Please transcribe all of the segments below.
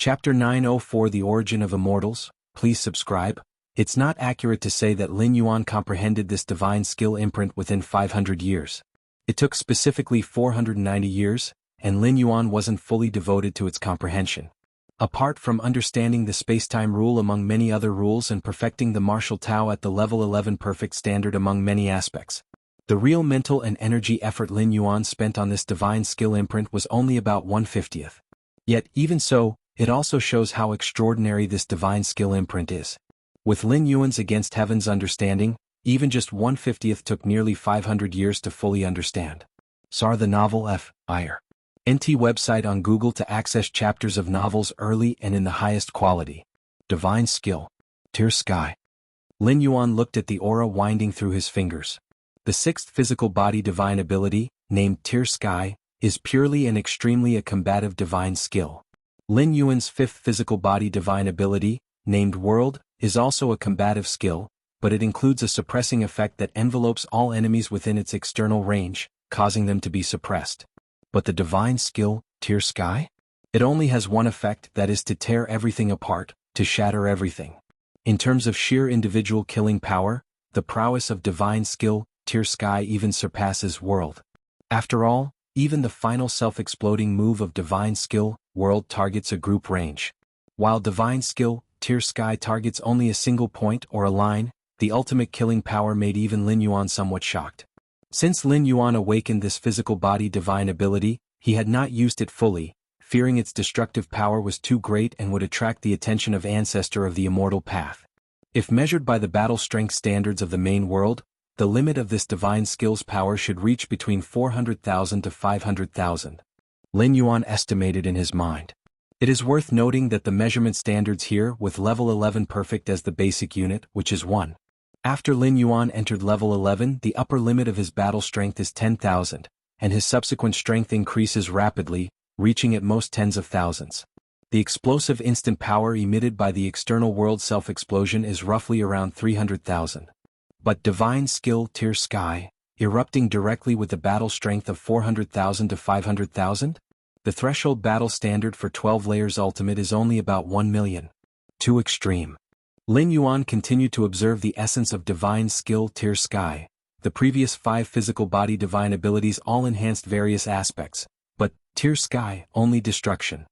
Chapter 904 The Origin of Immortals. Please subscribe. It's not accurate to say that Lin Yuan comprehended this divine skill imprint within 500 years. It took specifically 490 years, and Lin Yuan wasn't fully devoted to its comprehension. Apart from understanding the spacetime rule among many other rules and perfecting the martial Tao at the level 11 perfect standard among many aspects, the real mental and energy effort Lin Yuan spent on this divine skill imprint was only about 1/50th. Yet, even so, it also shows how extraordinary this divine skill imprint is. With Lin Yuan's against heaven's understanding, even just 1/50th took nearly 500 years to fully understand. SAR the novel F.I.R. NT website on Google to access chapters of novels early and in the highest quality. Divine skill. Tear sky. Lin Yuan looked at the aura winding through his fingers. The sixth physical body divine ability, named Tear Sky, is purely and extremely a combative divine skill. Lin Yuan's fifth physical body divine ability, named World, is also a combative skill, but it includes a suppressing effect that envelopes all enemies within its external range, causing them to be suppressed. But the divine skill, Tear Sky? It only has one effect, that is to tear everything apart, to shatter everything. In terms of sheer individual killing power, the prowess of divine skill, Tear Sky even surpasses World. After all, even the final self-exploding move of divine skill, World, targets a group range. While divine skill, Tear Sky, targets only a single point or a line, the ultimate killing power made even Lin Yuan somewhat shocked. Since Lin Yuan awakened this physical body divine ability, he had not used it fully, fearing its destructive power was too great and would attract the attention of ancestor of the immortal path. If measured by the battle strength standards of the main world, the limit of this divine skill's power should reach between 400,000 to 500,000. Lin Yuan estimated in his mind. It is worth noting that the measurement standards here with level 11 perfect as the basic unit, which is 1. After Lin Yuan entered level 11, the upper limit of his battle strength is 10,000, and his subsequent strength increases rapidly, reaching at most tens of thousands. The explosive instant power emitted by the external world self-explosion is roughly around 300,000. But divine skill Tear Sky, erupting directly with the battle strength of 400,000 to 500,000? The threshold battle standard for 12 layers ultimate is only about 1 million. Too extreme. Lin Yuan continued to observe the essence of divine skill Tear Sky. The previous 5 physical body divine abilities all enhanced various aspects, but Tear Sky, only destruction.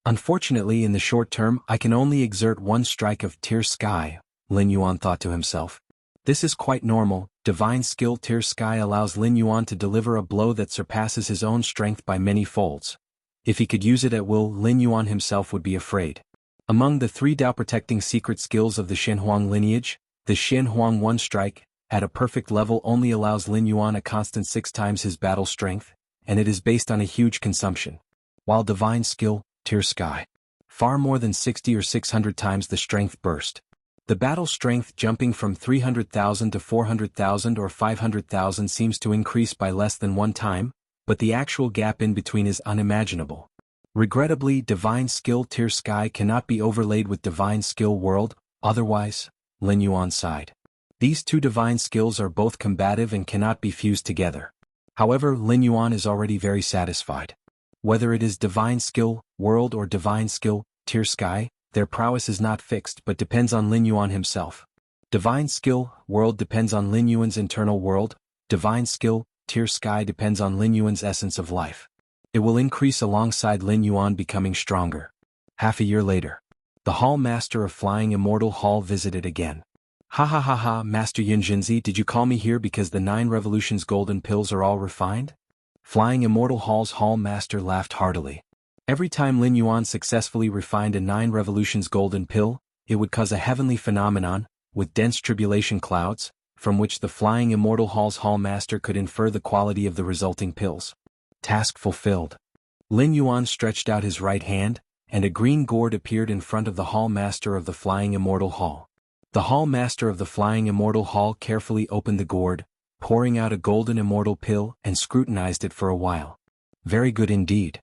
Unfortunately, in the short term, I can only exert one strike of Tear Sky, Lin Yuan thought to himself. This is quite normal. Divine skill Tear Sky allows Lin Yuan to deliver a blow that surpasses his own strength by many folds. If he could use it at will, Lin Yuan himself would be afraid. Among the 3 Dao-protecting secret skills of the Shenhuang lineage, the Shenhuang One Strike, at a perfect level only allows Lin Yuan a constant 6 times his battle strength, and it is based on a huge consumption. While divine skill, Tear Sky, far more than 60 or 600 times the strength burst. The battle strength jumping from 300,000 to 400,000 or 500,000 seems to increase by less than 1 time, but the actual gap in between is unimaginable. Regrettably, divine skill Tear Sky cannot be overlaid with divine skill World, otherwise, Lin Yuan sighed. These 2 divine skills are both combative and cannot be fused together. However, Lin Yuan is already very satisfied. Whether it is divine skill World or divine skill Tear Sky, their prowess is not fixed but depends on Lin Yuan himself. Divine skill World depends on Lin Yuan's internal world, divine skill Tear Sky depends on Lin Yuan's essence of life. It will increase alongside Lin Yuan becoming stronger. Half a year later, the Hall Master of Flying Immortal Hall visited again. Ha ha ha ha, Master Yunjinzi, did you call me here because the 9 Revolutions golden pills are all refined? Flying Immortal Hall's Hall Master laughed heartily. Every time Lin Yuan successfully refined a 9 Revolutions golden pill, it would cause a heavenly phenomenon, with dense tribulation clouds, from which the Flying Immortal Hall's Hall Master could infer the quality of the resulting pills. Task fulfilled. Lin Yuan stretched out his right hand, and a green gourd appeared in front of the Hall Master of the Flying Immortal Hall. The Hall Master of the Flying Immortal Hall carefully opened the gourd, pouring out a golden immortal pill and scrutinized it for a while. Very good indeed.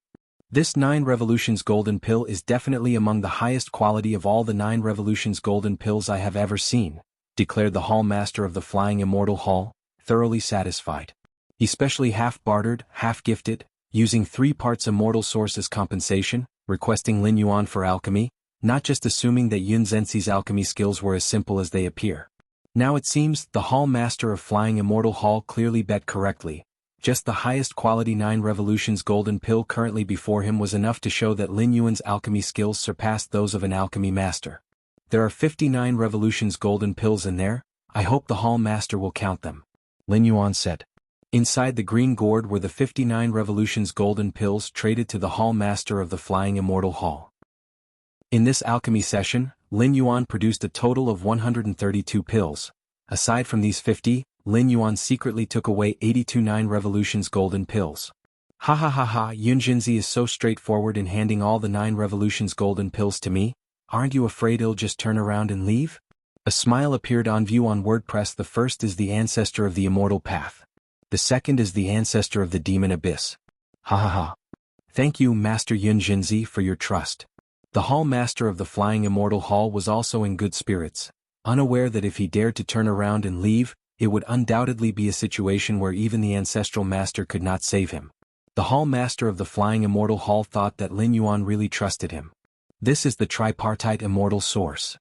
This 9 Revolutions golden pill is definitely among the highest quality of all the 9 Revolutions golden pills I have ever seen, declared the Hall Master of the Flying Immortal Hall, thoroughly satisfied. He specially half-bartered, half-gifted, using 3 parts immortal source as compensation, requesting Lin Yuan for alchemy, not just assuming that Yun Zhenxi's alchemy skills were as simple as they appear. Now it seems the Hall Master of Flying Immortal Hall clearly bet correctly. Just the highest quality 9 Revolutions golden pill currently before him was enough to show that Lin Yuan's alchemy skills surpassed those of an alchemy master. There are 59 Revolutions golden pills in there, I hope the Hall Master will count them. Lin Yuan said. Inside the green gourd were the 59 Revolutions golden pills traded to the Hall Master of the Flying Immortal Hall. In this alchemy session, Lin Yuan produced a total of 132 pills. Aside from these 50, Lin Yuan secretly took away 82 9 Revolutions golden pills. Ha ha ha ha, Yun Jinzi is so straightforward in handing all the 9 Revolutions golden pills to me, aren't you afraid he'll just turn around and leave? A smile appeared on view on WordPress. The first is the ancestor of the immortal path. The second is the ancestor of the demon abyss. Ha ha ha. Thank you, Master Yun Jinzi, for your trust. The Hall Master of the Flying Immortal Hall was also in good spirits, unaware that if he dared to turn around and leave, it would undoubtedly be a situation where even the Ancestral Master could not save him. The Hall Master of the Flying Immortal Hall thought that Lin Yuan really trusted him. This is the tripartite immortal source.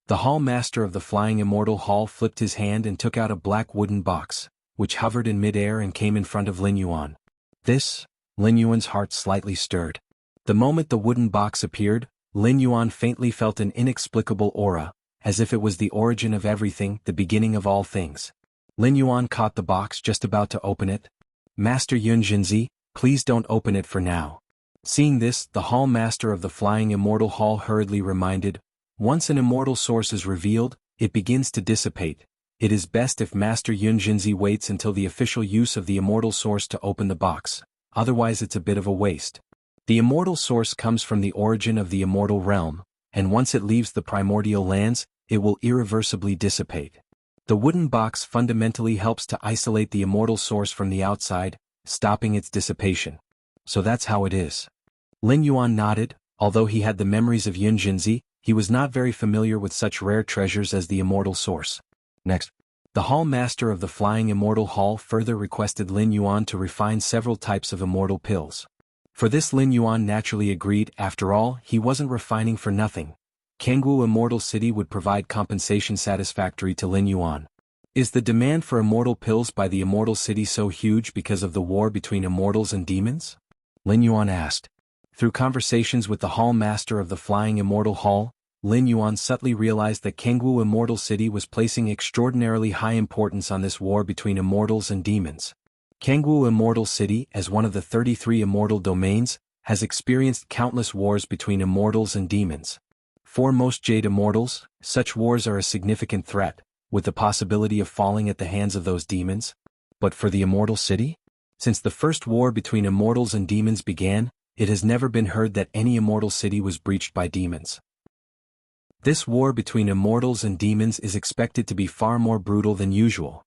The Hall Master of the Flying Immortal Hall flipped his hand and took out a black wooden box, which hovered in mid-air and came in front of Lin Yuan. Lin Yuan's heart slightly stirred. The moment the wooden box appeared, Lin Yuan faintly felt an inexplicable aura, as if it was the origin of everything, the beginning of all things. Lin Yuan caught the box, just about to open it. Master Yun Jinzi, please don't open it for now. Seeing this, the Hall Master of the Flying Immortal Hall hurriedly reminded, once an immortal source is revealed, it begins to dissipate. It is best if Master Yun Jinzi waits until the official use of the immortal source to open the box, otherwise it's a bit of a waste. The immortal source comes from the origin of the immortal realm, and once it leaves the primordial lands, it will irreversibly dissipate. The wooden box fundamentally helps to isolate the immortal source from the outside, stopping its dissipation. So that's how it is. Lin Yuan nodded. Although he had the memories of Yun Jinzi, he was not very familiar with such rare treasures as the immortal source. Next, the Hall Master of the Flying Immortal Hall further requested Lin Yuan to refine several types of immortal pills. For this Lin Yuan naturally agreed. After all, he wasn't refining for nothing. Jianghu Immortal City would provide compensation satisfactory to Lin Yuan. Is the demand for immortal pills by the Immortal City so huge because of the war between immortals and demons? Lin Yuan asked. Through conversations with the Hall Master of the Flying Immortal Hall, Lin Yuan subtly realized that Jianghu Immortal City was placing extraordinarily high importance on this war between immortals and demons. Jianghu Immortal City, as one of the 33 immortal domains, has experienced countless wars between immortals and demons. For most Jade Immortals, such wars are a significant threat, with the possibility of falling at the hands of those demons. But for the Immortal City? Since the first war between immortals and demons began, it has never been heard that any immortal city was breached by demons. This war between immortals and demons is expected to be far more brutal than usual.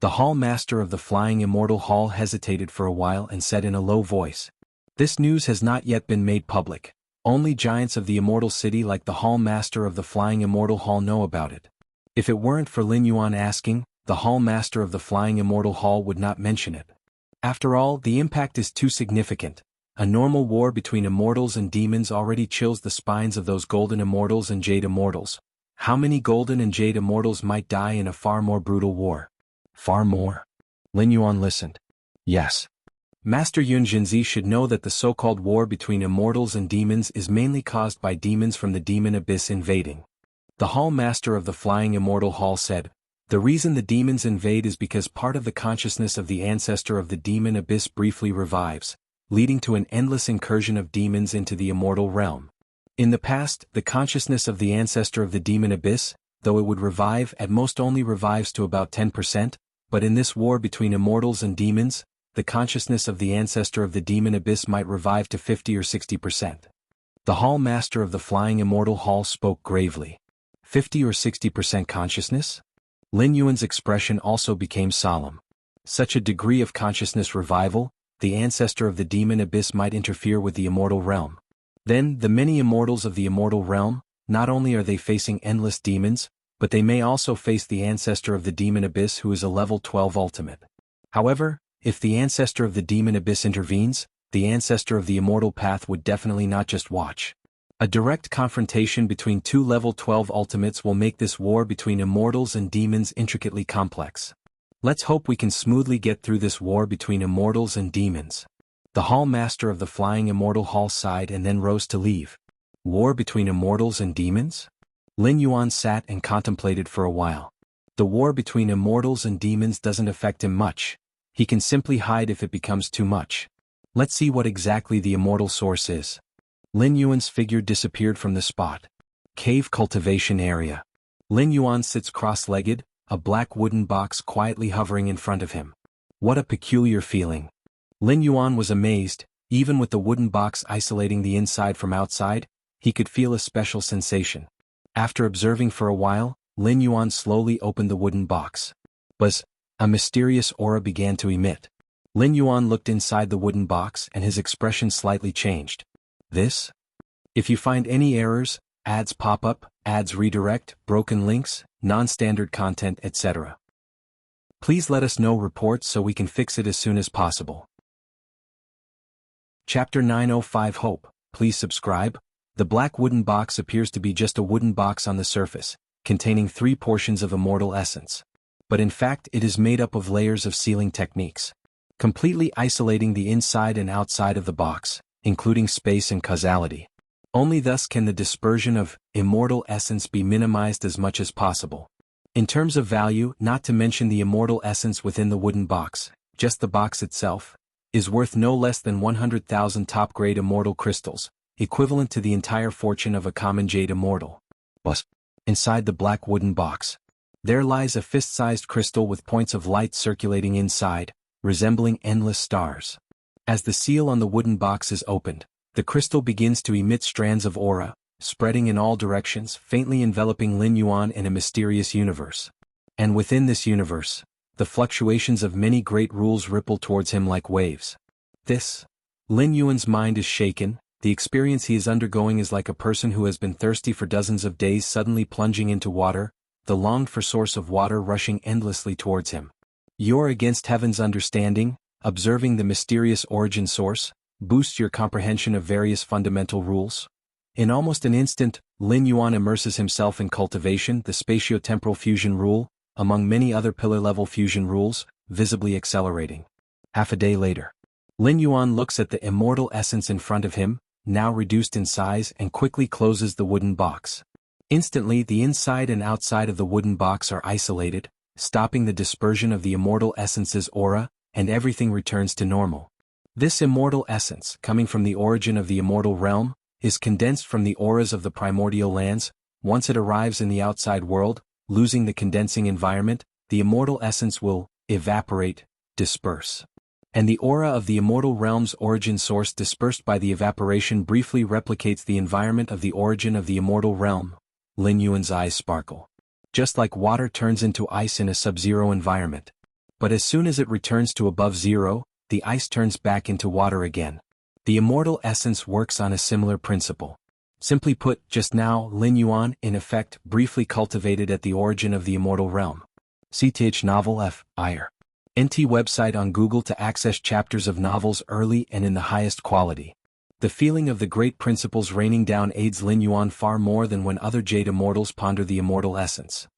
The Hall Master of the Flying Immortal Hall hesitated for a while and said in a low voice, "This news has not yet been made public. Only giants of the Immortal City like the Hall Master of the Flying Immortal Hall know about it." If it weren't for Lin Yuan asking, the Hall Master of the Flying Immortal Hall would not mention it. After all, the impact is too significant. A normal war between immortals and demons already chills the spines of those golden immortals and jade immortals. How many golden and jade immortals might die in a far more brutal war? Far more? Lin Yuan listened. Yes. Master Yun Jinzi should know that the so-called war between immortals and demons is mainly caused by demons from the demon abyss invading. The Hall Master of the Flying Immortal Hall said, "The reason the demons invade is because part of the consciousness of the ancestor of the demon abyss briefly revives, leading to an endless incursion of demons into the immortal realm. In the past, the consciousness of the ancestor of the demon abyss, though it would revive, at most only revives to about 10%, but in this war between immortals and demons, the consciousness of the ancestor of the demon abyss might revive to 50 or 60%. The Hall Master of the Flying Immortal Hall spoke gravely. 50 or 60% consciousness? Lin Yuan's expression also became solemn. Such a degree of consciousness revival, the ancestor of the demon abyss might interfere with the immortal realm. Then, the many immortals of the immortal realm, not only are they facing endless demons, but they may also face the ancestor of the demon abyss who is a level 12 ultimate. However, if the ancestor of the demon abyss intervenes, the ancestor of the immortal path would definitely not just watch. A direct confrontation between two level 12 ultimates will make this war between immortals and demons intricately complex. Let's hope we can smoothly get through this war between immortals and demons. The Hall Master of the Flying Immortal Hall sighed and then rose to leave. War between immortals and demons? Lin Yuan sat and contemplated for a while. The war between immortals and demons doesn't affect him much. He can simply hide if it becomes too much. Let's see what exactly the immortal source is. Lin Yuan's figure disappeared from the spot. Cave cultivation area. Lin Yuan sits cross-legged, a black wooden box quietly hovering in front of him. What a peculiar feeling. Lin Yuan was amazed. Even with the wooden box isolating the inside from outside, he could feel a special sensation. After observing for a while, Lin Yuan slowly opened the wooden box. Buzz! A mysterious aura began to emit. Lin Yuan looked inside the wooden box and his expression slightly changed. This? If you find any errors, ads pop up, ads redirect, broken links, non-standard content, etc. Please let us know reports so we can fix it as soon as possible. Chapter 905 Hope. Please subscribe. The black wooden box appears to be just a wooden box on the surface, containing 3 portions of immortal essence. But in fact it is made up of layers of sealing techniques, completely isolating the inside and outside of the box, including space and causality. Only thus can the dispersion of immortal essence be minimized as much as possible. In terms of value, not to mention the immortal essence within the wooden box, just the box itself, is worth no less than 100,000 top-grade immortal crystals, equivalent to the entire fortune of a common jade immortal. But inside the black wooden box, there lies a fist-sized crystal with points of light circulating inside, resembling endless stars. As the seal on the wooden box is opened, the crystal begins to emit strands of aura, spreading in all directions, faintly enveloping Lin Yuan in a mysterious universe. And within this universe, the fluctuations of many great rules ripple towards him like waves. Lin Yuan's mind is shaken. The experience he is undergoing is like a person who has been thirsty for dozens of days suddenly plunging into water, the longed-for source of water rushing endlessly towards him. You're against heaven's understanding. Observing the mysterious origin source boosts your comprehension of various fundamental rules. In almost an instant, Lin Yuan immerses himself in cultivation, the spatio-temporal fusion rule, among many other pillar-level fusion rules, visibly accelerating. Half a day later, Lin Yuan looks at the immortal essence in front of him, now reduced in size, and quickly closes the wooden box. Instantly, the inside and outside of the wooden box are isolated, stopping the dispersion of the immortal essence's aura, and everything returns to normal. This immortal essence, coming from the origin of the immortal realm, is condensed from the auras of the primordial lands. Once it arrives in the outside world, losing the condensing environment, the immortal essence will evaporate, disperse. And the aura of the immortal realm's origin source dispersed by the evaporation briefly replicates the environment of the origin of the immortal realm. Lin Yuan's eyes sparkle. Just like water turns into ice in a sub-zero environment. But as soon as it returns to above zero, the ice turns back into water again. The immortal essence works on a similar principle. Simply put, just now, Lin Yuan, in effect, briefly cultivated at the origin of the immortal realm. CTH Novel F. IR. NT website on Google to access chapters of novels early and in the highest quality. The feeling of the great principles raining down aids Lin Yuan far more than when other jade immortals ponder the immortal essence.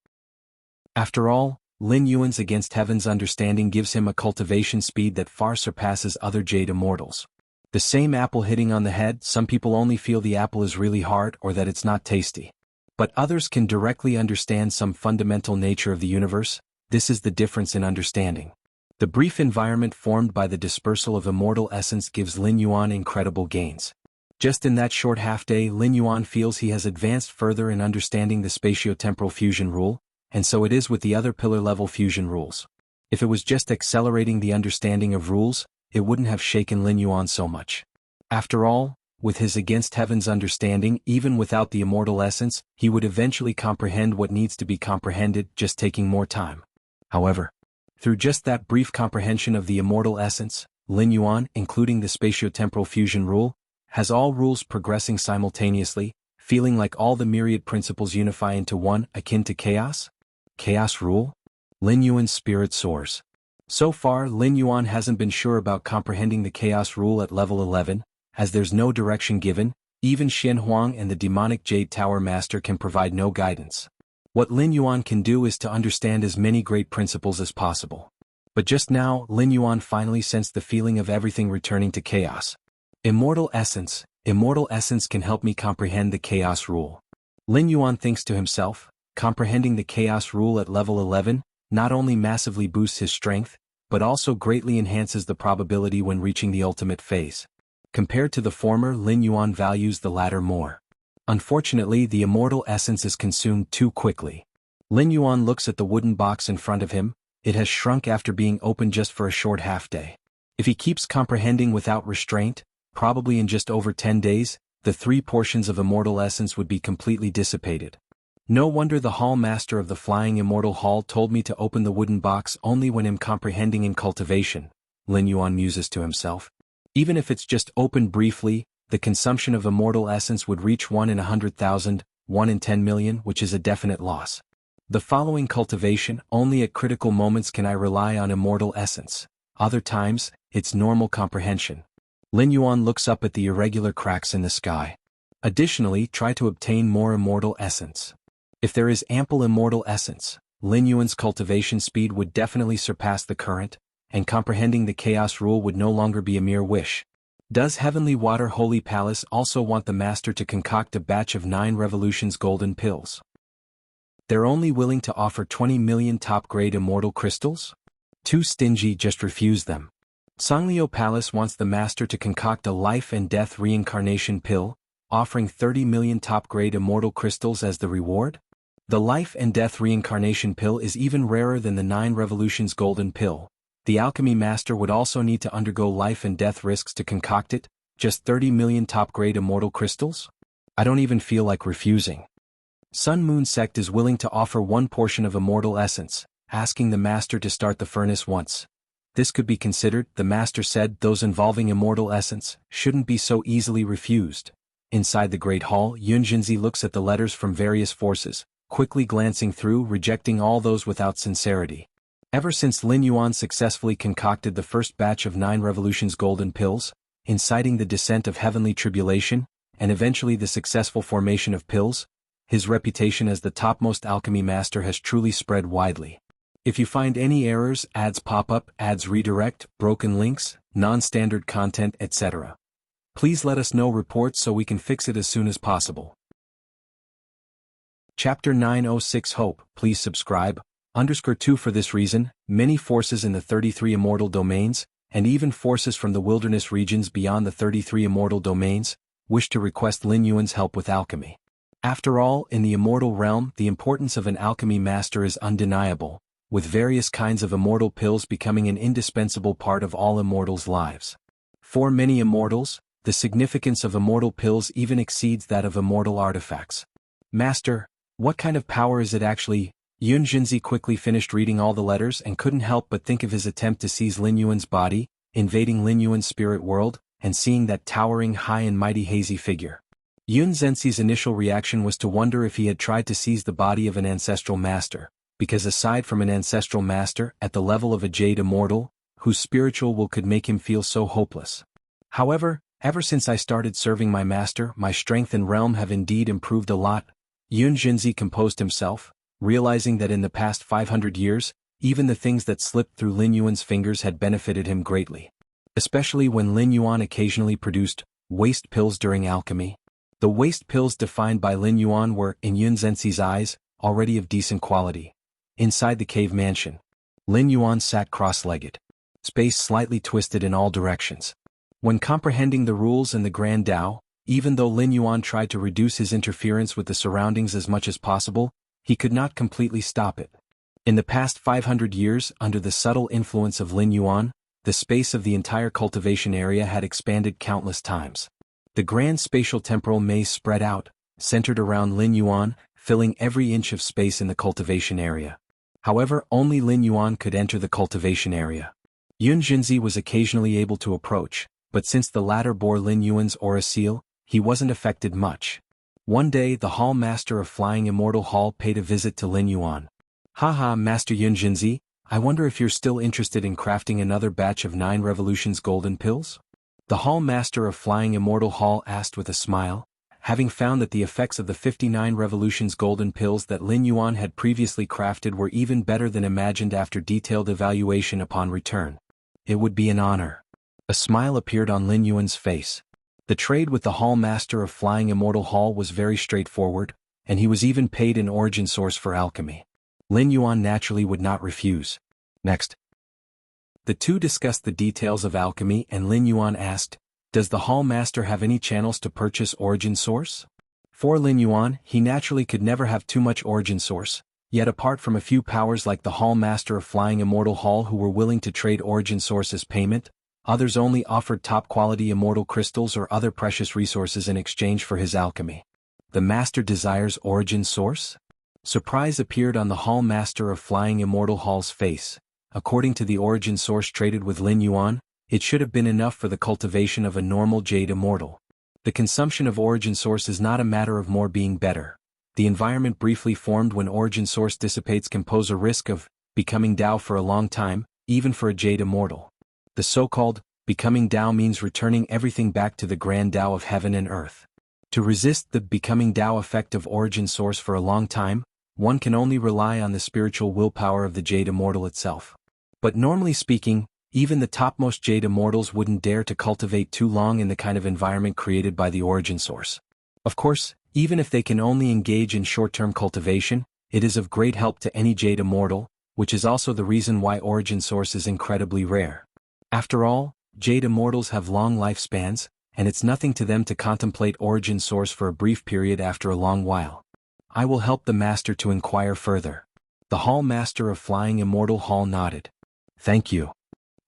After all, Lin Yuan's against heaven's understanding gives him a cultivation speed that far surpasses other jade immortals. The same apple hitting on the head, some people only feel the apple is really hard or that it's not tasty. But others can directly understand some fundamental nature of the universe. This is the difference in understanding. The brief environment formed by the dispersal of immortal essence gives Lin Yuan incredible gains. Just in that short half-day, Lin Yuan feels he has advanced further in understanding the spatio-temporal fusion rule, and so it is with the other pillar-level fusion rules. If it was just accelerating the understanding of rules, it wouldn't have shaken Lin Yuan so much. After all, with his against heaven's understanding, even without the immortal essence, he would eventually comprehend what needs to be comprehended, just taking more time. However, through just that brief comprehension of the immortal essence, Lin Yuan, including the spatio-temporal fusion rule, has all rules progressing simultaneously, feeling like all the myriad principles unify into one, akin to chaos? Chaos rule? Lin Yuan's spirit soars. So far, Lin Yuan hasn't been sure about comprehending the Chaos Rule at level 11, as there's no direction given. Even Xian Huang and the demonic Jade Tower Master can provide no guidance. What Lin Yuan can do is to understand as many great principles as possible. But just now, Lin Yuan finally sensed the feeling of everything returning to chaos. Immortal essence can help me comprehend the Chaos Rule. Lin Yuan thinks to himself, comprehending the Chaos Rule at level 11, not only massively boosts his strength, but also greatly enhances the probability when reaching the ultimate phase. Compared to the former, Lin Yuan values the latter more. Unfortunately, the immortal essence is consumed too quickly. Lin Yuan looks at the wooden box in front of him. It has shrunk after being opened just for a short half-day. If he keeps comprehending without restraint, probably in just over 10 days, the 3 portions of immortal essence would be completely dissipated. No wonder the Hall Master of the Flying Immortal Hall told me to open the wooden box only when I'm comprehending in cultivation, Lin Yuan muses to himself. Even if it's just opened briefly, the consumption of immortal essence would reach 1 in 100,000, 1 in 10 million, which is a definite loss. The following cultivation, only at critical moments can I rely on immortal essence. Other times, it's normal comprehension. Lin Yuan looks up at the irregular cracks in the sky. Additionally, try to obtain more immortal essence. If there is ample immortal essence, Lin Yuan's cultivation speed would definitely surpass the current, and comprehending the Chaos Rule would no longer be a mere wish. Does Heavenly Water Holy Palace also want the Master to concoct a batch of 9 Revolutions golden pills? They're only willing to offer 20 million top-grade immortal crystals? Too stingy, just refuse them. Songlio Palace wants the Master to concoct a life and death reincarnation pill, offering 30 million top-grade immortal crystals as the reward? The life and death reincarnation pill is even rarer than the 9 Revolutions golden pill. The Alchemy Master would also need to undergo life and death risks to concoct it, just 30 million top-grade immortal crystals? I don't even feel like refusing. Sun Moon Sect is willing to offer 1 portion of immortal essence, asking the Master to start the furnace once. This could be considered, the Master said, those involving immortal essence shouldn't be so easily refused. Inside the Great Hall, Yun Jinzi looks at the letters from various forces, quickly glancing through, rejecting all those without sincerity. Ever since Lin Yuan successfully concocted the first batch of 9 Revolutions golden pills, inciting the descent of heavenly tribulation, and eventually the successful formation of pills, his reputation as the topmost alchemy master has truly spread widely. If you find any errors, ads pop up, ads redirect, broken links, non-standard content, etc., please let us know reports so we can fix it as soon as possible. Chapter 906 Hope, please subscribe. _2 For this reason, many forces in the 33 immortal domains, and even forces from the wilderness regions beyond the 33 immortal domains, wish to request Lin Yuan's help with alchemy. After all, in the immortal realm, the importance of an alchemy master is undeniable, with various kinds of immortal pills becoming an indispensable part of all immortals' lives. For many immortals, the significance of immortal pills even exceeds that of immortal artifacts. Master, what kind of power is it actually? Yun Jinzi quickly finished reading all the letters and couldn't help but think of his attempt to seize Lin Yuan's body, invading Lin Yuan's spirit world, and seeing that towering high and mighty hazy figure. Yun Zenzi's initial reaction was to wonder if he had tried to seize the body of an ancestral master, because aside from an ancestral master at the level of a jade immortal, whose spiritual will could make him feel so hopeless. However, ever since I started serving my master, my strength and realm have indeed improved a lot. Yun Jinzi composed himself, realizing that in the past 500 years, even the things that slipped through Lin Yuan's fingers had benefited him greatly. Especially when Lin Yuan occasionally produced waste pills during alchemy. The waste pills defined by Lin Yuan were, in Yun Zenzi's eyes, already of decent quality. Inside the cave mansion, Lin Yuan sat cross-legged, space slightly twisted in all directions. When comprehending the rules and the Grand Tao, even though Lin Yuan tried to reduce his interference with the surroundings as much as possible, he could not completely stop it. In the past 500 years, under the subtle influence of Lin Yuan, the space of the entire cultivation area had expanded countless times. The grand spatial temporal maze spread out, centered around Lin Yuan, filling every inch of space in the cultivation area. However, only Lin Yuan could enter the cultivation area. Yun Jinzi was occasionally able to approach, but since the latter bore Lin Yuan's aura seal, he wasn't affected much. One day the Hall Master of Flying Immortal Hall paid a visit to Lin Yuan. Haha, Master Yun Jinzi, I wonder if you're still interested in crafting another batch of 9 Revolutions golden pills? The Hall Master of Flying Immortal Hall asked with a smile, having found that the effects of the 59 Revolutions golden pills that Lin Yuan had previously crafted were even better than imagined after detailed evaluation upon return. It would be an honor. A smile appeared on Lin Yuan's face. The trade with the Hall Master of Flying Immortal Hall was very straightforward, and he was even paid an origin source for alchemy. Lin Yuan naturally would not refuse. Next. The two discussed the details of alchemy, and Lin Yuan asked, "Does the Hall Master have any channels to purchase origin source?" For Lin Yuan, he naturally could never have too much origin source, yet apart from a few powers like the Hall Master of Flying Immortal Hall who were willing to trade origin source as payment, others only offered top-quality immortal crystals or other precious resources in exchange for his alchemy. The Master desires origin source? Surprise appeared on the Hall Master of Flying Immortal Hall's face. According to the origin source traded with Lin Yuan, it should have been enough for the cultivation of a normal Jade Immortal. The consumption of origin source is not a matter of more being better. The environment briefly formed when origin source dissipates can pose a risk of becoming Dao for a long time, even for a Jade Immortal. The so-called becoming Dao means returning everything back to the grand Dao of heaven and earth. To resist the becoming Dao effect of origin source for a long time, one can only rely on the spiritual willpower of the Jade Immortal itself. But normally speaking, even the topmost Jade Immortals wouldn't dare to cultivate too long in the kind of environment created by the origin source. Of course, even if they can only engage in short-term cultivation, it is of great help to any Jade Immortal, which is also the reason why origin source is incredibly rare. After all, Jade Immortals have long lifespans, and it's nothing to them to contemplate origin source for a brief period after a long while. I will help the Master to inquire further. The Hall Master of Flying Immortal Hall nodded. Thank you,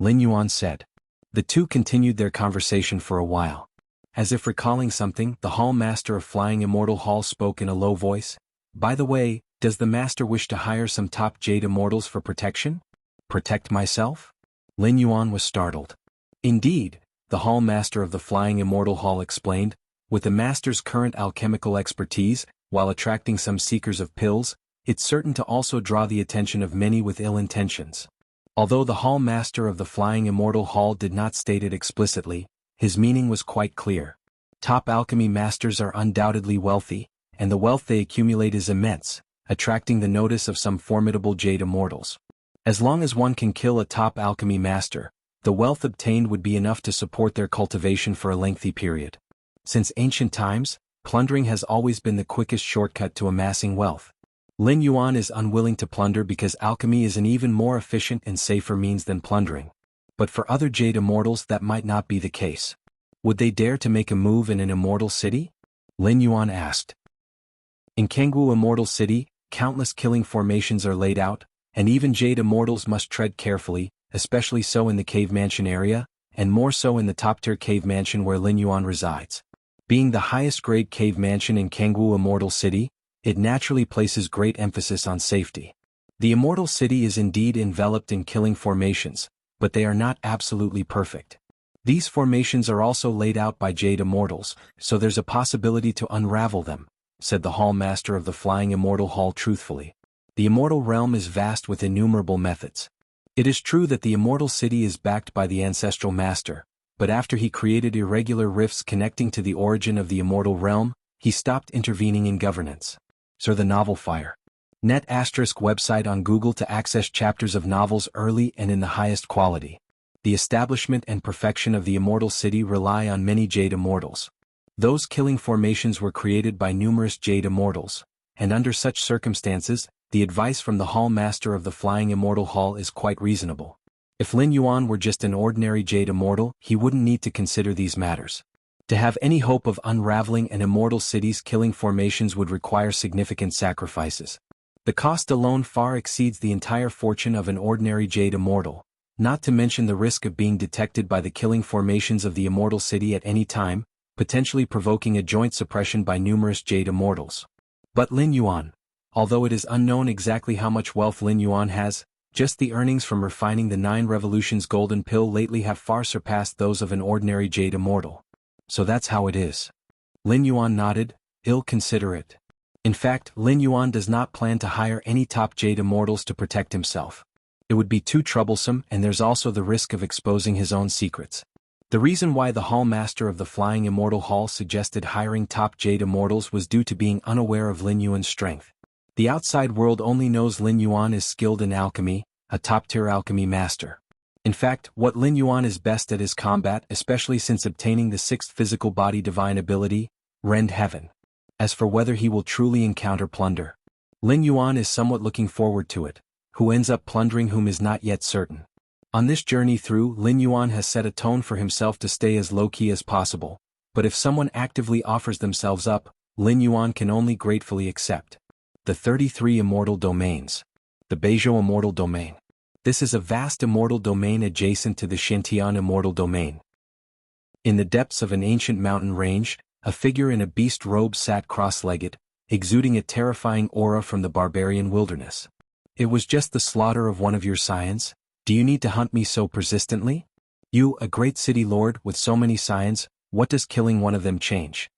Lin Yuan said. The two continued their conversation for a while. As if recalling something, the Hall Master of Flying Immortal Hall spoke in a low voice. By the way, does the Master wish to hire some top Jade Immortals for protection? Protect myself? Lin Yuan was startled. Indeed, the Hall Master of the Flying Immortal Hall explained, with the Master's current alchemical expertise, while attracting some seekers of pills, it's certain to also draw the attention of many with ill intentions. Although the Hall Master of the Flying Immortal Hall did not state it explicitly, his meaning was quite clear. Top alchemy masters are undoubtedly wealthy, and the wealth they accumulate is immense, attracting the notice of some formidable Jade Immortals. As long as one can kill a top alchemy master, the wealth obtained would be enough to support their cultivation for a lengthy period. Since ancient times, plundering has always been the quickest shortcut to amassing wealth. Lin Yuan is unwilling to plunder because alchemy is an even more efficient and safer means than plundering. But for other Jade Immortals that might not be the case. Would they dare to make a move in an immortal city? Lin Yuan asked. In Jianghu Immortal City, countless killing formations are laid out, and even Jade Immortals must tread carefully, especially so in the cave mansion area, and more so in the top-tier cave mansion where Lin Yuan resides. Being the highest-grade cave mansion in Jianghu Immortal City, it naturally places great emphasis on safety. The Immortal City is indeed enveloped in killing formations, but they are not absolutely perfect. These formations are also laid out by Jade Immortals, so there's a possibility to unravel them, said the Hall Master of the Flying Immortal Hall truthfully. The Immortal Realm is vast with innumerable methods. It is true that the Immortal City is backed by the Ancestral Master, but after he created irregular rifts connecting to the origin of the Immortal Realm, he stopped intervening in governance. Sir, the novel Fire. Net * website on Google to access chapters of novels early and in the highest quality. The establishment and perfection of the Immortal City rely on many Jade Immortals. Those killing formations were created by numerous Jade Immortals, and under such circumstances, the advice from the Hall Master of the Flying Immortal Hall is quite reasonable. If Lin Yuan were just an ordinary Jade Immortal, he wouldn't need to consider these matters. To have any hope of unraveling an immortal city's killing formations would require significant sacrifices. The cost alone far exceeds the entire fortune of an ordinary Jade Immortal, not to mention the risk of being detected by the killing formations of the Immortal City at any time, potentially provoking a joint suppression by numerous Jade Immortals. But Lin Yuan, although it is unknown exactly how much wealth Lin Yuan has, just the earnings from refining the 9 Revolutions golden pill lately have far surpassed those of an ordinary Jade Immortal. So that's how it is. Lin Yuan nodded, ill-considerate. In fact, Lin Yuan does not plan to hire any top Jade Immortals to protect himself. It would be too troublesome, and there's also the risk of exposing his own secrets. The reason why the Hall Master of the Flying Immortal Hall suggested hiring top Jade Immortals was due to being unaware of Lin Yuan's strength. The outside world only knows Lin Yuan is skilled in alchemy, a top-tier alchemy master. In fact, what Lin Yuan is best at is combat, especially since obtaining the 6th physical body divine ability, Rend Heaven. As for whether he will truly encounter plunder, Lin Yuan is somewhat looking forward to it. Who ends up plundering whom is not yet certain. On this journey through, Lin Yuan has set a tone for himself to stay as low-key as possible, but if someone actively offers themselves up, Lin Yuan can only gratefully accept. The 33 Immortal Domains. The Beizhou Immortal Domain. This is a vast immortal domain adjacent to the Xintian Immortal Domain. In the depths of an ancient mountain range, a figure in a beast robe sat cross-legged, exuding a terrifying aura from the barbarian wilderness. It was just the slaughter of one of your scions? Do you need to hunt me so persistently? You, a great city lord with so many scions, what does killing one of them change?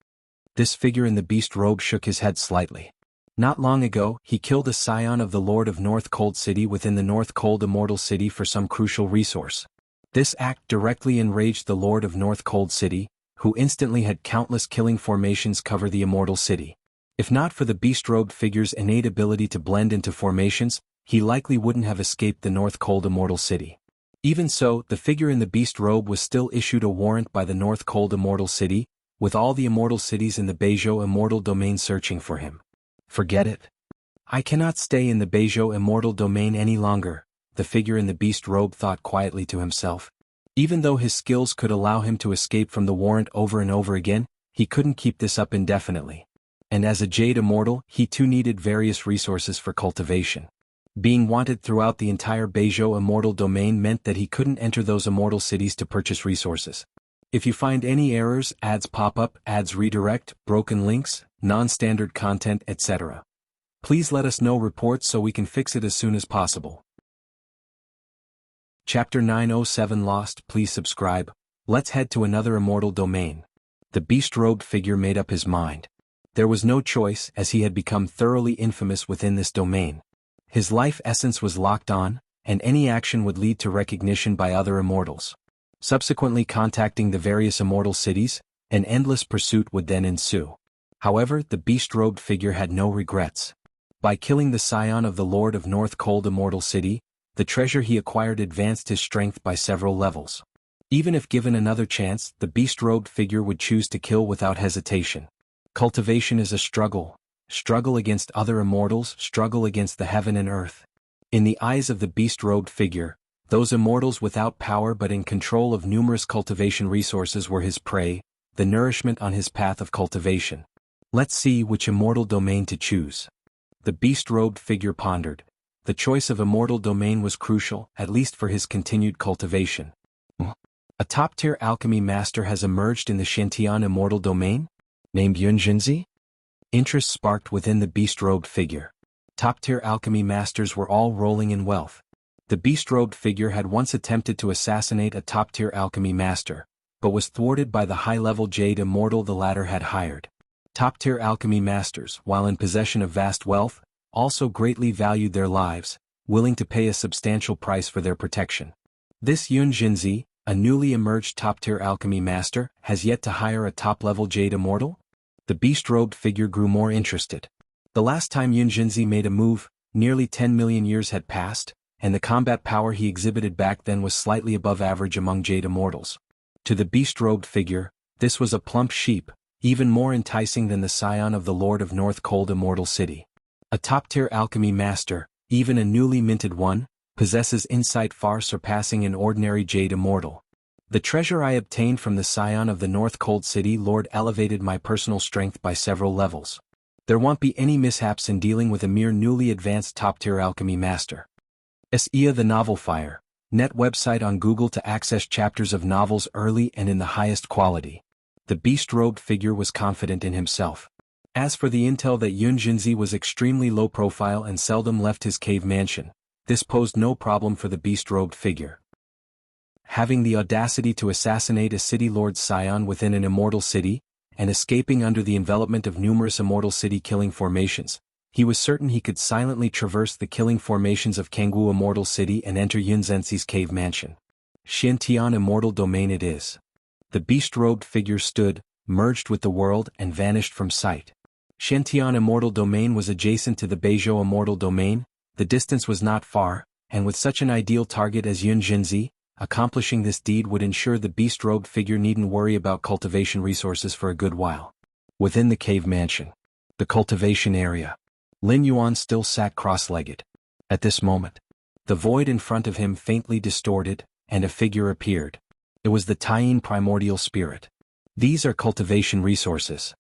This figure in the beast robe shook his head slightly. Not long ago, he killed a scion of the Lord of North Cold City within the North Cold Immortal City for some crucial resource. This act directly enraged the Lord of North Cold City, who instantly had countless killing formations cover the Immortal City. If not for the beast-robed figure's innate ability to blend into formations, he likely wouldn't have escaped the North Cold Immortal City. Even so, the figure in the beast robe was still issued a warrant by the North Cold Immortal City, with all the immortal cities in the Beizhou Immortal Domain searching for him. Forget it. I cannot stay in the Beizhou Immortal Domain any longer, the figure in the beast robe thought quietly to himself. Even though his skills could allow him to escape from the warrant over and over again, he couldn't keep this up indefinitely. And as a Jade Immortal, he too needed various resources for cultivation. Being wanted throughout the entire Beizhou Immortal Domain meant that he couldn't enter those immortal cities to purchase resources. If you find any errors, ads pop up, ads redirect, broken links, non-standard content, etc., please let us know reports so we can fix it as soon as possible. Chapter 907 Lost. Please subscribe. Let's head to another immortal domain. The beast-robed figure made up his mind. There was no choice, as he had become thoroughly infamous within this domain. His life essence was locked on, and any action would lead to recognition by other immortals. Subsequently contacting the various immortal cities, an endless pursuit would then ensue. However, the beast-robed figure had no regrets. By killing the scion of the Lord of North Cold Immortal City, the treasure he acquired advanced his strength by several levels. Even if given another chance, the beast-robed figure would choose to kill without hesitation. Cultivation is a struggle. Struggle against other immortals, struggle against the heaven and earth. In the eyes of the beast-robed figure, those immortals without power but in control of numerous cultivation resources were his prey, the nourishment on his path of cultivation. Let's see which immortal domain to choose. The beast-robed figure pondered. The choice of immortal domain was crucial, at least for his continued cultivation. A top-tier alchemy master has emerged in the Xintian Immortal Domain, named Yunjinzi? Interest sparked within the beast-robed figure. Top-tier alchemy masters were all rolling in wealth. The beast-robed figure had once attempted to assassinate a top-tier alchemy master, but was thwarted by the high-level Jade Immortal the latter had hired. Top-tier alchemy masters, while in possession of vast wealth, also greatly valued their lives, willing to pay a substantial price for their protection. This Yun Jinzi, a newly emerged top-tier alchemy master, has yet to hire a top-level Jade Immortal? The beast-robed figure grew more interested. The last time Yun Jinzi made a move, nearly 10 million years had passed, and the combat power he exhibited back then was slightly above average among Jade Immortals. To the beast-robed figure, this was a plump sheep, even more enticing than the scion of the Lord of North Cold Immortal City. A top-tier alchemy master, even a newly minted one, possesses insight far surpassing an ordinary Jade Immortal. The treasure I obtained from the scion of the North Cold City Lord elevated my personal strength by several levels. There won't be any mishaps in dealing with a mere newly advanced top-tier alchemy master. SEA the Novel Fire, net website on Google to access chapters of novels early and in the highest quality. The beast-robed figure was confident in himself. As for the intel that Yun Jinzi was extremely low profile and seldom left his cave mansion, this posed no problem for the beast-robed figure. Having the audacity to assassinate a city lord's scion within an immortal city, and escaping under the envelopment of numerous immortal city killing formations, He was certain he could silently traverse the killing formations of Jianghu Immortal City and enter Yunzhenxi's cave mansion. Xintian Immortal Domain it is. The beast-robed figure stood, merged with the world and vanished from sight. Xintian Immortal Domain was adjacent to the Beizhou Immortal Domain. The distance was not far, and with such an ideal target as Yunzhenxi, accomplishing this deed would ensure the beast-robed figure needn't worry about cultivation resources for a good while. Within the cave mansion, the cultivation area, Lin Yuan still sat cross-legged. At this moment, the void in front of him faintly distorted, and a figure appeared. It was the Taiyin primordial spirit. These are cultivation resources.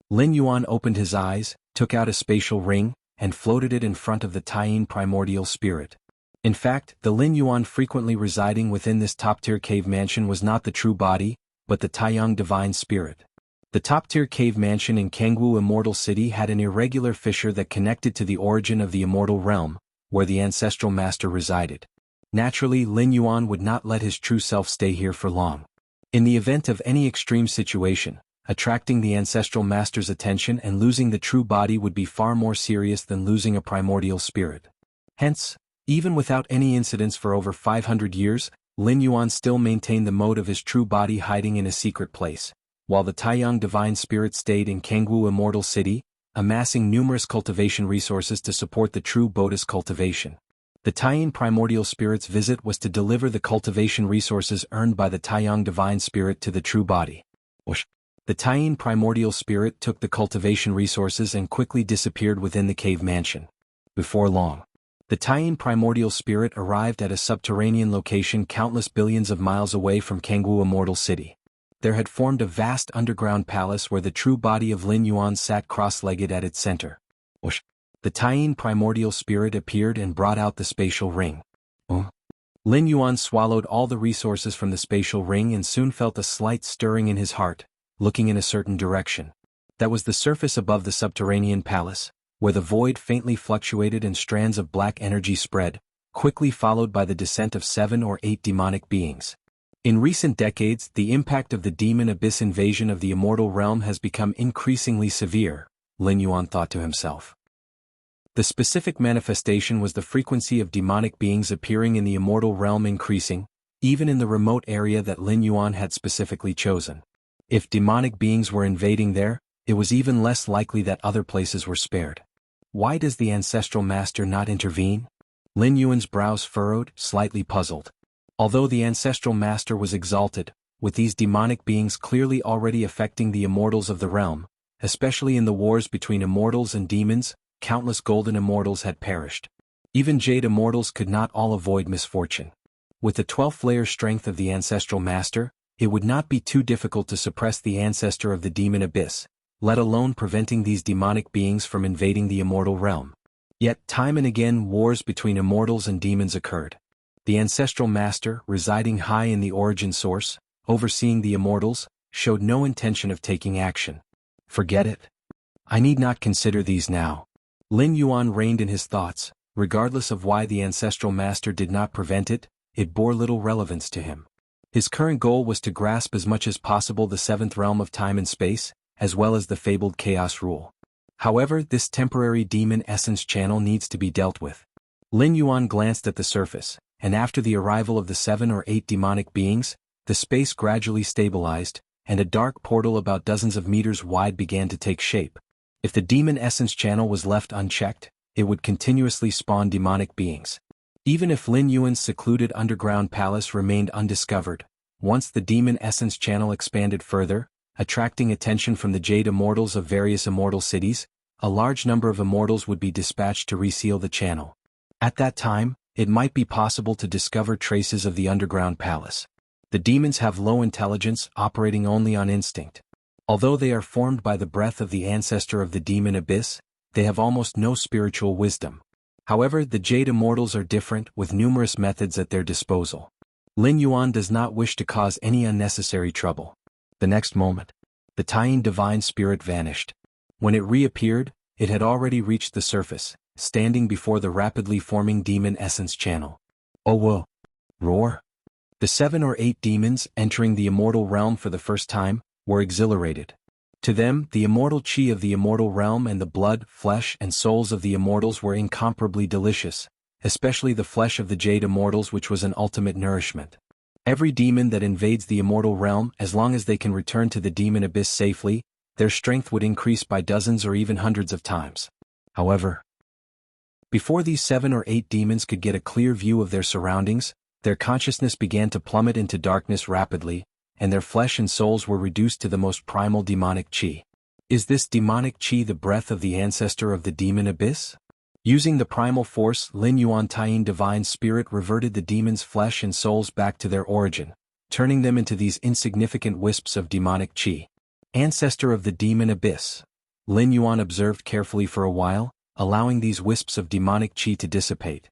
Lin Yuan opened his eyes, took out a spatial ring, and floated it in front of the Taiyin primordial spirit. In fact, the Lin Yuan frequently residing within this top-tier cave mansion was not the true body, but the Taiyang divine spirit. The top-tier cave mansion in Jianghu Immortal City had an irregular fissure that connected to the origin of the immortal realm, where the ancestral master resided. Naturally, Lin Yuan would not let his true self stay here for long. In the event of any extreme situation, attracting the ancestral master's attention and losing the true body would be far more serious than losing a primordial spirit. Hence, even without any incidents for over 500 years, Lin Yuan still maintained the mode of his true body hiding in a secret place, while the Taiyang divine spirit stayed in Jianghu Immortal City, amassing numerous cultivation resources to support the true Bodhi's cultivation. The Taiyin primordial spirit's visit was to deliver the cultivation resources earned by the Taiyang divine spirit to the true body. The Taiyin primordial spirit took the cultivation resources and quickly disappeared within the cave mansion. Before long, the Taiyin primordial spirit arrived at a subterranean location countless billions of miles away from Jianghu Immortal City. There had formed a vast underground palace where the true body of Lin Yuan sat cross-legged at its center. The Taiyin primordial spirit appeared and brought out the spatial ring. Lin Yuan swallowed all the resources from the spatial ring and soon felt a slight stirring in his heart, looking in a certain direction. That was the surface above the subterranean palace, where the void faintly fluctuated and strands of black energy spread, quickly followed by the descent of 7 or 8 demonic beings. In recent decades, the impact of the demon abyss invasion of the immortal realm has become increasingly severe, Lin Yuan thought to himself. The specific manifestation was the frequency of demonic beings appearing in the immortal realm increasing, even in the remote area that Lin Yuan had specifically chosen. If demonic beings were invading there, it was even less likely that other places were spared. Why does the ancestral master not intervene? Lin Yuan's brows furrowed, slightly puzzled. Although the ancestral master was exalted, with these demonic beings clearly already affecting the immortals of the realm, especially in the wars between immortals and demons, countless golden immortals had perished. Even jade immortals could not all avoid misfortune. With the 12th layer strength of the ancestral master, it would not be too difficult to suppress the ancestor of the demon abyss, let alone preventing these demonic beings from invading the immortal realm. Yet time and again wars between immortals and demons occurred. The ancestral master, residing high in the origin source, overseeing the immortals, showed no intention of taking action. Forget it. I need not consider these now. Lin Yuan reined in his thoughts. Regardless of why the ancestral master did not prevent it, it bore little relevance to him. His current goal was to grasp as much as possible the 7th realm of time and space, as well as the fabled chaos rule. However, this temporary demon essence channel needs to be dealt with. Lin Yuan glanced at the surface, and after the arrival of the 7 or 8 demonic beings, the space gradually stabilized, and a dark portal about dozens of meters wide began to take shape. If the demon essence channel was left unchecked, it would continuously spawn demonic beings. Even if Lin Yuan's secluded underground palace remained undiscovered, once the demon essence channel expanded further, attracting attention from the jade immortals of various immortal cities, a large number of immortals would be dispatched to reseal the channel. At that time, it might be possible to discover traces of the underground palace. The demons have low intelligence, operating only on instinct. Although they are formed by the breath of the ancestor of the demon abyss, they have almost no spiritual wisdom. However, the jade immortals are different, with numerous methods at their disposal. Lin Yuan does not wish to cause any unnecessary trouble. The next moment, the Taiyin divine spirit vanished. When it reappeared, it had already reached the surface, standing before the rapidly forming demon essence channel. Oh whoa! Roar! The 7 or 8 demons, entering the immortal realm for the first time, were exhilarated. To them, the immortal qi of the immortal realm and the blood, flesh, and souls of the immortals were incomparably delicious, especially the flesh of the jade immortals, which was an ultimate nourishment. Every demon that invades the immortal realm, as long as they can return to the demon abyss safely, their strength would increase by dozens or even hundreds of times. However, before these 7 or 8 demons could get a clear view of their surroundings, their consciousness began to plummet into darkness rapidly, and their flesh and souls were reduced to the most primal demonic qi. Is this demonic qi the breath of the ancestor of the demon abyss? Using the primal force, Lin Yuan Taiyin divine spirit reverted the demon's flesh and souls back to their origin, turning them into these insignificant wisps of demonic qi. Ancestor of the demon abyss. Lin Yuan observed carefully for a while, allowing these wisps of demonic qi to dissipate.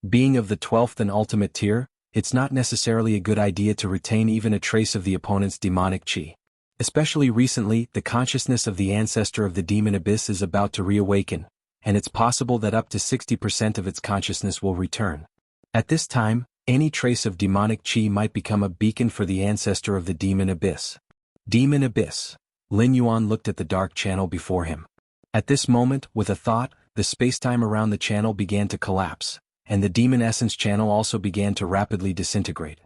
Being of the 12th and ultimate tier, it's not necessarily a good idea to retain even a trace of the opponent's demonic qi. Especially recently, the consciousness of the ancestor of the demon abyss is about to reawaken, and it's possible that up to 60% of its consciousness will return. At this time, any trace of demonic qi might become a beacon for the ancestor of the demon abyss. Demon abyss. Lin Yuan looked at the dark channel before him. At this moment, with a thought, the spacetime around the channel began to collapse, and the demon essence channel also began to rapidly disintegrate.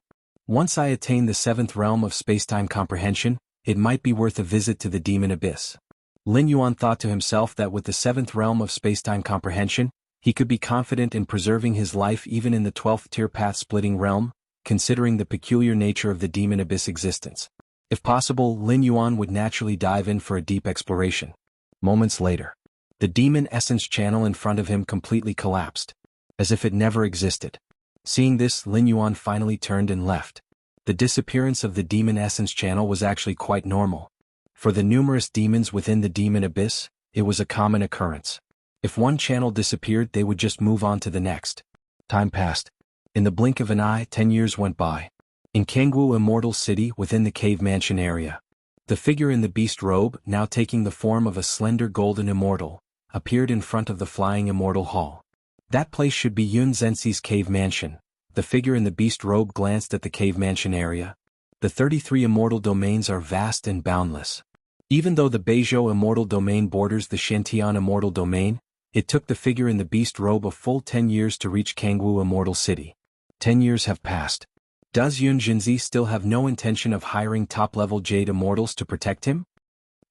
Once I attain the 7th realm of spacetime comprehension, it might be worth a visit to the demon abyss. Lin Yuan thought to himself that with the 7th realm of spacetime comprehension, he could be confident in preserving his life even in the 12th tier path-splitting realm, considering the peculiar nature of the demon abyss existence. If possible, Lin Yuan would naturally dive in for a deep exploration. Moments later, the demon essence channel in front of him completely collapsed, as if it never existed. Seeing this, Lin Yuan finally turned and left. The disappearance of the demon essence channel was actually quite normal. For the numerous demons within the demon abyss, it was a common occurrence. If one channel disappeared, they would just move on to the next. Time passed. In the blink of an eye, 10 years went by. In Jianghu Immortal City, within the cave mansion area, the figure in the beast robe, now taking the form of a slender golden immortal, appeared in front of the flying immortal hall. That place should be Yun Zhenxi's cave mansion. The figure in the beast robe glanced at the cave mansion area. The 33 immortal domains are vast and boundless. Even though the Beizhou immortal domain borders the Shantian immortal domain, it took the figure in the beast robe a full 10 years to reach Jianghu Immortal City. 10 years have passed. Does Yun Zhenxi still have no intention of hiring top-level jade immortals to protect him?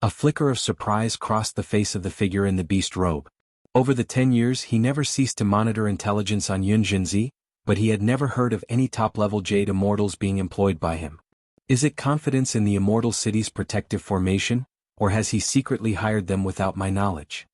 A flicker of surprise crossed the face of the figure in the beast robe. Over the 10 years he never ceased to monitor intelligence on Yun Zhenxi, but he had never heard of any top-level jade immortals being employed by him. Is it confidence in the immortal city's protective formation, or has he secretly hired them without my knowledge?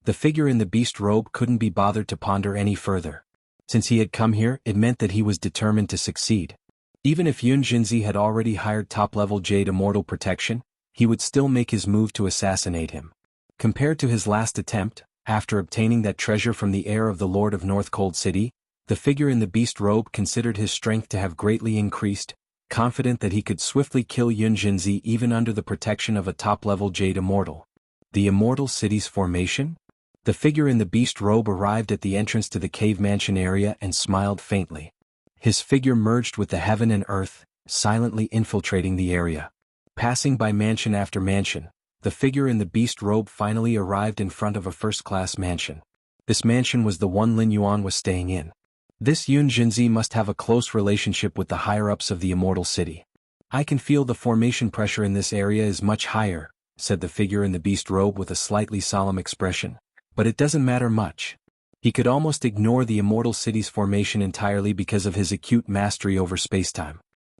The figure in the beast robe couldn't be bothered to ponder any further. Since he had come here, it meant that he was determined to succeed. Even if Yun Zhenxi had already hired top-level jade immortal protection, he would still make his move to assassinate him. Compared to his last attempt, after obtaining that treasure from the heir of the Lord of North Cold City, the figure in the beast robe considered his strength to have greatly increased, confident that he could swiftly kill Yun Zhenxi even under the protection of a top-level jade immortal. The immortal city's formation? The figure in the beast robe arrived at the entrance to the cave mansion area and smiled faintly. His figure merged with the heaven and earth, silently infiltrating the area. Passing by mansion after mansion, the figure in the beast robe finally arrived in front of a first-class mansion. This mansion was the one Lin Yuan was staying in. This Yun Zhenxi must have a close relationship with the higher-ups of the immortal city. I can feel the formation pressure in this area is much higher, said the figure in the beast robe with a slightly solemn expression. But it doesn't matter much. He could almost ignore the immortal city's formation entirely because of his acute mastery over spacetime.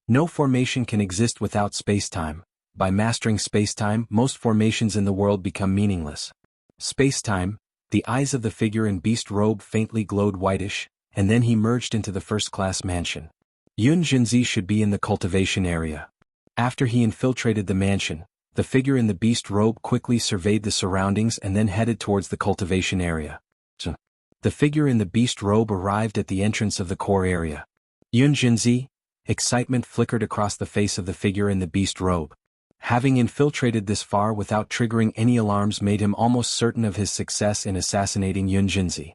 No formation can exist without spacetime. By mastering spacetime, most formations in the world become meaningless. Spacetime, the eyes of the figure in beast robe faintly glowed whitish, and then he merged into the first-class mansion. Yun Zhenxi should be in the cultivation area. After he infiltrated the mansion, the figure in the beast robe quickly surveyed the surroundings and then headed towards the cultivation area. The figure in the beast robe arrived at the entrance of the core area. Yun Zhenxi, excitement flickered across the face of the figure in the beast robe. Having infiltrated this far without triggering any alarms made him almost certain of his success in assassinating Yun Zhenxi.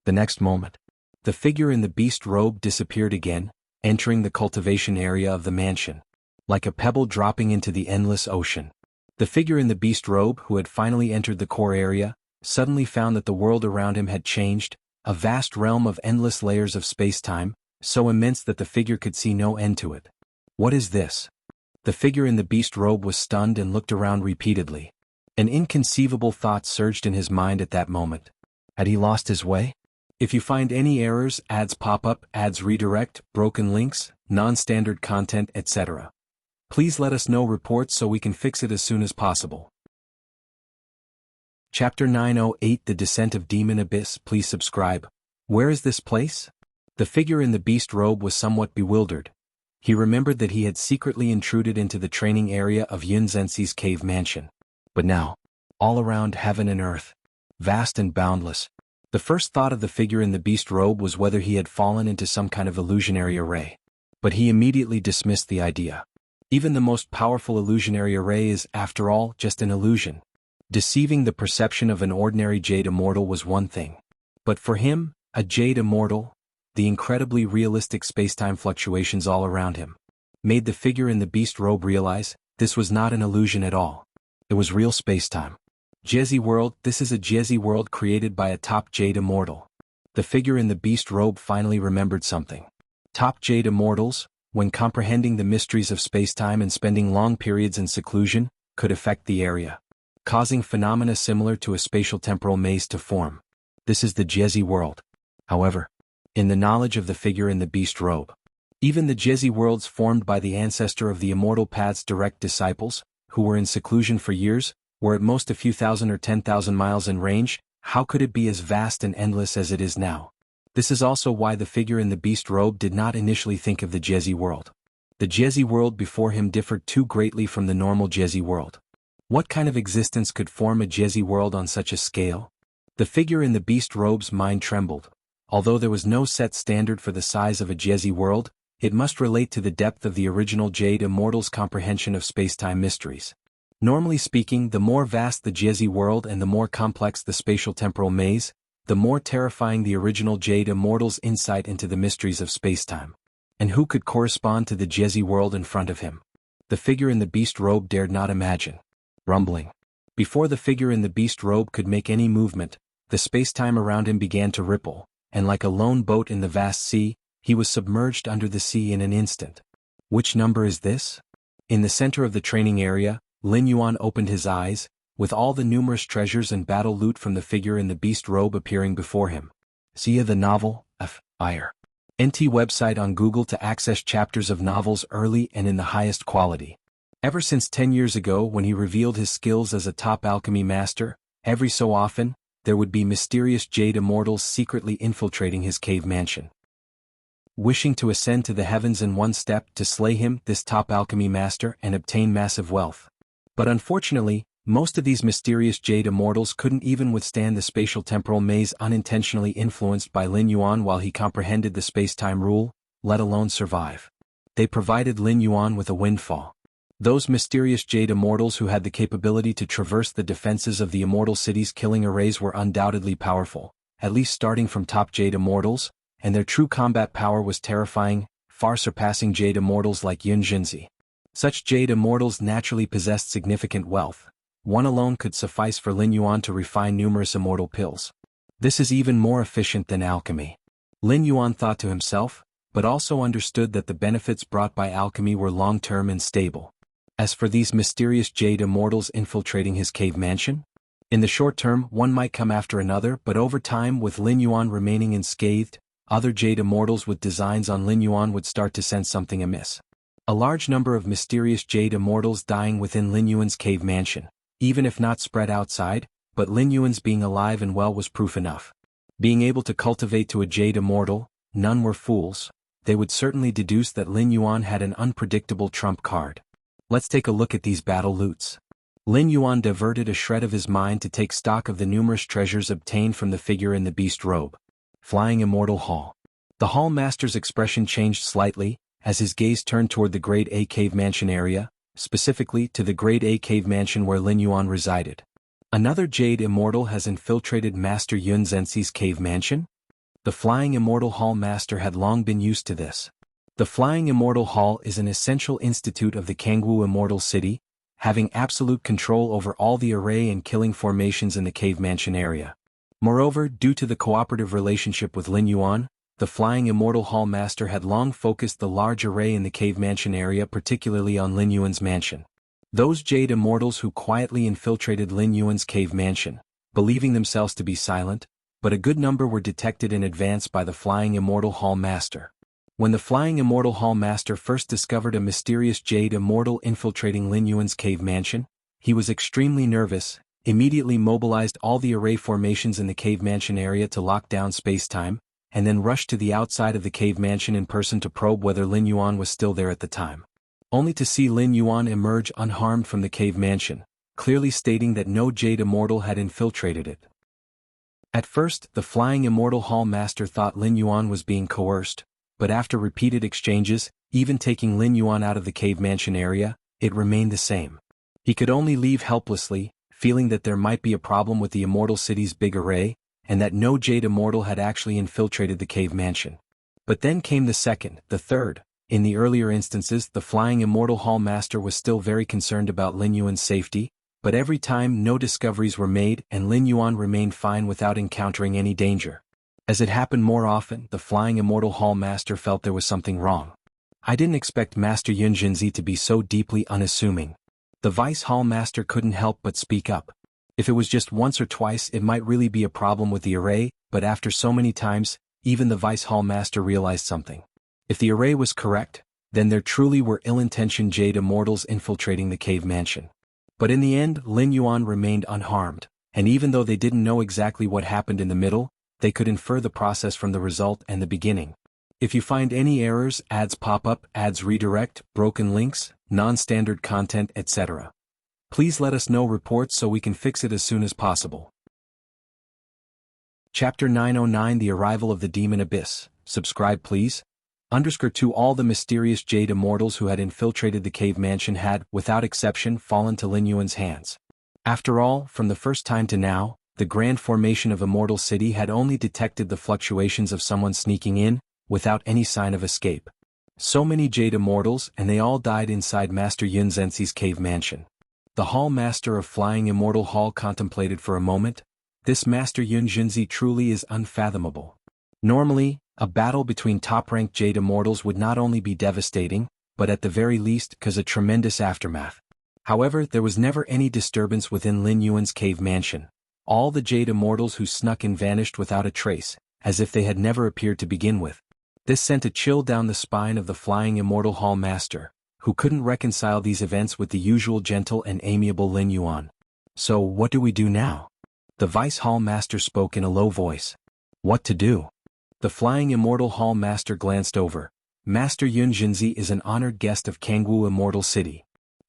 The next moment, the figure in the beast robe disappeared again, entering the cultivation area of the mansion. Like a pebble dropping into the endless ocean. The figure in the beast robe, who had finally entered the core area, suddenly found that the world around him had changed, a vast realm of endless layers of space-time, so immense that the figure could see no end to it. What is this? The figure in the beast robe was stunned and looked around repeatedly. An inconceivable thought surged in his mind at that moment. Had he lost his way? If you find any errors, ads pop up, ads redirect, broken links, non-standard content, etc., please let us know reports so we can fix it as soon as possible. Chapter 908 The Descent of Demon Abyss. Please subscribe. Where is this place? The figure in the beast robe was somewhat bewildered. He remembered that he had secretly intruded into the training area of Yun Zhenxi's cave mansion. But now, all around heaven and earth, vast and boundless, the first thought of the figure in the beast robe was whether he had fallen into some kind of illusionary array. But he immediately dismissed the idea. Even the most powerful illusionary array is, after all, just an illusion. Deceiving the perception of an ordinary jade immortal was one thing. But for him, a jade immortal, the incredibly realistic spacetime fluctuations all around him, made the figure in the beast robe realize this was not an illusion at all. It was real spacetime. Jezi world. This is a Jezi world created by a top jade immortal. The figure in the beast robe finally remembered something. Top jade immortals, when comprehending the mysteries of spacetime and spending long periods in seclusion, could affect the area, causing phenomena similar to a spatial temporal maze to form. This is the Jezi world. However, in the knowledge of the figure in the beast robe, even the Jezi worlds formed by the ancestor of the Immortal Path's direct disciples, who were in seclusion for years, were at most a few thousand or 10,000 miles in range. How could it be as vast and endless as it is now? This is also why the figure in the beast robe did not initially think of the Jezi world. The Jezi world before him differed too greatly from the normal Jezi world. What kind of existence could form a Jezi world on such a scale? The figure in the beast robe's mind trembled. Although there was no set standard for the size of a Jezi world, it must relate to the depth of the original Jade Immortal's comprehension of spacetime mysteries. Normally speaking, the more vast the Jezi world and the more complex the spatial temporal maze, the more terrifying the original Jade Immortal's insight into the mysteries of spacetime. And who could correspond to the Jezi world in front of him? The figure in the beast robe dared not imagine. Rumbling. Before the figure in the beast robe could make any movement, the spacetime around him began to ripple, and like a lone boat in the vast sea, he was submerged under the sea in an instant. Which number is this? In the center of the training area, Lin Yuan opened his eyes, with all the numerous treasures and battle loot from the figure in the beast robe appearing before him. See the novel, Fire. NT website on Google to access chapters of novels early and in the highest quality. Ever since 10 years ago when he revealed his skills as a top alchemy master, every so often, there would be mysterious jade immortals secretly infiltrating his cave mansion, wishing to ascend to the heavens in one step to slay him, this top alchemy master, and obtain massive wealth. But unfortunately, most of these mysterious jade immortals couldn't even withstand the spatial temporal maze unintentionally influenced by Lin Yuan while he comprehended the space-time rule, let alone survive. They provided Lin Yuan with a windfall. Those mysterious jade immortals who had the capability to traverse the defenses of the immortal city's killing arrays were undoubtedly powerful, at least starting from top jade immortals, and their true combat power was terrifying, far surpassing jade immortals like Yun Zhenxi. Such jade immortals naturally possessed significant wealth. One alone could suffice for Lin Yuan to refine numerous immortal pills. This is even more efficient than alchemy. Lin Yuan thought to himself, but also understood that the benefits brought by alchemy were long-term and stable. As for these mysterious jade immortals infiltrating his cave mansion, in the short term one might come after another, but over time, with Lin Yuan remaining unscathed, other jade immortals with designs on Lin Yuan would start to sense something amiss. A large number of mysterious jade immortals dying within Lin Yuan's cave mansion, even if not spread outside, but Lin Yuan's being alive and well was proof enough. Being able to cultivate to a jade immortal, none were fools. They would certainly deduce that Lin Yuan had an unpredictable trump card. Let's take a look at these battle loots. Lin Yuan diverted a shred of his mind to take stock of the numerous treasures obtained from the figure in the beast robe. Flying Immortal Hall. The Hall Master's expression changed slightly, as his gaze turned toward the Grade A Cave Mansion area, specifically to the Grade A Cave Mansion where Lin Yuan resided. Another Jade Immortal has infiltrated Master Yun Zhenxi's cave mansion? The Flying Immortal Hall Master had long been used to this. The Flying Immortal Hall is an essential institute of the Jianghu Immortal City, having absolute control over all the array and killing formations in the cave mansion area. Moreover, due to the cooperative relationship with Lin Yuan, the Flying Immortal Hall Master had long focused the large array in the cave mansion area, particularly on Lin Yuan's mansion. Those Jade Immortals who quietly infiltrated Lin Yuan's cave mansion, believing themselves to be silent, but a good number were detected in advance by the Flying Immortal Hall Master. When the Flying Immortal Hall Master first discovered a mysterious Jade Immortal infiltrating Lin Yuan's cave mansion, he was extremely nervous, immediately mobilized all the array formations in the cave mansion area to lock down space-time, and then rushed to the outside of the cave mansion in person to probe whether Lin Yuan was still there at the time. Only to see Lin Yuan emerge unharmed from the cave mansion, clearly stating that no Jade Immortal had infiltrated it. At first, the Flying Immortal Hall Master thought Lin Yuan was being coerced, but after repeated exchanges, even taking Lin Yuan out of the cave mansion area, it remained the same. He could only leave helplessly, feeling that there might be a problem with the Immortal City's big array, and that no Jade Immortal had actually infiltrated the cave mansion. But then came the second, the third. In the earlier instances, the Flying Immortal Hall Master was still very concerned about Lin Yuan's safety, but every time no discoveries were made and Lin Yuan remained fine without encountering any danger. As it happened more often, the Flying Immortal Hall Master felt there was something wrong. I didn't expect Master Yun Jinzi to be so deeply unassuming. The Vice Hall Master couldn't help but speak up. If it was just once or twice, it might really be a problem with the array, but after so many times, even the Vice Hall Master realized something. If the array was correct, then there truly were ill-intentioned Jade Immortals infiltrating the cave mansion. But in the end, Lin Yuan remained unharmed, and even though they didn't know exactly what happened in the middle, they could infer the process from the result and the beginning. If you find any errors, ads pop up, ads redirect, broken links, non-standard content, etc., please let us know reports so we can fix it as soon as possible. Chapter 909 The Arrival of the Demon Abyss. Subscribe please. _2 All the mysterious Jade Immortals who had infiltrated the cave mansion had, without exception, fallen to Lin Yuan's hands. After all, from the first time to now, the grand formation of Immortal City had only detected the fluctuations of someone sneaking in, without any sign of escape. So many Jade Immortals, and they all died inside Master Yun Zenzi's cave mansion. The Hall Master of Flying Immortal Hall contemplated for a moment. This Master Yun Jinzi truly is unfathomable. Normally, a battle between top-ranked Jade Immortals would not only be devastating, but at the very least cause a tremendous aftermath. However, there was never any disturbance within Lin Yuan's cave mansion. All the Jade Immortals who snuck in vanished without a trace, as if they had never appeared to begin with. This sent a chill down the spine of the Flying Immortal Hall Master, who couldn't reconcile these events with the usual gentle and amiable Lin Yuan. So what do we do now? The Vice Hall Master spoke in a low voice. What to do? The Flying Immortal Hall Master glanced over. Master Yun Jinzi is an honored guest of Jianghu Immortal City.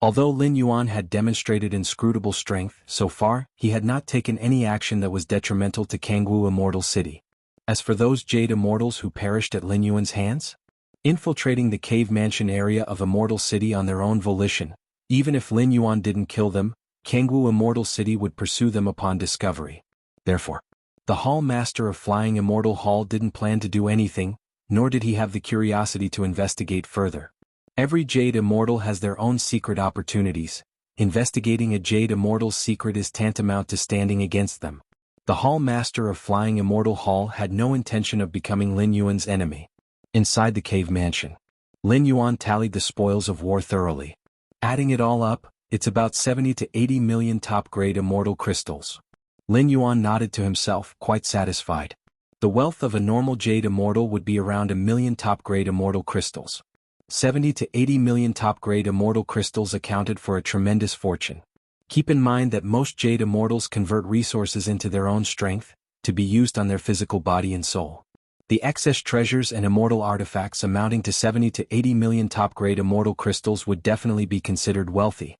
Although Lin Yuan had demonstrated inscrutable strength, so far, he had not taken any action that was detrimental to Jianghu Immortal City. As for those Jade Immortals who perished at Lin Yuan's hands, infiltrating the cave mansion area of Immortal City on their own volition, even if Lin Yuan didn't kill them, Jianghu Immortal City would pursue them upon discovery. Therefore, the Hall Master of Flying Immortal Hall didn't plan to do anything, nor did he have the curiosity to investigate further. Every Jade Immortal has their own secret opportunities. Investigating a Jade Immortal's secret is tantamount to standing against them. The Hall Master of Flying Immortal Hall had no intention of becoming Lin Yuan's enemy. Inside the cave mansion, Lin Yuan tallied the spoils of war thoroughly. Adding it all up, it's about 70 to 80 million top-grade immortal crystals. Lin Yuan nodded to himself, quite satisfied. The wealth of a normal Jade Immortal would be around 1 million top-grade immortal crystals. 70 to 80 million top-grade immortal crystals accounted for a tremendous fortune. Keep in mind that most Jade Immortals convert resources into their own strength, to be used on their physical body and soul. The excess treasures and immortal artifacts amounting to 70 to 80 million top-grade immortal crystals would definitely be considered wealthy.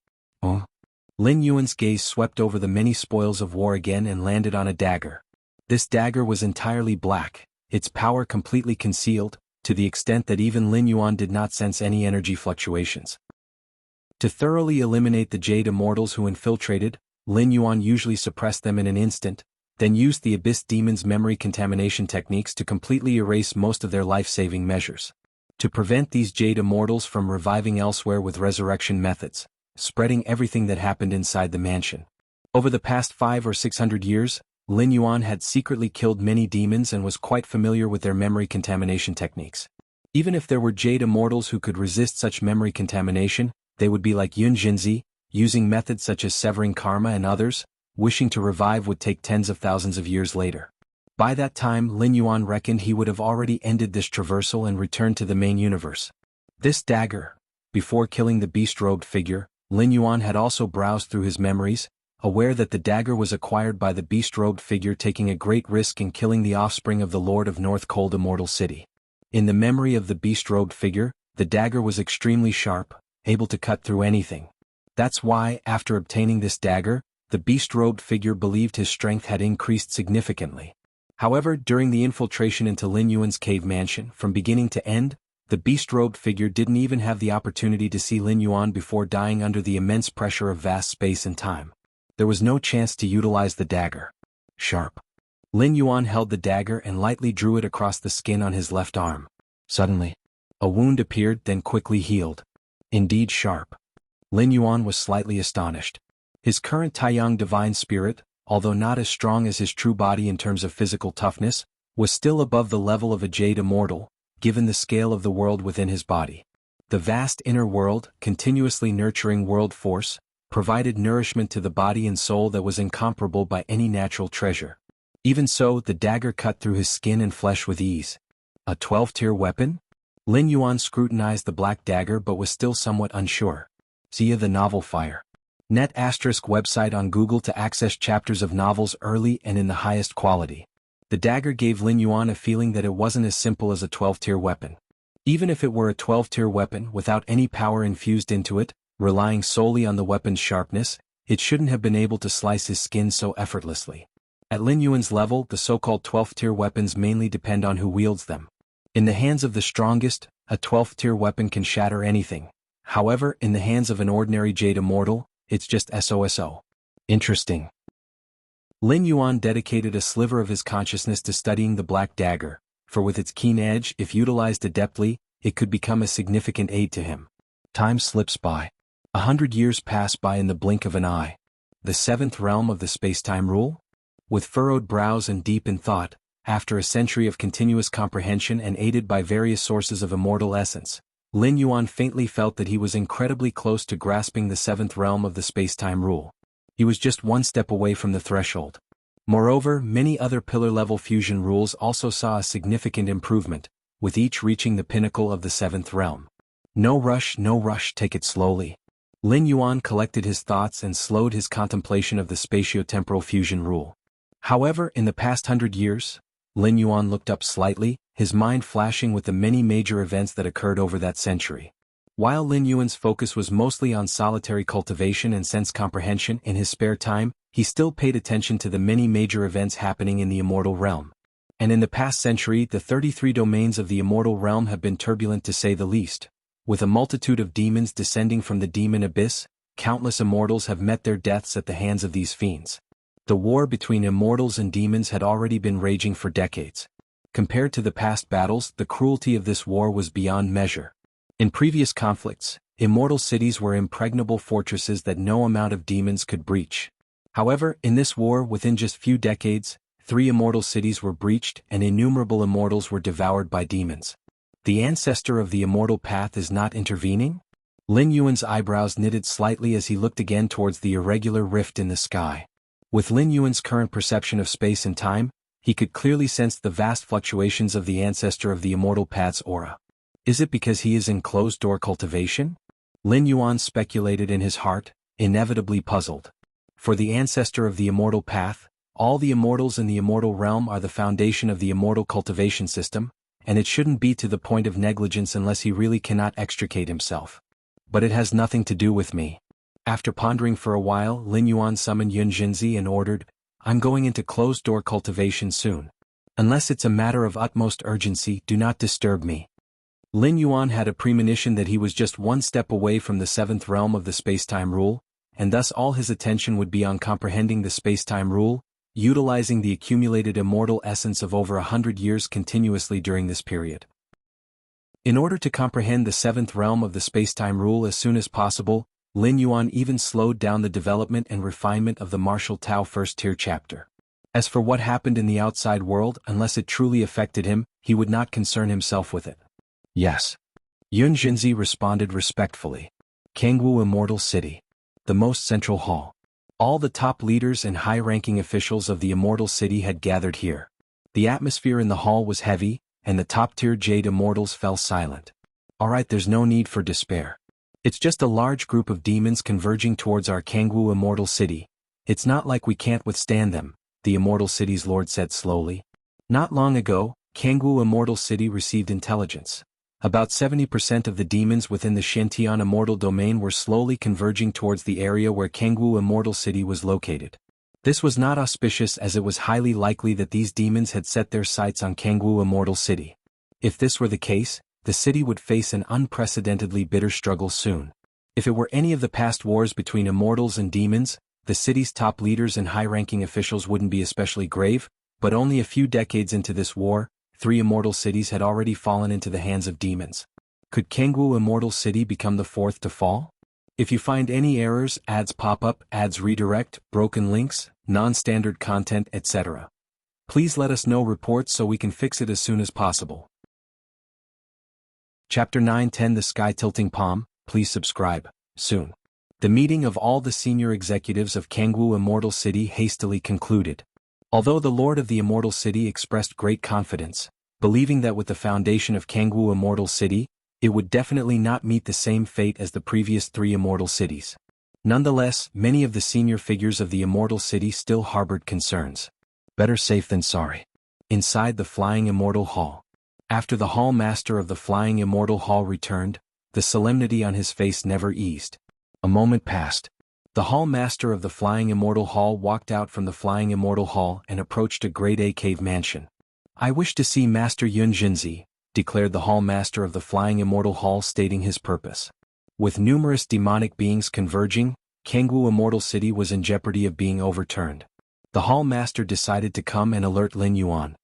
Lin Yuan's gaze swept over the many spoils of war again and landed on a dagger. This dagger was entirely black, its power completely concealed, to the extent that even Lin Yuan did not sense any energy fluctuations. To thoroughly eliminate the Jade Immortals who infiltrated, Lin Yuan usually suppressed them in an instant, then used the Abyss Demon's memory contamination techniques to completely erase most of their life-saving measures. To prevent these Jade Immortals from reviving elsewhere with resurrection methods, spreading everything that happened inside the mansion. Over the past 500 or 600 years, Lin Yuan had secretly killed many demons and was quite familiar with their memory contamination techniques. Even if there were Jade Immortals who could resist such memory contamination, they would be like Yun Jinzi, using methods such as severing karma, and others, wishing to revive would take tens of thousands of years later. By that time, Lin Yuan reckoned he would have already ended this traversal and returned to the main universe. This dagger. Before killing the beast-robed figure, Lin Yuan had also browsed through his memories, aware that the dagger was acquired by the beast-robed figure, taking a great risk in killing the offspring of the Lord of North Cold Immortal City. In the memory of the beast-robed figure, the dagger was extremely sharp, able to cut through anything. That's why, after obtaining this dagger, the beast-robed figure believed his strength had increased significantly. However, during the infiltration into Lin Yuan's cave mansion, from beginning to end, the beast-robed figure didn't even have the opportunity to see Lin Yuan before dying under the immense pressure of vast space and time. There was no chance to utilize the dagger. Sharp. Lin Yuan held the dagger and lightly drew it across the skin on his left arm. Suddenly, a wound appeared, then quickly healed. Indeed sharp. Lin Yuan was slightly astonished. His current Taiyang divine spirit, although not as strong as his true body in terms of physical toughness, was still above the level of a Jade Immortal, given the scale of the world within his body. The vast inner world, continuously nurturing world force, provided nourishment to the body and soul that was incomparable by any natural treasure. Even so, the dagger cut through his skin and flesh with ease. A 12-tier weapon? Lin Yuan scrutinized the black dagger but was still somewhat unsure. Via the novel Fire. Net * website on Google to access chapters of novels early and in the highest quality. The dagger gave Lin Yuan a feeling that it wasn't as simple as a 12-tier weapon. Even if it were a 12-tier weapon without any power infused into it, relying solely on the weapon's sharpness, it shouldn't have been able to slice his skin so effortlessly. At Lin Yuan's level, the so-called 12th-tier weapons mainly depend on who wields them. In the hands of the strongest, a 12th-tier weapon can shatter anything. However, in the hands of an ordinary Jade Immortal, it's just SOSO. Interesting. Lin Yuan dedicated a sliver of his consciousness to studying the black dagger, for with its keen edge, if utilized adeptly, it could become a significant aid to him. Time slips by. 100 years pass by in the blink of an eye. The seventh realm of the space-time rule? With furrowed brows and deep in thought, after a century of continuous comprehension and aided by various sources of immortal essence, Lin Yuan faintly felt that he was incredibly close to grasping the seventh realm of the space-time rule. He was just one step away from the threshold. Moreover, many other pillar-level fusion rules also saw a significant improvement, with each reaching the pinnacle of the seventh realm. No rush, take it slowly. Lin Yuan collected his thoughts and slowed his contemplation of the spatio-temporal fusion rule. However, in the past 100 years, Lin Yuan looked up slightly, his mind flashing with the many major events that occurred over that century. While Lin Yuan's focus was mostly on solitary cultivation and sense comprehension in his spare time, he still paid attention to the many major events happening in the immortal realm. And in the past century, the 33 domains of the immortal realm have been turbulent to say the least. With a multitude of demons descending from the demon abyss, countless immortals have met their deaths at the hands of these fiends. The war between immortals and demons had already been raging for decades. Compared to the past battles, the cruelty of this war was beyond measure. In previous conflicts, immortal cities were impregnable fortresses that no amount of demons could breach. However, in this war, within just few decades, 3 immortal cities were breached and innumerable immortals were devoured by demons. The ancestor of the immortal path is not intervening? Lin Yuan's eyebrows knitted slightly as he looked again towards the irregular rift in the sky. With Lin Yuan's current perception of space and time, he could clearly sense the vast fluctuations of the ancestor of the immortal path's aura. Is it because he is in closed-door cultivation? Lin Yuan speculated in his heart, inevitably puzzled. For the ancestor of the immortal path, all the immortals in the immortal realm are the foundation of the immortal cultivation system, and it shouldn't be to the point of negligence unless he really cannot extricate himself. But it has nothing to do with me. After pondering for a while, Lin Yuan summoned Yun Jinzi and ordered, "I'm going into closed-door cultivation soon. Unless it's a matter of utmost urgency, do not disturb me." Lin Yuan had a premonition that he was just one step away from the seventh realm of the space-time rule, and thus all his attention would be on comprehending the space-time rule, utilizing the accumulated immortal essence of over 100 years continuously during this period. In order to comprehend the seventh realm of the space-time rule as soon as possible, Lin Yuan even slowed down the development and refinement of the martial Tao first-tier chapter. As for what happened in the outside world, unless it truly affected him, he would not concern himself with it. Yes. Yun Jinzi responded respectfully. Kangwu Immortal City. The most central hall. All the top leaders and high-ranking officials of the Immortal City had gathered here. The atmosphere in the hall was heavy, and the top-tier Jade Immortals fell silent. Alright, there's no need for despair. It's just a large group of demons converging towards our Kangwu Immortal City. It's not like we can't withstand them, the Immortal City's lord said slowly. Not long ago, Kangwu Immortal City received intelligence. About 70% of the demons within the Shintian Immortal Domain were slowly converging towards the area where Kangwu Immortal City was located. This was not auspicious, as it was highly likely that these demons had set their sights on Kangwu Immortal City. If this were the case, the city would face an unprecedentedly bitter struggle soon. If it were any of the past wars between immortals and demons, the city's top leaders and high-ranking officials wouldn't be especially grave, but only a few decades into this war, 3 immortal cities had already fallen into the hands of demons. Could Kangwu Immortal City become the 4th to fall? If you find any errors, ads pop up, ads redirect, broken links, non-standard content, etc., please let us know reports so we can fix it as soon as possible. Chapter 9-10 The Sky Tilting Palm, please subscribe, soon. The meeting of all the senior executives of Kangwu Immortal City hastily concluded. Although the Lord of the Immortal City expressed great confidence, believing that with the foundation of Kangwu Immortal City, it would definitely not meet the same fate as the previous 3 immortal cities. Nonetheless, many of the senior figures of the Immortal City still harbored concerns. Better safe than sorry. Inside the Flying Immortal Hall. After the Hall Master of the Flying Immortal Hall returned, the solemnity on his face never eased. A moment passed. The Hall Master of the Flying Immortal Hall walked out from the Flying Immortal Hall and approached a Grade A cave mansion. I wish to see Master Yun Jinzi, declared the Hall Master of the Flying Immortal Hall, stating his purpose. With numerous demonic beings converging, Kangwu Immortal City was in jeopardy of being overturned. The Hall Master decided to come and alert Lin Yuan.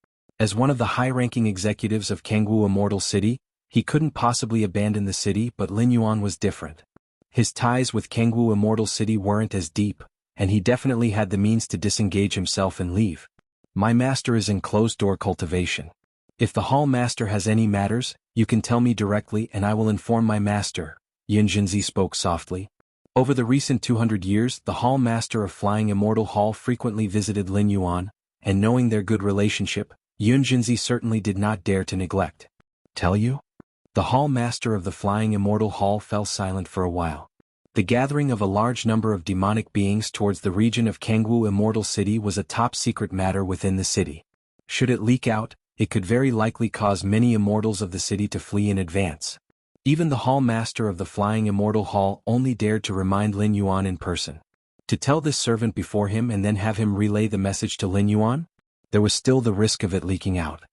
As one of the high-ranking executives of Kangwu Immortal City, he couldn't possibly abandon the city, but Lin Yuan was different. His ties with Kangwu Immortal City weren't as deep, and he definitely had the means to disengage himself and leave. My master is in closed-door cultivation. If the Hall Master has any matters, you can tell me directly and I will inform my master, Yun Jinzi spoke softly. Over the recent 200 years, the Hall Master of Flying Immortal Hall frequently visited Lin Yuan, and knowing their good relationship, Yun Jinzi certainly did not dare to neglect. Tell you? The Hall Master of the Flying Immortal Hall fell silent for a while. The gathering of a large number of demonic beings towards the region of Kangwu Immortal City was a top-secret matter within the city. Should it leak out, it could very likely cause many immortals of the city to flee in advance. Even the Hall Master of the Flying Immortal Hall only dared to remind Lin Yuan in person. To tell this servant before him and then have him relay the message to Lin Yuan? There was still the risk of it leaking out.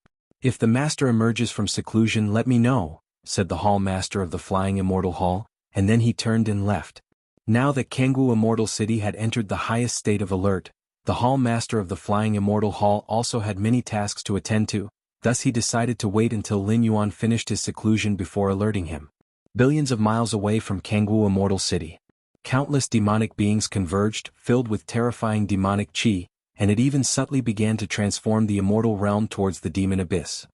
If the master emerges from seclusion, let me know, said the Hall Master of the Flying Immortal Hall, and then he turned and left. Now that Kangwu Immortal City had entered the highest state of alert, the Hall Master of the Flying Immortal Hall also had many tasks to attend to, thus he decided to wait until Lin Yuan finished his seclusion before alerting him. Billions of miles away from Kangwu Immortal City, countless demonic beings converged, filled with terrifying demonic chi, and it even subtly began to transform the immortal realm towards the demon abyss.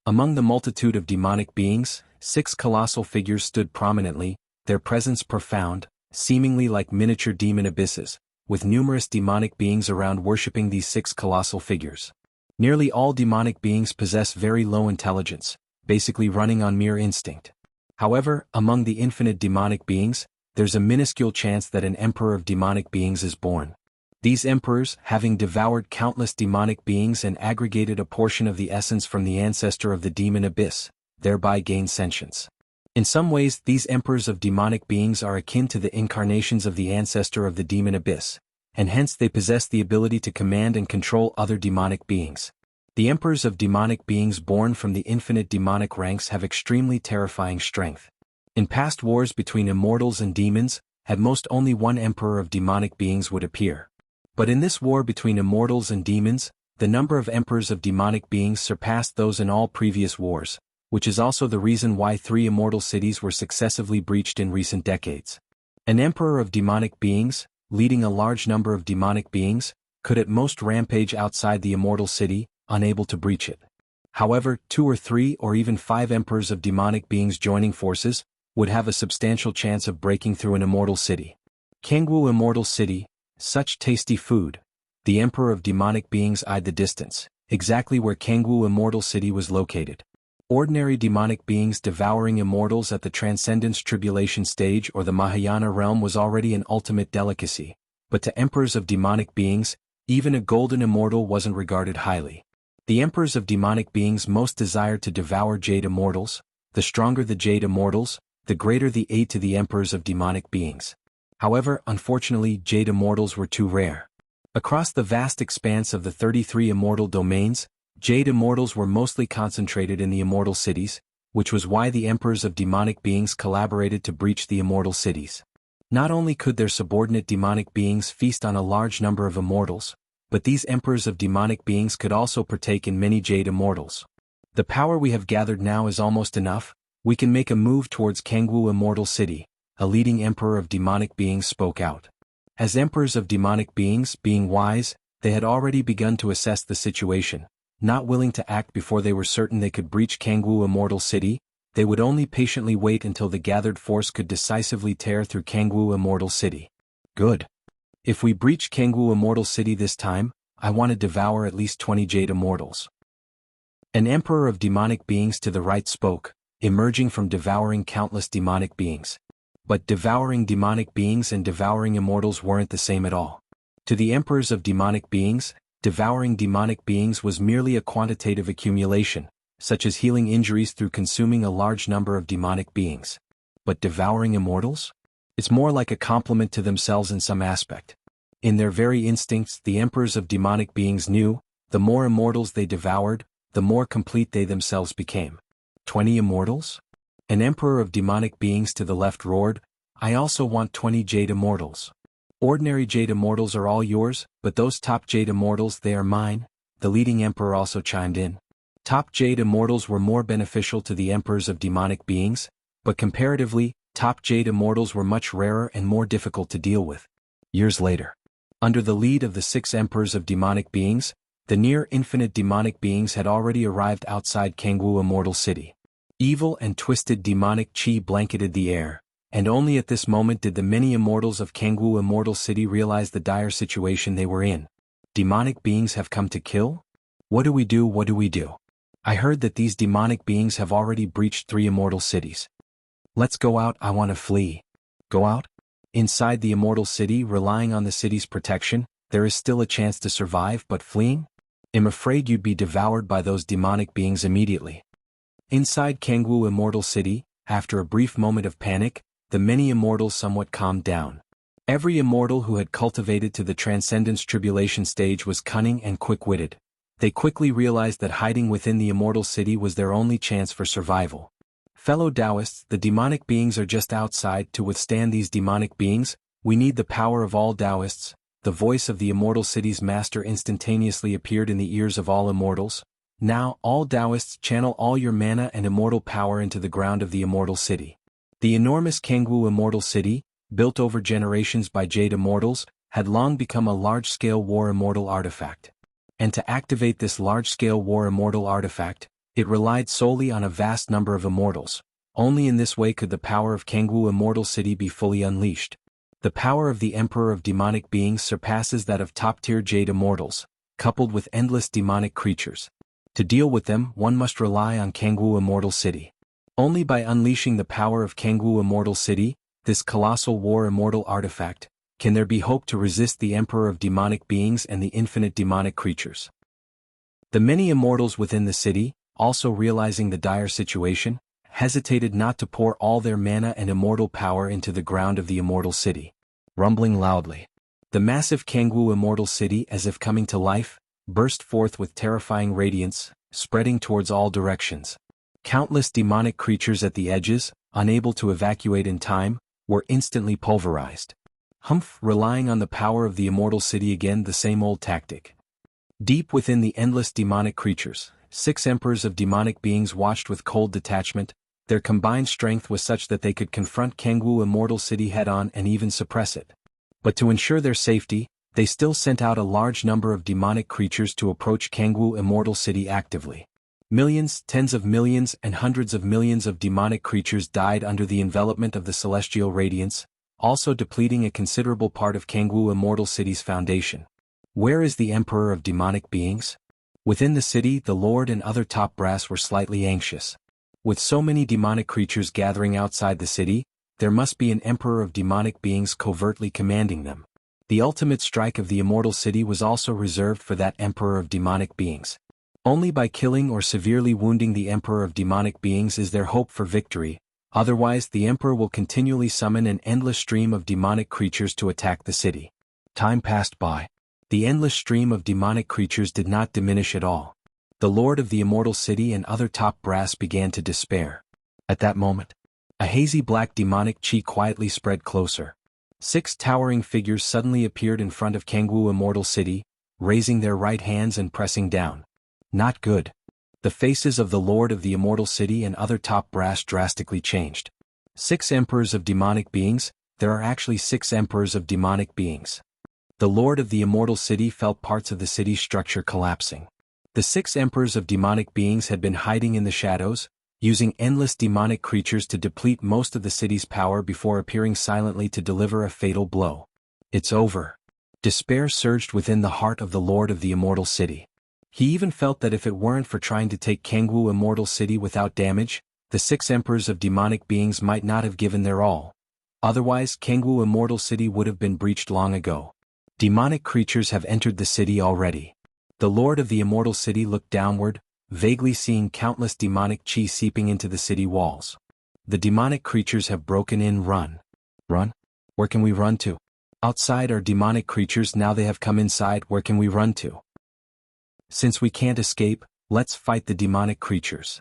Among the multitude of demonic beings, 6 colossal figures stood prominently, their presence profound, seemingly like miniature demon abysses, with numerous demonic beings around worshipping these 6 colossal figures. Nearly all demonic beings possess very low intelligence, basically running on mere instinct. However, among the infinite demonic beings, there's a minuscule chance that an emperor of demonic beings is born. These emperors, having devoured countless demonic beings and aggregated a portion of the essence from the ancestor of the demon abyss, thereby gain sentience. In some ways, these emperors of demonic beings are akin to the incarnations of the ancestor of the demon abyss, and hence they possess the ability to command and control other demonic beings. The emperors of demonic beings born from the infinite demonic ranks have extremely terrifying strength. In past wars between immortals and demons, at most only one emperor of demonic beings would appear. But in this war between immortals and demons, the number of emperors of demonic beings surpassed those in all previous wars, which is also the reason why 3 immortal cities were successively breached in recent decades. An emperor of demonic beings, leading a large number of demonic beings, could at most rampage outside the immortal city, unable to breach it. However, 2 or 3 or even 5 emperors of demonic beings joining forces would have a substantial chance of breaking through an immortal city. Jianghu Immortal City, such tasty food. The emperor of demonic beings eyed the distance, exactly where Jianghu Immortal City was located. Ordinary demonic beings devouring immortals at the Transcendence Tribulation stage or the Mahayana realm was already an ultimate delicacy, but to emperors of demonic beings, even a golden immortal wasn't regarded highly. The emperors of demonic beings most desired to devour jade immortals. The stronger the jade immortals, the greater the aid to the emperors of demonic beings. However, unfortunately, jade immortals were too rare. Across the vast expanse of the 33 immortal domains, jade immortals were mostly concentrated in the immortal cities, which was why the emperors of demonic beings collaborated to breach the immortal cities. Not only could their subordinate demonic beings feast on a large number of immortals, but these emperors of demonic beings could also partake in many jade immortals. The power we have gathered now is almost enough. We can make a move towards Jianghu Immortal City, a leading emperor of demonic beings spoke out. As emperors of demonic beings, being wise, they had already begun to assess the situation. Not willing to act before they were certain they could breach Jianghu Immortal City, they would only patiently wait until the gathered force could decisively tear through Jianghu Immortal City. Good. If we breach Jianghu Immortal City this time, I want to devour at least 20 jade immortals. An emperor of demonic beings to the right spoke, emerging from devouring countless demonic beings. But devouring demonic beings and devouring immortals weren't the same at all. To the emperors of demonic beings, devouring demonic beings was merely a quantitative accumulation, such as healing injuries through consuming a large number of demonic beings. But devouring immortals? It's more like a compliment to themselves in some aspect. In their very instincts, the emperors of demonic beings knew, the more immortals they devoured, the more complete they themselves became. 20 immortals? An emperor of demonic beings to the left roared, I also want 20 jade immortals. Ordinary jade immortals are all yours, but those top jade immortals, they are mine, the leading emperor also chimed in. Top jade immortals were more beneficial to the emperors of demonic beings, but comparatively, top jade immortals were much rarer and more difficult to deal with. Years later, under the lead of the 6 emperors of demonic beings, the near-infinite demonic beings had already arrived outside Jianghu Immortal City. Evil and twisted demonic chi blanketed the air, and only at this moment did the many immortals of Jianghu Immortal City realize the dire situation they were in. Demonic beings have come to kill? What do we do? What do we do? I heard that these demonic beings have already breached 3 immortal cities. Let's go out, I want to flee. Go out? Inside the immortal city, relying on the city's protection, there is still a chance to survive, but fleeing? I'm afraid you'd be devoured by those demonic beings immediately. Inside Jianghu Immortal City, after a brief moment of panic, the many immortals somewhat calmed down. Every immortal who had cultivated to the Transcendence Tribulation stage was cunning and quick-witted. They quickly realized that hiding within the immortal city was their only chance for survival. Fellow Taoists, the demonic beings are just outside. To withstand these demonic beings, we need the power of all Taoists. The voice of the immortal city's master instantaneously appeared in the ears of all immortals. Now, all Taoists, channel all your mana and immortal power into the ground of the immortal city. The enormous Jianghu Immortal City, built over generations by jade immortals, had long become a large-scale war immortal artifact. And to activate this large-scale war immortal artifact, it relied solely on a vast number of immortals. Only in this way could the power of Jianghu Immortal City be fully unleashed. The power of the Emperor of Demonic Beings surpasses that of top-tier jade immortals, coupled with endless demonic creatures. To deal with them, one must rely on Jianghu Immortal City. Only by unleashing the power of Jianghu Immortal City, this colossal war immortal artifact, can there be hope to resist the Emperor of Demonic Beings and the infinite demonic creatures. The many immortals within the city, also realizing the dire situation, hesitated not to pour all their mana and immortal power into the ground of the immortal city. Rumbling loudly, the massive Jianghu Immortal City, as if coming to life, burst forth with terrifying radiance, spreading towards all directions. Countless demonic creatures at the edges, unable to evacuate in time, were instantly pulverized. Humph, relying on the power of the immortal city again, the same old tactic. Deep within the endless demonic creatures, 6 emperors of demonic beings watched with cold detachment. Their combined strength was such that they could confront Jianghu Immortal City head-on and even suppress it. But to ensure their safety, they still sent out a large number of demonic creatures to approach Jianghu Immortal City actively. Millions, tens of millions and hundreds of millions of demonic creatures died under the envelopment of the celestial radiance, also depleting a considerable part of Jianghu Immortal City's foundation. Where is the Emperor of Demonic Beings? Within the city, the Lord and other top brass were slightly anxious. With so many demonic creatures gathering outside the city, there must be an Emperor of Demonic Beings covertly commanding them. The ultimate strike of the Immortal City was also reserved for that Emperor of Demonic Beings. Only by killing or severely wounding the Emperor of Demonic Beings is there hope for victory, otherwise the Emperor will continually summon an endless stream of demonic creatures to attack the city. Time passed by. The endless stream of demonic creatures did not diminish at all. The Lord of the Immortal City and other top brass began to despair. At that moment, a hazy black demonic chi quietly spread closer. 6 towering figures suddenly appeared in front of Jianghu Immortal City, raising their right hands and pressing down. Not good. The faces of the Lord of the Immortal City and other top brass drastically changed. 6 emperors of demonic beings, there are actually 6 emperors of demonic beings. The Lord of the Immortal City felt parts of the city's structure collapsing. The 6 emperors of demonic beings had been hiding in the shadows, using endless demonic creatures to deplete most of the city's power before appearing silently to deliver a fatal blow. It's over. Despair surged within the heart of the Lord of the Immortal City. He even felt that if it weren't for trying to take Jianghu Immortal City without damage, the 6 emperors of demonic beings might not have given their all. Otherwise, Jianghu Immortal City would have been breached long ago. Demonic creatures have entered the city already. The Lord of the Immortal City looked downward, vaguely seeing countless demonic chi seeping into the city walls. The demonic creatures have broken in. Run. Run? Where can we run to? Outside are demonic creatures, now they have come inside, where can we run to? Since we can't escape, let's fight the demonic creatures.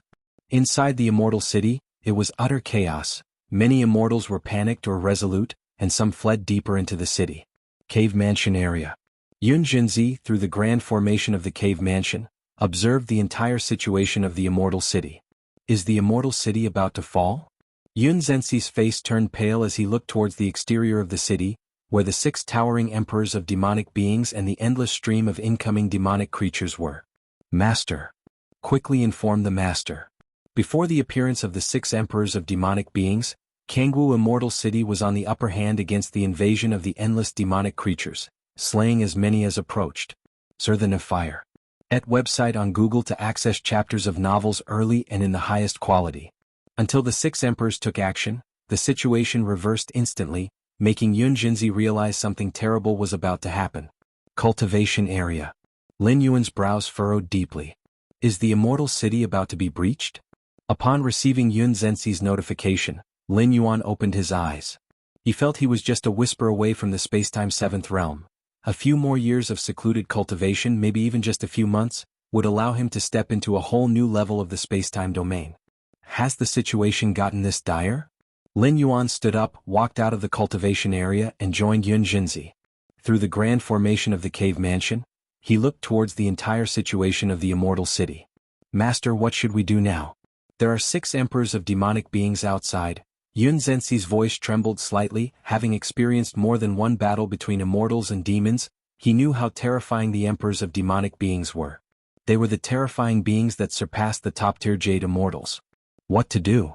Inside the Immortal City, it was utter chaos. Many immortals were panicked or resolute, and some fled deeper into the city. Cave Mansion area. Yun Jinzi, through the grand formation of the Cave Mansion, observed the entire situation of the Immortal City. Is the Immortal City about to fall? Yun Zenzi's face turned pale as he looked towards the exterior of the city, where the 6 towering emperors of demonic beings and the endless stream of incoming demonic creatures were. Master. Quickly informed the Master. Before the appearance of the 6 emperors of demonic beings, Jianghu Immortal City was on the upper hand against the invasion of the endless demonic creatures, slaying as many as approached. Sir the Fire. Et website on Google to access chapters of novels early and in the highest quality. Until the 6 emperors took action, the situation reversed instantly, making Yun Jinzi realize something terrible was about to happen. Cultivation area. Lin Yuan's brows furrowed deeply. Is the Immortal City about to be breached? Upon receiving Yun Zenzi's notification, Lin Yuan opened his eyes. He felt he was just a whisper away from the spacetime 7th realm. A few more years of secluded cultivation, maybe even just a few months, would allow him to step into a whole new level of the spacetime domain. Has the situation gotten this dire? Lin Yuan stood up, walked out of the cultivation area and joined Yun Jinzi. Through the grand formation of the Cave Mansion, he looked towards the entire situation of the Immortal City. Master, what should we do now? There are 6 emperors of demonic beings outside. Yun Zenzi's voice trembled slightly. Having experienced more than one battle between immortals and demons, he knew how terrifying the emperors of demonic beings were. They were the terrifying beings that surpassed the top-tier Jade immortals. What to do?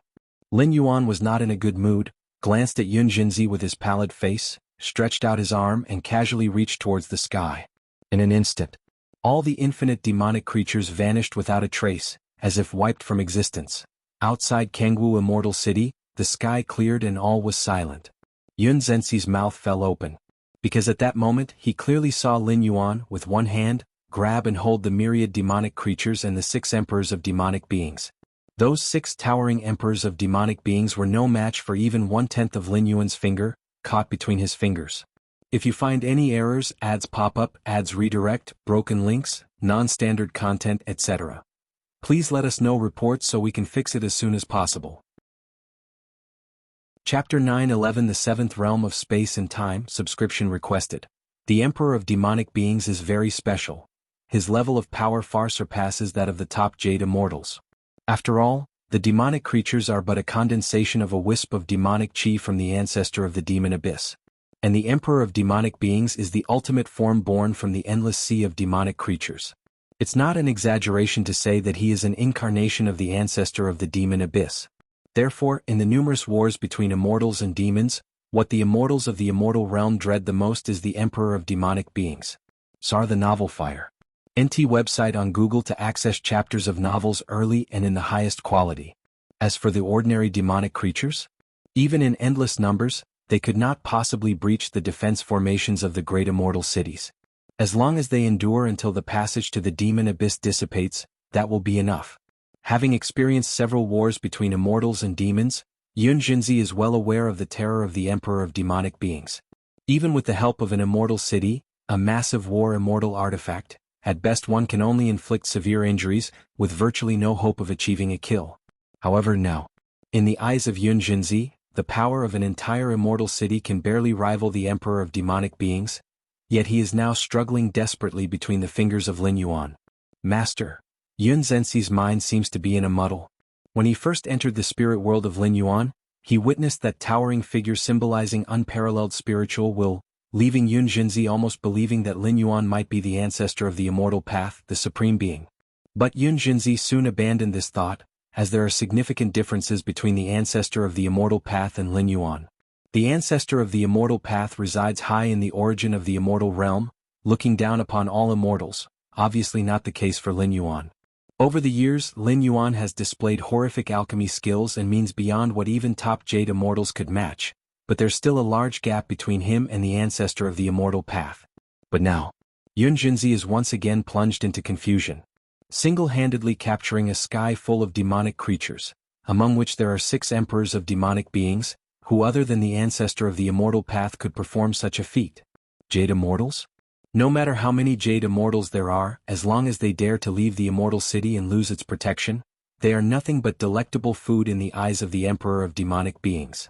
Lin Yuan was not in a good mood, glanced at Yun Jinzi with his pallid face, stretched out his arm and casually reached towards the sky. In an instant, all the infinite demonic creatures vanished without a trace, as if wiped from existence. Outside Jianghu Immortal City, the sky cleared and all was silent. Yun Zenzi's mouth fell open. Because at that moment he clearly saw Lin Yuan, with one hand, grab and hold the myriad demonic creatures and the 6 emperors of demonic beings. Those 6 towering emperors of demonic beings were no match for even 1/10 of Lin Yuan's finger, caught between his fingers. If you find any errors, ads pop up, ads redirect, broken links, non-standard content, etc., please let us know reports so we can fix it as soon as possible. Chapter 911 The 7th Realm of Space and Time. Subscription requested. The Emperor of Demonic Beings is very special. His level of power far surpasses that of the top Jade Immortals. After all, The demonic creatures are but a condensation of a wisp of demonic chi from the ancestor of the demon abyss. And the emperor of demonic beings is the ultimate form born from the endless sea of demonic creatures. It's not an exaggeration to say that he is an incarnation of the ancestor of the demon abyss. Therefore, in the numerous wars between immortals and demons, what the immortals of the immortal realm dread the most is the emperor of demonic beings. Sar the Novel Fire. NT website on Google to access chapters of novels early and in the highest quality. As for the ordinary demonic creatures, even in endless numbers, they could not possibly breach the defense formations of the great immortal cities. As long as they endure until the passage to the demon abyss dissipates, that will be enough. Having experienced several wars between immortals and demons, Yun Jinzi is well aware of the terror of the emperor of demonic beings. Even with the help of an immortal city, a massive war immortal artifact, at best one can only inflict severe injuries, with virtually no hope of achieving a kill. However, now, in the eyes of Yun Jinzi, the power of an entire immortal city can barely rival the emperor of demonic beings, yet he is now struggling desperately between the fingers of Lin Yuan. Master. Yun Zenzi's mind seems to be in a muddle. When he first entered the spirit world of Lin Yuan, he witnessed that towering figure symbolizing unparalleled spiritual will, leaving Yun Jinzi almost believing that Lin Yuan might be the ancestor of the immortal path, the supreme being. But Yun Jinzi soon abandoned this thought, as there are significant differences between the ancestor of the immortal path and Lin Yuan. The ancestor of the immortal path resides high in the origin of the immortal realm, looking down upon all immortals, obviously not the case for Lin Yuan. Over the years, Lin Yuan has displayed horrific alchemy skills and means beyond what even top Jade immortals could match, but there's still a large gap between him and the ancestor of the immortal path. But now, Yun Jinzi is once again plunged into confusion, single-handedly capturing a sky full of demonic creatures, among which there are 6 emperors of demonic beings, who other than the ancestor of the immortal path could perform such a feat. Jade immortals? No matter how many Jade immortals there are, as long as they dare to leave the immortal city and lose its protection, they are nothing but delectable food in the eyes of the emperor of demonic beings.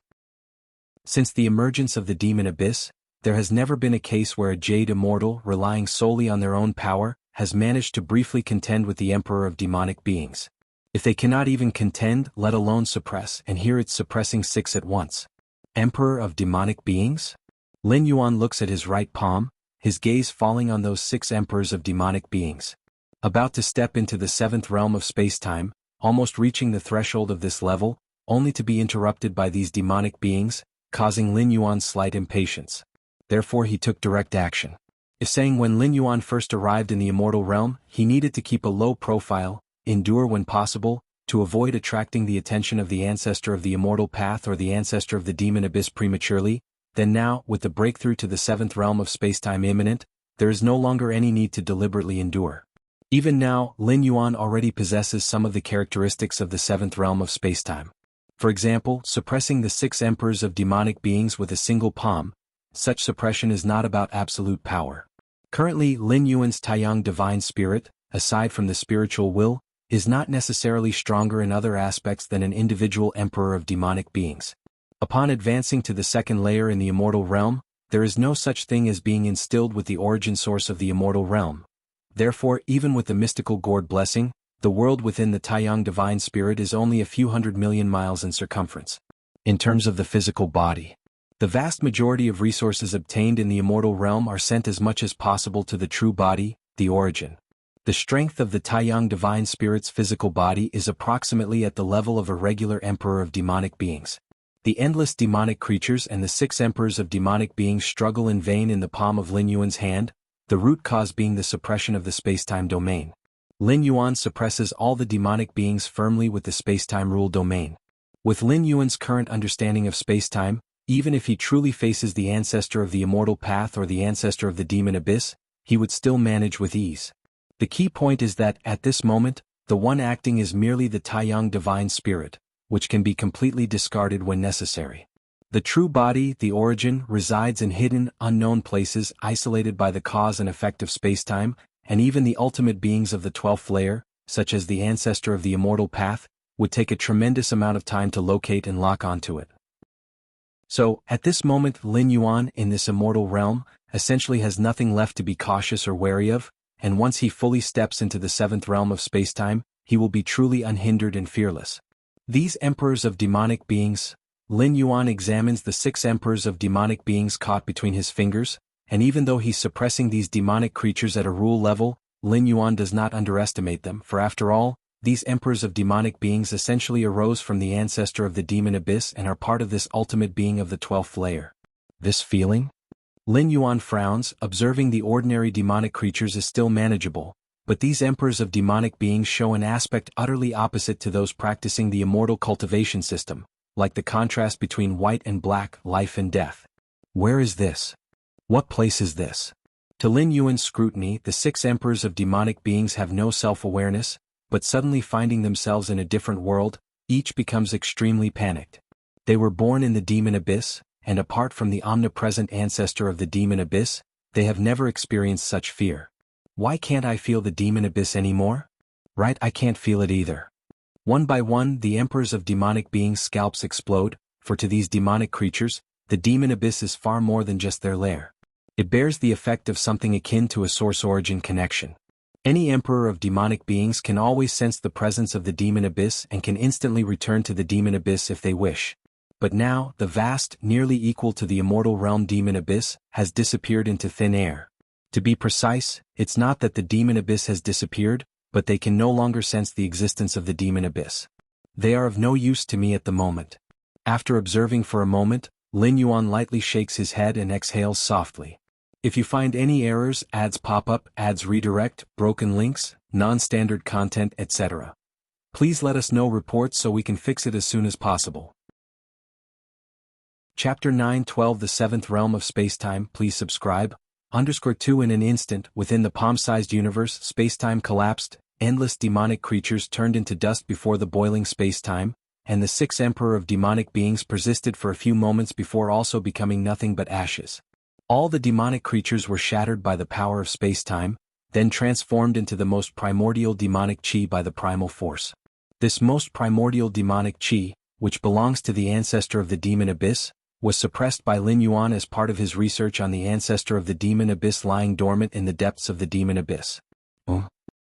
Since the emergence of the demon abyss, there has never been a case where a Jade immortal, relying solely on their own power, has managed to briefly contend with the emperor of demonic beings. If they cannot even contend, let alone suppress, and here it's suppressing 6 at once. Emperor of demonic beings? Lin Yuan looks at his right palm, his gaze falling on those 6 emperors of demonic beings. About to step into the 7th realm of space-time, almost reaching the threshold of this level, only to be interrupted by these demonic beings, causing Lin Yuan slight impatience. Therefore he took direct action. If saying when Lin Yuan first arrived in the immortal realm, he needed to keep a low profile, endure when possible, to avoid attracting the attention of the ancestor of the immortal path or the ancestor of the demon abyss prematurely, then now, with the breakthrough to the 7th realm of spacetime imminent, there is no longer any need to deliberately endure. Even now, Lin Yuan already possesses some of the characteristics of the 7th realm of spacetime. For example, suppressing the 6 emperors of demonic beings with a single palm. Such suppression is not about absolute power. Currently, Lin Yuan's Taiyang divine spirit, aside from the spiritual will, is not necessarily stronger in other aspects than an individual emperor of demonic beings. Upon advancing to the 2nd layer in the immortal realm, there is no such thing as being instilled with the origin source of the immortal realm. Therefore, even with the mystical gourd blessing, the world within the Taiyang divine spirit is only a few 100 million miles in circumference. In terms of the physical body, the vast majority of resources obtained in the immortal realm are sent as much as possible to the true body, the origin. The strength of the Taiyang divine spirit's physical body is approximately at the level of a regular emperor of demonic beings. The endless demonic creatures and the 6 emperors of demonic beings struggle in vain in the palm of Lin Yuan's hand, the root cause being the suppression of the spacetime domain. Lin Yuan suppresses all the demonic beings firmly with the spacetime rule domain. With Lin Yuan's current understanding of spacetime, even if he truly faces the ancestor of the immortal path or the ancestor of the demon abyss, he would still manage with ease. The key point is that, at this moment, the one acting is merely the Taiyang divine spirit, which can be completely discarded when necessary. The true body, the origin, resides in hidden, unknown places isolated by the cause and effect of spacetime, and even the ultimate beings of the 12th layer, such as the ancestor of the immortal path, would take a tremendous amount of time to locate and lock onto it. So, at this moment Lin Yuan, in this immortal realm, essentially has nothing left to be cautious or wary of, and once he fully steps into the 7th realm of spacetime, he will be truly unhindered and fearless. These emperors of demonic beings. Lin Yuan examines the 6 emperors of demonic beings caught between his fingers, and even though he's suppressing these demonic creatures at a rule level, Lin Yuan does not underestimate them, for after all, these emperors of demonic beings essentially arose from the ancestor of the demon abyss and are part of this ultimate being of the 12th layer. This feeling? Lin Yuan frowns, observing the ordinary demonic creatures is still manageable, but these emperors of demonic beings show an aspect utterly opposite to those practicing the immortal cultivation system, like the contrast between white and black, life and death. Where is this? What place is this? To Lin Yuan's scrutiny, the 6 emperors of demonic beings have no self-awareness, but suddenly finding themselves in a different world, each becomes extremely panicked. They were born in the demon abyss, and apart from the omnipresent ancestor of the demon abyss, they have never experienced such fear. Why can't I feel the demon abyss anymore? Right, I can't feel it either. One by one, the emperors of demonic beings' scalps explode, for to these demonic creatures, the demon abyss is far more than just their lair. It bears the effect of something akin to a source-origin connection. Any emperor of demonic beings can always sense the presence of the demon abyss and can instantly return to the demon abyss if they wish. But now, the vast, nearly equal to the immortal realm demon abyss, has disappeared into thin air. To be precise, it's not that the demon abyss has disappeared, but they can no longer sense the existence of the demon abyss. They are of no use to me at the moment. After observing for a moment, Lin Yuan lightly shakes his head and exhales softly. If you find any errors, ads pop up, ads redirect, broken links, non-standard content, etc., please let us know reports so we can fix it as soon as possible. Chapter 9:12 The 7th Realm of Spacetime. Please subscribe. _2 In an instant, within the palm-sized universe, spacetime collapsed, endless demonic creatures turned into dust before the boiling spacetime, and the 6th emperor of demonic beings persisted for a few moments before also becoming nothing but ashes. All the demonic creatures were shattered by the power of spacetime, then transformed into the most primordial demonic chi by the primal force. This most primordial demonic chi, which belongs to the ancestor of the demon abyss, was suppressed by Lin Yuan as part of his research on the ancestor of the demon abyss lying dormant in the depths of the demon abyss.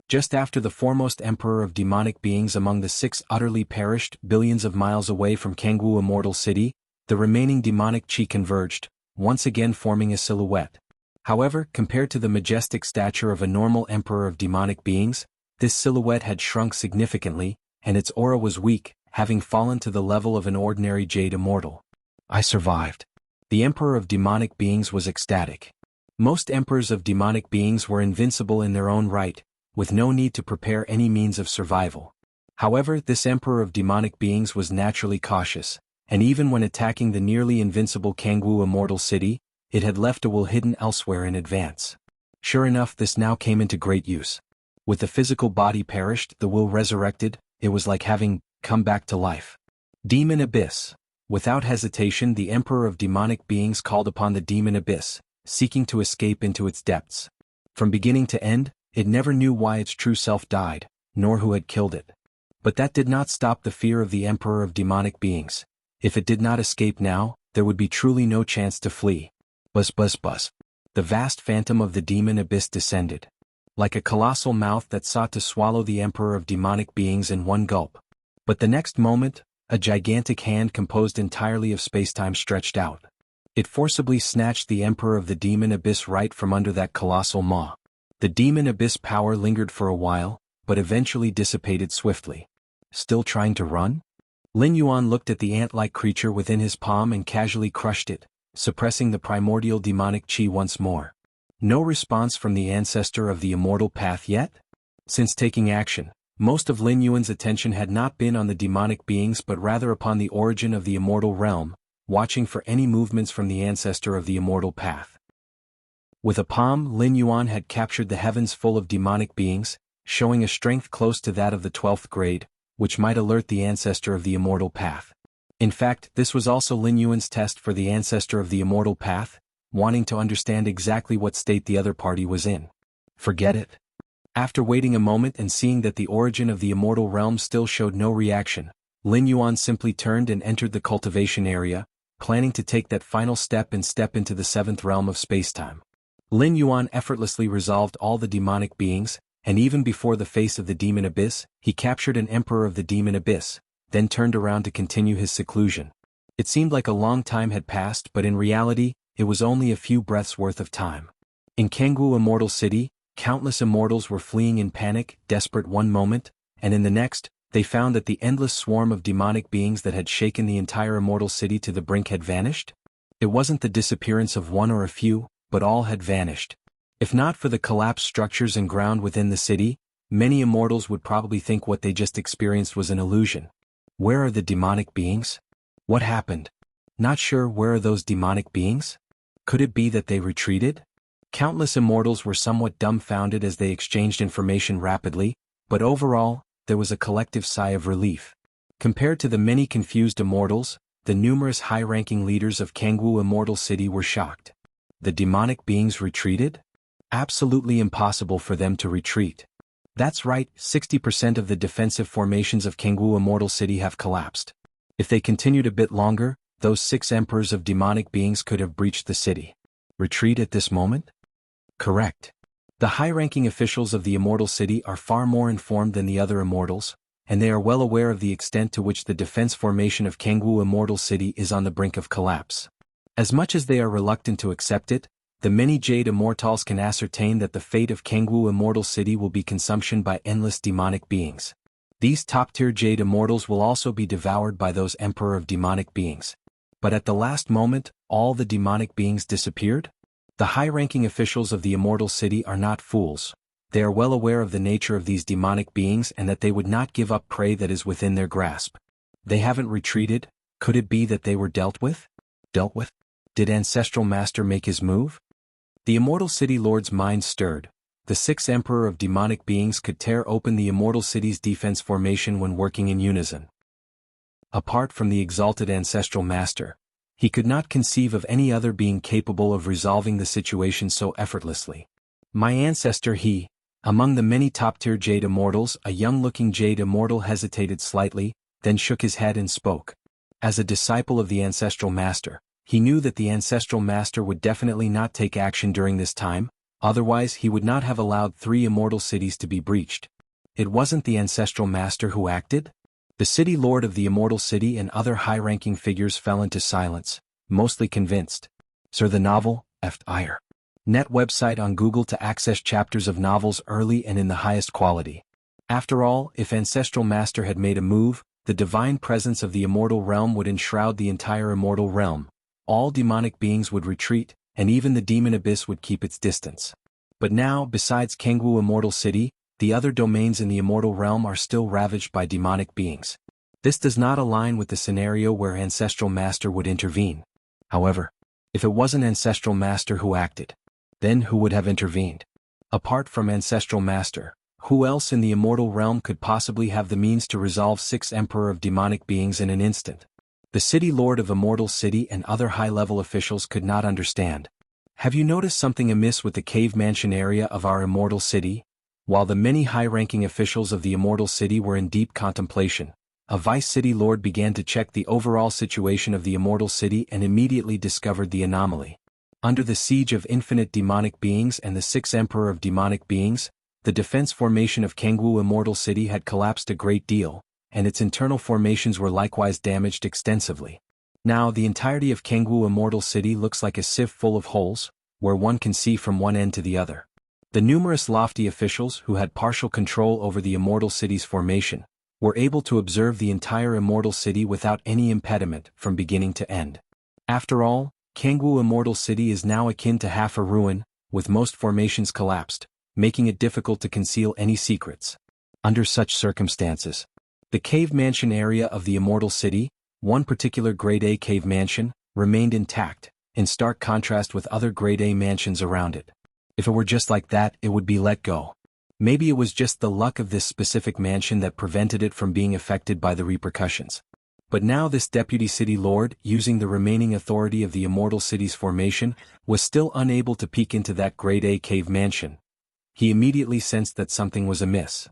Just after the foremost emperor of demonic beings among the 6 utterly perished billions of miles away from Jianghu Immortal City, the remaining demonic chi converged, once again forming a silhouette. However, compared to the majestic stature of a normal emperor of demonic beings, this silhouette had shrunk significantly, and its aura was weak, having fallen to the level of an ordinary jade immortal. I survived. The emperor of demonic beings was ecstatic. Most emperors of demonic beings were invincible in their own right, with no need to prepare any means of survival. However, this emperor of demonic beings was naturally cautious, and even when attacking the nearly invincible Jianghu Immortal City, it had left a will hidden elsewhere in advance. Sure enough, this now came into great use. With the physical body perished, the will resurrected, it was like having come back to life. Demon Abyss. Without hesitation, the emperor of demonic beings called upon the demon abyss, seeking to escape into its depths. From beginning to end, it never knew why its true self died, nor who had killed it. But that did not stop the fear of the emperor of demonic beings. If it did not escape now, there would be truly no chance to flee. Buzz buzz buzz. The vast phantom of the demon abyss descended. Like a colossal mouth that sought to swallow the emperor of demonic beings in one gulp. But the next moment, a gigantic hand composed entirely of spacetime stretched out. It forcibly snatched the emperor of the demon abyss right from under that colossal maw. The demon abyss power lingered for a while, but eventually dissipated swiftly. Still trying to run? Lin Yuan looked at the ant-like creature within his palm and casually crushed it, suppressing the primordial demonic chi once more. No response from the ancestor of the immortal path yet? Since taking action, most of Lin Yuan's attention had not been on the demonic beings but rather upon the origin of the immortal realm, watching for any movements from the ancestor of the immortal path. With a palm, Lin Yuan had captured the heavens full of demonic beings, showing a strength close to that of the 12th grade, which might alert the ancestor of the immortal path. In fact, this was also Lin Yuan's test for the ancestor of the immortal path, wanting to understand exactly what state the other party was in. Forget it. After waiting a moment and seeing that the origin of the immortal realm still showed no reaction, Lin Yuan simply turned and entered the cultivation area, planning to take that final step and step into the 7th realm of spacetime. Lin Yuan effortlessly resolved all the demonic beings, and even before the face of the demon abyss, he captured an emperor of the demon abyss, then turned around to continue his seclusion. It seemed like a long time had passed, but in reality, it was only a few breaths worth of time. In Jianghu Immortal City, countless immortals were fleeing in panic, desperate one moment, and in the next, they found that the endless swarm of demonic beings that had shaken the entire immortal city to the brink had vanished. It wasn't the disappearance of one or a few, but all had vanished. If not for the collapsed structures and ground within the city, many immortals would probably think what they just experienced was an illusion. Where are the demonic beings? What happened? Not sure. Where are those demonic beings? Could it be that they retreated? Countless immortals were somewhat dumbfounded as they exchanged information rapidly, but overall, there was a collective sigh of relief. Compared to the many confused immortals, the numerous high-ranking leaders of Jianghu Immortal City were shocked. The demonic beings retreated? Absolutely impossible for them to retreat. That's right, 60% of the defensive formations of Jianghu Immortal City have collapsed. If they continued a bit longer, those 6 emperors of demonic beings could have breached the city. Retreat at this moment? Correct. The high-ranking officials of the Immortal City are far more informed than the other immortals, and they are well aware of the extent to which the defense formation of Jianghu Immortal City is on the brink of collapse. As much as they are reluctant to accept it, the many Jade Immortals can ascertain that the fate of Jianghu Immortal City will be consumption by endless demonic beings. These top-tier Jade Immortals will also be devoured by those Emperor of Demonic Beings. But at the last moment, all the demonic beings disappeared? The high-ranking officials of the Immortal City are not fools. They are well aware of the nature of these demonic beings and that they would not give up prey that is within their grasp. They haven't retreated. Could it be that they were dealt with? Dealt with? Did Ancestral Master make his move? The Immortal City Lord's mind stirred. The 6th Emperor of Demonic Beings could tear open the Immortal City's defense formation when working in unison. Apart from the exalted Ancestral Master, he could not conceive of any other being capable of resolving the situation so effortlessly. My ancestor among the many top-tier Jade Immortals, a young-looking Jade Immortal hesitated slightly, then shook his head and spoke. As a disciple of the Ancestral Master, he knew that the Ancestral Master would definitely not take action during this time, otherwise he would not have allowed 3 immortal cities to be breached. It wasn't the Ancestral Master who acted? The City Lord of the Immortal City and other high-ranking figures fell into silence, mostly convinced. Sir, the novel, Ire. Net website on Google to access chapters of novels early and in the highest quality. After all, if Ancestral Master had made a move, the divine presence of the immortal realm would enshroud the entire immortal realm. All demonic beings would retreat, and even the demon abyss would keep its distance. But now, besides Jianghu Immortal City, the other domains in the immortal realm are still ravaged by demonic beings. This does not align with the scenario where Ancestral Master would intervene. However, if it wasn't Ancestral Master who acted, then who would have intervened? Apart from Ancestral Master, who else in the immortal realm could possibly have the means to resolve 6 Emperor of Demonic Beings in an instant? The City Lord of Immortal City and other high-level officials could not understand. Have you noticed something amiss with the cave mansion area of our immortal city? While the many high-ranking officials of the immortal city were in deep contemplation, a Vice City Lord began to check the overall situation of the immortal city and immediately discovered the anomaly. Under the siege of infinite demonic beings and the 6th Emperor of Demonic Beings, the defense formation of Jianghu Immortal City had collapsed a great deal, and its internal formations were likewise damaged extensively. Now the entirety of Jianghu Immortal City looks like a sieve full of holes, where one can see from one end to the other. The numerous lofty officials who had partial control over the immortal city's formation were able to observe the entire immortal city without any impediment from beginning to end. After all, Jianghu Immortal City is now akin to half a ruin, with most formations collapsed, making it difficult to conceal any secrets. Under such circumstances, the cave mansion area of the immortal city, one particular Grade A cave mansion, remained intact, in stark contrast with other Grade A mansions around it. If it were just like that, it would be let go. Maybe it was just the luck of this specific mansion that prevented it from being affected by the repercussions. But now this Deputy City Lord, using the remaining authority of the immortal city's formation, was still unable to peek into that Grade A cave mansion. He immediately sensed that something was amiss.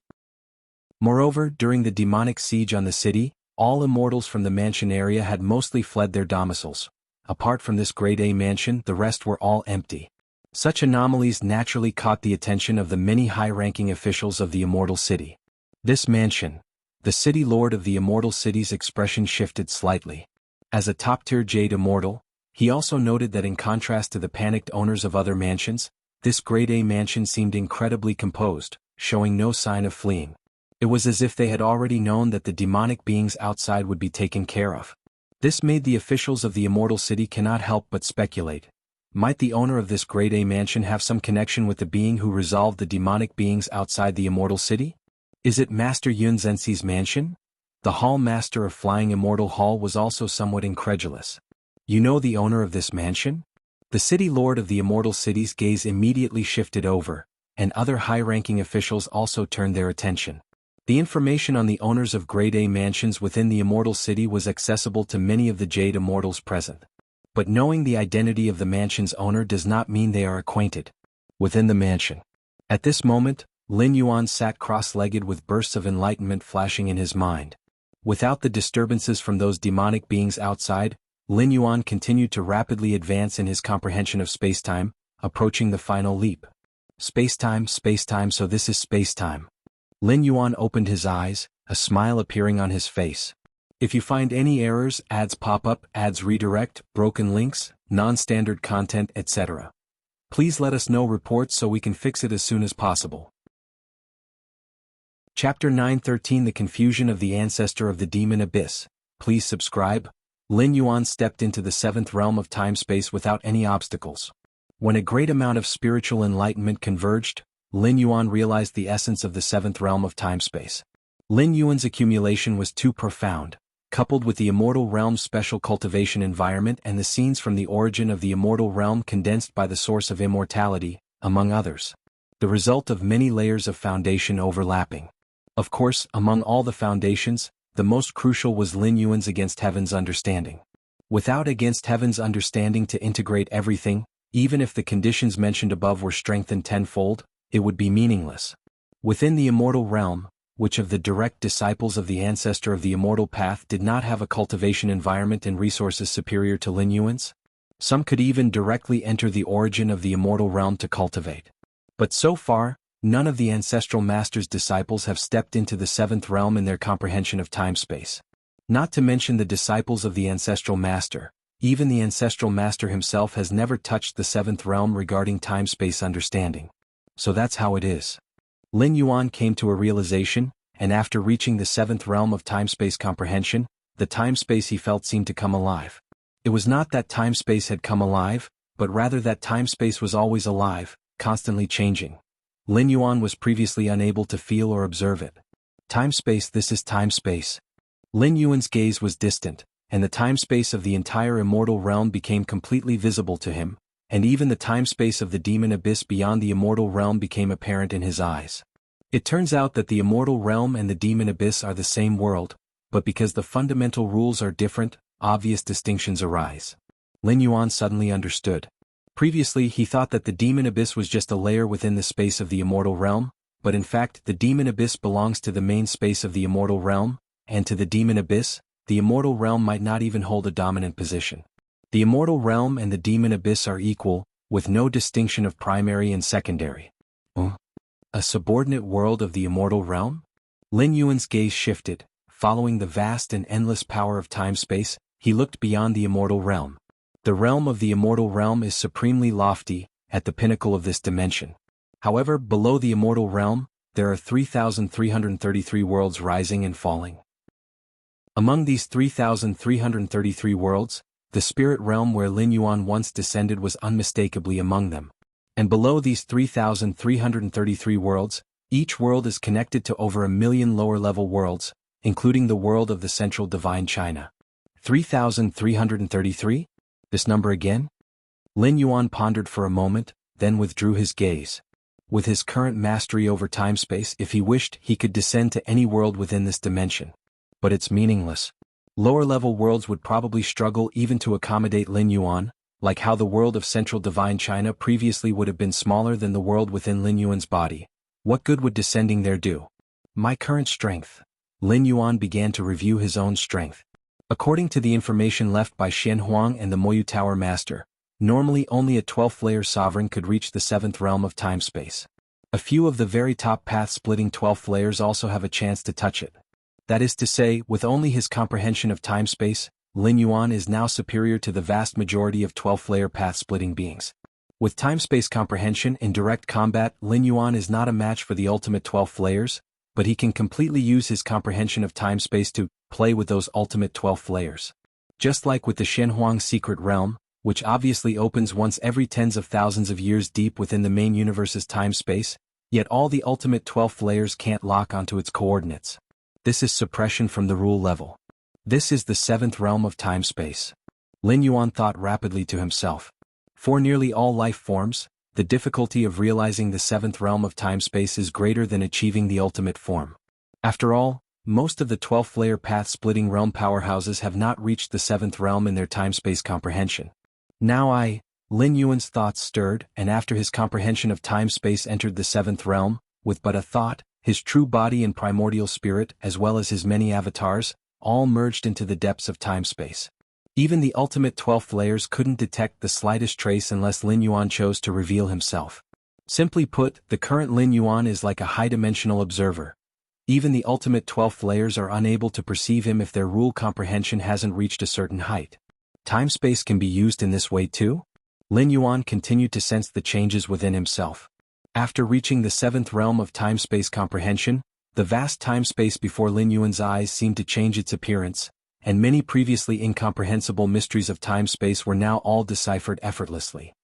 Moreover, during the demonic siege on the city, all immortals from the mansion area had mostly fled their domiciles. Apart from this Grade A mansion, the rest were all empty. Such anomalies naturally caught the attention of the many high-ranking officials of the immortal city. This mansion, The city lord of the immortal city's expression shifted slightly. As a top-tier Jade Immortal, he also noted that in contrast to the panicked owners of other mansions, this Grade A mansion seemed incredibly composed, showing no sign of fleeing. It was as if they had already known that the demonic beings outside would be taken care of. This made the officials of the immortal city cannot help but speculate. Might the owner of this Grade A mansion have some connection with the being who resolved the demonic beings outside the immortal city? Is it Master Yun Zhenxi's mansion? The Hall Master of Flying Immortal Hall was also somewhat incredulous. You know the owner of this mansion? The city lord of the immortal city's gaze immediately shifted over, and other high-ranking officials also turned their attention. The information on the owners of Grade A mansions within the immortal city was accessible to many of the Jade Immortals present. But knowing the identity of the mansion's owner does not mean they are acquainted. Within the mansion. At this moment, Lin Yuan sat cross-legged with bursts of enlightenment flashing in his mind. Without the disturbances from those demonic beings outside, Lin Yuan continued to rapidly advance in his comprehension of space-time, approaching the final leap. Space-time, so this is space-time. Lin Yuan opened his eyes, a smile appearing on his face. If you find any errors, ads pop up, ads redirect, broken links, non-standard content, etc., please let us know reports so we can fix it as soon as possible. Chapter 913 The Confusion of the Ancestor of the Demon Abyss. Please subscribe. Lin Yuan stepped into the seventh realm of time-space without any obstacles. When a great amount of spiritual enlightenment converged, Lin Yuan realized the essence of the seventh realm of time-space. Lin Yuan's accumulation was too profound, coupled with the immortal realm's special cultivation environment and the scenes from the origin of the immortal realm condensed by the source of immortality, among others. The result of many layers of foundation overlapping. Of course, among all the foundations, the most crucial was Lin Yuan's Against Heaven's understanding. Without Against Heaven's understanding to integrate everything, even if the conditions mentioned above were strengthened tenfold, it would be meaningless. Within the immortal realm, which of the direct disciples of the ancestor of the immortal path did not have a cultivation environment and resources superior to Lin Yuan's? Some could even directly enter the origin of the immortal realm to cultivate. But so far, none of the ancestral master's disciples have stepped into the seventh realm in their comprehension of time-space. Not to mention the disciples of the ancestral master, even the ancestral master himself has never touched the seventh realm regarding time-space understanding. So that's how it is. Lin Yuan came to a realization, and after reaching the seventh realm of time-space comprehension, the time-space he felt seemed to come alive. It was not that time-space had come alive, but rather that time-space was always alive, constantly changing. Lin Yuan was previously unable to feel or observe it. Time-space, this is time-space. Lin Yuan's gaze was distant, and the time-space of the entire immortal realm became completely visible to him, and even the time-space of the demon abyss beyond the immortal realm became apparent in his eyes. It turns out that the immortal realm and the demon abyss are the same world, but because the fundamental rules are different, obvious distinctions arise. Lin Yuan suddenly understood. Previously he thought that the demon abyss was just a layer within the space of the immortal realm, but in fact the demon abyss belongs to the main space of the immortal realm, and to the demon abyss, the immortal realm might not even hold a dominant position. The immortal realm and the demon abyss are equal, with no distinction of primary and secondary. A subordinate world of the immortal realm? Lin Yuan's gaze shifted. Following the vast and endless power of time-space, he looked beyond the immortal realm. The realm of the immortal realm is supremely lofty, at the pinnacle of this dimension. However, below the immortal realm, there are 3,333 worlds rising and falling. Among these 3,333 worlds, the spirit realm where Lin Yuan once descended was unmistakably among them. And below these 3,333 worlds, each world is connected to over 1,000,000 lower-level worlds, including the world of the central divine China. 3,333? This number again? Lin Yuan pondered for a moment, then withdrew his gaze. With his current mastery over time-space, if he wished, he could descend to any world within this dimension. But it's meaningless. Lower-level worlds would probably struggle even to accommodate Lin Yuan, like how the world of central divine China previously would have been smaller than the world within Lin Yuan's body. What good would descending there do? My current strength. Lin Yuan began to review his own strength. According to the information left by Xian Huang and the Moyu Tower Master, normally only a 12th-layer sovereign could reach the 7th realm of time-space. A few of the very top path-splitting 12th layers also have a chance to touch it. That is to say, with only his comprehension of time-space, Lin Yuan is now superior to the vast majority of 12th-layer path-splitting beings. With time-space comprehension in direct combat, Lin Yuan is not a match for the ultimate 12th layers, but he can completely use his comprehension of time-space to play with those ultimate 12th layers. Just like with the Shenhuang secret realm, which obviously opens once every tens of thousands of years deep within the main universe's time-space, yet all the ultimate 12th layers can't lock onto its coordinates. This is suppression from the rule level. This is the 7th realm of time-space. Lin Yuan thought rapidly to himself. For nearly all life forms, the difficulty of realizing the 7th realm of time-space is greater than achieving the ultimate form. After all, most of the 12th-layer path-splitting realm powerhouses have not reached the 7th realm in their time-space comprehension. Now Lin Yuan's thoughts stirred, and after his comprehension of time-space entered the 7th realm, with but a thought, his true body and primordial spirit, as well as his many avatars, all merged into the depths of time-space. Even the ultimate 12th layers couldn't detect the slightest trace unless Lin Yuan chose to reveal himself. Simply put, the current Lin Yuan is like a high-dimensional observer. Even the ultimate 12th layers are unable to perceive him if their rule comprehension hasn't reached a certain height. Time-space can be used in this way too? Lin Yuan continued to sense the changes within himself. After reaching the 7th realm of time-space comprehension, the vast time-space before Lin Yuan's eyes seemed to change its appearance, and many previously incomprehensible mysteries of time-space were now all deciphered effortlessly.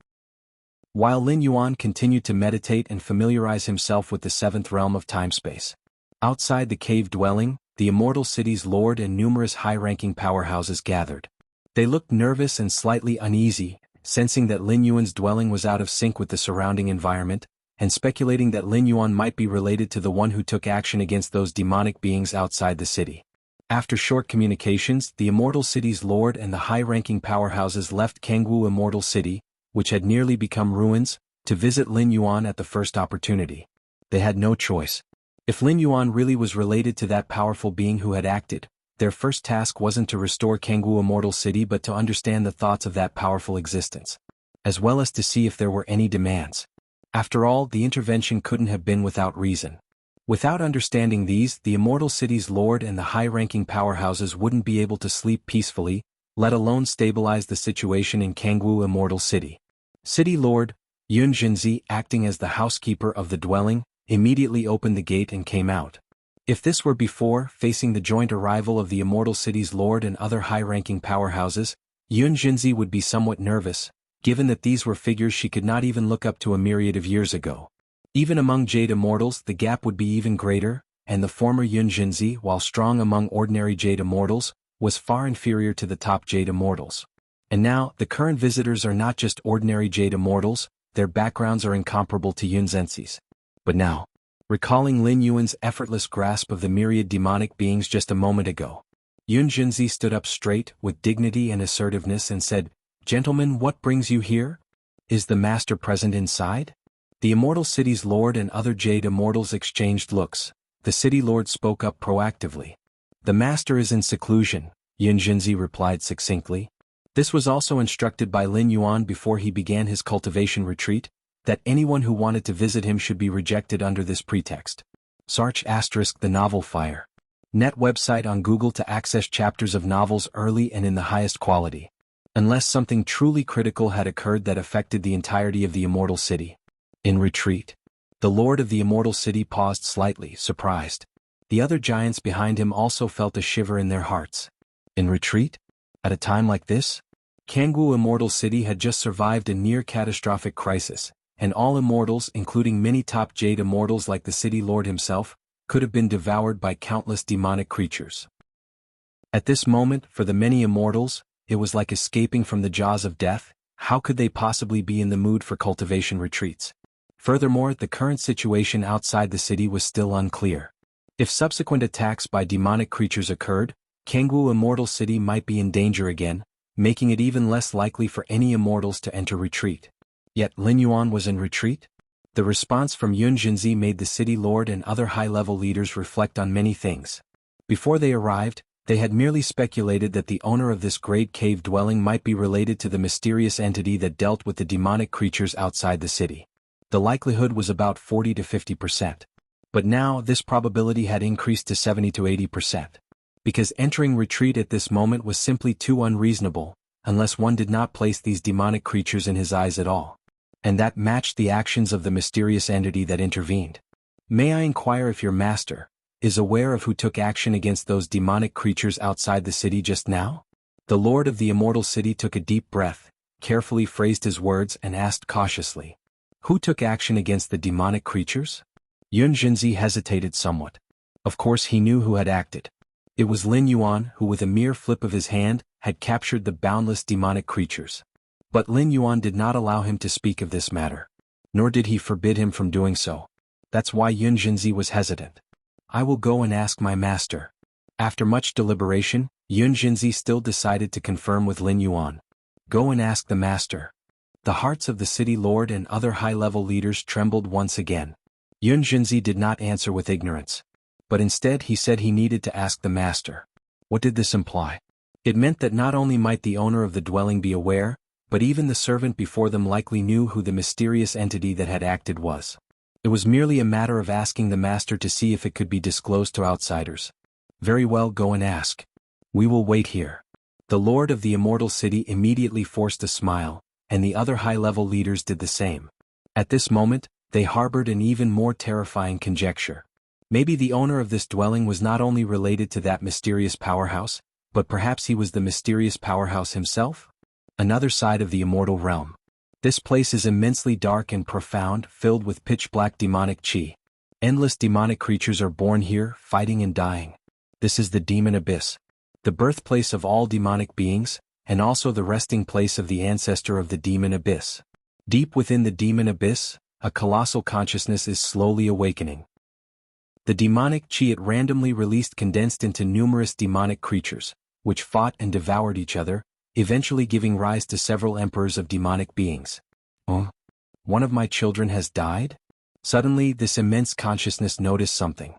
While Lin Yuan continued to meditate and familiarize himself with the 7th realm of time-space, outside the cave dwelling, the Immortal City's lord and numerous high-ranking powerhouses gathered. They looked nervous and slightly uneasy, sensing that Lin Yuan's dwelling was out of sync with the surrounding environment, and speculating that Lin Yuan might be related to the one who took action against those demonic beings outside the city. After short communications, the Immortal City's lord and the high-ranking powerhouses left Jianghu Immortal City, which had nearly become ruins, to visit Lin Yuan at the first opportunity. They had no choice. If Lin Yuan really was related to that powerful being who had acted, their first task wasn't to restore Jianghu Immortal City but to understand the thoughts of that powerful existence, as well as to see if there were any demands. After all, the intervention couldn't have been without reason. Without understanding these, the Immortal City's lord and the high-ranking powerhouses wouldn't be able to sleep peacefully, let alone stabilize the situation in Jianghu Immortal City. City Lord Yun Jinzi, acting as the housekeeper of the dwelling, immediately opened the gate and came out. If this were before, facing the joint arrival of the Immortal City's lord and other high-ranking powerhouses, Yun Jinzi would be somewhat nervous, given that these were figures she could not even look up to a myriad of years ago. Even among Jade Immortals the gap would be even greater, and the former Yun Jinzi, while strong among ordinary Jade Immortals, was far inferior to the top Jade Immortals. And now, the current visitors are not just ordinary Jade Immortals, their backgrounds are incomparable to Yun Zenzi's. But now, recalling Lin Yuan's effortless grasp of the myriad demonic beings just a moment ago, Yun Jinzi stood up straight, with dignity and assertiveness and said, "Gentlemen, what brings you here? Is the master present inside?" The Immortal City's lord and other Jade Immortals exchanged looks. The city lord spoke up proactively. "The master is in seclusion," Yun Jinzi replied succinctly. This was also instructed by Lin Yuan before he began his cultivation retreat, that anyone who wanted to visit him should be rejected under this pretext. Sarch * The Novel Fire. Net website on Google to access chapters of novels early and in the highest quality. Unless something truly critical had occurred that affected the entirety of the Immortal City. In retreat. The Lord of the Immortal City paused slightly, surprised. The other giants behind him also felt a shiver in their hearts. In retreat? At a time like this? Jianghu Immortal City had just survived a near-catastrophic crisis, and all immortals, including many top Jade Immortals like the City Lord himself, could have been devoured by countless demonic creatures. At this moment, for the many immortals, it was like escaping from the jaws of death. How could they possibly be in the mood for cultivation retreats? Furthermore, the current situation outside the city was still unclear. If subsequent attacks by demonic creatures occurred, Jianghu Immortal City might be in danger again, making it even less likely for any immortals to enter retreat. Yet Lin Yuan was in retreat? The response from Yun Jinzi made the city lord and other high-level leaders reflect on many things. Before they arrived, they had merely speculated that the owner of this great cave dwelling might be related to the mysterious entity that dealt with the demonic creatures outside the city. The likelihood was about 40 to 50%. But now this probability had increased to 70 to 80%. Because entering retreat at this moment was simply too unreasonable, unless one did not place these demonic creatures in his eyes at all. And that matched the actions of the mysterious entity that intervened. May I inquire if your master is aware of who took action against those demonic creatures outside the city just now? The lord of the immortal city took a deep breath, carefully phrased his words and asked cautiously. Who took action against the demonic creatures? Yun Jinzi hesitated somewhat. Of course he knew who had acted. It was Lin Yuan who with a mere flip of his hand had captured the boundless demonic creatures. But Lin Yuan did not allow him to speak of this matter. Nor did he forbid him from doing so. That's why Yun Jinzi was hesitant. I will go and ask my master. After much deliberation, Yun Jinzi still decided to confirm with Lin Yuan. Go and ask the master. The hearts of the city lord and other high-level leaders trembled once again. Yun Jinzi did not answer with ignorance. But instead he said he needed to ask the master. What did this imply? It meant that not only might the owner of the dwelling be aware, but even the servant before them likely knew who the mysterious entity that had acted was. It was merely a matter of asking the master to see if it could be disclosed to outsiders. Very well, go and ask. We will wait here. The lord of the immortal city immediately forced a smile, and the other high-level leaders did the same. At this moment, they harbored an even more terrifying conjecture. Maybe the owner of this dwelling was not only related to that mysterious powerhouse, but perhaps he was the mysterious powerhouse himself? Another side of the immortal realm. This place is immensely dark and profound, filled with pitch-black demonic chi. Endless demonic creatures are born here, fighting and dying. This is the demon abyss, the birthplace of all demonic beings, and also the resting place of the ancestor of the demon abyss. Deep within the demon abyss, a colossal consciousness is slowly awakening. The demonic chi it randomly released condensed into numerous demonic creatures, which fought and devoured each other, eventually giving rise to several emperors of demonic beings. Oh? One of my children has died? Suddenly this immense consciousness noticed something.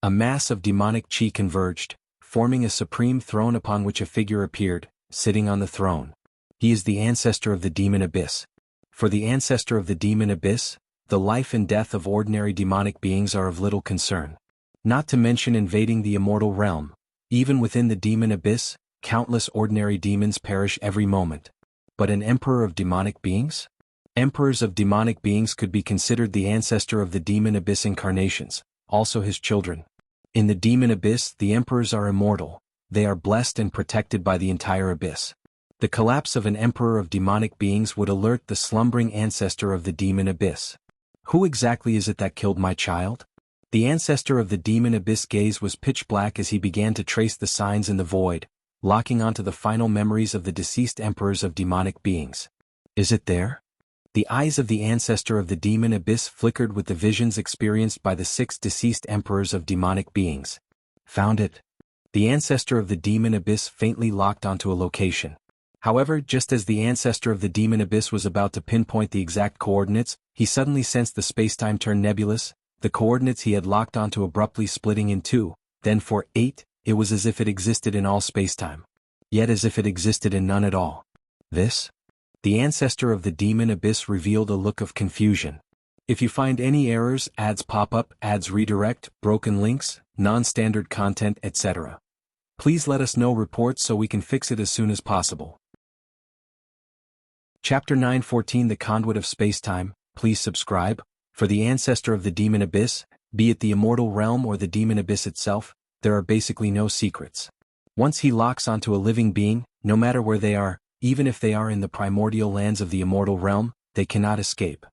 A mass of demonic chi converged, forming a supreme throne upon which a figure appeared, sitting on the throne. He is the ancestor of the demon abyss. For the ancestor of the demon abyss, the life and death of ordinary demonic beings are of little concern. Not to mention invading the immortal realm. Even within the demon abyss, countless ordinary demons perish every moment. But an emperor of demonic beings? Emperors of demonic beings could be considered the ancestor of the demon abyss incarnations, also his children. In the demon abyss, the emperors are immortal. They are blessed and protected by the entire abyss. The collapse of an emperor of demonic beings would alert the slumbering ancestor of the demon abyss. Who exactly is it that killed my child? The ancestor of the demon abyss gaze was pitch black as he began to trace the signs in the void, locking onto the final memories of the deceased emperors of demonic beings. Is it there? The eyes of the ancestor of the demon abyss flickered with the visions experienced by the 6 deceased emperors of demonic beings. Found it. The ancestor of the demon abyss faintly locked onto a location. However, just as the ancestor of the demon abyss was about to pinpoint the exact coordinates, he suddenly sensed the spacetime turn nebulous, the coordinates he had locked onto abruptly splitting in two. Then for 8, it was as if it existed in all spacetime. Yet as if it existed in none at all. This? The ancestor of the demon abyss revealed a look of confusion. If you find any errors, ads pop up, ads redirect, broken links, non-standard content, etc. Please let us know reports so we can fix it as soon as possible. Chapter 914 The Conduit of Spacetime. Please subscribe. For the ancestor of the demon abyss, be it the immortal realm or the demon abyss itself, there are basically no secrets. Once he locks onto a living being, no matter where they are, even if they are in the primordial lands of the immortal realm, they cannot escape.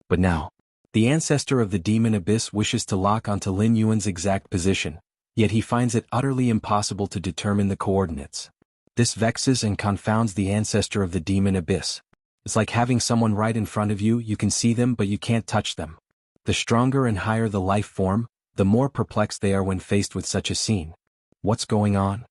But now, the ancestor of the demon abyss wishes to lock onto Lin Yuan's exact position, yet he finds it utterly impossible to determine the coordinates. This vexes and confounds the ancestor of the demon abyss. It's like having someone right in front of you, you can see them but you can't touch them. The stronger and higher the life form, the more perplexed they are when faced with such a scene. What's going on?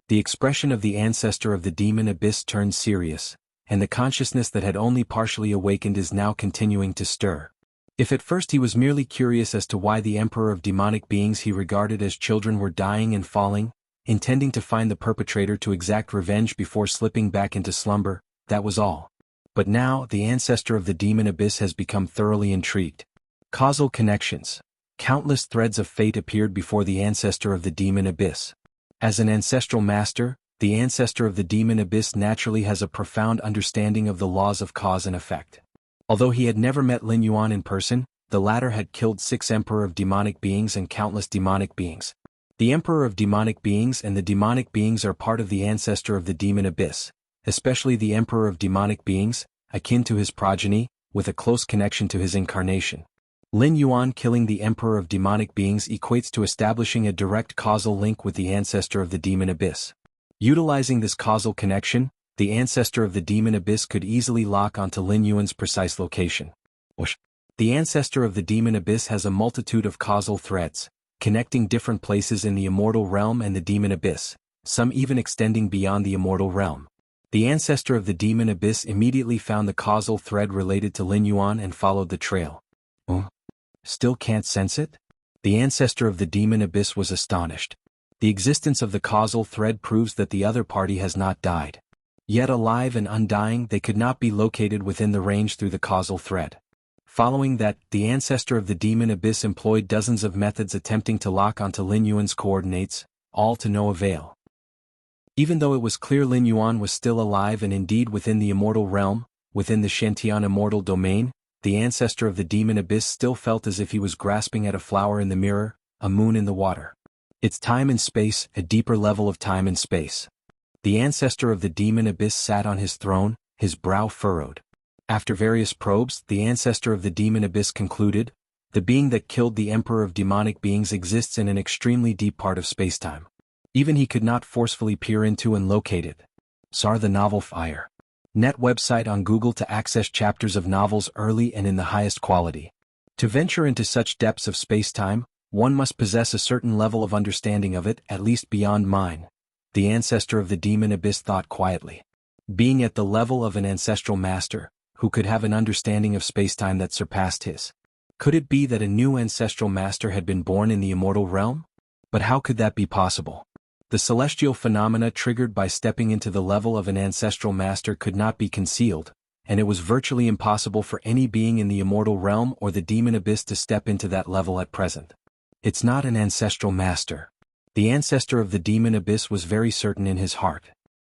The expression of the ancestor of the demon abyss turns serious, and the consciousness that had only partially awakened is now continuing to stir. If at first he was merely curious as to why the emperor of demonic beings he regarded as children were dying and falling, intending to find the perpetrator to exact revenge before slipping back into slumber, that was all. But now, the ancestor of the demon abyss has become thoroughly intrigued. Causal connections. Countless threads of fate appeared before the ancestor of the demon abyss. As an ancestral master, the ancestor of the demon abyss naturally has a profound understanding of the laws of cause and effect. Although he had never met Lin Yuan in person, the latter had killed 6 Emperor of Demonic Beings and countless demonic beings. The Emperor of Demonic Beings and the demonic beings are part of the ancestor of the demon abyss, especially the Emperor of Demonic Beings, akin to his progeny, with a close connection to his incarnation. Lin Yuan killing the Emperor of Demonic Beings equates to establishing a direct causal link with the ancestor of the demon abyss. Utilizing this causal connection, the ancestor of the demon abyss could easily lock onto Lin Yuan's precise location. The ancestor of the demon abyss has a multitude of causal threads, connecting different places in the immortal realm and the demon abyss, some even extending beyond the immortal realm. The ancestor of the demon abyss immediately found the causal thread related to Lin Yuan and followed the trail. Still can't sense it? The ancestor of the demon abyss was astonished. The existence of the causal thread proves that the other party has not died. Yet alive and undying, they could not be located within the range through the causal thread. Following that, the ancestor of the demon abyss employed dozens of methods attempting to lock onto Lin Yuan's coordinates, all to no avail. Even though it was clear Lin Yuan was still alive and indeed within the immortal realm, within the Shantian immortal domain, the ancestor of the demon abyss still felt as if he was grasping at a flower in the mirror, a moon in the water. It's time and space, a deeper level of time and space. The ancestor of the demon abyss sat on his throne, his brow furrowed. After various probes, the ancestor of the demon abyss concluded, the being that killed the Emperor of Demonic Beings exists in an extremely deep part of spacetime. Even he could not forcefully peer into and locate it. Sar the novel Fire. Net website on Google to access chapters of novels early and in the highest quality. To venture into such depths of spacetime, one must possess a certain level of understanding of it, at least beyond mine. The ancestor of the demon abyss thought quietly. Being at the level of an ancestral master, who could have an understanding of spacetime that surpassed his. Could it be that a new ancestral master had been born in the immortal realm? But how could that be possible? The celestial phenomena triggered by stepping into the level of an ancestral master could not be concealed, and it was virtually impossible for any being in the immortal realm or the demon abyss to step into that level at present. It's not an ancestral master. The ancestor of the demon abyss was very certain in his heart.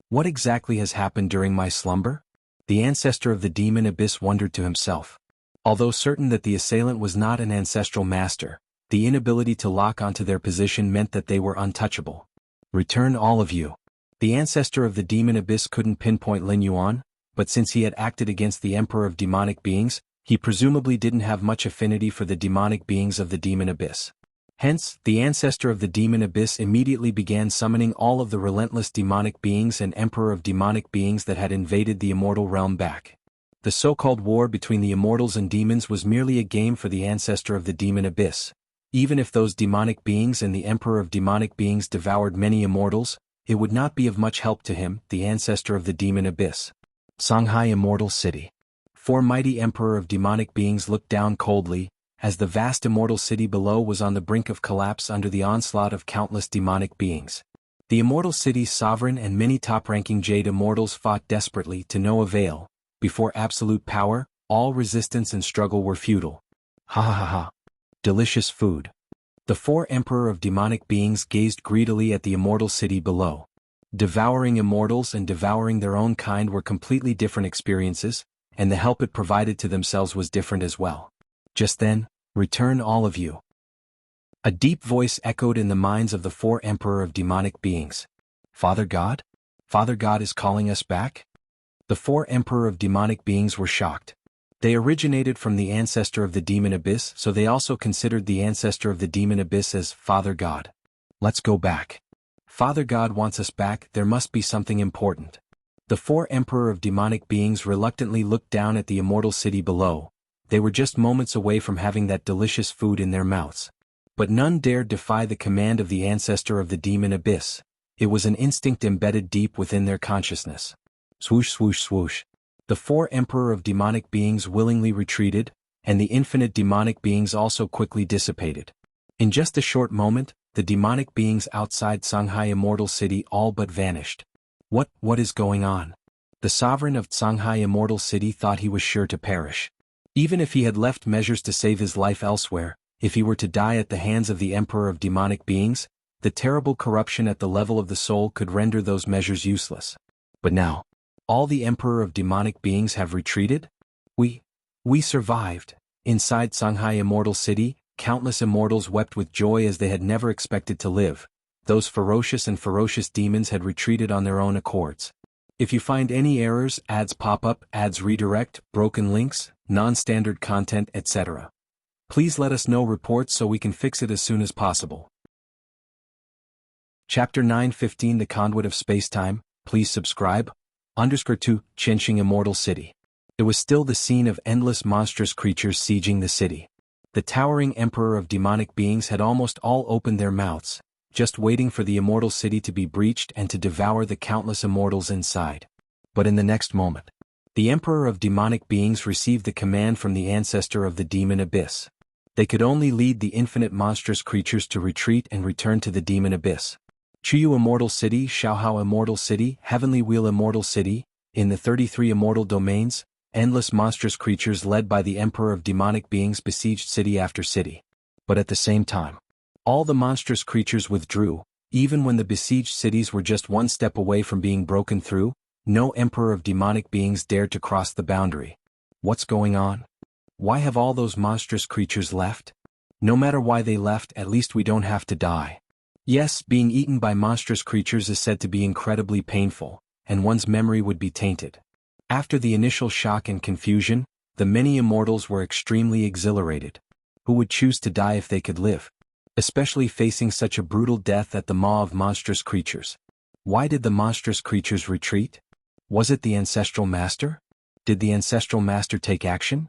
What exactly has happened during my slumber? The ancestor of the demon abyss wondered to himself. Although certain that the assailant was not an ancestral master, the inability to lock onto their position meant that they were untouchable. Return all of you. The ancestor of the demon abyss couldn't pinpoint Lin Yuan, but since he had acted against the Emperor of Demonic Beings, he presumably didn't have much affinity for the demonic beings of the demon abyss. Hence, the ancestor of the demon abyss immediately began summoning all of the relentless demonic beings and Emperor of Demonic Beings that had invaded the immortal realm back. The so-called war between the immortals and demons was merely a game for the ancestor of the demon abyss. Even if those demonic beings and the Emperor of Demonic Beings devoured many immortals, it would not be of much help to him, the ancestor of the demon abyss. Shanghai Immortal City. 4 mighty Emperor of Demonic Beings looked down coldly, as the vast immortal city below was on the brink of collapse under the onslaught of countless demonic beings. The immortal city's sovereign and many top-ranking Jade immortals fought desperately to no avail. Before absolute power, all resistance and struggle were futile. Ha ha ha ha. Delicious food. The 4 Emperor of Demonic Beings gazed greedily at the immortal city below. Devouring immortals and devouring their own kind were completely different experiences, and the help it provided to themselves was different as well. Just then, return all of you. A deep voice echoed in the minds of the 4 Emperor of Demonic Beings. Father God? Father God is calling us back? The 4 Emperor of Demonic Beings were shocked. They originated from the ancestor of the demon abyss, so they also considered the ancestor of the demon abyss as Father God. Let's go back. Father God wants us back, there must be something important. The 4 Emperor of Demonic Beings reluctantly looked down at the immortal city below. They were just moments away from having that delicious food in their mouths. But none dared defy the command of the ancestor of the demon abyss. It was an instinct embedded deep within their consciousness. Swoosh swoosh swoosh. The 4 Emperor of Demonic Beings willingly retreated, and the infinite demonic beings also quickly dissipated. In just a short moment, the demonic beings outside Shanghai Immortal City all but vanished. What is going on? The sovereign of Shanghai Immortal City thought he was sure to perish. Even if he had left measures to save his life elsewhere, if he were to die at the hands of the Emperor of Demonic Beings, the terrible corruption at the level of the soul could render those measures useless. But now, all the Emperor of Demonic Beings have retreated? We survived. Inside Shanghai Immortal City, countless immortals wept with joy as they had never expected to live. Those ferocious demons had retreated on their own accords. If you find any errors, ads pop up, ads redirect, broken links, non-standard content, etc., please let us know reports so we can fix it as soon as possible. Chapter 9:15 The Conduit of Spacetime, please subscribe. _2 Chenxing Immortal City. It was still the scene of endless monstrous creatures sieging the city. The towering Emperor of Demonic Beings had almost all opened their mouths, just waiting for the immortal city to be breached and to devour the countless immortals inside. But in the next moment, the Emperor of Demonic Beings received the command from the ancestor of the demon abyss. They could only lead the infinite monstrous creatures to retreat and return to the demon abyss. Chuyu Immortal City, Shaohao Immortal City, Heavenly Wheel Immortal City, in the 33 immortal domains, endless monstrous creatures led by the Emperor of Demonic Beings besieged city after city. But at the same time, all the monstrous creatures withdrew. Even when the besieged cities were just one step away from being broken through, no Emperor of Demonic Beings dared to cross the boundary. What's going on? Why have all those monstrous creatures left? No matter why they left, at least we don't have to die. Yes, being eaten by monstrous creatures is said to be incredibly painful, and one's memory would be tainted. After the initial shock and confusion, the many immortals were extremely exhilarated. Who would choose to die if they could live? Especially facing such a brutal death at the maw of monstrous creatures. Why did the monstrous creatures retreat? Was it the Ancestral Master? Did the Ancestral Master take action?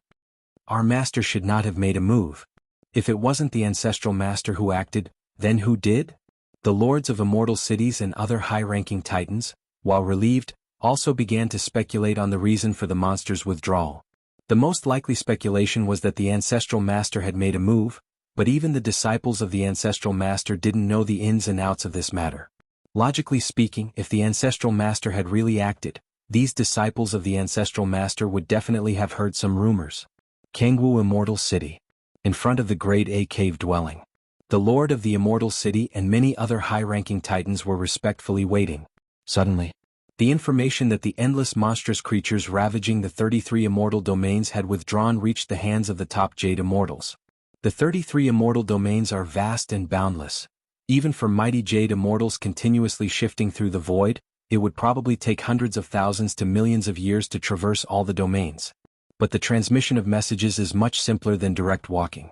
Our Master should not have made a move. If it wasn't the Ancestral Master who acted, then who did? The lords of immortal cities and other high-ranking titans, while relieved, also began to speculate on the reason for the monster's withdrawal. The most likely speculation was that the Ancestral Master had made a move, but even the disciples of the Ancestral Master didn't know the ins and outs of this matter. Logically speaking, if the Ancestral Master had really acted, these disciples of the Ancestral Master would definitely have heard some rumors. Jianghu Immortal City. In front of the Grade A cave dwelling, the Lord of the Immortal City and many other high-ranking titans were respectfully waiting. Suddenly, the information that the endless monstrous creatures ravaging the 33 immortal domains had withdrawn reached the hands of the top Jade Immortals. The 33 immortal domains are vast and boundless. Even for mighty Jade Immortals continuously shifting through the void, it would probably take hundreds of thousands to millions of years to traverse all the domains. But the transmission of messages is much simpler than direct walking.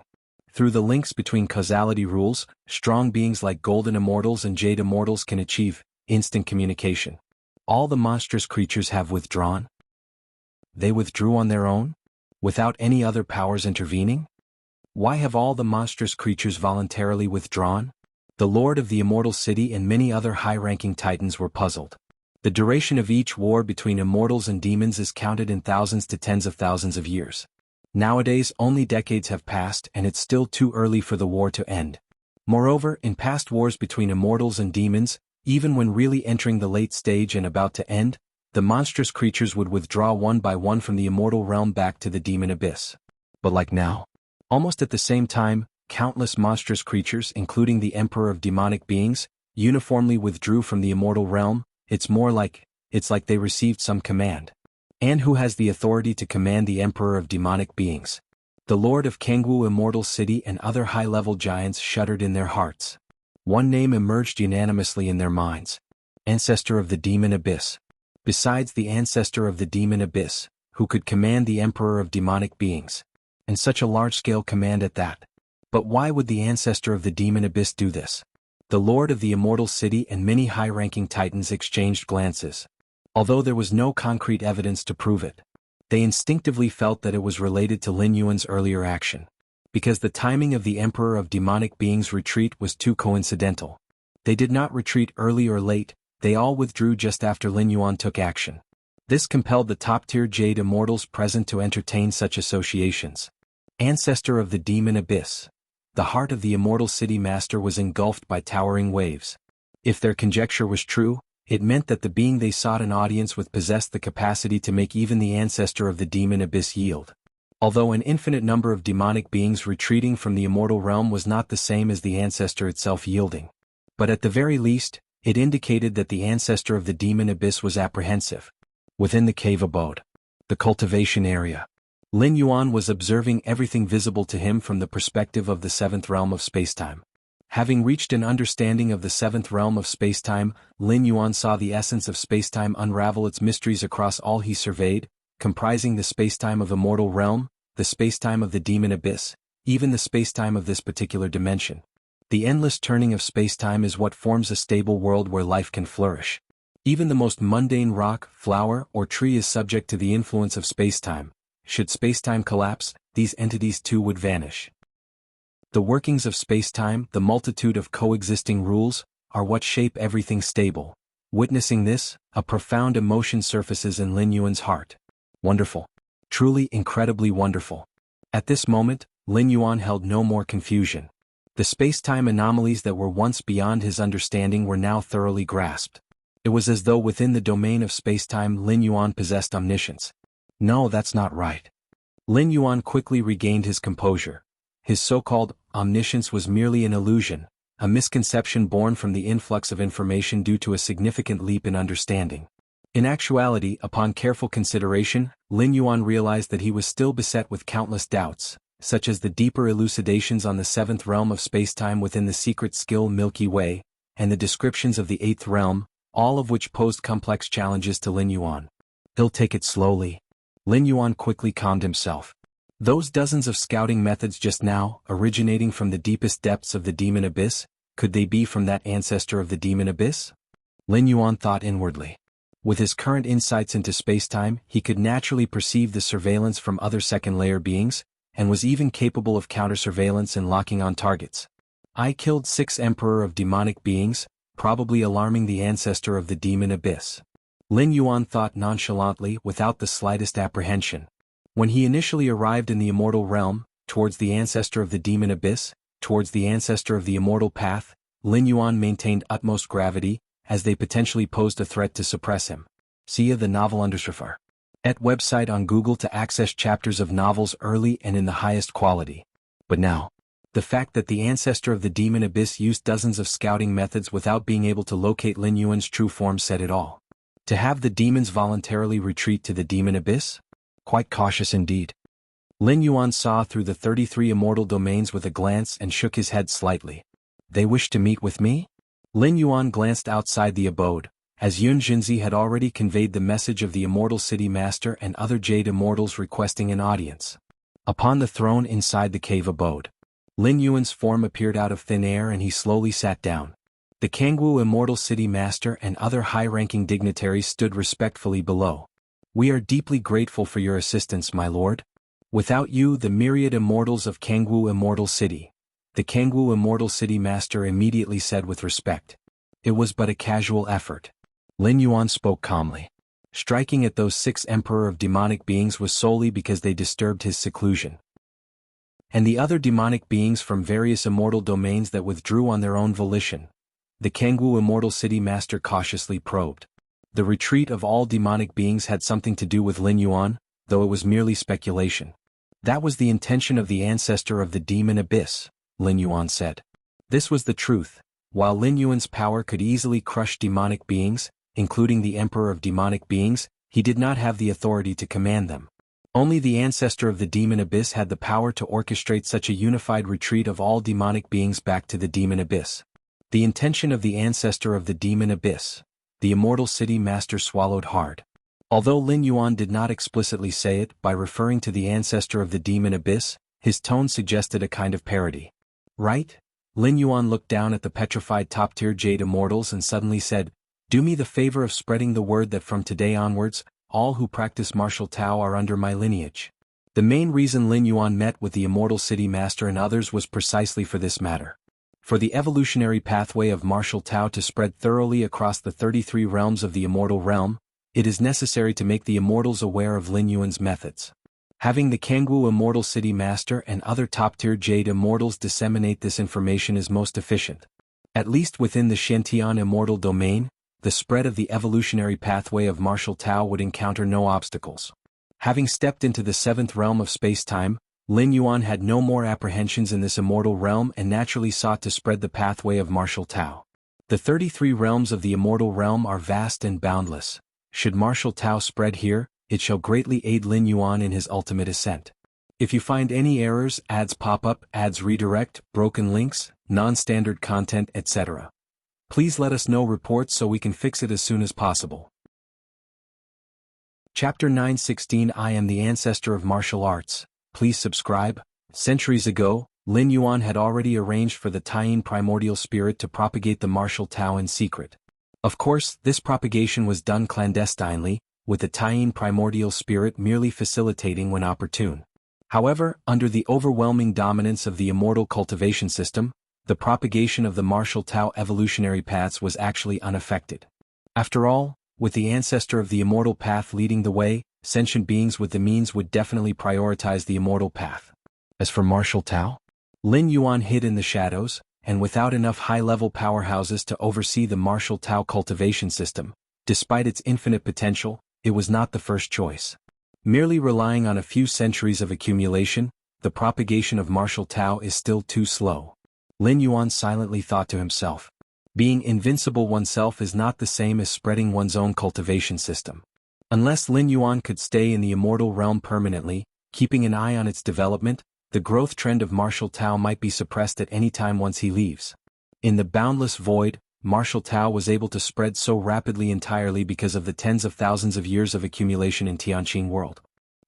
Through the links between causality rules, strong beings like Golden Immortals and Jade Immortals can achieve instant communication. All the monstrous creatures have withdrawn? They withdrew on their own? Without any other powers intervening? Why have all the monstrous creatures voluntarily withdrawn? The Lord of the Immortal City and many other high-ranking titans were puzzled. The duration of each war between immortals and demons is counted in thousands to tens of thousands of years. Nowadays only decades have passed and it's still too early for the war to end. Moreover, in past wars between immortals and demons, even when really entering the late stage and about to end, the monstrous creatures would withdraw one by one from the immortal realm back to the demon abyss. But like now, almost at the same time, countless monstrous creatures, including the Emperor of Demonic Beings, uniformly withdrew from the immortal realm. It's like they received some command. And who has the authority to command the Emperor of Demonic Beings? The Lord of Jianghu Immortal City and other high-level giants shuddered in their hearts. One name emerged unanimously in their minds. Ancestor of the Demon Abyss. Besides the Ancestor of the Demon Abyss, who could command the Emperor of Demonic Beings. And such a large-scale command at that. But why would the Ancestor of the Demon Abyss do this? The Lord of the Immortal City and many high-ranking titans exchanged glances. Although there was no concrete evidence to prove it, they instinctively felt that it was related to Lin Yuan's earlier action. Because the timing of the Emperor of Demonic Beings' retreat was too coincidental. They did not retreat early or late, they all withdrew just after Lin Yuan took action. This compelled the top-tier Jade Immortals present to entertain such associations. Ancestor of the Demon Abyss. The heart of the Immortal City Master was engulfed by towering waves. If their conjecture was true, it meant that the being they sought an audience with possessed the capacity to make even the Ancestor of the Demon Abyss yield. Although an infinite number of demonic beings retreating from the immortal realm was not the same as the ancestor itself yielding. But at the very least, it indicated that the ancestor of the demon abyss was apprehensive. Within the cave abode, the cultivation area, Lin Yuan was observing everything visible to him from the perspective of the seventh realm of spacetime. Having reached an understanding of the seventh realm of spacetime, Lin Yuan saw the essence of spacetime unravel its mysteries across all he surveyed, comprising the spacetime of immortal realm, the spacetime of the demon abyss, even the spacetime of this particular dimension. The endless turning of spacetime is what forms a stable world where life can flourish. Even the most mundane rock, flower, or tree is subject to the influence of spacetime. Should spacetime collapse, these entities too would vanish. The workings of spacetime, the multitude of coexisting rules, are what shape everything stable. Witnessing this, a profound emotion surfaces in Lin Yuan's heart. Wonderful. Truly incredibly wonderful. At this moment, Lin Yuan held no more confusion. The spacetime anomalies that were once beyond his understanding were now thoroughly grasped. It was as though within the domain of spacetime Lin Yuan possessed omniscience. No, that's not right. Lin Yuan quickly regained his composure. His so-called omniscience was merely an illusion, a misconception born from the influx of information due to a significant leap in understanding. In actuality, upon careful consideration, Lin Yuan realized that he was still beset with countless doubts, such as the deeper elucidations on the seventh realm of spacetime within the secret skill Milky Way, and the descriptions of the eighth realm, all of which posed complex challenges to Lin Yuan. He'll take it slowly. Lin Yuan quickly calmed himself. Those dozens of scouting methods just now, originating from the deepest depths of the demon abyss, could they be from that ancestor of the demon abyss? Lin Yuan thought inwardly. With his current insights into spacetime, he could naturally perceive the surveillance from other second-layer beings, and was even capable of counter-surveillance and locking on targets. I killed 6 Emperor of demonic beings, probably alarming the ancestor of the demon abyss. Lin Yuan thought nonchalantly, without the slightest apprehension. When he initially arrived in the immortal realm, towards the ancestor of the demon abyss, towards the ancestor of the immortal path, Lin Yuan maintained utmost gravity, as they potentially posed a threat to suppress him. See the novel Undershrifar. At website on Google to access chapters of novels early and in the highest quality. But now, the fact that the ancestor of the demon abyss used dozens of scouting methods without being able to locate Lin Yuan's true form said it all. To have the demons voluntarily retreat to the demon abyss? Quite cautious indeed. Lin Yuan saw through the 33 immortal domains with a glance and shook his head slightly. They wish to meet with me? Lin Yuan glanced outside the abode, as Yun Jinzi had already conveyed the message of the Immortal City Master and other Jade Immortals requesting an audience. Upon the throne inside the cave abode, Lin Yuan's form appeared out of thin air and he slowly sat down. The Jianghu Immortal City Master and other high-ranking dignitaries stood respectfully below. We are deeply grateful for your assistance, my lord. Without you, the myriad immortals of Jianghu Immortal City. The Jianghu Immortal City Master immediately said with respect. It was but a casual effort. Lin Yuan spoke calmly. Striking at those 6 Emperor of demonic beings was solely because they disturbed his seclusion. And the other demonic beings from various immortal domains that withdrew on their own volition. The Jianghu Immortal City Master cautiously probed. The retreat of all demonic beings had something to do with Lin Yuan, though it was merely speculation. That was the intention of the ancestor of the demon abyss, Lin Yuan said. This was the truth. While Lin Yuan's power could easily crush demonic beings, including the Emperor of demonic beings, he did not have the authority to command them. Only the ancestor of the demon abyss had the power to orchestrate such a unified retreat of all demonic beings back to the demon abyss. The intention of the ancestor of the demon abyss. The Immortal City Master swallowed hard. Although Lin Yuan did not explicitly say it, by referring to the ancestor of the demon abyss, his tone suggested a kind of parody. Right? Lin Yuan looked down at the petrified top-tier Jade Immortals and suddenly said, Do me the favor of spreading the word that from today onwards, all who practice martial Tao are under my lineage. The main reason Lin Yuan met with the Immortal City Master and others was precisely for this matter. For the evolutionary pathway of martial Tao to spread thoroughly across the 33 realms of the immortal realm, it is necessary to make the immortals aware of Lin Yuan's methods. Having the Jianghu Immortal City Master and other top-tier Jade Immortals disseminate this information is most efficient. At least within the Shantian Immortal Domain, the spread of the evolutionary pathway of martial Tao would encounter no obstacles. Having stepped into the seventh realm of space-time, Lin Yuan had no more apprehensions in this immortal realm and naturally sought to spread the pathway of martial Tao. The 33 realms of the immortal realm are vast and boundless. Should martial Tao spread here, it shall greatly aid Lin Yuan in his ultimate ascent. If you find any errors, ads pop up, ads redirect, broken links, non-standard content, etc., please let us know reports so we can fix it as soon as possible. Chapter 916 I am the ancestor of martial arts. Please subscribe. Centuries ago, Lin Yuan had already arranged for the Taiyin primordial spirit to propagate the martial Tao in secret. Of course, this propagation was done clandestinely, with the Taiyin primordial spirit merely facilitating when opportune. However, under the overwhelming dominance of the immortal cultivation system, the propagation of the martial Tao evolutionary paths was actually unaffected. After all, with the ancestor of the immortal path leading the way, sentient beings with the means would definitely prioritize the immortal path. As for martial Tao, Lin Yuan hid in the shadows, and without enough high-level powerhouses to oversee the martial Tao cultivation system, despite its infinite potential, it was not the first choice. Merely relying on a few centuries of accumulation, the propagation of martial Tao is still too slow. Lin Yuan silently thought to himself. Being invincible oneself is not the same as spreading one's own cultivation system. Unless Lin Yuan could stay in the immortal realm permanently, keeping an eye on its development, the growth trend of martial Tao might be suppressed at any time once he leaves. In the boundless void, martial Tao was able to spread so rapidly entirely because of the tens of thousands of years of accumulation in Tianqing world.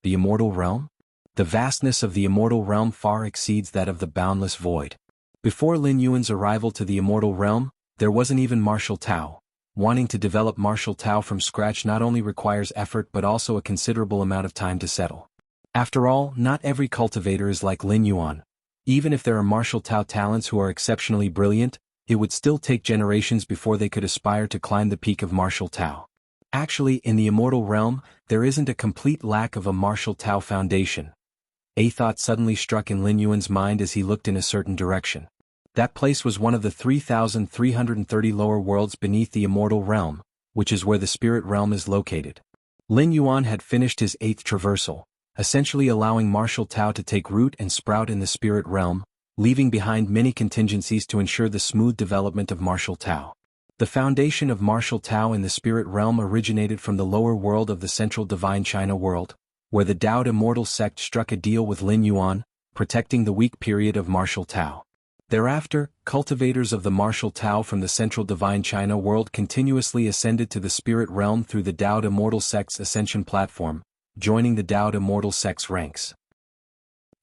The immortal realm? The vastness of the immortal realm far exceeds that of the boundless void. Before Lin Yuan's arrival to the immortal realm, there wasn't even martial Tao. Wanting to develop martial Tao from scratch not only requires effort but also a considerable amount of time to settle. After all, not every cultivator is like Lin Yuan. Even if there are martial Tao talents who are exceptionally brilliant, it would still take generations before they could aspire to climb the peak of martial Tao. Actually, in the immortal realm, there isn't a complete lack of a martial Tao foundation. A thought suddenly struck in Lin Yuan's mind as he looked in a certain direction. That place was one of the 3,330 lower worlds beneath the immortal realm, which is where the spirit realm is located. Lin Yuan had finished his 8th traversal, essentially allowing martial Tao to take root and sprout in the spirit realm, leaving behind many contingencies to ensure the smooth development of martial Tao. The foundation of martial Tao in the spirit realm originated from the lower world of the central divine China world, where the Taoed immortal sect struck a deal with Lin Yuan, protecting the weak period of martial Tao. Thereafter, cultivators of the martial Tao from the central divine China world continuously ascended to the spirit realm through the Taoed immortal sect's ascension platform, joining the Taoed immortal sect's ranks.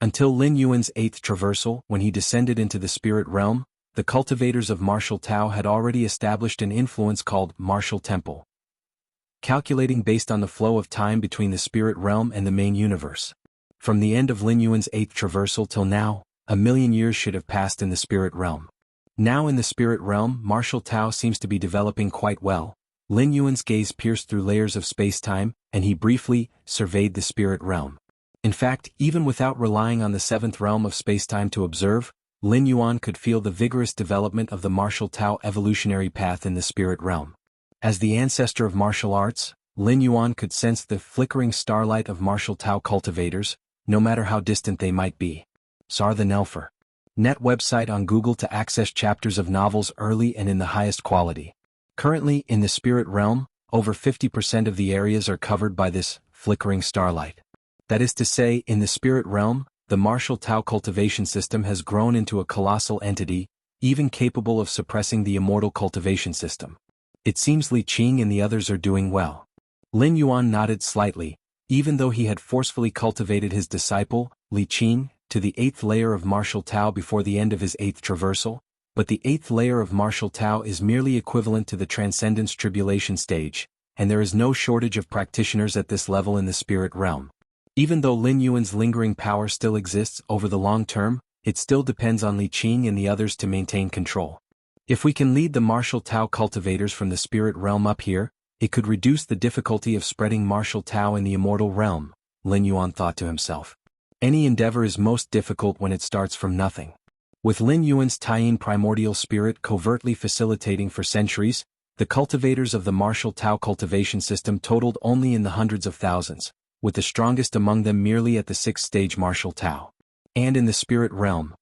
Until Lin Yuan's 8th traversal, when he descended into the spirit realm, the cultivators of martial Tao had already established an influence called martial temple, calculating based on the flow of time between the spirit realm and the main universe. From the end of Lin Yuan's 8th traversal till now, 1,000,000 years should have passed in the spirit realm. Now in the spirit realm, martial Tao seems to be developing quite well. Lin Yuan's gaze pierced through layers of space-time, and he briefly surveyed the spirit realm. In fact, even without relying on the 7th realm of space-time to observe, Lin Yuan could feel the vigorous development of the martial Tao evolutionary path in the spirit realm. As the ancestor of martial arts, Lin Yuan could sense the flickering starlight of martial Tao cultivators, no matter how distant they might be. Sar the Nelfer. Net website on Google to access chapters of novels early and in the highest quality. Currently, in the spirit realm, over 50% of the areas are covered by this flickering starlight. That is to say, in the spirit realm, the martial Tao cultivation system has grown into a colossal entity, even capable of suppressing the immortal cultivation system. It seems Li Qing and the others are doing well. Lin Yuan nodded slightly, even though he had forcefully cultivated his disciple, Li Qing, to the 8th layer of martial Tao before the end of his 8th traversal, but the 8th layer of martial Tao is merely equivalent to the Transcendence Tribulation stage, and there is no shortage of practitioners at this level in the spirit realm. Even though Lin Yuan's lingering power still exists over the long term, it still depends on Li Qing and the others to maintain control. If we can lead the martial Tao cultivators from the spirit realm up here, it could reduce the difficulty of spreading martial Tao in the immortal realm, Lin Yuan thought to himself. Any endeavor is most difficult when it starts from nothing. With Lin Yuan's Taiyin primordial spirit covertly facilitating for centuries, the cultivators of the martial Tao cultivation system totaled only in the hundreds of thousands, with the strongest among them merely at the 6th stage martial Tao. And in the spirit realm,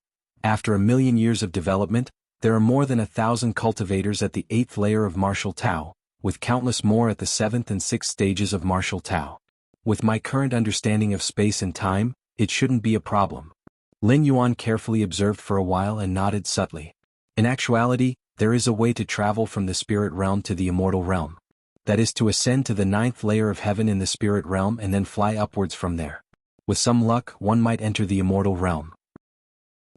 after 1,000,000 years of development, there are more than 1,000 cultivators at the 8th layer of martial Tao, with countless more at the 7th and 6th stages of martial Tao. With my current understanding of space and time, it shouldn't be a problem. Lin Yuan carefully observed for a while and nodded subtly. In actuality, there is a way to travel from the spirit realm to the immortal realm. That is to ascend to the 9th layer of heaven in the spirit realm and then fly upwards from there. With some luck, one might enter the immortal realm.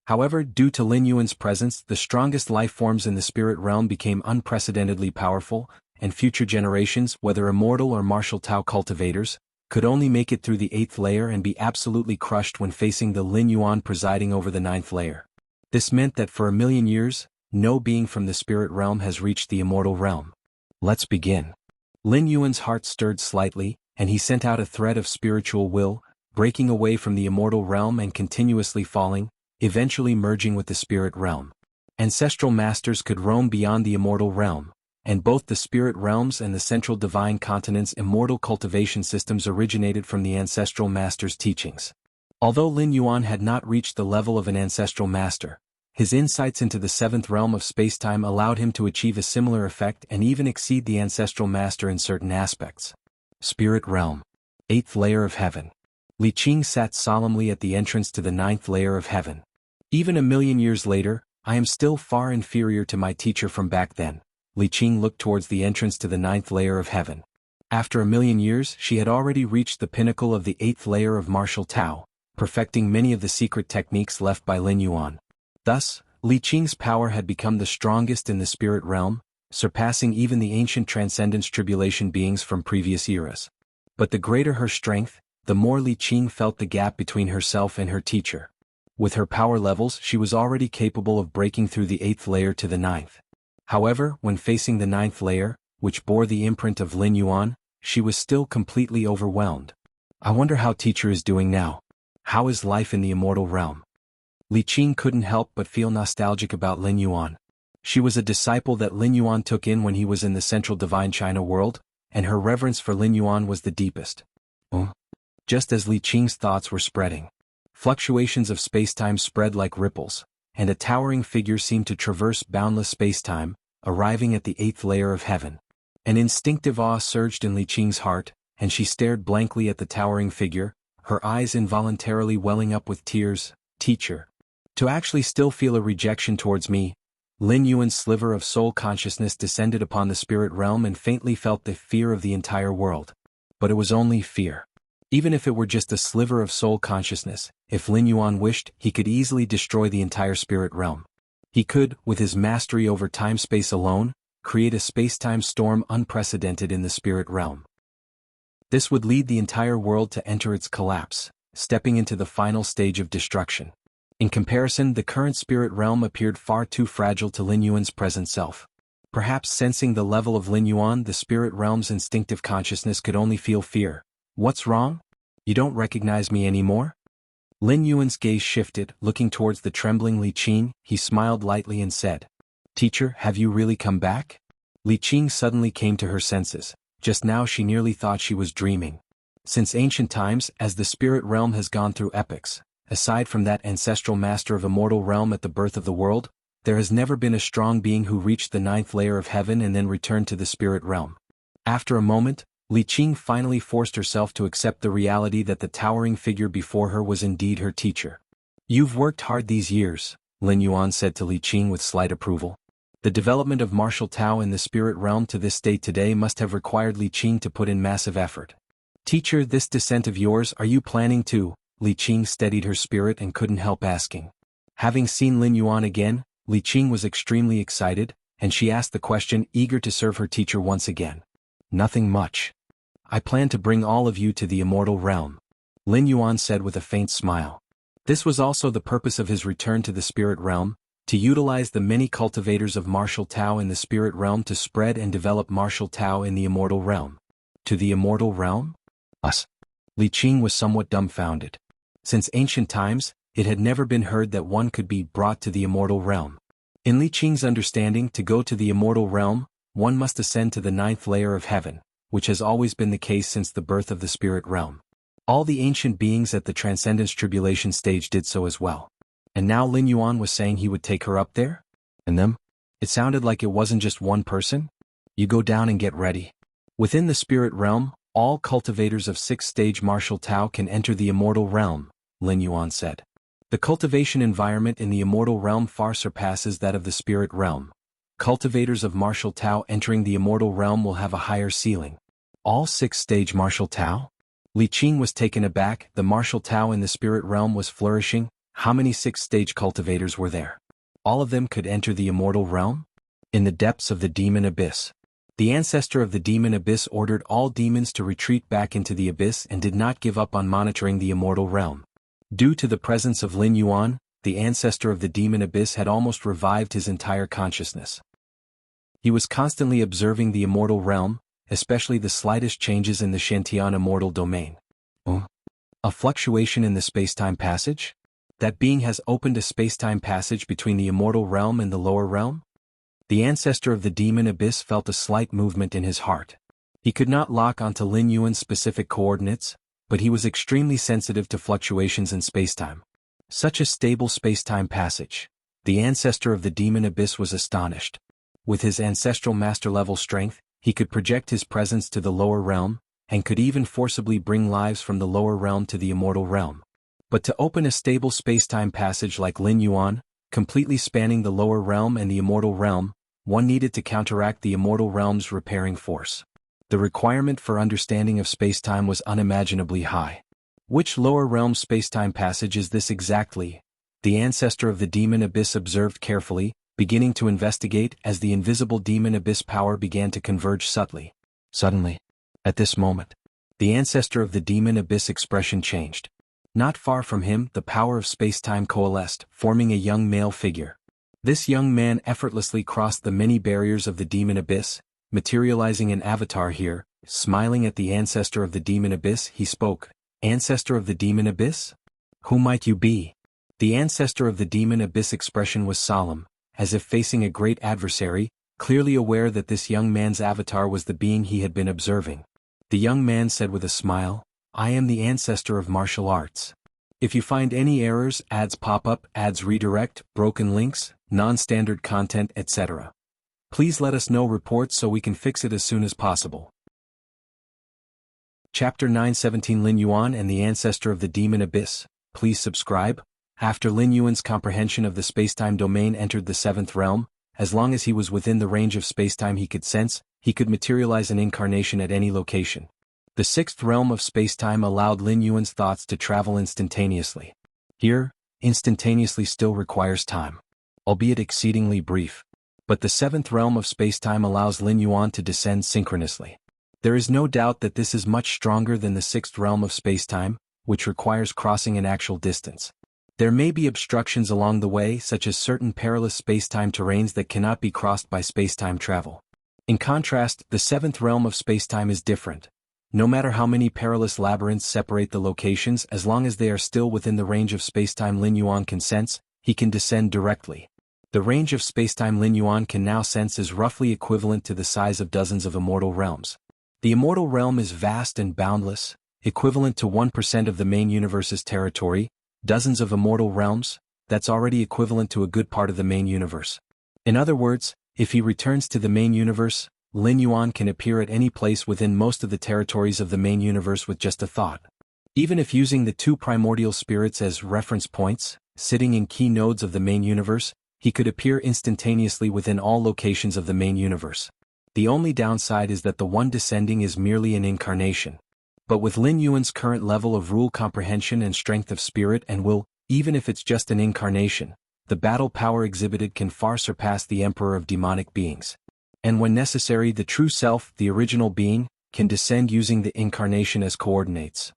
However, due to Lin Yuan's presence, the strongest life forms in the spirit realm became unprecedentedly powerful, and future generations, whether immortal or martial Tao cultivators, could only make it through the 8th layer and be absolutely crushed when facing the Lin Yuan presiding over the 9th layer. This meant that for 1,000,000 years, no being from the spirit realm has reached the immortal realm. Let's begin. Lin Yuan's heart stirred slightly, and he sent out a thread of spiritual will, breaking away from the immortal realm and continuously falling, eventually merging with the spirit realm. Ancestral masters could roam beyond the immortal realm, and both the spirit realms and the central divine continent's immortal cultivation systems originated from the ancestral master's teachings. Although Lin Yuan had not reached the level of an ancestral master, his insights into the 7th realm of spacetime allowed him to achieve a similar effect and even exceed the ancestral master in certain aspects. Spirit realm. 8th layer of heaven. Li Qing sat solemnly at the entrance to the 9th layer of heaven. Even 1,000,000 years later, I am still far inferior to my teacher from back then. Li Qing looked towards the entrance to the 9th layer of heaven. After 1,000,000 years, she had already reached the pinnacle of the 8th layer of martial Tao, perfecting many of the secret techniques left by Lin Yuan. Thus, Li Qing's power had become the strongest in the spirit realm, surpassing even the ancient transcendence tribulation beings from previous eras. But the greater her strength, the more Li Qing felt the gap between herself and her teacher. With her power levels, she was already capable of breaking through the 8th layer to the 9th. However, when facing the 9th layer, which bore the imprint of Lin Yuan, she was still completely overwhelmed. I wonder how teacher is doing now. How is life in the immortal realm? Li Qing couldn't help but feel nostalgic about Lin Yuan. She was a disciple that Lin Yuan took in when he was in the central divine China world, and her reverence for Lin Yuan was the deepest. Just as Li Qing's thoughts were spreading, fluctuations of spacetime spread like ripples, and a towering figure seemed to traverse boundless spacetime, arriving at the 8th layer of heaven. An instinctive awe surged in Li Qing's heart, and she stared blankly at the towering figure, her eyes involuntarily welling up with tears. Teacher. To actually still feel a rejection towards me. Lin Yuan's sliver of soul consciousness descended upon the spirit realm and faintly felt the fear of the entire world. But it was only fear. Even if it were just a sliver of soul consciousness, if Lin Yuan wished, he could easily destroy the entire spirit realm. He could, with his mastery over time-space alone, create a space-time storm unprecedented in the spirit realm. This would lead the entire world to enter its collapse, stepping into the final stage of destruction. In comparison, the current spirit realm appeared far too fragile to Lin Yuan's present self. Perhaps sensing the level of Lin Yuan, the spirit realm's instinctive consciousness could only feel fear. What's wrong? You don't recognize me anymore? Lin Yuan's gaze shifted, looking towards the trembling Li Qing. He smiled lightly and said, Teacher, have you really come back? Li Qing suddenly came to her senses. Just now she nearly thought she was dreaming. Since ancient times, as the spirit realm has gone through epochs, aside from that ancestral master of immortal realm at the birth of the world, there has never been a strong being who reached the 9th layer of heaven and then returned to the spirit realm. After a moment, Li Qing finally forced herself to accept the reality that the towering figure before her was indeed her teacher. You've worked hard these years, Lin Yuan said to Li Qing with slight approval. The development of martial Tao in the spirit realm to this state today must have required Li Qing to put in massive effort. Teacher, this descent of yours, are you planning to? Li Qing steadied her spirit and couldn't help asking. Having seen Lin Yuan again, Li Qing was extremely excited, and she asked the question, eager to serve her teacher once again. Nothing much. I plan to bring all of you to the immortal realm, Lin Yuan said with a faint smile. This was also the purpose of his return to the spirit realm, to utilize the many cultivators of martial Tao in the spirit realm to spread and develop martial Tao in the immortal realm. To the immortal realm? Us. Li Qing was somewhat dumbfounded. Since ancient times, it had never been heard that one could be brought to the immortal realm. In Li Qing's understanding, to go to the immortal realm, one must ascend to the 9th layer of heaven, which has always been the case since the birth of the spirit realm. All the ancient beings at the Transcendence Tribulation stage did so as well. And now Lin Yuan was saying he would take her up there? And them? It sounded like it wasn't just one person. You go down and get ready. Within the spirit realm, all cultivators of 6th-stage martial Tao can enter the immortal realm, Lin Yuan said. The cultivation environment in the immortal realm far surpasses that of the spirit realm. Cultivators of martial Tao entering the immortal realm will have a higher ceiling. All 6th-stage martial Tao? Li Qing was taken aback. The martial Tao in the spirit realm was flourishing. How many 6th-stage cultivators were there? All of them could enter the immortal realm? In the depths of the demon abyss. The ancestor of the demon abyss ordered all demons to retreat back into the abyss and did not give up on monitoring the immortal realm. Due to the presence of Lin Yuan, the ancestor of the demon abyss had almost revived his entire consciousness. He was constantly observing the immortal realm, especially the slightest changes in the Shantian immortal domain. A fluctuation in the space-time passage? That being has opened a space-time passage between the immortal realm and the lower realm? The ancestor of the demon abyss felt a slight movement in his heart. He could not lock onto Lin Yuan's specific coordinates, but he was extremely sensitive to fluctuations in space-time. Such a stable space-time passage. The ancestor of the demon abyss was astonished. With his ancestral master-level strength, he could project his presence to the lower realm, and could even forcibly bring lives from the lower realm to the immortal realm. But to open a stable space-time passage like Lin Yuan, completely spanning the lower realm and the immortal realm, one needed to counteract the immortal realm's repairing force. The requirement for understanding of space-time was unimaginably high. Which lower realm space-time passage is this exactly? The ancestor of the demon abyss observed carefully, beginning to investigate as the invisible demon abyss power began to converge subtly. Suddenly, at this moment, the ancestor of the demon abyss expression changed. Not far from him, the power of space-time coalesced, forming a young male figure. This young man effortlessly crossed the many barriers of the demon abyss, materializing an avatar here. Smiling at the ancestor of the demon abyss, he spoke, "Ancestor of the demon abyss? Who might you be?" The ancestor of the demon abyss expression was solemn, as if facing a great adversary, clearly aware that this young man's avatar was the being he had been observing. The young man said with a smile, "I am the ancestor of martial arts. If you find any errors, ads pop up, ads redirect, broken links, non-standard content, etc. please let us know reports so we can fix it as soon as possible." Chapter 917 Lin Yuan and the Ancestor of the Demon Abyss. Please subscribe. After Lin Yuan's comprehension of the spacetime domain entered the 7th realm, as long as he was within the range of spacetime he could sense, he could materialize an incarnation at any location. The 6th realm of spacetime allowed Lin Yuan's thoughts to travel instantaneously. Here, instantaneously still requires time, albeit exceedingly brief. But the 7th realm of spacetime allows Lin Yuan to descend synchronously. There is no doubt that this is much stronger than the 6th realm of spacetime, which requires crossing an actual distance. There may be obstructions along the way, such as certain perilous spacetime terrains that cannot be crossed by spacetime travel. In contrast, the 7th realm of spacetime is different. No matter how many perilous labyrinths separate the locations, as long as they are still within the range of spacetime Lin Yuan can sense, he can descend directly. The range of spacetime Lin Yuan can now sense is roughly equivalent to the size of dozens of immortal realms. The immortal realm is vast and boundless, equivalent to 1% of the main universe's territory. Dozens of immortal realms, that's already equivalent to a good part of the main universe. In other words, if he returns to the main universe, Lin Yuan can appear at any place within most of the territories of the main universe with just a thought. Even if using the 2 primordial spirits as reference points, sitting in key nodes of the main universe, he could appear instantaneously within all locations of the main universe. The only downside is that the one descending is merely an incarnation. But with Lin Yuan's current level of rule comprehension and strength of spirit and will, even if it's just an incarnation, the battle power exhibited can far surpass the emperor of demonic beings. And when necessary, the true self, the original being, can descend using the incarnation as coordinates.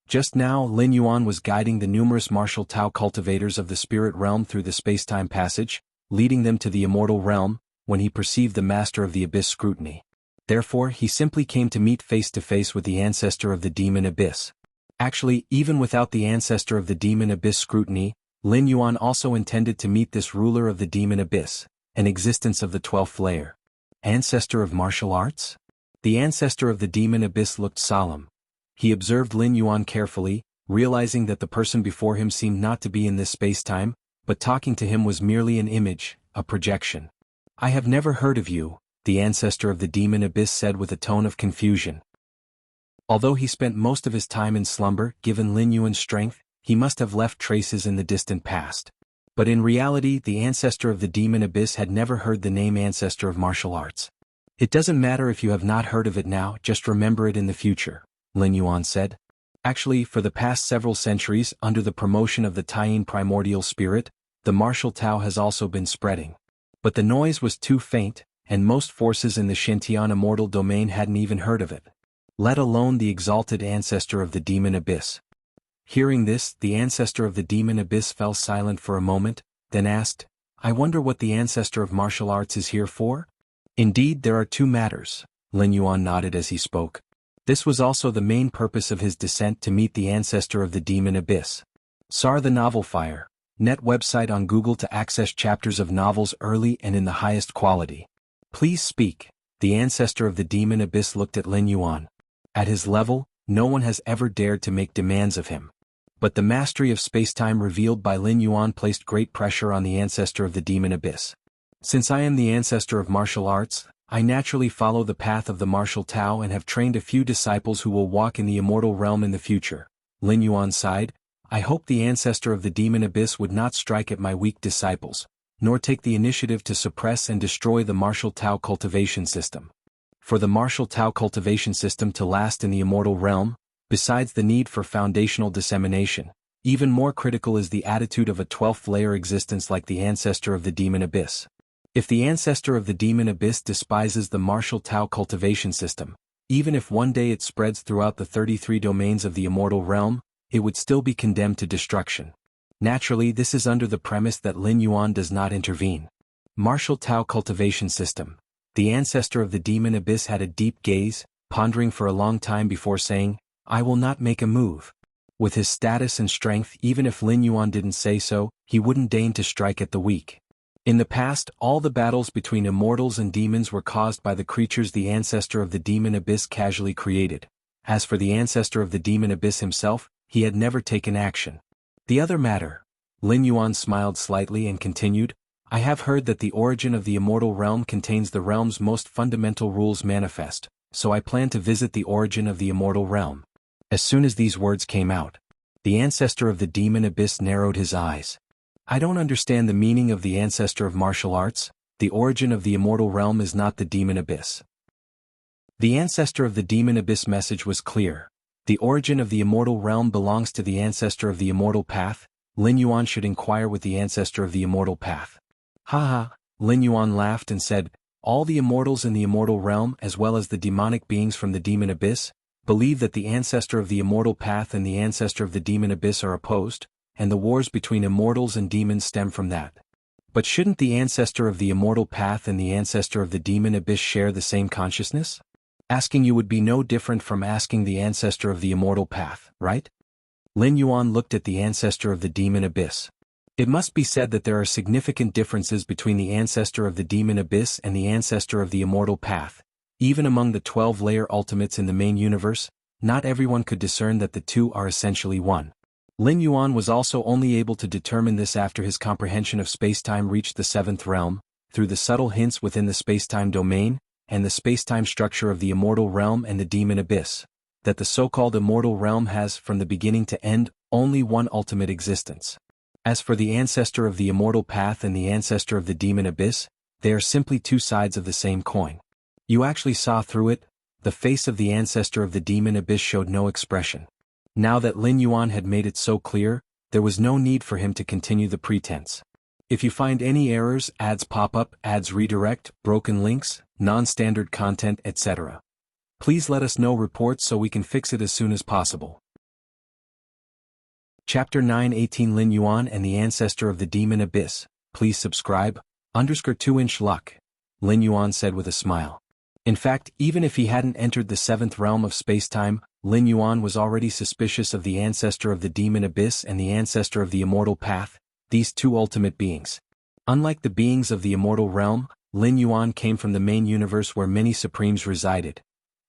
Just now, Lin Yuan was guiding the numerous martial Tao cultivators of the spirit realm through the spacetime passage, leading them to the immortal realm, when he perceived the master of the abyss scrutiny. Therefore, he simply came to meet face-to-face with the ancestor of the demon abyss. Actually, even without the ancestor of the demon abyss scrutiny, Lin Yuan also intended to meet this ruler of the demon abyss, an existence of the 12th layer. Ancestor of martial arts? The ancestor of the demon abyss looked solemn. He observed Lin Yuan carefully, realizing that the person before him seemed not to be in this space-time, but talking to him was merely an image, a projection. "I have never heard of you," the ancestor of the demon abyss said with a tone of confusion. Although he spent most of his time in slumber, given Lin Yuan's strength, he must have left traces in the distant past. But in reality, the ancestor of the demon abyss had never heard the name ancestor of martial arts. "It doesn't matter if you have not heard of it now, just remember it in the future," Lin Yuan said. Actually, for the past several centuries, under the promotion of the Taiyin primordial spirit, the martial Tao has also been spreading. But the noise was too faint, and most forces in the Shintian immortal domain hadn't even heard of it, let alone the exalted ancestor of the demon abyss. Hearing this, the ancestor of the demon abyss fell silent for a moment, then asked, "I wonder what the ancestor of martial arts is here for?" "Indeed, there are two matters," Lin Yuan nodded as he spoke. This was also the main purpose of his descent, to meet the ancestor of the demon abyss. SAR the Novel Fire, net website on Google to access chapters of novels early and in the highest quality. "Please speak." The ancestor of the demon abyss looked at Lin Yuan. At his level, no one has ever dared to make demands of him. But the mastery of spacetime revealed by Lin Yuan placed great pressure on the ancestor of the demon abyss. "Since I am the ancestor of martial arts, I naturally follow the path of the martial Tao and have trained a few disciples who will walk in the immortal realm in the future." Lin Yuan sighed. "I hope the ancestor of the demon abyss would not strike at my weak disciples, nor take the initiative to suppress and destroy the martial Tao cultivation system. For the martial Tao cultivation system to last in the immortal realm, besides the need for foundational dissemination, even more critical is the attitude of a 12th layer existence like the ancestor of the demon abyss. If the ancestor of the demon abyss despises the martial Tao cultivation system, even if one day it spreads throughout the 33 domains of the immortal realm, it would still be condemned to destruction. Naturally, this is under the premise that Lin Yuan does not intervene. Martial Tao cultivation system. The ancestor of the demon abyss had a deep gaze, pondering for a long time before saying, "I will not make a move." With his status and strength, even if Lin Yuan didn't say so, he wouldn't deign to strike at the weak. In the past, all the battles between immortals and demons were caused by the creatures the ancestor of the demon abyss casually created. As for the ancestor of the demon abyss himself, he had never taken action. "The other matter," Lin Yuan smiled slightly and continued, "I have heard that the origin of the immortal realm contains the realm's most fundamental rules manifest, so I plan to visit the origin of the immortal realm." As soon as these words came out, the ancestor of the demon abyss narrowed his eyes. "I don't understand the meaning of the ancestor of martial arts. The origin of the immortal realm is not the demon abyss." The ancestor of the demon abyss message was clear. The origin of the immortal realm belongs to the ancestor of the immortal path. Lin Yuan should inquire with the ancestor of the immortal path. "Haha," Lin Yuan laughed and said, "All the immortals in the immortal realm, as well as the demonic beings from the demon abyss, believe that the ancestor of the immortal path and the ancestor of the demon abyss are opposed, and the wars between immortals and demons stem from that. But shouldn't the ancestor of the immortal path and the ancestor of the demon abyss share the same consciousness? Asking you would be no different from asking the ancestor of the immortal path, right?" Lin Yuan looked at the ancestor of the demon abyss. It must be said that there are significant differences between the ancestor of the demon abyss and the ancestor of the immortal path. Even among the 12-layer ultimates in the main universe, not everyone could discern that the two are essentially one. Lin Yuan was also only able to determine this after his comprehension of spacetime reached the 7th realm, through the subtle hints within the spacetime domain, and the spacetime structure of the immortal realm and the demon abyss, that the so-called immortal realm has, from the beginning to end, only one ultimate existence. As for the ancestor of the immortal path and the ancestor of the demon abyss, they are simply two sides of the same coin. You actually saw through it. The face of the ancestor of the demon abyss showed no expression. Now that Lin Yuan had made it so clear, there was no need for him to continue the pretense. "If you find any errors, ads pop up, ads redirect, broken links, non-standard content, etc., please let us know reports so we can fix it as soon as possible." Chapter 9:18 Lin Yuan and the ancestor of the demon abyss. "Please subscribe, _2-inch luck," Lin Yuan said with a smile. In fact, even if he hadn't entered the 7th realm of spacetime, Lin Yuan was already suspicious of the ancestor of the demon abyss and the ancestor of the immortal path, these two ultimate beings. Unlike the beings of the immortal realm, Lin Yuan came from the main universe where many supremes resided.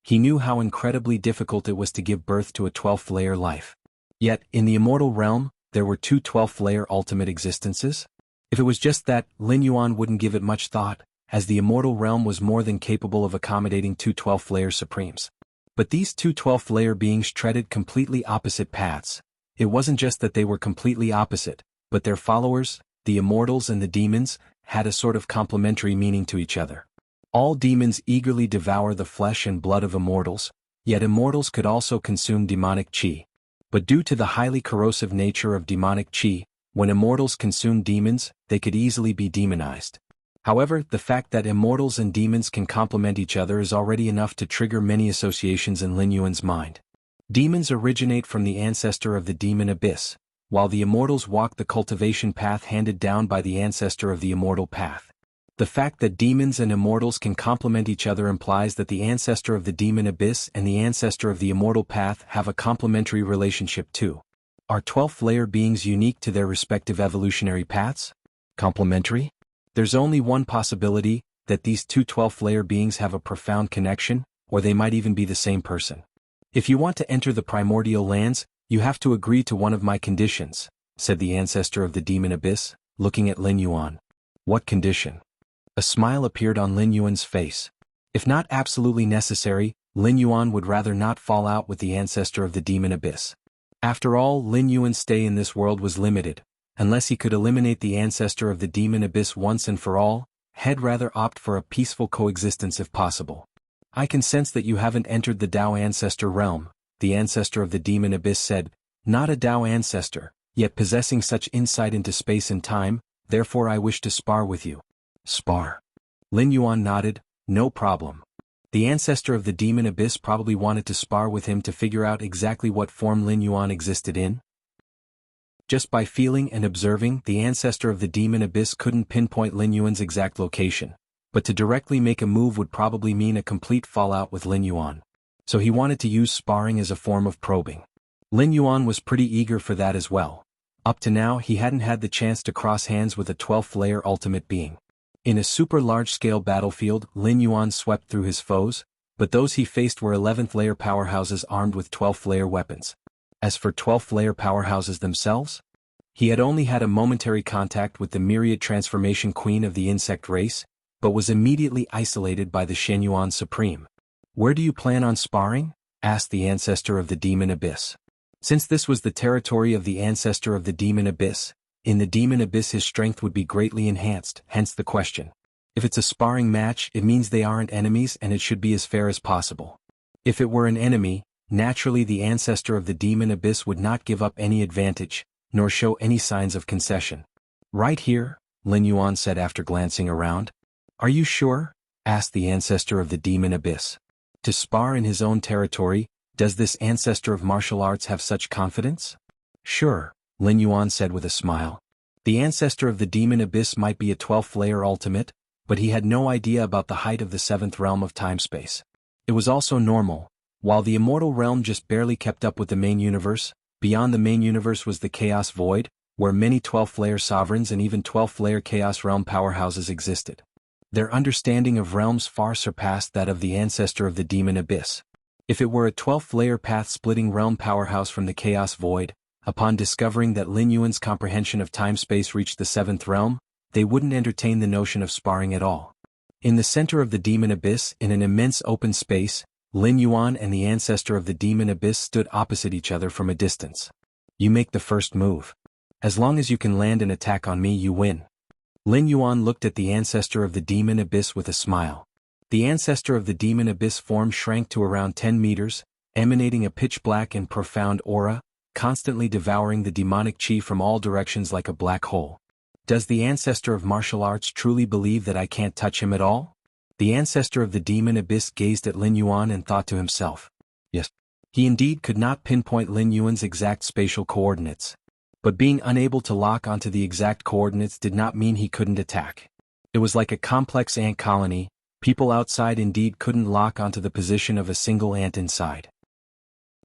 He knew how incredibly difficult it was to give birth to a 12th layer life. Yet, in the immortal realm, there were two 12th layer ultimate existences? If it was just that, Lin Yuan wouldn't give it much thought, as the immortal realm was more than capable of accommodating two 12th layer supremes. But these two 12th layer beings treaded completely opposite paths. It wasn't just that they were completely opposite, but their followers, the immortals and the demons, had a sort of complementary meaning to each other. All demons eagerly devour the flesh and blood of immortals, yet immortals could also consume demonic qi. But due to the highly corrosive nature of demonic qi, when immortals consumed demons, they could easily be demonized. However, the fact that immortals and demons can complement each other is already enough to trigger many associations in Lin Yuan's mind. Demons originate from the ancestor of the demon abyss, while the immortals walk the cultivation path handed down by the ancestor of the immortal path. The fact that demons and immortals can complement each other implies that the ancestor of the demon abyss and the ancestor of the immortal path have a complementary relationship too. Are 12th layer beings unique to their respective evolutionary paths? Complementary? There's only one possibility, that these two 12th layer beings have a profound connection, or they might even be the same person. If you want to enter the primordial lands, you have to agree to one of my conditions, said the ancestor of the demon abyss, looking at Lin Yuan. What condition? A smile appeared on Lin Yuan's face. If not absolutely necessary, Lin Yuan would rather not fall out with the ancestor of the demon abyss. After all, Lin Yuan's stay in this world was limited. Unless he could eliminate the ancestor of the demon abyss once and for all, he'd rather opt for a peaceful coexistence if possible. I can sense that you haven't entered the Dao ancestor realm, the ancestor of the demon abyss said, not a Dao ancestor, yet possessing such insight into space and time, therefore I wish to spar with you. Spar? Lin Yuan nodded, no problem. The ancestor of the demon abyss probably wanted to spar with him to figure out exactly what form Lin Yuan existed in. Just by feeling and observing, the ancestor of the demon abyss couldn't pinpoint Lin Yuan's exact location, but to directly make a move would probably mean a complete fallout with Lin Yuan. So he wanted to use sparring as a form of probing. Lin Yuan was pretty eager for that as well. Up to now he hadn't had the chance to cross hands with a 12th layer ultimate being. In a super large-scale battlefield, Lin Yuan swept through his foes, but those he faced were 11th layer powerhouses armed with 12th layer weapons. As for 12th layer powerhouses themselves, he had only had a momentary contact with the myriad transformation queen of the insect race, but was immediately isolated by the Shenyuan Supreme. Where do you plan on sparring? Asked the ancestor of the demon abyss. Since this was the territory of the ancestor of the demon abyss, in the demon abyss his strength would be greatly enhanced, hence the question. If it's a sparring match, it means they aren't enemies and it should be as fair as possible. If it were an enemy, naturally the ancestor of the demon abyss would not give up any advantage, nor show any signs of concession. Right here, Lin Yuan said after glancing around. Are you sure? Asked the ancestor of the demon abyss. To spar in his own territory, does this ancestor of martial arts have such confidence? Sure, Lin Yuan said with a smile. The ancestor of the demon abyss might be a 12th layer ultimate, but he had no idea about the height of the 7th realm of time-space. It was also normal. While the immortal realm just barely kept up with the main universe, beyond the main universe was the chaos void, where many 12th layer sovereigns and even 12th layer chaos realm powerhouses existed. Their understanding of realms far surpassed that of the ancestor of the demon abyss. If it were a 12th layer path-splitting realm powerhouse from the chaos void, upon discovering that Lin Yuan's comprehension of time-space reached the 7th realm, they wouldn't entertain the notion of sparring at all. In the center of the demon abyss, in an immense open space, Lin Yuan and the ancestor of the demon abyss stood opposite each other from a distance. You make the first move. As long as you can land an attack on me, you win. Lin Yuan looked at the ancestor of the demon abyss with a smile. The ancestor of the demon abyss form shrank to around 10 meters, emanating a pitch-black and profound aura, constantly devouring the demonic qi from all directions like a black hole. Does the ancestor of martial arts truly believe that I can't touch him at all? The ancestor of the demon abyss gazed at Lin Yuan and thought to himself. Yes. He indeed could not pinpoint Lin Yuan's exact spatial coordinates. But being unable to lock onto the exact coordinates did not mean he couldn't attack. It was like a complex ant colony. People outside indeed couldn't lock onto the position of a single ant inside.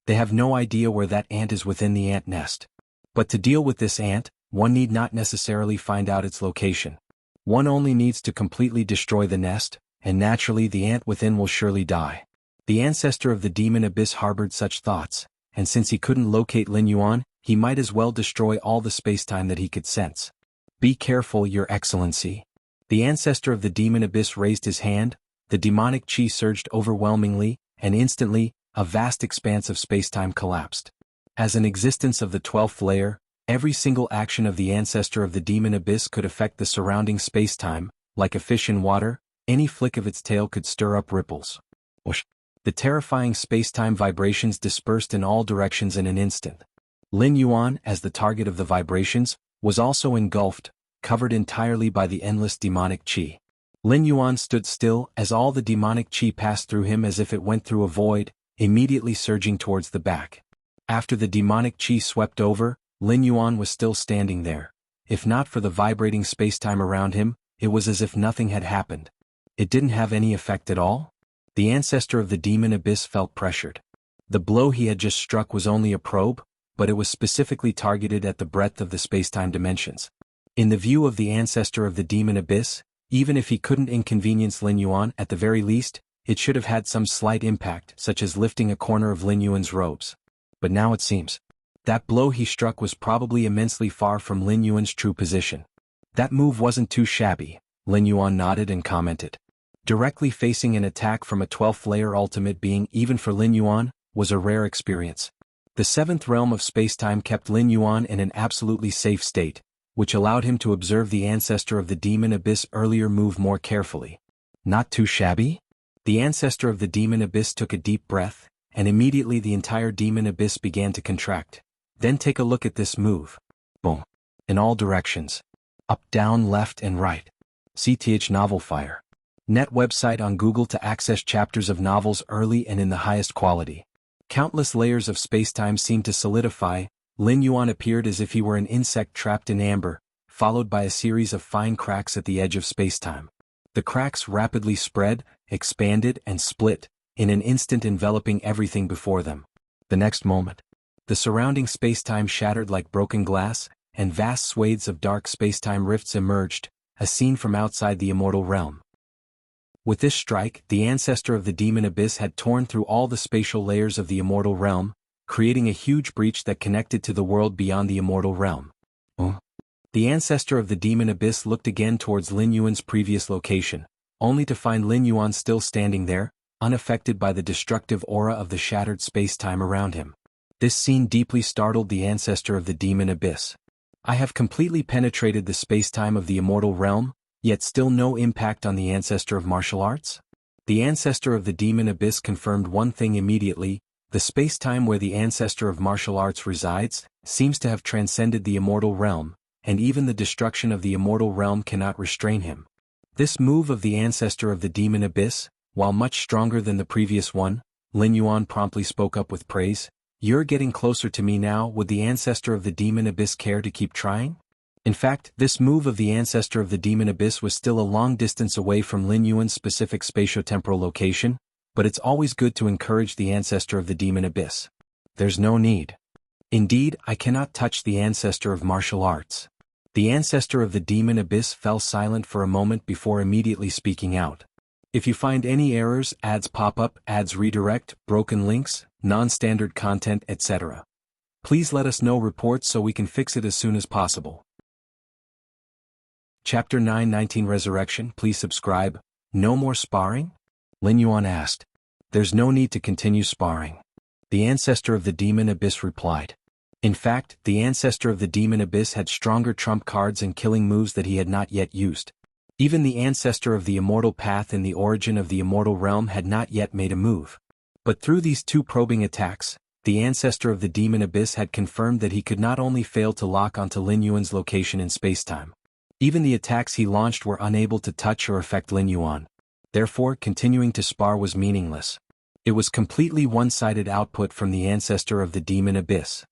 They have no idea where that ant is within the ant nest. But to deal with this ant, one need not necessarily find out its location. One only needs to completely destroy the nest, and naturally the ant within will surely die. The ancestor of the demon abyss harbored such thoughts, and since he couldn't locate Lin Yuan, he might as well destroy all the spacetime that he could sense. Be careful, Your Excellency. The ancestor of the demon abyss raised his hand, the demonic chi surged overwhelmingly, and instantly, a vast expanse of spacetime collapsed. As an existence of the 12th layer, every single action of the ancestor of the demon abyss could affect the surrounding spacetime, like a fish in water, any flick of its tail could stir up ripples. Whoosh! The terrifying spacetime vibrations dispersed in all directions in an instant. Lin Yuan, as the target of the vibrations, was also engulfed, covered entirely by the endless demonic chi. Lin Yuan stood still as all the demonic chi passed through him as if it went through a void, immediately surging towards the back. After the demonic chi swept over, Lin Yuan was still standing there. If not for the vibrating spacetime around him, it was as if nothing had happened. It didn't have any effect at all? The ancestor of the demon abyss felt pressured. The blow he had just struck was only a probe, but it was specifically targeted at the breadth of the spacetime dimensions. In the view of the ancestor of the demon abyss, even if he couldn't inconvenience Lin Yuan at the very least, it should have had some slight impact, such as lifting a corner of Lin Yuan's robes. But now it seems that blow he struck was probably immensely far from Lin Yuan's true position. That move wasn't too shabby, Lin Yuan nodded and commented. Directly facing an attack from a 12th layer ultimate being, even for Lin Yuan, was a rare experience. The 7th realm of spacetime kept Lin Yuan in an absolutely safe state, which allowed him to observe the ancestor of the demon abyss earlier move more carefully. Not too shabby? The ancestor of the demon abyss took a deep breath, and immediately the entire demon abyss began to contract. Then take a look at this move. Boom. In all directions. Up, down, left, and right. CTH Novel Fire. Net website on Google to access chapters of novels early and in the highest quality. Countless layers of spacetime seemed to solidify. Lin Yuan appeared as if he were an insect trapped in amber, followed by a series of fine cracks at the edge of spacetime. The cracks rapidly spread, expanded, and split, in an instant enveloping everything before them. The next moment, the surrounding spacetime shattered like broken glass, and vast swathes of dark spacetime rifts emerged, a scene from outside the immortal realm. With this strike, the ancestor of the demon abyss had torn through all the spatial layers of the immortal realm, creating a huge breach that connected to the world beyond the immortal realm. The ancestor of the demon abyss looked again towards Lin Yuan's previous location, only to find Lin Yuan still standing there, unaffected by the destructive aura of the shattered spacetime around him. This scene deeply startled the ancestor of the demon abyss. I have completely penetrated the spacetime of the immortal realm, yet still no impact on the ancestor of martial arts? The ancestor of the demon abyss confirmed one thing immediately: the spacetime where the ancestor of martial arts resides seems to have transcended the immortal realm, and even the destruction of the immortal realm cannot restrain him. This move of the ancestor of the demon abyss, while much stronger than the previous one, Lin Yuan promptly spoke up with praise. You're getting closer to me now. Would the ancestor of the demon abyss care to keep trying? In fact, this move of the ancestor of the demon abyss was still a long distance away from Lin Yuan's specific spatiotemporal location, but it's always good to encourage the ancestor of the demon abyss. There's no need. Indeed, I cannot touch the ancestor of martial arts. The ancestor of the demon abyss fell silent for a moment before immediately speaking out. If you find any errors, ads pop up, ads redirect, broken links, non-standard content, etc., please let us know reports so we can fix it as soon as possible. Chapter 919 Resurrection. Please subscribe. No more sparring? Lin Yuan asked. There's no need to continue sparring. The ancestor of the demon abyss replied. In fact, the ancestor of the demon abyss had stronger trump cards and killing moves that he had not yet used. Even the ancestor of the immortal path in the origin of the immortal realm had not yet made a move. But through these two probing attacks, the ancestor of the demon abyss had confirmed that he could not only fail to lock onto Lin Yuan's location in spacetime. Even the attacks he launched were unable to touch or affect Lin Yuan. Therefore, continuing to spar was meaningless. It was completely one-sided output from the ancestor of the demon abyss.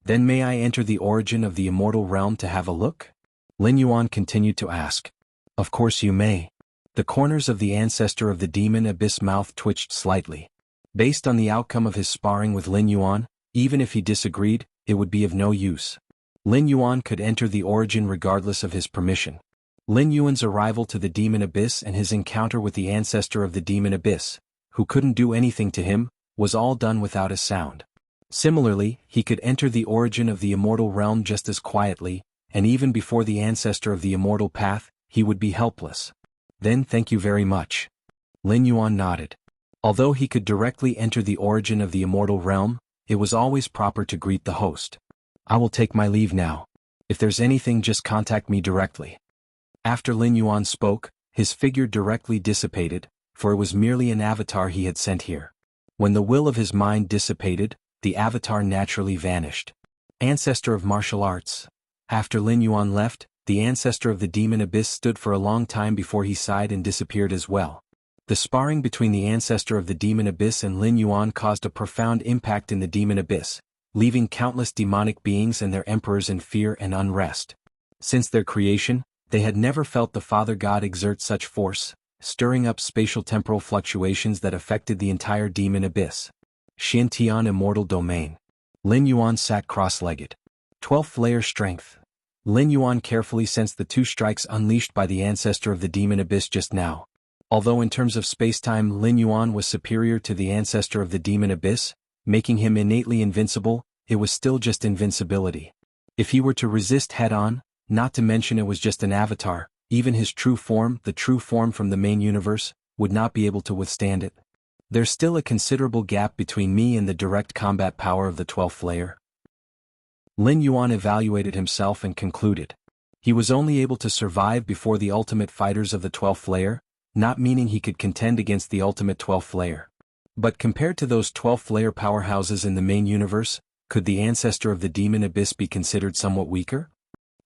Then may I enter the origin of the immortal realm to have a look? Lin Yuan continued to ask. Of course you may. The corners of the ancestor of the demon abyss mouth twitched slightly. Based on the outcome of his sparring with Lin Yuan, even if he disagreed, it would be of no use. Lin Yuan could enter the origin regardless of his permission. Lin Yuan's arrival to the demon abyss and his encounter with the ancestor of the demon abyss, who couldn't do anything to him, was all done without a sound. Similarly, he could enter the origin of the immortal realm just as quietly, and even before the ancestor of the immortal path, he would be helpless. Then thank you very much. Lin Yuan nodded. Although he could directly enter the origin of the immortal realm, it was always proper to greet the host. I will take my leave now. If there's anything, just contact me directly. After Lin Yuan spoke, his figure directly dissipated, for it was merely an avatar he had sent here. When the will of his mind dissipated, the avatar naturally vanished. Ancestor of martial arts. After Lin Yuan left, the ancestor of the demon abyss stood for a long time before he sighed and disappeared as well. The sparring between the ancestor of the demon abyss and Lin Yuan caused a profound impact in the demon abyss, leaving countless demonic beings and their emperors in fear and unrest. Since their creation, they had never felt the Father God exert such force, stirring up spatial-temporal fluctuations that affected the entire demon abyss. Xintian Immortal Domain. Lin Yuan sat cross-legged. 12th layer strength. Lin Yuan carefully sensed the 2 strikes unleashed by the ancestor of the demon abyss just now. Although in terms of spacetime Lin Yuan was superior to the ancestor of the demon abyss, making him innately invincible, it was still just invincibility. If he were to resist head-on, not to mention it was just an avatar, even his true form, the true form from the main universe, would not be able to withstand it. There's still a considerable gap between me and the direct combat power of the 12th layer. Lin Yuan evaluated himself and concluded. He was only able to survive before the ultimate fighters of the 12th layer, not meaning he could contend against the ultimate 12th layer. But compared to those 12th layer powerhouses in the main universe, could the ancestor of the demon abyss be considered somewhat weaker?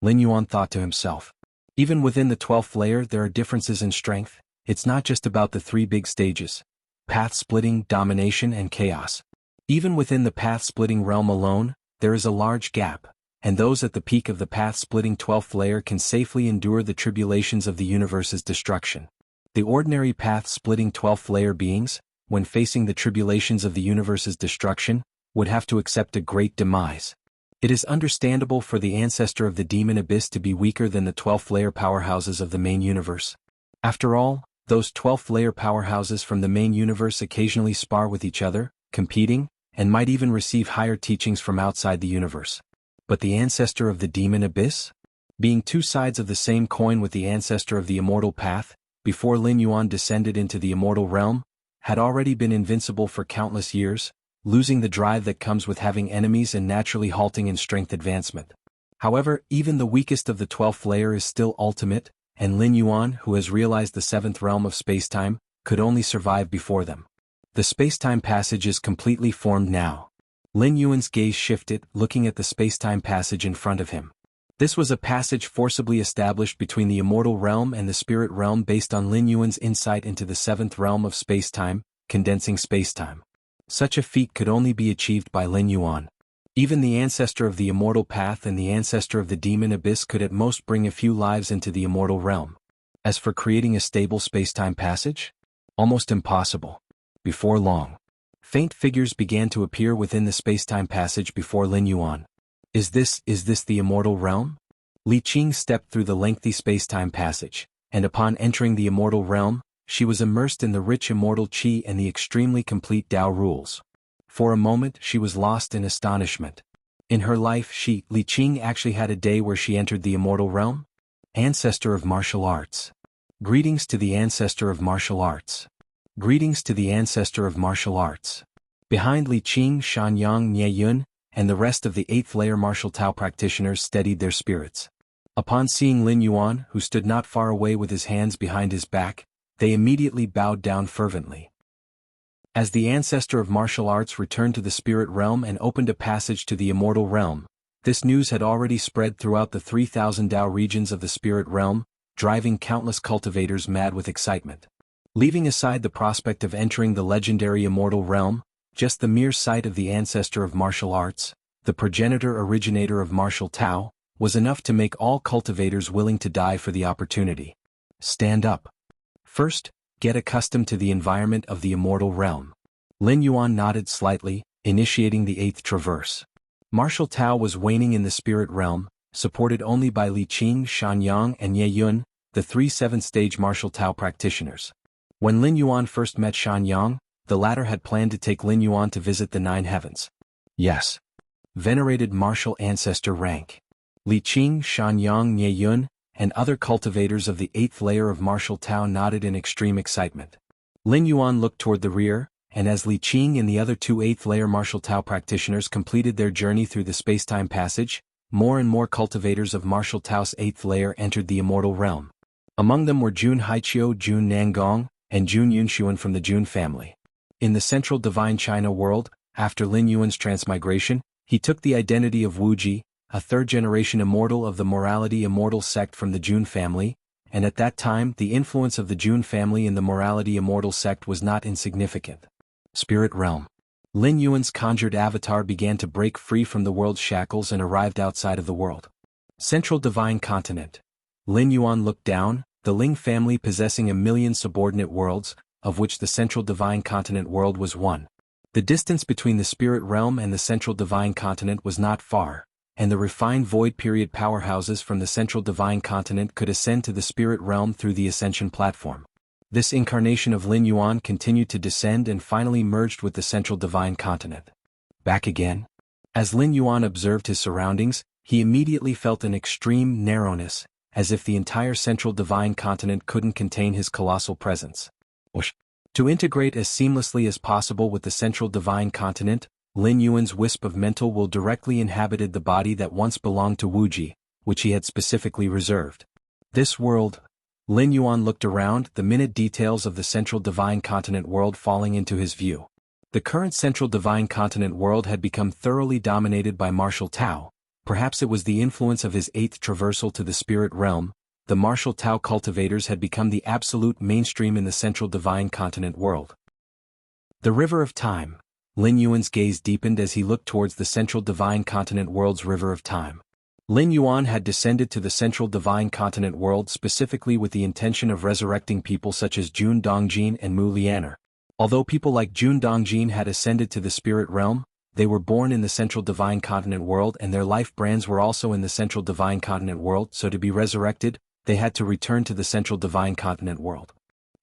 Lin Yuan thought to himself. Even within the 12th layer there are differences in strength. It's not just about the 3 big stages: path splitting, domination, and chaos. Even within the path splitting realm alone, there is a large gap, and those at the peak of the path splitting 12th layer can safely endure the tribulations of the universe's destruction. The ordinary path-splitting 12th layer beings, when facing the tribulations of the universe's destruction, would have to accept a great demise. It is understandable for the ancestor of the demon abyss to be weaker than the 12th layer powerhouses of the main universe. After all, those 12th layer powerhouses from the main universe occasionally spar with each other, competing, and might even receive higher teachings from outside the universe. But the ancestor of the demon abyss? Being 2 sides of the same coin with the ancestor of the immortal path, before Lin Yuan descended into the immortal realm, had already been invincible for countless years, losing the drive that comes with having enemies and naturally halting in strength advancement. However, even the weakest of the 12th layer is still ultimate, and Lin Yuan, who has realized the 7th realm of spacetime, could only survive before them. The spacetime passage is completely formed now. Lin Yuan's gaze shifted, looking at the spacetime passage in front of him. This was a passage forcibly established between the immortal realm and the spirit realm based on Lin Yuan's insight into the 7th realm of spacetime, condensing spacetime. Such a feat could only be achieved by Lin Yuan. Even the ancestor of the immortal path and the ancestor of the demon abyss could at most bring a few lives into the immortal realm. As for creating a stable spacetime passage? Almost impossible. Before long, faint figures began to appear within the spacetime passage before Lin Yuan. Is this the immortal realm? Li Qing stepped through the lengthy spacetime passage, and upon entering the immortal realm, she was immersed in the rich immortal qi and the extremely complete Tao rules. For a moment she was lost in astonishment. In her life Li Qing actually had a day where she entered the immortal realm? Ancestor of martial arts. Greetings to the ancestor of martial arts. Greetings to the ancestor of martial arts. Behind Li Qing, Shanyang, Nie Yun, and the rest of the 8th layer martial Tao practitioners steadied their spirits. Upon seeing Lin Yuan, who stood not far away with his hands behind his back, they immediately bowed down fervently. As the ancestor of martial arts returned to the spirit realm and opened a passage to the immortal realm, this news had already spread throughout the 3,000 Tao regions of the spirit realm, driving countless cultivators mad with excitement. Leaving aside the prospect of entering the legendary immortal realm, just the mere sight of the ancestor of martial arts, the progenitor originator of martial Tao, was enough to make all cultivators willing to die for the opportunity. Stand up. First, get accustomed to the environment of the immortal realm. Lin Yuan nodded slightly, initiating the 8th traverse. Martial Tao was waning in the spirit realm, supported only by Li Qing, Shanyang, and Nie Yun, the 3 7th stage martial Tao practitioners. When Lin Yuan first met Shanyang, the latter had planned to take Lin Yuan to visit the Nine Heavens. Yes. Venerated martial ancestor rank. Li Qing, Shan Yang, Nie Yun, and other cultivators of the 8th layer of martial Tao nodded in extreme excitement. Lin Yuan looked toward the rear, and as Li Qing and the other 2 8th layer martial Tao practitioners completed their journey through the space-time passage, more and more cultivators of martial Tao's 8th layer entered the immortal realm. Among them were Jun Haiqiu, Jun Nangong, and Jun Yunshuan from the Jun family. In the central divine China world, after Lin Yuan's transmigration, he took the identity of Wuji, a third-generation immortal of the Morality Immortal sect from the Jun family, and at that time the influence of the Jun family in the Morality Immortal sect was not insignificant. Spirit Realm. Lin Yuan's conjured avatar began to break free from the world's shackles and arrived outside of the world. Central Divine Continent. Lin Yuan looked down, the Ling family possessing 1,000,000 subordinate worlds, of which the Central Divine Continent world was one. The distance between the Spirit Realm and the Central Divine Continent was not far, and the refined void period powerhouses from the Central Divine Continent could ascend to the Spirit Realm through the Ascension platform. This incarnation of Lin Yuan continued to descend and finally merged with the Central Divine Continent. Back again? As Lin Yuan observed his surroundings, he immediately felt an extreme narrowness, as if the entire Central Divine Continent couldn't contain his colossal presence. To integrate as seamlessly as possible with the Central Divine Continent, Lin Yuan's wisp of mental will directly inhabited the body that once belonged to Wuji, which he had specifically reserved. This world. Lin Yuan looked around, the minute details of the Central Divine Continent world falling into his view. The current Central Divine Continent world had become thoroughly dominated by martial Tao. Perhaps it was the influence of his 8th traversal to the Spirit Realm. The martial Tao cultivators had become the absolute mainstream in the Central Divine Continent world. The River of Time. Lin Yuan's gaze deepened as he looked towards the Central Divine Continent world's River of Time. Lin Yuan had descended to the Central Divine Continent world specifically with the intention of resurrecting people such as Jun Dongjin and Mu Lianer. Although people like Jun Dongjin had ascended to the Spirit Realm, they were born in the Central Divine Continent world and their life brands were also in the Central Divine Continent world, so to be resurrected, they had to return to the Central Divine Continent world.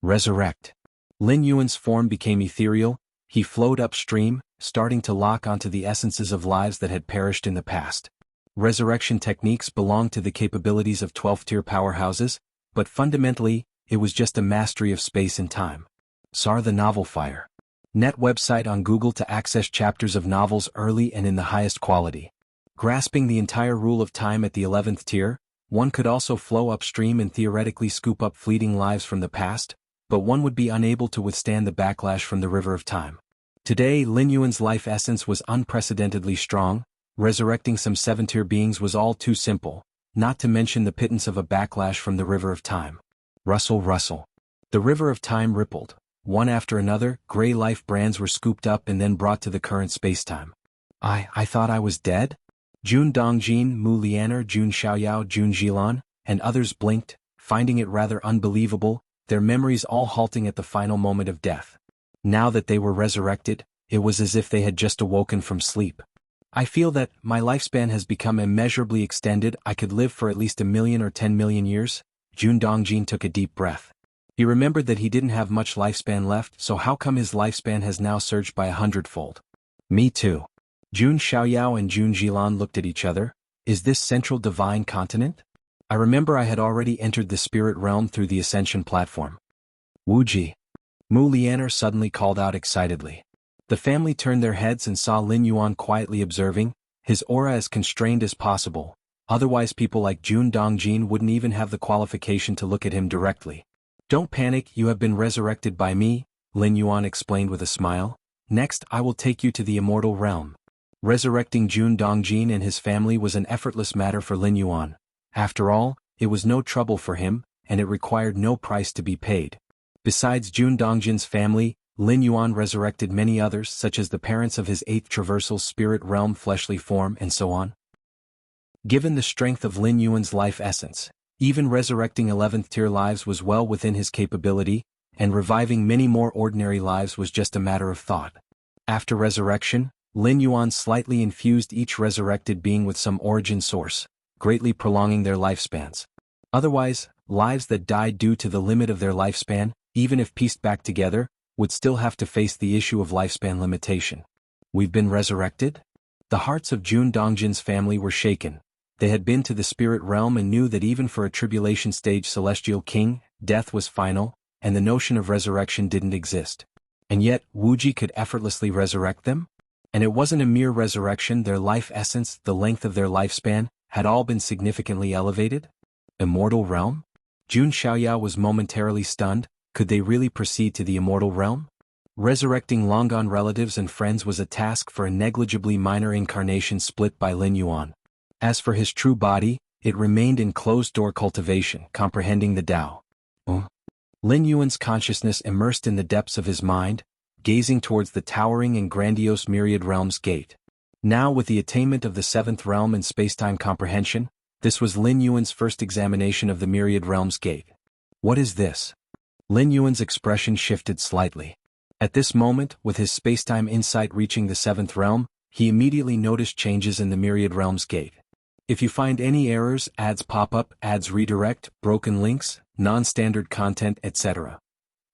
Resurrect. Lin Yuan's form became ethereal. He flowed upstream, starting to lock onto the essences of lives that had perished in the past. Resurrection techniques belonged to the capabilities of 12th-tier powerhouses, but fundamentally, it was just a mastery of space and time. SAR the Novel Fire. Net website on Google to access chapters of novels early and in the highest quality. Grasping the entire rule of time at the 11th tier, one could also flow upstream and theoretically scoop up fleeting lives from the past, but one would be unable to withstand the backlash from the River of Time. Today, Lin Yuan's life essence was unprecedentedly strong. Resurrecting some 7th-tier beings was all too simple, not to mention the pittance of a backlash from the River of Time. Rustle, rustle. The River of Time rippled. One after another, gray life brands were scooped up and then brought to the current spacetime. I thought I was dead? Jun Dongjin, Mu Lianer, Jun Xiaoyao, Jun Jilan, and others blinked, finding it rather unbelievable, their memories all halting at the final moment of death. Now that they were resurrected, it was as if they had just awoken from sleep. I feel that my lifespan has become immeasurably extended. I could live for at least 1,000,000 or 10,000,000 years. Jun Dongjin took a deep breath. He remembered that he didn't have much lifespan left, so how come his lifespan has now surged by 100-fold? Me too. Jun Xiaoyao and Jun Jilan looked at each other. Is this Central Divine Continent? I remember I had already entered the Spirit Realm through the Ascension platform. Wuji. Mu Lianer suddenly called out excitedly. The family turned their heads and saw Lin Yuan quietly observing, his aura as constrained as possible, otherwise people like Jun Dongjin wouldn't even have the qualification to look at him directly. Don't panic, you have been resurrected by me, Lin Yuan explained with a smile. Next, I will take you to the immortal realm. Resurrecting Jun Dongjin and his family was an effortless matter for Lin Yuan. After all, it was no trouble for him, and it required no price to be paid. Besides Jun Dongjin's family, Lin Yuan resurrected many others, such as the parents of his 8th traversal spirit realm fleshly form and so on. Given the strength of Lin Yuan's life essence, even resurrecting 11th tier lives was well within his capability, and reviving many more ordinary lives was just a matter of thought. After resurrection, Lin Yuan slightly infused each resurrected being with some origin source, greatly prolonging their lifespans. Otherwise, lives that died due to the limit of their lifespan, even if pieced back together, would still have to face the issue of lifespan limitation. We've been resurrected? The hearts of Jun Dongjin's family were shaken. They had been to the spirit realm and knew that even for a tribulation stage celestial king, death was final, and the notion of resurrection didn't exist. And yet, Wuji could effortlessly resurrect them? And it wasn't a mere resurrection, their life essence, the length of their lifespan, had all been significantly elevated? Immortal realm? Jun Xiaoyao was momentarily stunned. Could they really proceed to the immortal realm? Resurrecting long-gone relatives and friends was a task for a negligibly minor incarnation split by Lin Yuan. As for his true body, it remained in closed-door cultivation, comprehending the Tao. Lin Yuan's consciousness immersed in the depths of his mind, gazing towards the towering and grandiose myriad realms gate. Now with the attainment of the seventh realm in spacetime comprehension, this was Lin Yuan's first examination of the myriad realms gate. What is this? Lin Yuan's expression shifted slightly. At this moment, with his spacetime insight reaching the seventh realm, he immediately noticed changes in the myriad realms gate. If you find any errors, ads pop up, ads redirect, broken links, non-standard content, etc.,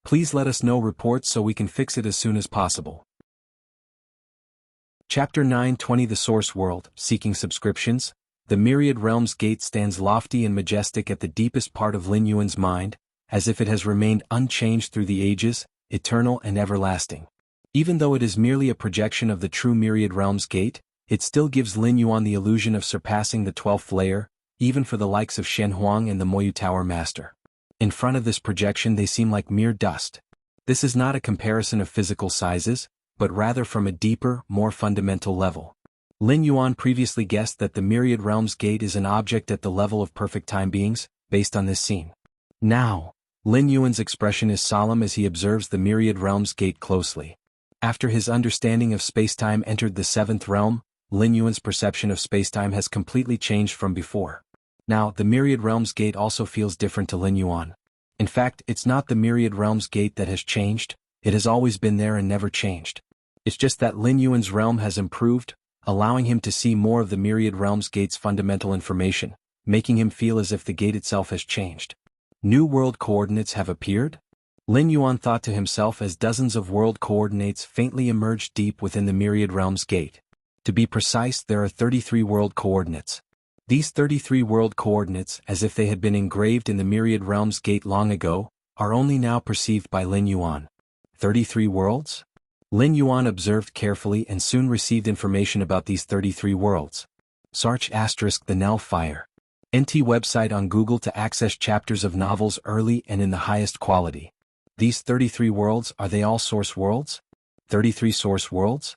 please let us know reports so we can fix it as soon as possible. Chapter 920 The Source World, Seeking Subscriptions. The Myriad Realms Gate stands lofty and majestic at the deepest part of Lin Yuan's mind, as if it has remained unchanged through the ages, eternal and everlasting. Even though it is merely a projection of the true Myriad Realms Gate, it still gives Lin Yuan the illusion of surpassing the 12th layer, even for the likes of Shen Huang and the Moyu Tower Master. In front of this projection they seem like mere dust. This is not a comparison of physical sizes, but rather from a deeper, more fundamental level. Lin Yuan previously guessed that the Myriad Realms Gate is an object at the level of perfect time beings, based on this scene. Now, Lin Yuan's expression is solemn as he observes the Myriad Realms Gate closely. After his understanding of spacetime entered the seventh realm, Lin Yuan's perception of spacetime has completely changed from before. Now, the Myriad Realms Gate also feels different to Lin Yuan. In fact, it's not the Myriad Realms Gate that has changed, it has always been there and never changed. It's just that Lin Yuan's realm has improved, allowing him to see more of the Myriad Realms Gate's fundamental information, making him feel as if the gate itself has changed. New world coordinates have appeared? Lin Yuan thought to himself as dozens of world coordinates faintly emerged deep within the Myriad Realms Gate. To be precise, there are 33 world coordinates. These 33 world coordinates, as if they had been engraved in the Myriad Realms Gate long ago, are only now perceived by Lin Yuan. 33 worlds? Lin Yuan observed carefully and soon received information about these 33 worlds. Search * the Nell Fire. NT website on Google to access chapters of novels early and in the highest quality. These 33 worlds, are they all source worlds? 33 source worlds?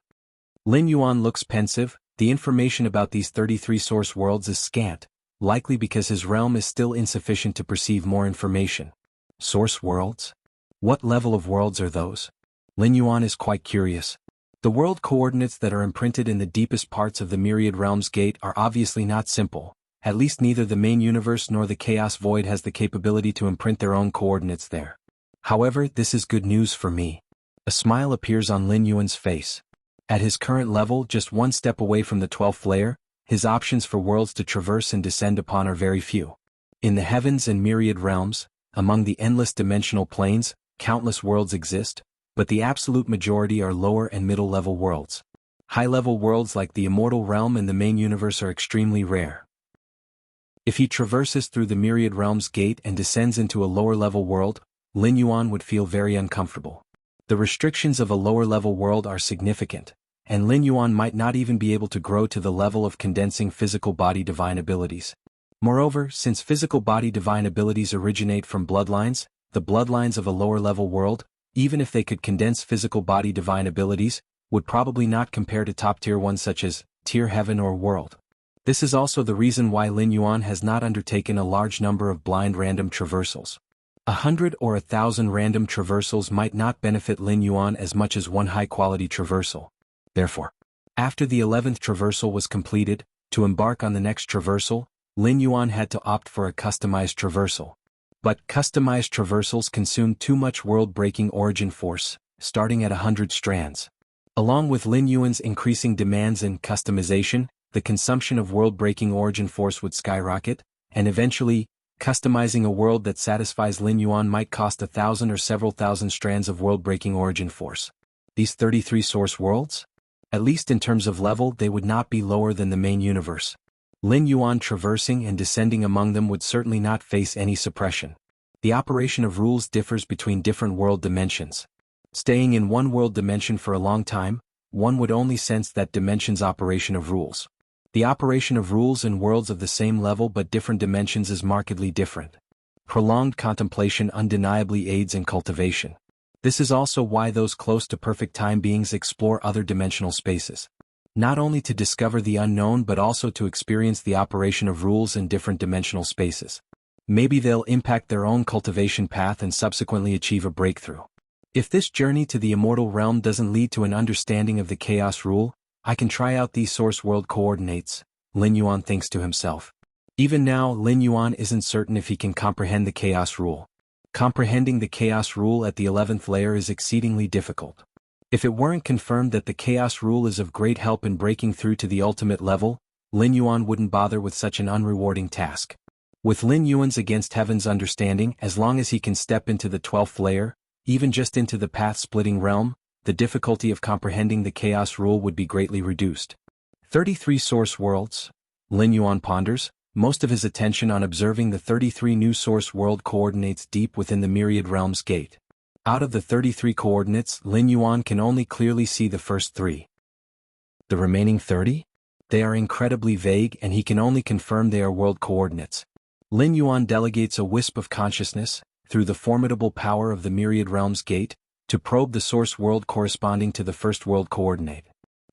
Lin Yuan looks pensive. The information about these 33 source worlds is scant, likely because his realm is still insufficient to perceive more information. Source worlds? What level of worlds are those? Lin Yuan is quite curious. The world coordinates that are imprinted in the deepest parts of the Myriad Realms Gate are obviously not simple. At least neither the main universe nor the Chaos Void has the capability to imprint their own coordinates there. However, this is good news for me. A smile appears on Lin Yuan's face. At his current level, just one step away from the 12th layer, his options for worlds to traverse and descend upon are very few. In the heavens and myriad realms, among the endless dimensional planes, countless worlds exist, but the absolute majority are lower and middle-level worlds. High-level worlds like the immortal realm and the main universe are extremely rare. If he traverses through the Myriad Realms Gate and descends into a lower-level world, Lin Yuan would feel very uncomfortable. The restrictions of a lower-level world are significant, and Lin Yuan might not even be able to grow to the level of condensing physical body divine abilities. Moreover, since physical body divine abilities originate from bloodlines, the bloodlines of a lower-level world, even if they could condense physical body divine abilities, would probably not compare to top-tier ones such as tier heaven or world. This is also the reason why Lin Yuan has not undertaken a large number of blind random traversals. 100 or 1,000 random traversals might not benefit Lin Yuan as much as one high-quality traversal. Therefore, after the 11th traversal was completed, to embark on the next traversal, Lin Yuan had to opt for a customized traversal. But customized traversals consume too much world-breaking origin force, starting at 100 strands. Along with Lin Yuan's increasing demands and customization, the consumption of world-breaking origin force would skyrocket, and eventually, Customizing a world that satisfies Lin Yuan might cost 1,000 or several thousand strands of world-breaking origin force. These 33 source worlds? At least in terms of level, they would not be lower than the main universe. Lin Yuan traversing and descending among them would certainly not face any suppression. The operation of rules differs between different world dimensions. Staying in one world dimension for a long time, one would only sense that dimension's operation of rules. The operation of rules in worlds of the same level but different dimensions is markedly different. Prolonged contemplation undeniably aids in cultivation. This is also why those close to perfect time beings explore other dimensional spaces. Not only to discover the unknown but also to experience the operation of rules in different dimensional spaces. Maybe they'll impact their own cultivation path and subsequently achieve a breakthrough. If this journey to the immortal realm doesn't lead to an understanding of the chaos rule, I can try out these source world coordinates, Lin Yuan thinks to himself. Even now, Lin Yuan isn't certain if he can comprehend the chaos rule. Comprehending the chaos rule at the 11th layer is exceedingly difficult. If it weren't confirmed that the chaos rule is of great help in breaking through to the ultimate level, Lin Yuan wouldn't bother with such an unrewarding task. With Lin Yuan's against heaven's understanding, as long as he can step into the 12th layer, even just into the path-splitting realm, the difficulty of comprehending the chaos rule would be greatly reduced. 33 source worlds? Lin Yuan ponders, most of his attention on observing the 33 new source world coordinates deep within the myriad realms gate. Out of the 33 coordinates, Lin Yuan can only clearly see the first 3. The remaining 30? They are incredibly vague and he can only confirm they are world coordinates. Lin Yuan delegates a wisp of consciousness, through the formidable power of the myriad realms gate, to probe the source world corresponding to the first world coordinate.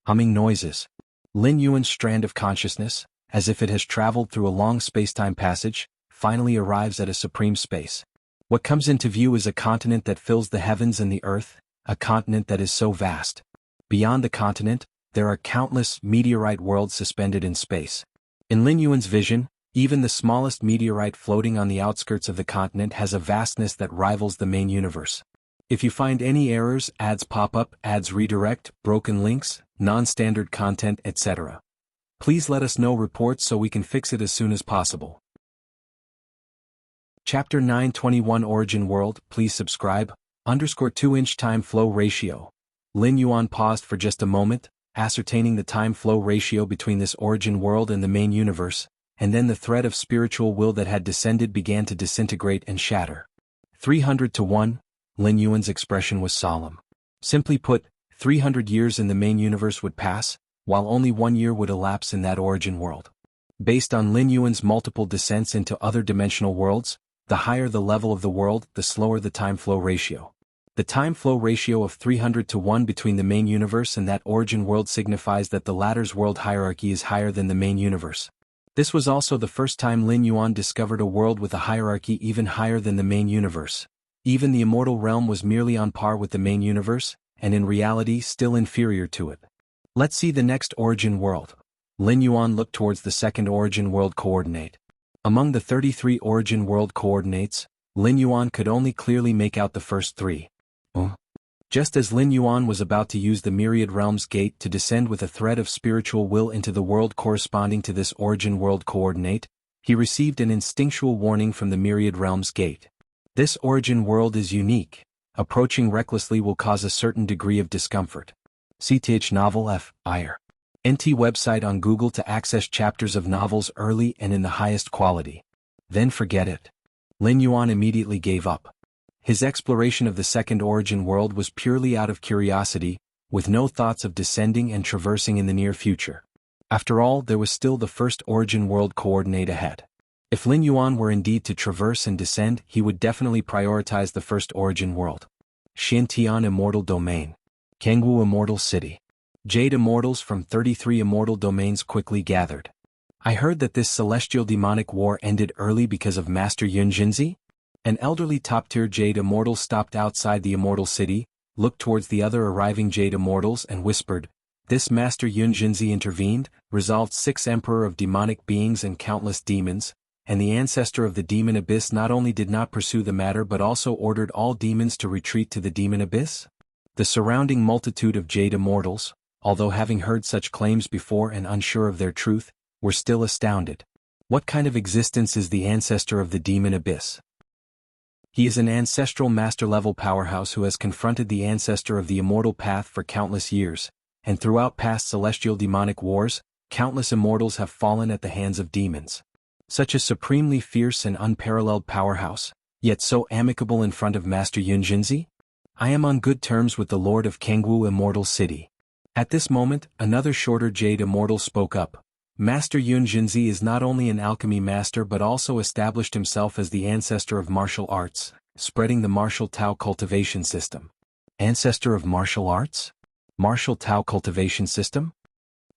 Humming noises. Lin Yuan's strand of consciousness, as if it has traveled through a long space-time passage, finally arrives at a supreme space. What comes into view is a continent that fills the heavens and the earth, a continent that is so vast. Beyond the continent, there are countless meteorite worlds suspended in space. In Lin Yuan's vision, even the smallest meteorite floating on the outskirts of the continent has a vastness that rivals the main universe. If you find any errors, ads pop up, ads redirect, broken links, non-standard content, etc., please let us know reports so we can fix it as soon as possible. Chapter 921 Origin World, please subscribe, _2-inch time flow ratio. Lin Yuan paused for just a moment, ascertaining the time flow ratio between this origin world and the main universe, and then the thread of spiritual will that had descended began to disintegrate and shatter. 300 to 1, Lin Yuan's expression was solemn. Simply put, 300 years in the main universe would pass, while only 1 year would elapse in that origin world. Based on Lin Yuan's multiple descents into other dimensional worlds, the higher the level of the world, the slower the time flow ratio. The time flow ratio of 300 to 1 between the main universe and that origin world signifies that the latter's world hierarchy is higher than the main universe. This was also the first time Lin Yuan discovered a world with a hierarchy even higher than the main universe. Even the immortal realm was merely on par with the main universe, and in reality still inferior to it. Let's see the next origin world. Lin Yuan looked towards the second origin world coordinate. Among the 33 origin world coordinates, Lin Yuan could only clearly make out the first 3. Just as Lin Yuan was about to use the myriad realms gate to descend with a thread of spiritual will into the world corresponding to this origin world coordinate, he received an instinctual warning from the myriad realms gate. This origin world is unique. Approaching recklessly will cause a certain degree of discomfort. CTH Novel F. Iyer. NT website on Google to access chapters of novels early and in the highest quality. Then forget it. Lin Yuan immediately gave up. His exploration of the second origin world was purely out of curiosity, with no thoughts of descending and traversing in the near future. After all, there was still the first origin world coordinate ahead. If Lin Yuan were indeed to traverse and descend, he would definitely prioritize the first origin world. Xintian Immortal Domain. Jianghu Immortal City. Jade immortals from 33 immortal domains quickly gathered. I heard that this celestial demonic war ended early because of Master Yun Jinzi? An elderly top-tier Jade immortal stopped outside the immortal city, looked towards the other arriving Jade immortals and whispered, "This Master Yun Jinzi intervened, resolved 6 emperor of demonic beings and countless demons, and the ancestor of the demon abyss not only did not pursue the matter but also ordered all demons to retreat to the demon abyss?" The surrounding multitude of Jade immortals, although having heard such claims before and unsure of their truth, were still astounded. What kind of existence is the ancestor of the demon abyss? He is an ancestral master-level powerhouse who has confronted the ancestor of the immortal path for countless years, and throughout past celestial demonic wars, countless immortals have fallen at the hands of demons. Such a supremely fierce and unparalleled powerhouse, yet so amicable in front of Master Yunjinzi? I am on good terms with the Lord of Jianghu Immortal City. At this moment, another shorter jade immortal spoke up. Master Yunjinzi is not only an alchemy master but also established himself as the ancestor of martial arts, spreading the martial Tao cultivation system. Ancestor of martial arts? Martial Tao cultivation system?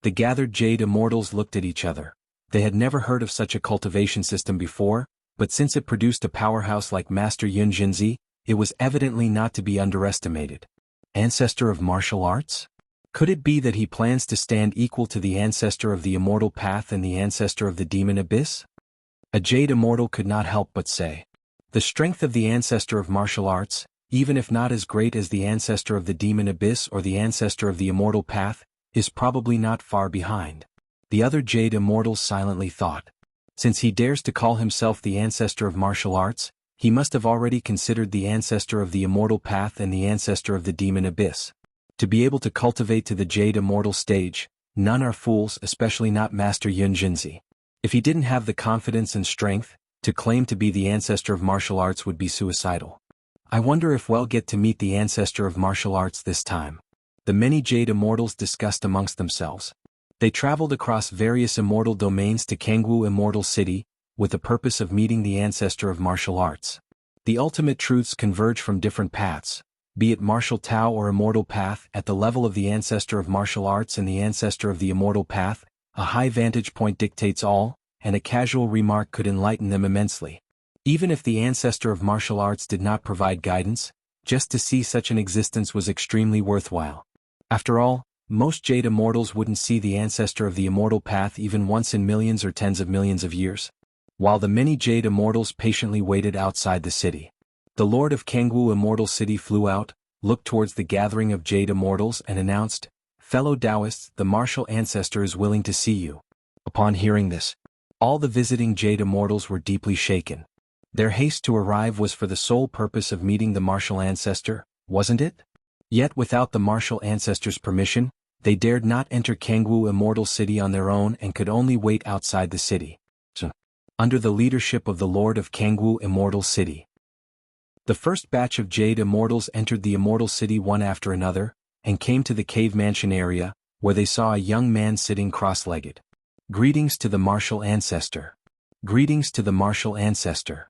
The gathered jade immortals looked at each other. They had never heard of such a cultivation system before, but since it produced a powerhouse like Master Yunjinzi, it was evidently not to be underestimated. Ancestor of martial arts? Could it be that he plans to stand equal to the ancestor of the immortal path and the ancestor of the demon abyss? A jade immortal could not help but say. The strength of the ancestor of martial arts, even if not as great as the ancestor of the demon abyss or the ancestor of the immortal path, is probably not far behind. The other jade immortals silently thought. Since he dares to call himself the ancestor of martial arts, he must have already considered the ancestor of the immortal path and the ancestor of the demon abyss. To be able to cultivate to the jade immortal stage, none are fools, especially not Master Yunjinzi. If he didn't have the confidence and strength, to claim to be the ancestor of martial arts would be suicidal. I wonder if we'll get to meet the ancestor of martial arts this time. The many jade immortals discussed amongst themselves. They traveled across various immortal domains to Jianghu Immortal City, with the purpose of meeting the ancestor of martial arts. The ultimate truths converge from different paths, be it martial Tao or immortal path. At the level of the ancestor of martial arts and the ancestor of the immortal path, a high vantage point dictates all, and a casual remark could enlighten them immensely. Even if the ancestor of martial arts did not provide guidance, just to see such an existence was extremely worthwhile. After all, most jade immortals wouldn't see the ancestor of the immortal path even once in millions or tens of millions of years. While the many jade immortals patiently waited outside the city, the Lord of Jianghu Immortal City flew out, looked towards the gathering of jade immortals and announced, "Fellow Taoists, the martial ancestor is willing to see you." Upon hearing this, all the visiting jade immortals were deeply shaken. Their haste to arrive was for the sole purpose of meeting the martial ancestor, wasn't it? Yet without the martial ancestor's permission, they dared not enter Jianghu Immortal City on their own and could only wait outside the city. Under the leadership of the Lord of Jianghu Immortal City, the first batch of jade immortals entered the Immortal City one after another, and came to the cave mansion area, where they saw a young man sitting cross-legged. Greetings to the martial ancestor. Greetings to the martial ancestor.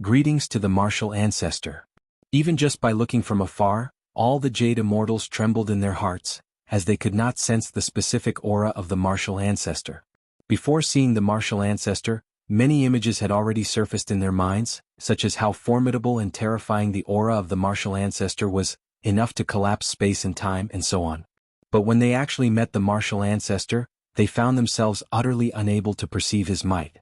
Greetings to the martial ancestor. Even just by looking from afar, all the jade immortals trembled in their hearts, as they could not sense the specific aura of the martial ancestor. Before seeing the martial ancestor, many images had already surfaced in their minds, such as how formidable and terrifying the aura of the martial ancestor was, enough to collapse space and time and so on. But when they actually met the martial ancestor, they found themselves utterly unable to perceive his might.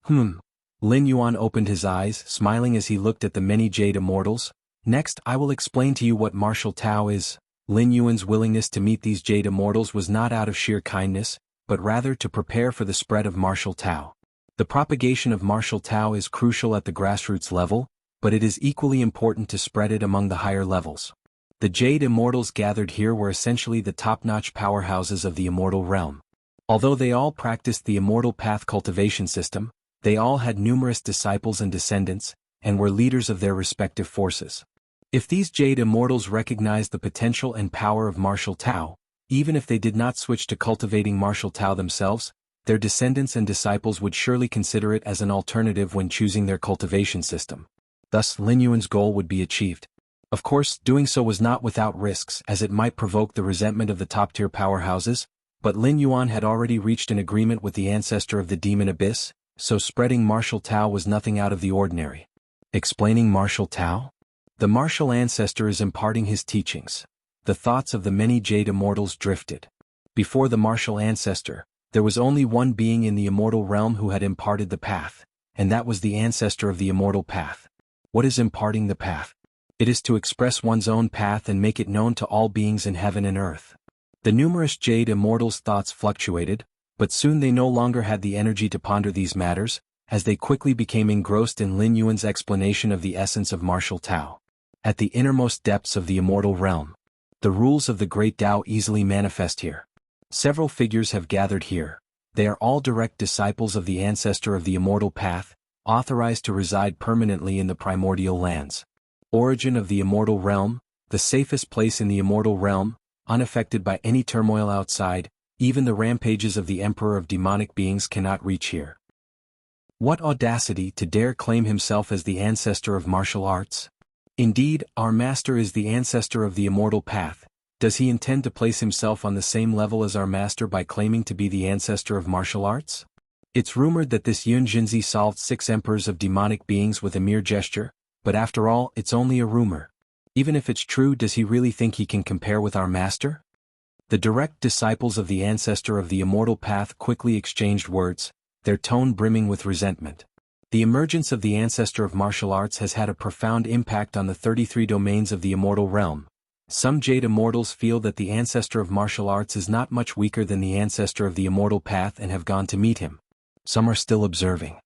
Lin Yuan opened his eyes, smiling as he looked at the many jade immortals. Next, I will explain to you what martial Tao is. Lin Yuan's willingness to meet these jade immortals was not out of sheer kindness, but rather to prepare for the spread of martial Tao. The propagation of martial Tao is crucial at the grassroots level, but it is equally important to spread it among the higher levels. The jade immortals gathered here were essentially the top-notch powerhouses of the immortal realm. Although they all practiced the immortal path cultivation system, they all had numerous disciples and descendants, and were leaders of their respective forces. If these jade immortals recognized the potential and power of martial Tao, even if they did not switch to cultivating martial Tao themselves, their descendants and disciples would surely consider it as an alternative when choosing their cultivation system. Thus, Lin Yuan's goal would be achieved. Of course, doing so was not without risks, as it might provoke the resentment of the top-tier powerhouses, but Lin Yuan had already reached an agreement with the ancestor of the demon abyss, so spreading martial Tao was nothing out of the ordinary. Explaining martial Tao? The martial ancestor is imparting his teachings. The thoughts of the many jade immortals drifted. Before the martial ancestor, there was only one being in the immortal realm who had imparted the path, and that was the ancestor of the immortal path. What is imparting the path? It is to express one's own path and make it known to all beings in heaven and earth. The numerous jade immortals' thoughts fluctuated, But soon they no longer had the energy to ponder these matters, as they quickly became engrossed in Lin Yuan's explanation of the essence of martial Tao. At the innermost depths of the immortal realm, the rules of the great Tao easily manifest here. Several figures have gathered here. They are all direct disciples of the ancestor of the immortal path, authorized to reside permanently in the primordial lands. Origin of the immortal realm, the safest place in the immortal realm, unaffected by any turmoil outside, even the rampages of the emperor of demonic beings cannot reach here. What audacity to dare claim himself as the ancestor of martial arts? Indeed, our master is the ancestor of the immortal path. Does he intend to place himself on the same level as our master by claiming to be the ancestor of martial arts? It's rumored that this Yun Jinzi solved 6 emperors of demonic beings with a mere gesture, but after all, it's only a rumor. Even if it's true, does he really think he can compare with our master? The direct disciples of the ancestor of the immortal path quickly exchanged words, their tone brimming with resentment. The emergence of the ancestor of martial arts has had a profound impact on the 33 domains of the immortal realm. Some Jade Immortals feel that the ancestor of martial arts is not much weaker than the ancestor of the immortal path and have gone to meet him. Some are still observing.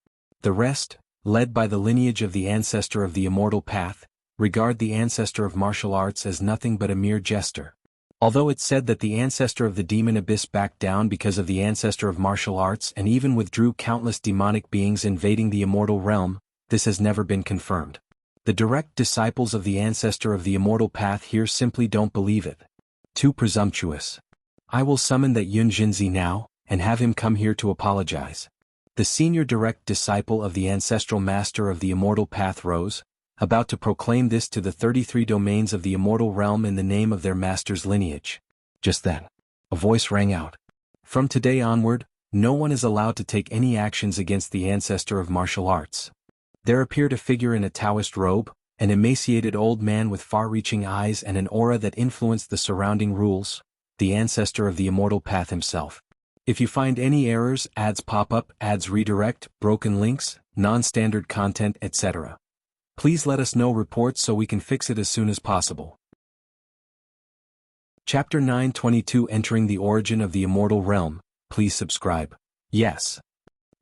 The rest, led by the lineage of the ancestor of the immortal path, regard the ancestor of martial arts as nothing but a mere jester. Although it's said that the ancestor of the demon abyss backed down because of the ancestor of martial arts and even withdrew countless demonic beings invading the immortal realm, this has never been confirmed. The direct disciples of the ancestor of the immortal path here simply don't believe it. Too presumptuous. I will summon that Yun Jinzi now, and have him come here to apologize. The senior direct disciple of the ancestral master of the immortal path rose, about to proclaim this to the 33 domains of the immortal realm in the name of their master's lineage. Just then, a voice rang out. From today onward, no one is allowed to take any actions against the ancestor of martial arts. There appeared a figure in a Taoist robe, an emaciated old man with far-reaching eyes and an aura that influenced the surrounding rules, the ancestor of the immortal path himself. If you find any errors, ads pop up, ads redirect, broken links, non-standard content, etc., please let us know reports so we can fix it as soon as possible. Chapter 922 Entering the Origin of the Immortal Realm, please subscribe. Yes.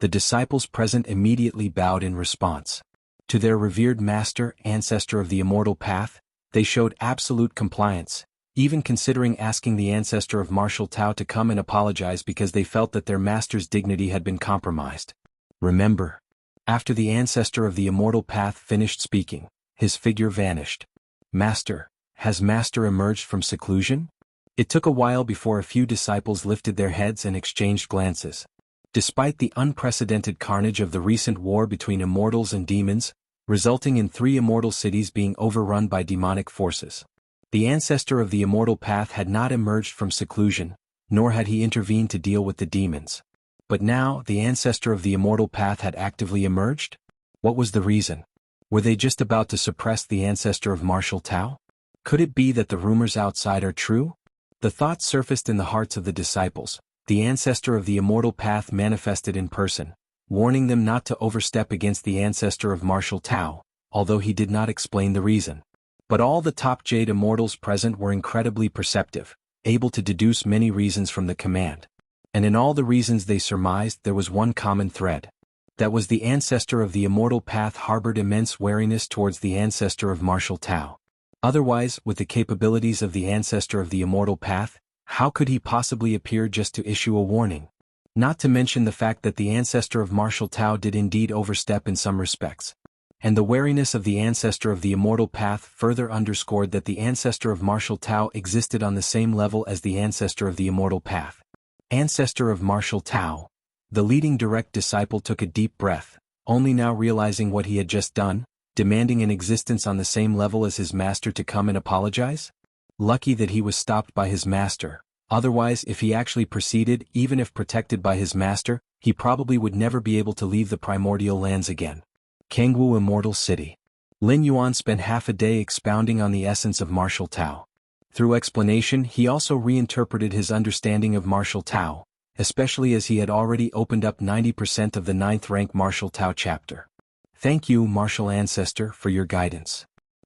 The disciples present immediately bowed in response. To their revered master, ancestor of the immortal path, they showed absolute compliance, even considering asking the ancestor of martial Tao to come and apologize because they felt that their master's dignity had been compromised. Remember, after the ancestor of the immortal path finished speaking, his figure vanished. Master, has Master emerged from seclusion? It took a while before a few disciples lifted their heads and exchanged glances. Despite the unprecedented carnage of the recent war between immortals and demons, resulting in 3 immortal cities being overrun by demonic forces, the ancestor of the immortal path had not emerged from seclusion, nor had he intervened to deal with the demons. But now, the ancestor of the immortal path had actively emerged? What was the reason? Were they just about to suppress the ancestor of martial Tao? Could it be that the rumors outside are true? The thought surfaced in the hearts of the disciples. The ancestor of the immortal path manifested in person, warning them not to overstep against the ancestor of martial Tao, although he did not explain the reason. But all the top Jade Immortals present were incredibly perceptive, able to deduce many reasons from the command. And in all the reasons they surmised there was one common thread. That was the ancestor of the immortal path harbored immense wariness towards the ancestor of martial Tao. Otherwise, with the capabilities of the ancestor of the immortal path, how could he possibly appear just to issue a warning? Not to mention the fact that the ancestor of martial Tao did indeed overstep in some respects. And the wariness of the ancestor of the immortal path further underscored that the ancestor of martial Tao existed on the same level as the ancestor of the immortal path. Ancestor of martial Tao. The leading direct disciple took a deep breath, only now realizing what he had just done, demanding an existence on the same level as his master to come and apologize? Lucky that he was stopped by his master, otherwise if he actually proceeded, even if protected by his master, he probably would never be able to leave the primordial lands again. Jianghu Immortal City. Lin Yuan spent half a day expounding on the essence of martial Tao. Through explanation he also reinterpreted his understanding of martial Tao, especially as he had already opened up 90% of the 9th rank martial Tao chapter. Thank you, martial ancestor, for your guidance.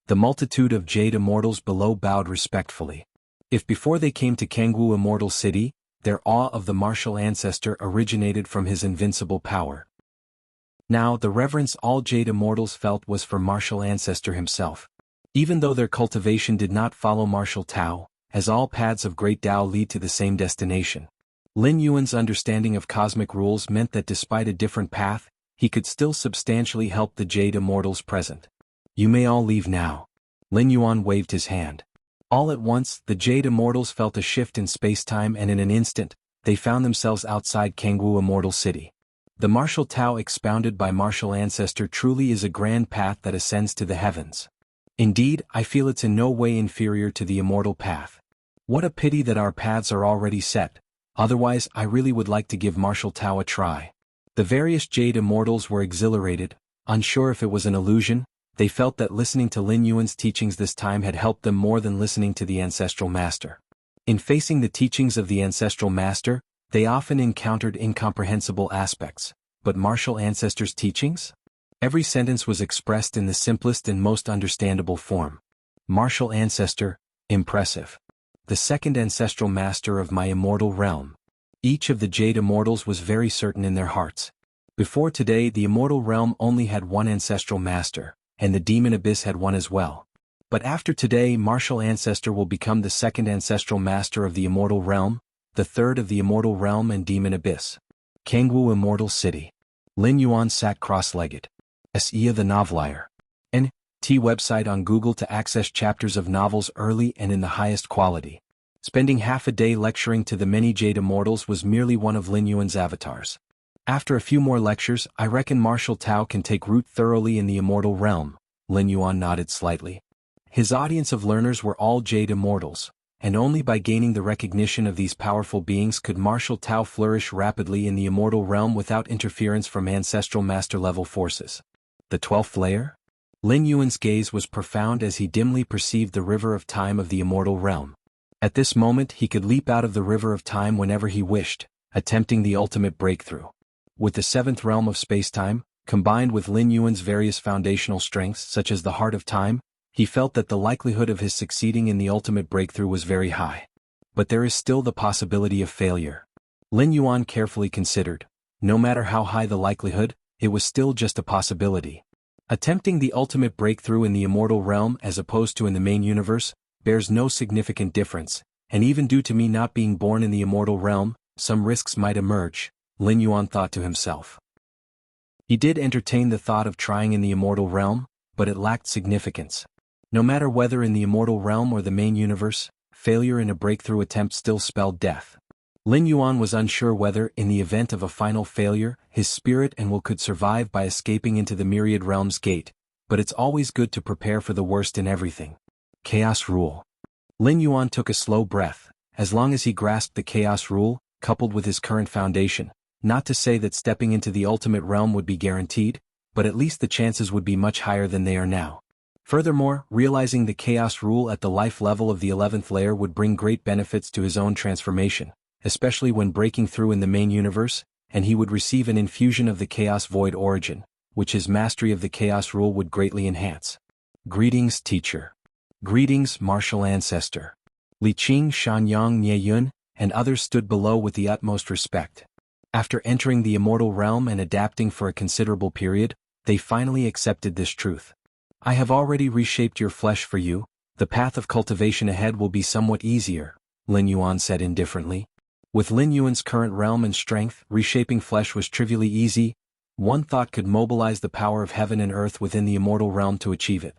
The multitude of Jade Immortals below bowed respectfully. If before they came to Jianghu Immortal City, Their awe of the martial ancestor originated from his invincible power. Now, the reverence all Jade Immortals felt was for martial ancestor himself. Even though their cultivation did not follow martial Tao, as all paths of great Tao lead to the same destination. Lin Yuan's understanding of cosmic rules meant that despite a different path, he could still substantially help the Jade Immortals present. You may all leave now. Lin Yuan waved his hand. All at once, the Jade Immortals felt a shift in space-time, and in an instant, they found themselves outside Jianghu Immortal City. The martial Tao expounded by martial ancestor truly is a grand path that ascends to the heavens. Indeed, I feel it's in no way inferior to the immortal path. What a pity that our paths are already set, otherwise I really would like to give martial Tao a try. The various Jade Immortals were exhilarated, unsure if it was an illusion. They felt that listening to Lin Yuan's teachings this time had helped them more than listening to the ancestral master. In facing the teachings of the ancestral master, they often encountered incomprehensible aspects, but martial ancestor's teachings? Every sentence was expressed in the simplest and most understandable form. Martial ancestor, impressive. The second ancestral master of my immortal realm. Each of the Jade Immortals was very certain in their hearts. Before today, the immortal realm only had one ancestral master, and the demon abyss had one as well. But after today, martial ancestor will become the second ancestral master of the immortal realm, the third of the immortal realm and demon abyss. Jianghu Immortal City. Lin Yuan sat cross-legged. Ia the Novelier. N.T. website on Google to access chapters of novels early and in the highest quality. Spending half a day lecturing to the many Jade Immortals was merely one of Lin Yuan's avatars. After a few more lectures, I reckon martial Tao can take root thoroughly in the immortal realm. Lin Yuan nodded slightly. His audience of learners were all Jade Immortals, and only by gaining the recognition of these powerful beings could martial Tao flourish rapidly in the immortal realm without interference from ancestral master-level forces. The 12th layer? Lin Yuan's gaze was profound as he dimly perceived the river of time of the immortal realm. At this moment he could leap out of the river of time whenever he wished, attempting the ultimate breakthrough. With the 7th realm of space-time, combined with Lin Yuan's various foundational strengths such as the heart of time, he felt that the likelihood of his succeeding in the ultimate breakthrough was very high. But there is still the possibility of failure. Lin Yuan carefully considered. No matter how high the likelihood, it was still just a possibility. Attempting the ultimate breakthrough in the immortal realm as opposed to in the main universe bears no significant difference, and even due to me not being born in the immortal realm, some risks might emerge, Lin Yuan thought to himself. He did entertain the thought of trying in the immortal realm, but it lacked significance. No matter whether in the immortal realm or the main universe, failure in a breakthrough attempt still spelled death. Lin Yuan was unsure whether, in the event of a final failure, his spirit and will could survive by escaping into the Myriad Realms Gate, but it's always good to prepare for the worst in everything. Chaos Rule. Lin Yuan took a slow breath. As long as he grasped the Chaos Rule, coupled with his current foundation, not to say that stepping into the ultimate realm would be guaranteed, but at least the chances would be much higher than they are now. Furthermore, realizing the Chaos Rule at the life level of the 11th layer would bring great benefits to his own transformation, especially when breaking through in the main universe, and he would receive an infusion of the Chaos Void origin, which his mastery of the Chaos Rule would greatly enhance. Greetings, teacher. Greetings, martial ancestor. Li Qing, Shanyang, Nie Yun, and others stood below with the utmost respect. After entering the immortal realm and adapting for a considerable period, they finally accepted this truth. I have already reshaped your flesh for you. The path of cultivation ahead will be somewhat easier, Lin Yuan said indifferently. With Lin Yuan's current realm and strength, reshaping flesh was trivially easy. One thought could mobilize the power of heaven and earth within the immortal realm to achieve it.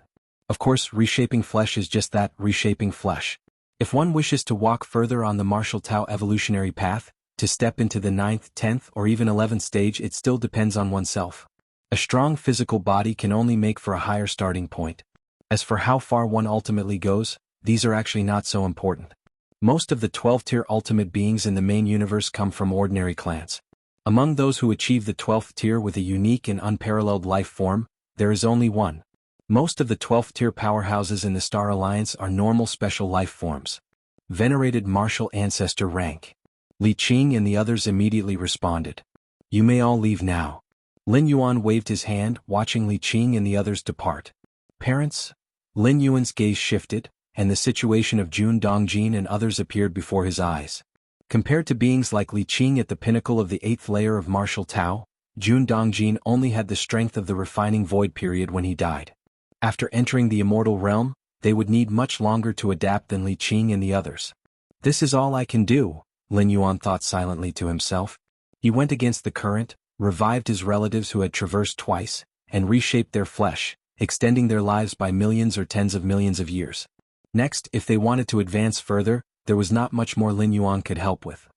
Of course, reshaping flesh is just that, reshaping flesh. If one wishes to walk further on the martial Tao evolutionary path, to step into the 9th, 10th, or even 11th stage, it still depends on oneself. A strong physical body can only make for a higher starting point. As for how far one ultimately goes, these are actually not so important. Most of the 12th-tier ultimate beings in the main universe come from ordinary clans. Among those who achieve the 12th tier with a unique and unparalleled life form, there is only one. Most of the 12th-tier powerhouses in the Star Alliance are normal special life forms. Venerated martial ancestor rank. Li Qing and the others immediately responded. You may all leave now. Lin Yuan waved his hand, watching Li Qing and the others depart. Parents? Lin Yuan's gaze shifted, and the situation of Jun Dongjin and others appeared before his eyes. Compared to beings like Li Qing at the pinnacle of the 8th layer of martial Tao, Jun Dongjin only had the strength of the refining void period when he died. After entering the immortal realm, they would need much longer to adapt than Li Qing and the others. This is all I can do, Lin Yuan thought silently to himself. He went against the current, revived his relatives who had traversed twice, and reshaped their flesh, extending their lives by millions or tens of millions of years. Next, if they wanted to advance further, there was not much more Lin Yuan could help with.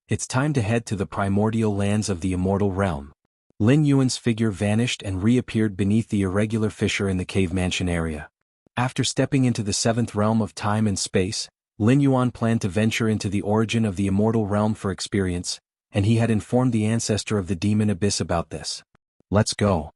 It's time to head to the primordial lands of the immortal realm. Lin Yuan's figure vanished and reappeared beneath the irregular fissure in the cave mansion area. After stepping into the 7th realm of time and space, Lin Yuan planned to venture into the origin of the immortal realm for experience, and he had informed the ancestor of the demon abyss about this. Let's go.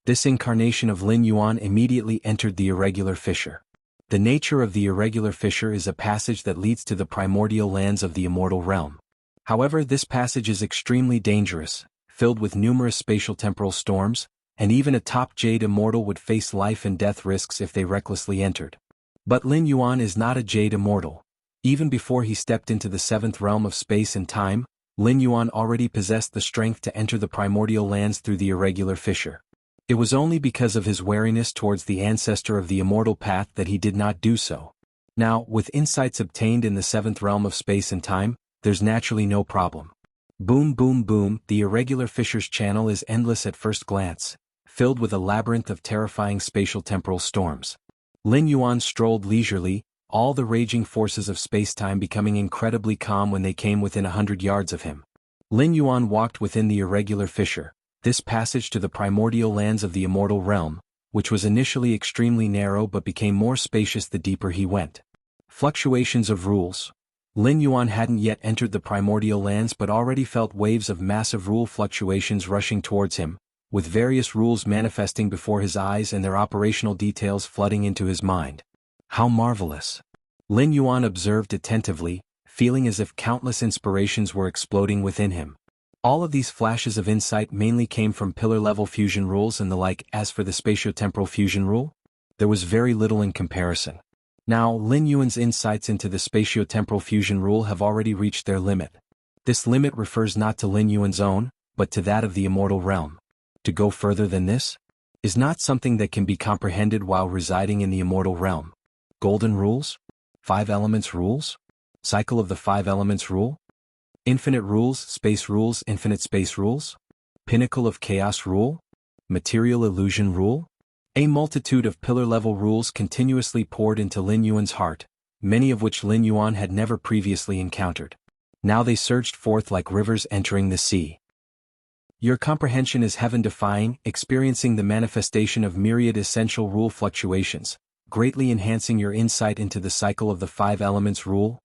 This incarnation of Lin Yuan immediately entered the irregular fissure. The nature of the irregular fissure is a passage that leads to the primordial lands of the immortal realm. However, this passage is extremely dangerous, filled with numerous spatial-temporal storms, and even a top Jade Immortal would face life and death risks if they recklessly entered. But Lin Yuan is not a Jade Immortal. Even before he stepped into the 7th realm of space and time, Lin Yuan already possessed the strength to enter the primordial lands through the irregular fissure. It was only because of his wariness towards the ancestor of the immortal path that he did not do so. Now, with insights obtained in the 7th realm of space and time, there's naturally no problem. Boom boom boom, the irregular fissure's channel is endless at first glance, filled with a labyrinth of terrifying spatial temporal storms. Lin Yuan strolled leisurely, all the raging forces of space-time becoming incredibly calm when they came within 100 yards of him. Lin Yuan walked within the irregular fissure, this passage to the primordial lands of the immortal realm, which was initially extremely narrow but became more spacious the deeper he went. Fluctuations of rules. Lin Yuan hadn't yet entered the primordial lands but already felt waves of massive rule fluctuations rushing towards him, with various rules manifesting before his eyes and their operational details flooding into his mind. How marvelous! Lin Yuan observed attentively, feeling as if countless inspirations were exploding within him. All of these flashes of insight mainly came from pillar-level fusion rules and the like. As for the spatio-temporal fusion rule, there was very little in comparison. Now, Lin Yuan's insights into the spatio-temporal fusion rule have already reached their limit. This limit refers not to Lin Yuan's own, but to that of the immortal realm. To go further than this is not something that can be comprehended while residing in the immortal realm. Golden rules? 5 elements rules? Cycle of the 5 elements rule? Infinite rules, space rules, infinite space rules? Pinnacle of chaos rule? Material illusion rule? A multitude of pillar-level rules continuously poured into Lin Yuan's heart, many of which Lin Yuan had never previously encountered. Now they surged forth like rivers entering the sea. Your comprehension is heaven-defying, experiencing the manifestation of myriad essential rule fluctuations, greatly enhancing your insight into the cycle of the 5 elements rule.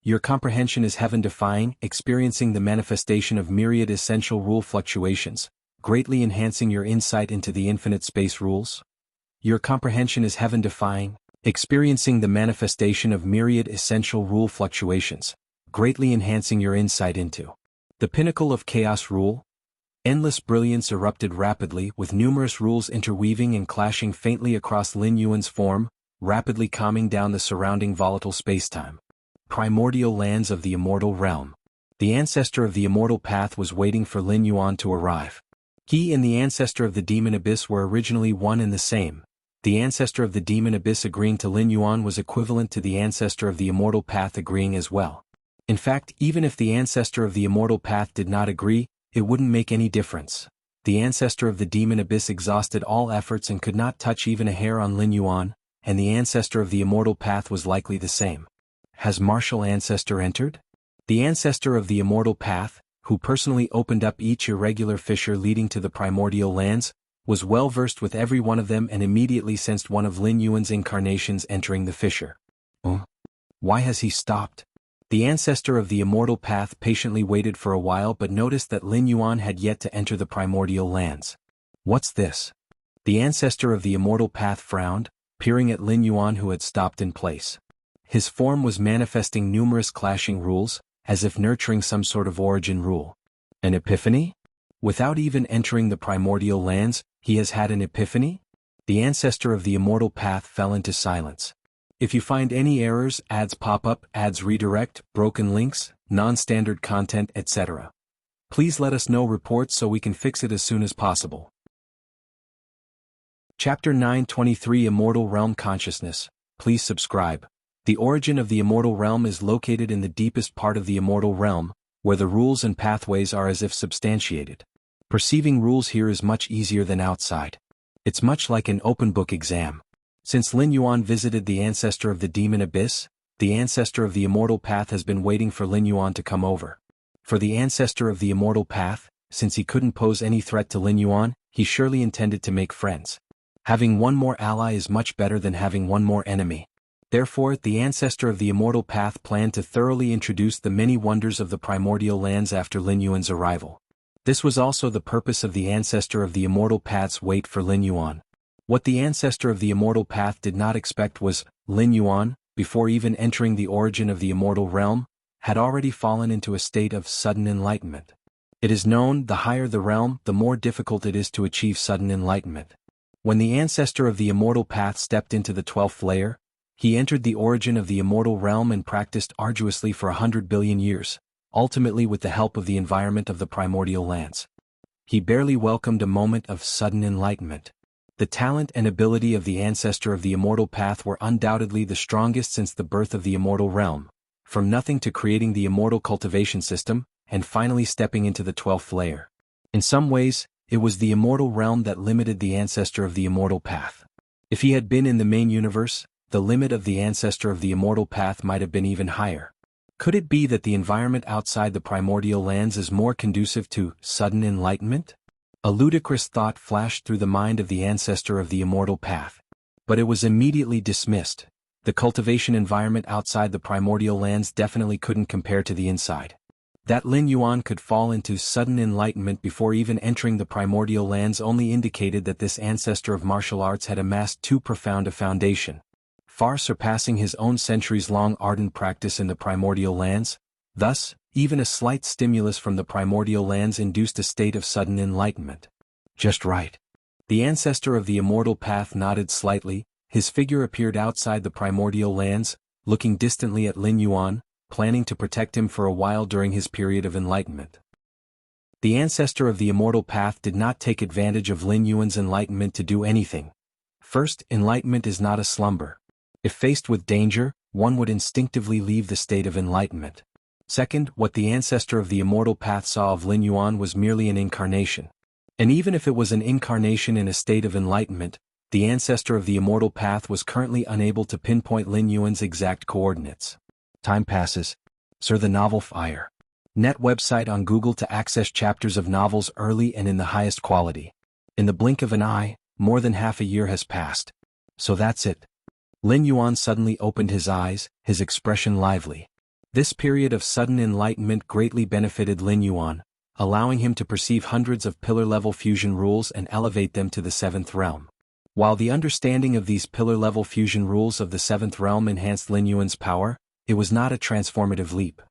Your comprehension is heaven-defying, experiencing the manifestation of myriad essential rule fluctuations, greatly enhancing your insight into the infinite space rules. Your comprehension is heaven-defying, experiencing the manifestation of myriad essential rule fluctuations, greatly enhancing your insight into the pinnacle of chaos rule. Endless brilliance erupted rapidly, with numerous rules interweaving and clashing faintly across Lin Yuan's form, rapidly calming down the surrounding volatile spacetime. Primordial lands of the immortal realm. The ancestor of the immortal path was waiting for Lin Yuan to arrive. He and the ancestor of the demon abyss were originally one and the same. The ancestor of the demon abyss agreeing to Lin Yuan was equivalent to the ancestor of the immortal path agreeing as well. In fact, even if the ancestor of the immortal path did not agree, it wouldn't make any difference. The ancestor of the demon abyss exhausted all efforts and could not touch even a hair on Lin Yuan, and the ancestor of the immortal path was likely the same. Has martial ancestor entered? The ancestor of the immortal path, who personally opened up each irregular fissure leading to the primordial lands, was well versed with every one of them and immediately sensed one of Lin Yuan's incarnations entering the fissure. Why has he stopped? The ancestor of the immortal path patiently waited for a while but noticed that Lin Yuan had yet to enter the primordial lands. What's this? The ancestor of the immortal path frowned, peering at Lin Yuan who had stopped in place. His form was manifesting numerous clashing rules, as if nurturing some sort of origin rule. An epiphany? Without even entering the primordial lands, he has had an epiphany? The ancestor of the immortal path fell into silence. If you find any errors, ads pop up, ads redirect, broken links, non-standard content, etc. Please let us know reports so we can fix it as soon as possible. Chapter 923 Immortal Realm Consciousness. Please subscribe. The origin of the immortal realm is located in the deepest part of the immortal realm, where the rules and pathways are as if substantiated. Perceiving rules here is much easier than outside. It's much like an open book exam. Since Lin Yuan visited the ancestor of the demon abyss, the ancestor of the immortal path has been waiting for Lin Yuan to come over. For the ancestor of the immortal path, since he couldn't pose any threat to Lin Yuan, he surely intended to make friends. Having one more ally is much better than having one more enemy. Therefore, the ancestor of the immortal path planned to thoroughly introduce the many wonders of the primordial lands after Lin Yuan's arrival. This was also the purpose of the ancestor of the immortal path's wait for Lin Yuan. What the ancestor of the immortal path did not expect was, Lin Yuan, before even entering the origin of the immortal realm, had already fallen into a state of sudden enlightenment. It is known, the higher the realm, the more difficult it is to achieve sudden enlightenment. When the ancestor of the immortal path stepped into the 12th layer, he entered the origin of the immortal realm and practiced arduously for 100 billion years, ultimately with the help of the environment of the primordial lands. He barely welcomed a moment of sudden enlightenment. The talent and ability of the ancestor of the immortal path were undoubtedly the strongest since the birth of the immortal realm, from nothing to creating the immortal cultivation system, and finally stepping into the 12th layer. In some ways, it was the immortal realm that limited the ancestor of the immortal path. If he had been in the main universe, the limit of the ancestor of the immortal path might have been even higher. Could it be that the environment outside the primordial lands is more conducive to sudden enlightenment? A ludicrous thought flashed through the mind of the ancestor of the immortal path. But it was immediately dismissed. The cultivation environment outside the primordial lands definitely couldn't compare to the inside. That Lin Yuan could fall into sudden enlightenment before even entering the primordial lands only indicated that this ancestor of martial arts had amassed too profound a foundation, far surpassing his own centuries-long ardent practice in the primordial lands. Thus, even a slight stimulus from the primordial lands induced a state of sudden enlightenment. Just right. The ancestor of the immortal path nodded slightly. His figure appeared outside the primordial lands, looking distantly at Lin Yuan, planning to protect him for a while during his period of enlightenment. The ancestor of the immortal path did not take advantage of Lin Yuan's enlightenment to do anything. First, enlightenment is not a slumber. If faced with danger, one would instinctively leave the state of enlightenment. Second, what the ancestor of the immortal path saw of Lin Yuan was merely an incarnation. And even if it was an incarnation in a state of enlightenment, the ancestor of the immortal path was currently unable to pinpoint Lin Yuan's exact coordinates. Time passes. Sir, the novel Fire. Net website on Google to access chapters of novels early and in the highest quality. In the blink of an eye, more than half a year has passed. So that's it. Lin Yuan suddenly opened his eyes, his expression lively. This period of sudden enlightenment greatly benefited Lin Yuan, allowing him to perceive hundreds of pillar-level fusion rules and elevate them to the 7th realm. While the understanding of these pillar-level fusion rules of the 7th realm enhanced Lin Yuan's power, it was not a transformative leap.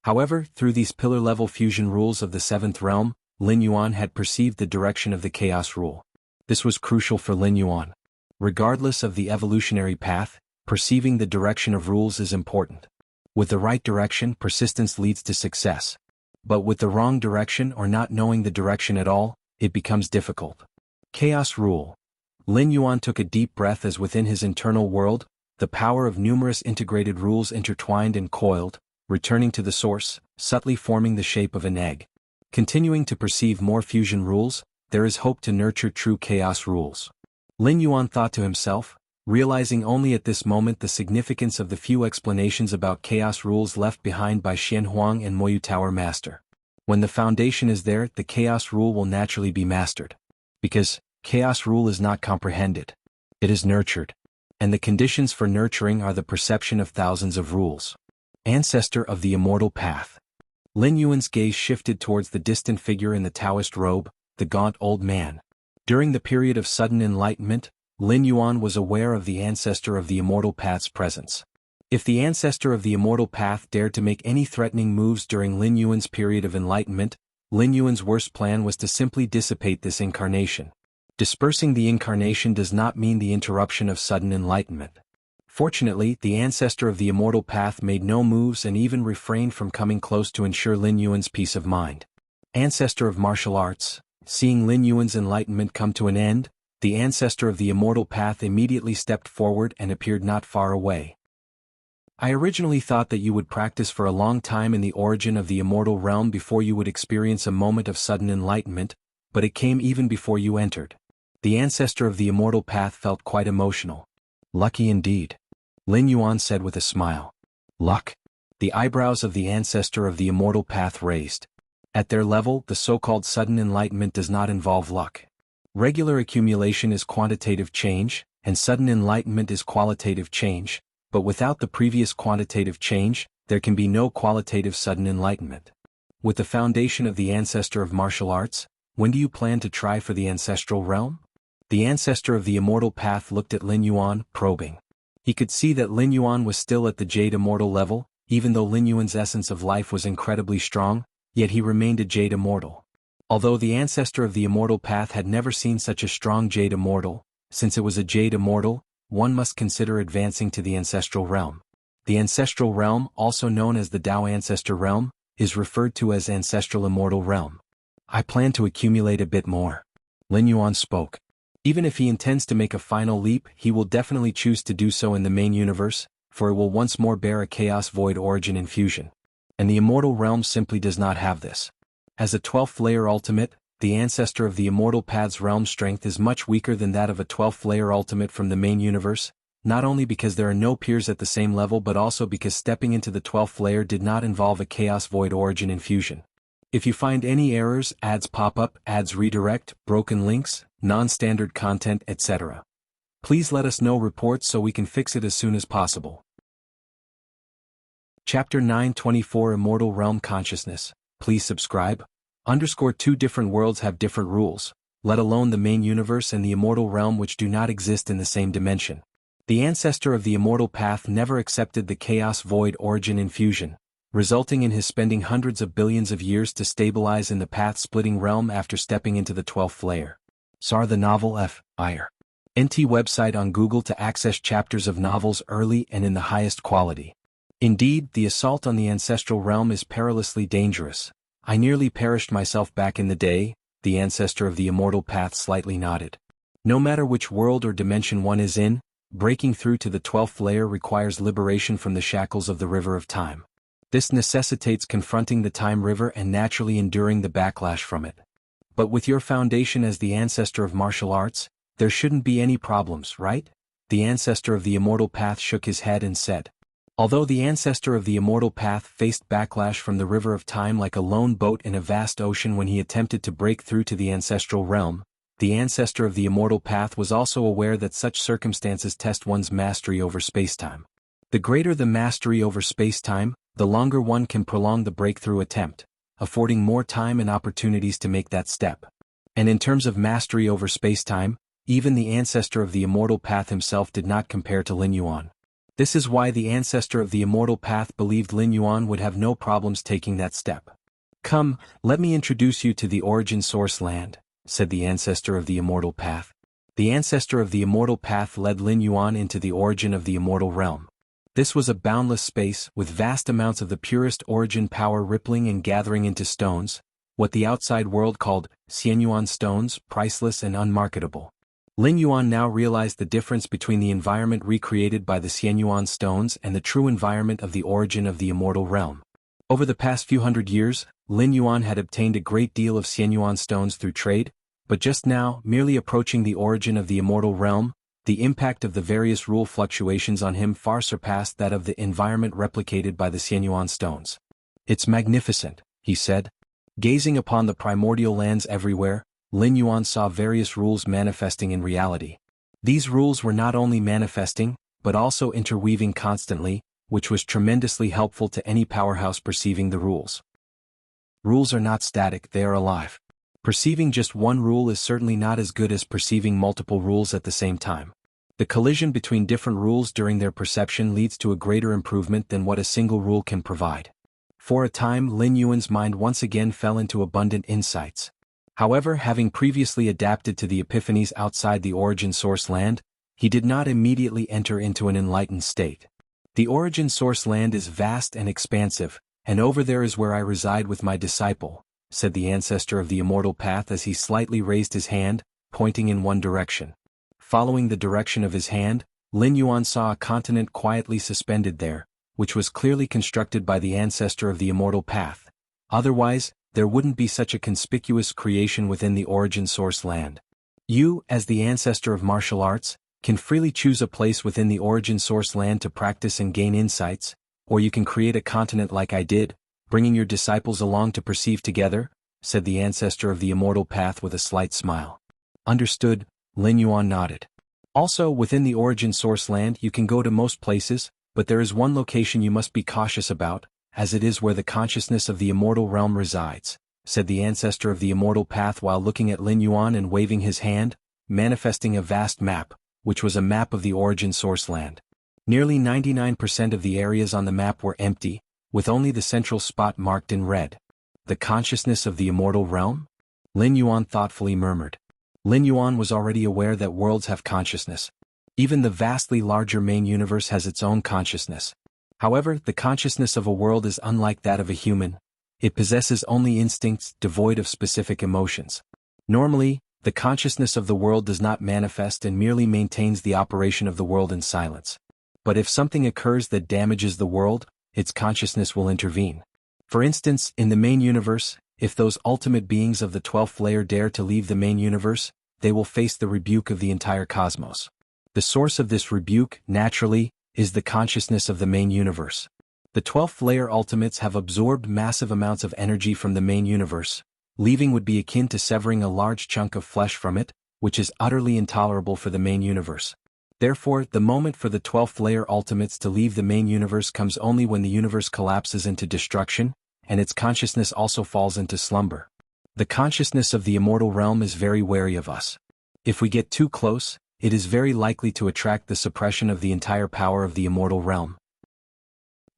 However, through these pillar-level fusion rules of the 7th realm, Lin Yuan had perceived the direction of the chaos rule. This was crucial for Lin Yuan. Regardless of the evolutionary path, perceiving the direction of rules is important. With the right direction, persistence leads to success. But with the wrong direction or not knowing the direction at all, it becomes difficult. Chaos rule. Lin Yuan took a deep breath as within his internal world, the power of numerous integrated rules intertwined and coiled, returning to the source, subtly forming the shape of an egg. Continuing to perceive more fusion rules, there is hope to nurture true chaos rules. Lin Yuan thought to himself, realizing only at this moment the significance of the few explanations about chaos rules left behind by Xian Huang and Moyu Tower Master. When the foundation is there, the chaos rule will naturally be mastered. Because chaos rule is not comprehended. It is nurtured. And the conditions for nurturing are the perception of thousands of rules. Ancestor of the immortal path. Lin Yuan's gaze shifted towards the distant figure in the Taoist robe, the gaunt old man. During the period of sudden enlightenment, Lin Yuan was aware of the ancestor of the immortal path's presence. If the ancestor of the immortal path dared to make any threatening moves during Lin Yuan's period of enlightenment, Lin Yuan's worst plan was to simply dissipate this incarnation. Dispersing the incarnation does not mean the interruption of sudden enlightenment. Fortunately, the ancestor of the immortal path made no moves and even refrained from coming close to ensure Lin Yuan's peace of mind. Ancestor of martial arts, seeing Lin Yuan's enlightenment come to an end, the ancestor of the immortal path immediately stepped forward and appeared not far away. I originally thought that you would practice for a long time in the origin of the immortal realm before you would experience a moment of sudden enlightenment, but it came even before you entered. The ancestor of the immortal path felt quite emotional. Lucky indeed. Lin Yuan said with a smile. Luck? The eyebrows of the ancestor of the immortal path raised. At their level, the so-called sudden enlightenment does not involve luck. Regular accumulation is quantitative change, and sudden enlightenment is qualitative change, but without the previous quantitative change, there can be no qualitative sudden enlightenment. With the foundation of the ancestor of martial arts, when do you plan to try for the ancestral realm? The ancestor of the immortal path looked at Lin Yuan, probing. He could see that Lin Yuan was still at the Jade Immortal level, even though Lin Yuan's essence of life was incredibly strong, yet he remained a Jade Immortal. Although the ancestor of the immortal path had never seen such a strong Jade Immortal, since it was a Jade Immortal, one must consider advancing to the ancestral realm. The ancestral realm, also known as the Dao Ancestor Realm, is referred to as Ancestral Immortal Realm. I plan to accumulate a bit more. Lin Yuan spoke. Even if he intends to make a final leap, he will definitely choose to do so in the main universe, for it will once more bear a Chaos Void origin infusion. And the Immortal Realm simply does not have this. As a 12th layer ultimate, the ancestor of the Immortal Path's realm strength is much weaker than that of a 12th layer ultimate from the main universe, not only because there are no peers at the same level but also because stepping into the 12th layer did not involve a Chaos Void origin infusion. If you find any errors, ads pop up, ads redirect, broken links, non-standard content, etc., please let us know reports so we can fix it as soon as possible. Chapter 924 Immortal Realm Consciousness. Please subscribe. Two different worlds have different rules, let alone the main universe and the immortal realm which do not exist in the same dimension. The ancestor of the immortal path never accepted the Chaos Void origin infusion, resulting in his spending hundreds of billions of years to stabilize in the path-splitting realm after stepping into the 12th layer. SAR the novel F.I.R. NT website on Google to access chapters of novels early and in the highest quality. Indeed, the assault on the ancestral realm is perilously dangerous. I nearly perished myself back in the day, the ancestor of the immortal path slightly nodded. No matter which world or dimension one is in, breaking through to the 12th layer requires liberation from the shackles of the river of time. This necessitates confronting the time river and naturally enduring the backlash from it. But with your foundation as the ancestor of martial arts, there shouldn't be any problems, right? The ancestor of the immortal path shook his head and said. Although the ancestor of the immortal path faced backlash from the river of time like a lone boat in a vast ocean when he attempted to break through to the ancestral realm, the ancestor of the immortal path was also aware that such circumstances test one's mastery over spacetime. The greater the mastery over spacetime, the longer one can prolong the breakthrough attempt, affording more time and opportunities to make that step. And in terms of mastery over spacetime, even the ancestor of the immortal path himself did not compare to Lin Yuan. This is why the ancestor of the immortal path believed Lin Yuan would have no problems taking that step. Come, let me introduce you to the origin source land, said the ancestor of the immortal path. The ancestor of the immortal path led Lin Yuan into the origin of the immortal realm. This was a boundless space with vast amounts of the purest origin power rippling and gathering into stones, what the outside world called Xianyuan stones, priceless and unmarketable. Lin Yuan now realized the difference between the environment recreated by the Xianyuan stones and the true environment of the origin of the immortal realm. Over the past few hundred years, Lin Yuan had obtained a great deal of Xianyuan stones through trade, but just now, merely approaching the origin of the immortal realm, the impact of the various rule fluctuations on him far surpassed that of the environment replicated by the Xianyuan stones. It's magnificent, he said. Gazing upon the primordial lands everywhere, Lin Yuan saw various rules manifesting in reality. These rules were not only manifesting, but also interweaving constantly, which was tremendously helpful to any powerhouse perceiving the rules. Rules are not static, they are alive. Perceiving just one rule is certainly not as good as perceiving multiple rules at the same time. The collision between different rules during their perception leads to a greater improvement than what a single rule can provide. For a time, Lin Yuan's mind once again fell into abundant insights. However, having previously adapted to the epiphanies outside the origin source land, he did not immediately enter into an enlightened state. The origin source land is vast and expansive, and over there is where I reside with my disciple, said the ancestor of the immortal path as he slightly raised his hand, pointing in one direction. Following the direction of his hand, Lin Yuan saw a continent quietly suspended there, which was clearly constructed by the ancestor of the immortal path. Otherwise, there wouldn't be such a conspicuous creation within the origin source land. You, as the ancestor of martial arts, can freely choose a place within the origin source land to practice and gain insights, or you can create a continent like I did, bringing your disciples along to perceive together, said the ancestor of the immortal path with a slight smile. Understood, Lin Yuan nodded. Also, within the origin source land you can go to most places, but there is one location you must be cautious about, as it is where the consciousness of the immortal realm resides, said the ancestor of the immortal path while looking at Lin Yuan and waving his hand, manifesting a vast map, which was a map of the origin source land. Nearly 99% of the areas on the map were empty, with only the central spot marked in red. The consciousness of the immortal realm? Lin Yuan thoughtfully murmured. Lin Yuan was already aware that worlds have consciousness. Even the vastly larger main universe has its own consciousness. However, the consciousness of a world is unlike that of a human. It possesses only instincts devoid of specific emotions. Normally, the consciousness of the world does not manifest and merely maintains the operation of the world in silence. But if something occurs that damages the world, its consciousness will intervene. For instance, in the main universe, if those ultimate beings of the 12th layer dare to leave the main universe, they will face the rebuke of the entire cosmos. The source of this rebuke, naturally, is the consciousness of the main universe. The 12th layer ultimates have absorbed massive amounts of energy from the main universe. Leaving would be akin to severing a large chunk of flesh from it, which is utterly intolerable for the main universe. Therefore, the moment for the 12th layer ultimates to leave the main universe comes only when the universe collapses into destruction, and its consciousness also falls into slumber. The consciousness of the immortal realm is very wary of us. If we get too close, it is very likely to attract the suppression of the entire power of the immortal realm.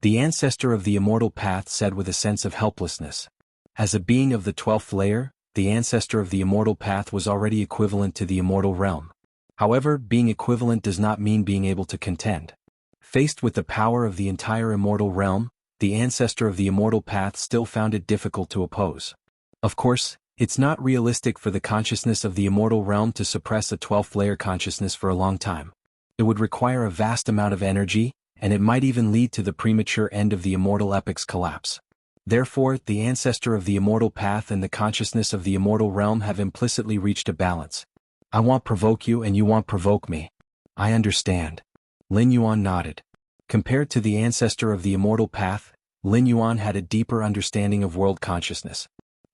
The ancestor of the immortal path said with a sense of helplessness. As a being of the 12th layer, the ancestor of the immortal path was already equivalent to the immortal realm. However, being equivalent does not mean being able to contend. Faced with the power of the entire immortal realm, the ancestor of the immortal path still found it difficult to oppose. Of course, it's not realistic for the consciousness of the immortal realm to suppress a 12th layer consciousness for a long time. It would require a vast amount of energy, and it might even lead to the premature end of the immortal epic's collapse. Therefore, the ancestor of the immortal path and the consciousness of the immortal realm have implicitly reached a balance. I won't provoke you and you won't provoke me. I understand. Lin Yuan nodded. Compared to the ancestor of the immortal path, Lin Yuan had a deeper understanding of world consciousness.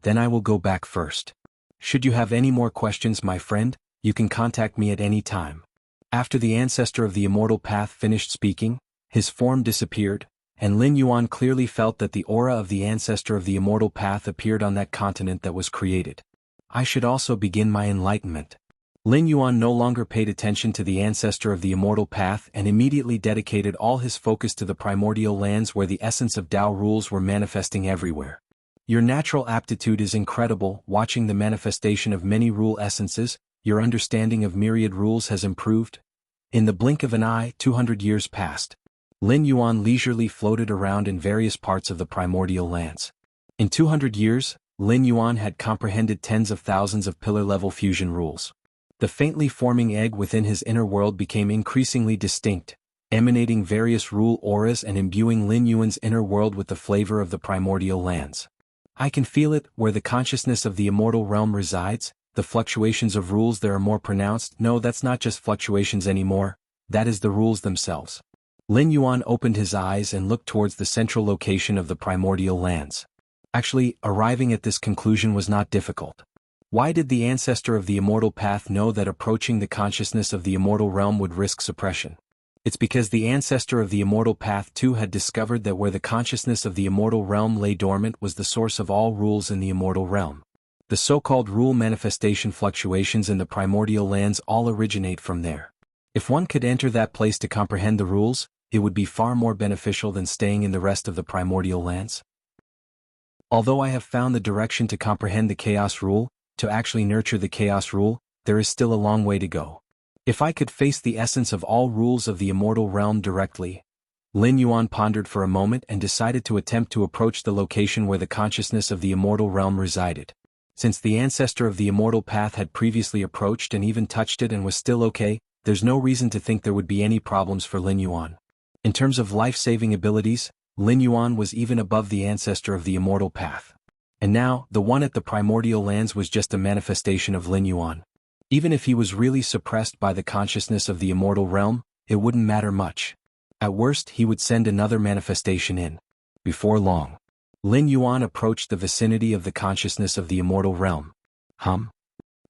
Then I will go back first. Should you have any more questions, my friend, you can contact me at any time. After the ancestor of the immortal path finished speaking, his form disappeared, and Lin Yuan clearly felt that the aura of the ancestor of the immortal path appeared on that continent that was created. I should also begin my enlightenment. Lin Yuan no longer paid attention to the ancestor of the immortal path and immediately dedicated all his focus to the primordial lands where the essence of Tao rules were manifesting everywhere. Your natural aptitude is incredible. Watching the manifestation of many rule essences, your understanding of myriad rules has improved. In the blink of an eye, 200 years passed. Lin Yuan leisurely floated around in various parts of the primordial lands. In 200 years, Lin Yuan had comprehended tens of thousands of pillar-level fusion rules. The faintly forming egg within his inner world became increasingly distinct, emanating various rule auras and imbuing Lin Yuan's inner world with the flavor of the primordial lands. I can feel it, where the consciousness of the immortal realm resides, the fluctuations of rules there are more pronounced. No, that's not just fluctuations anymore, that is the rules themselves. Lin Yuan opened his eyes and looked towards the central location of the primordial lands. Actually, arriving at this conclusion was not difficult. Why did the ancestor of the immortal path know that approaching the consciousness of the immortal realm would risk suppression? It's because the ancestor of the immortal path too had discovered that where the consciousness of the immortal realm lay dormant was the source of all rules in the immortal realm. The so-called rule manifestation fluctuations in the primordial lands all originate from there. If one could enter that place to comprehend the rules, it would be far more beneficial than staying in the rest of the primordial lands. Although I have found the direction to comprehend the chaos rule, to actually nurture the chaos rule, there is still a long way to go. If I could face the essence of all rules of the immortal realm directly. Lin Yuan pondered for a moment and decided to attempt to approach the location where the consciousness of the immortal realm resided. Since the ancestor of the immortal path had previously approached and even touched it and was still okay, there's no reason to think there would be any problems for Lin Yuan. In terms of life-saving abilities, Lin Yuan was even above the ancestor of the immortal path. And now, the one at the primordial lands was just a manifestation of Lin Yuan. Even if he was really suppressed by the consciousness of the immortal realm, it wouldn't matter much. At worst, he would send another manifestation in. Before long, Lin Yuan approached the vicinity of the consciousness of the immortal realm.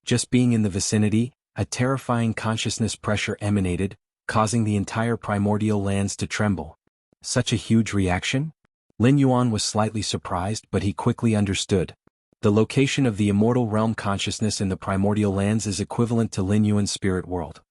Just being in the vicinity, a terrifying consciousness pressure emanated, causing the entire primordial lands to tremble. Such a huge reaction? Lin Yuan was slightly surprised, but he quickly understood. The location of the immortal realm consciousness in the primordial lands is equivalent to Lin Yuan's spirit world.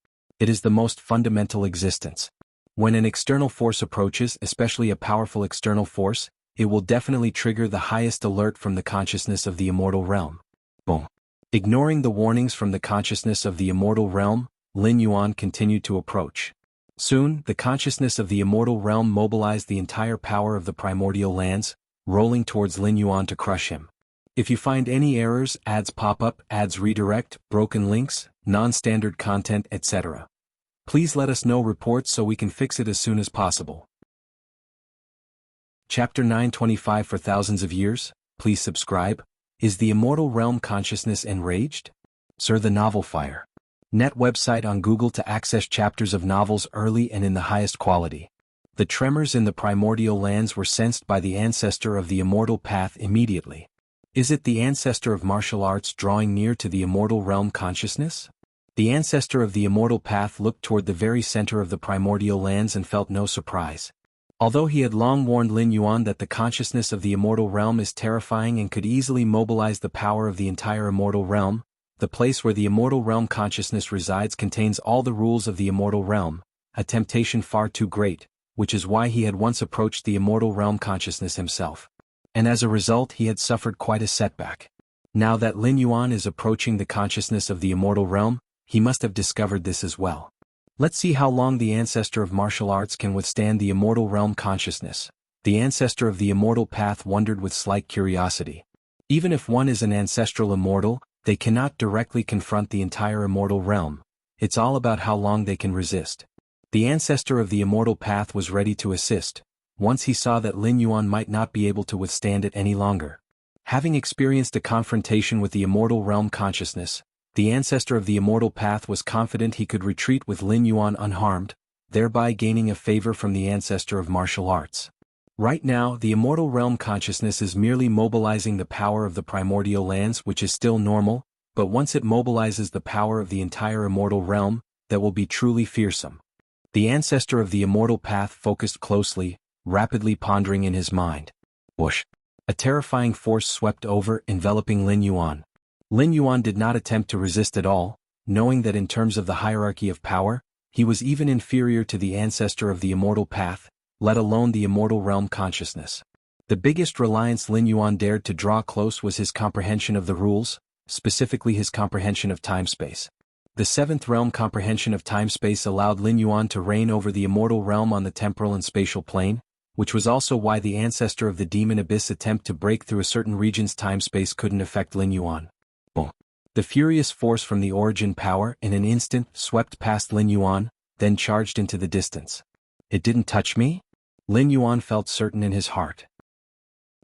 It is the most fundamental existence. When an external force approaches, especially a powerful external force, it will definitely trigger the highest alert from the consciousness of the immortal realm. Boom. Ignoring the warnings from the consciousness of the immortal realm, Lin Yuan continued to approach. Soon, the consciousness of the immortal realm mobilized the entire power of the primordial lands, rolling towards Lin Yuan to crush him. If you find any errors, ads pop up, ads redirect, broken links, non-standard content, etc., please let us know reports so we can fix it as soon as possible. Chapter 925 For thousands of years, please subscribe. Is the immortal realm consciousness enraged? Sir, the novel fire. Net website on Google to access chapters of novels early and in the highest quality. The tremors in the primordial lands were sensed by the ancestor of the immortal path immediately. Is it the ancestor of martial arts drawing near to the immortal realm consciousness? The ancestor of the immortal path looked toward the very center of the primordial lands and felt no surprise. Although he had long warned Lin Yuan that the consciousness of the immortal realm is terrifying and could easily mobilize the power of the entire immortal realm, the place where the immortal realm consciousness resides contains all the rules of the immortal realm, a temptation far too great, which is why he had once approached the immortal realm consciousness himself. And as a result he had suffered quite a setback. Now that Lin Yuan is approaching the consciousness of the immortal realm, he must have discovered this as well. Let's see how long the ancestor of martial arts can withstand the immortal realm consciousness. The ancestor of the immortal path wondered with slight curiosity. Even if one is an ancestral immortal, they cannot directly confront the entire immortal realm. It's all about how long they can resist. The ancestor of the immortal path was ready to assist, once he saw that Lin Yuan might not be able to withstand it any longer. Having experienced a confrontation with the immortal realm consciousness, the ancestor of the immortal path was confident he could retreat with Lin Yuan unharmed, thereby gaining a favor from the ancestor of martial arts. Right now, the immortal realm consciousness is merely mobilizing the power of the primordial lands, which is still normal, but once it mobilizes the power of the entire immortal realm, that will be truly fearsome. The ancestor of the immortal path focused closely, rapidly pondering in his mind. Whoosh! A terrifying force swept over, enveloping Lin Yuan. Lin Yuan did not attempt to resist at all, knowing that in terms of the hierarchy of power, he was even inferior to the ancestor of the immortal path, let alone the immortal realm consciousness. The biggest reliance Lin Yuan dared to draw close was his comprehension of the rules, specifically his comprehension of time-space. The seventh realm comprehension of time-space allowed Lin Yuan to reign over the immortal realm on the temporal and spatial plane, which was also why the ancestor of the demon abyss attempt to break through a certain region's time-space couldn't affect Lin Yuan. Boom. The furious force from the origin power in an instant swept past Lin Yuan, then charged into the distance. It didn't touch me? Lin Yuan felt certain in his heart.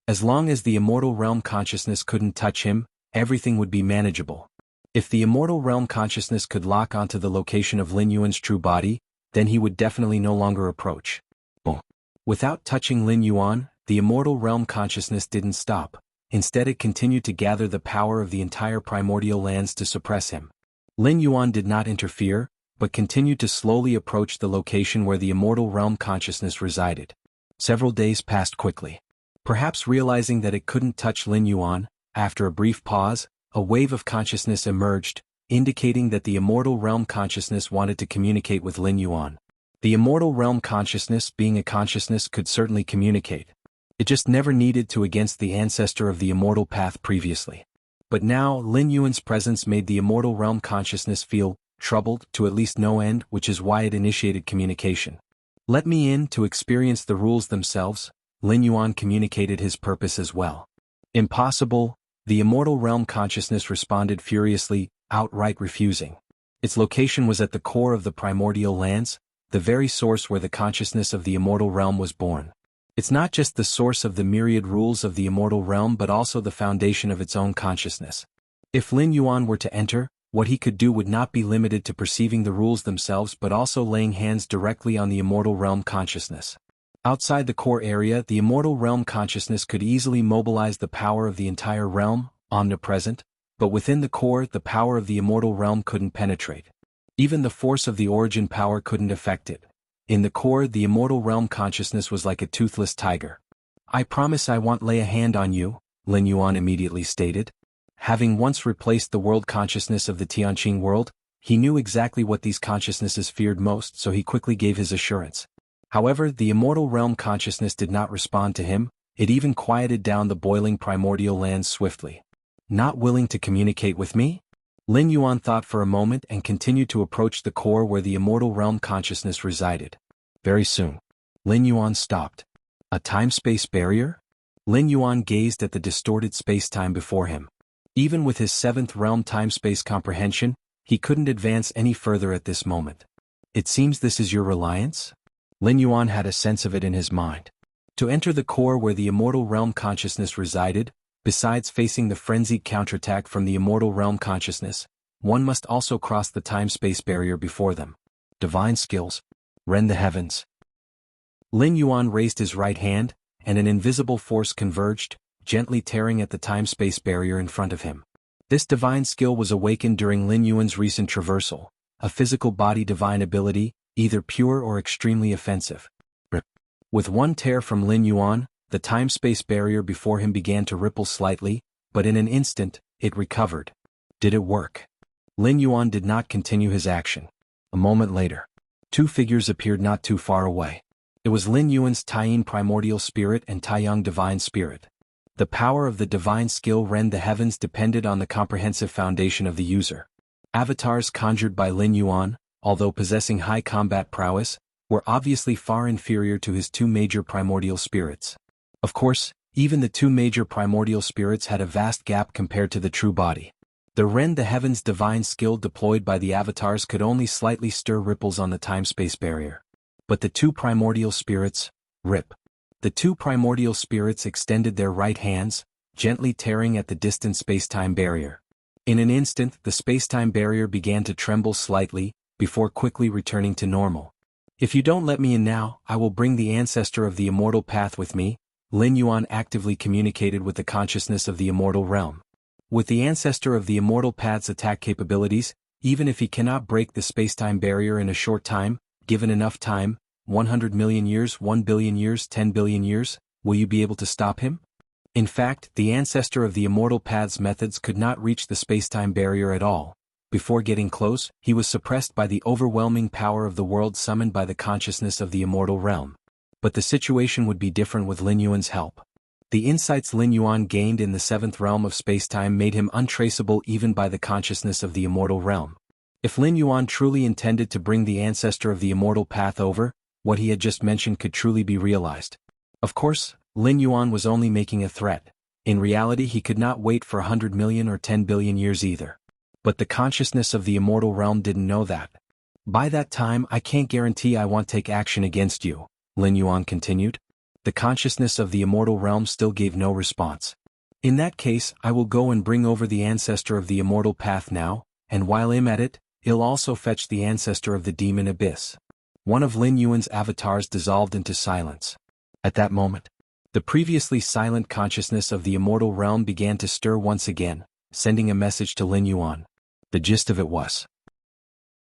As long as the immortal realm consciousness couldn't touch him, everything would be manageable. If the immortal realm consciousness could lock onto the location of Lin Yuan's true body, then he would definitely no longer approach. Boom. Without touching Lin Yuan, the immortal realm consciousness didn't stop. Instead it continued to gather the power of the entire primordial lands to suppress him. Lin Yuan did not interfere, but continued to slowly approach the location where the immortal realm consciousness resided. Several days passed quickly. Perhaps realizing that it couldn't touch Lin Yuan, after a brief pause, a wave of consciousness emerged, indicating that the immortal realm consciousness wanted to communicate with Lin Yuan. The immortal realm consciousness, being a consciousness, could certainly communicate. It just never needed to against the ancestor of the immortal path previously. But now, Lin Yuan's presence made the immortal realm consciousness feel troubled, to at least no end, which is why it initiated communication. Let me in to experience the rules themselves. Lin Yuan communicated his purpose as well. Impossible, the immortal realm consciousness responded furiously, outright refusing. Its location was at the core of the primordial lands, the very source where the consciousness of the immortal realm was born. It's not just the source of the myriad rules of the immortal realm but also the foundation of its own consciousness. If Lin Yuan were to enter, what he could do would not be limited to perceiving the rules themselves but also laying hands directly on the immortal realm consciousness. Outside the core area, the immortal realm consciousness could easily mobilize the power of the entire realm, omnipresent, but within the core, the power of the immortal realm couldn't penetrate. Even the force of the origin power couldn't affect it. In the core, the immortal realm consciousness was like a toothless tiger. I promise I won't lay a hand on you, Lin Yuan immediately stated. Having once replaced the world consciousness of the Tianqing world, he knew exactly what these consciousnesses feared most, so he quickly gave his assurance. However, the immortal realm consciousness did not respond to him. It even quieted down the boiling primordial lands swiftly. Not willing to communicate with me? Lin Yuan thought for a moment and continued to approach the core where the immortal realm consciousness resided. Very soon, Lin Yuan stopped. A time-space barrier? Lin Yuan gazed at the distorted space-time before him. Even with his seventh realm time-space comprehension, he couldn't advance any further at this moment. It seems this is your reliance? Lin Yuan had a sense of it in his mind. To enter the core where the immortal realm consciousness resided, besides facing the frenzied counterattack from the immortal realm consciousness, one must also cross the time-space barrier before them. Divine skills. Rend the heavens. Lin Yuan raised his right hand, and an invisible force converged, gently tearing at the time-space barrier in front of him. This divine skill was awakened during Lin Yuan's recent traversal, a physical body divine ability, either pure or extremely offensive. Rip. With one tear from Lin Yuan, the time-space barrier before him began to ripple slightly, but in an instant, it recovered. Did it work? Lin Yuan did not continue his action. A moment later, two figures appeared not too far away. It was Lin Yuan's Taiyin primordial spirit and Taiyang divine spirit. The power of the divine skill Rend the Heavens depended on the comprehensive foundation of the user. Avatars conjured by Lin Yuan, although possessing high combat prowess, were obviously far inferior to his two major primordial spirits. Of course, even the two major primordial spirits had a vast gap compared to the true body. The Rend the Heavens divine skill deployed by the avatars could only slightly stir ripples on the time-space barrier. But the two primordial spirits, rip. The two primordial spirits extended their right hands, gently tearing at the distant space-time barrier. In an instant, the space-time barrier began to tremble slightly, before quickly returning to normal. If you don't let me in now, I will bring the ancestor of the immortal path with me. Lin Yuan actively communicated with the consciousness of the immortal realm. With the ancestor of the immortal path's attack capabilities, even if he cannot break the space-time barrier in a short time, given enough time, 100 million years, 1 billion years, 10 billion years, will you be able to stop him? In fact, the ancestor of the immortal path's methods could not reach the space-time barrier at all. Before getting close, he was suppressed by the overwhelming power of the world summoned by the consciousness of the immortal realm. But the situation would be different with Lin Yuan's help. The insights Lin Yuan gained in the seventh realm of space-time made him untraceable even by the consciousness of the immortal realm. If Lin Yuan truly intended to bring the ancestor of the immortal path over, what he had just mentioned could truly be realized. Of course, Lin Yuan was only making a threat. In reality, he could not wait for 100 million or 10 billion years either. But the consciousness of the immortal realm didn't know that. By that time, I can't guarantee I won't take action against you, Lin Yuan continued. The consciousness of the immortal realm still gave no response. In that case, I will go and bring over the ancestor of the immortal path now, and while I'm at it, I'll also fetch the ancestor of the demon abyss. One of Lin Yuan's avatars dissolved into silence. At that moment, the previously silent consciousness of the immortal realm began to stir once again, sending a message to Lin Yuan. The gist of it was: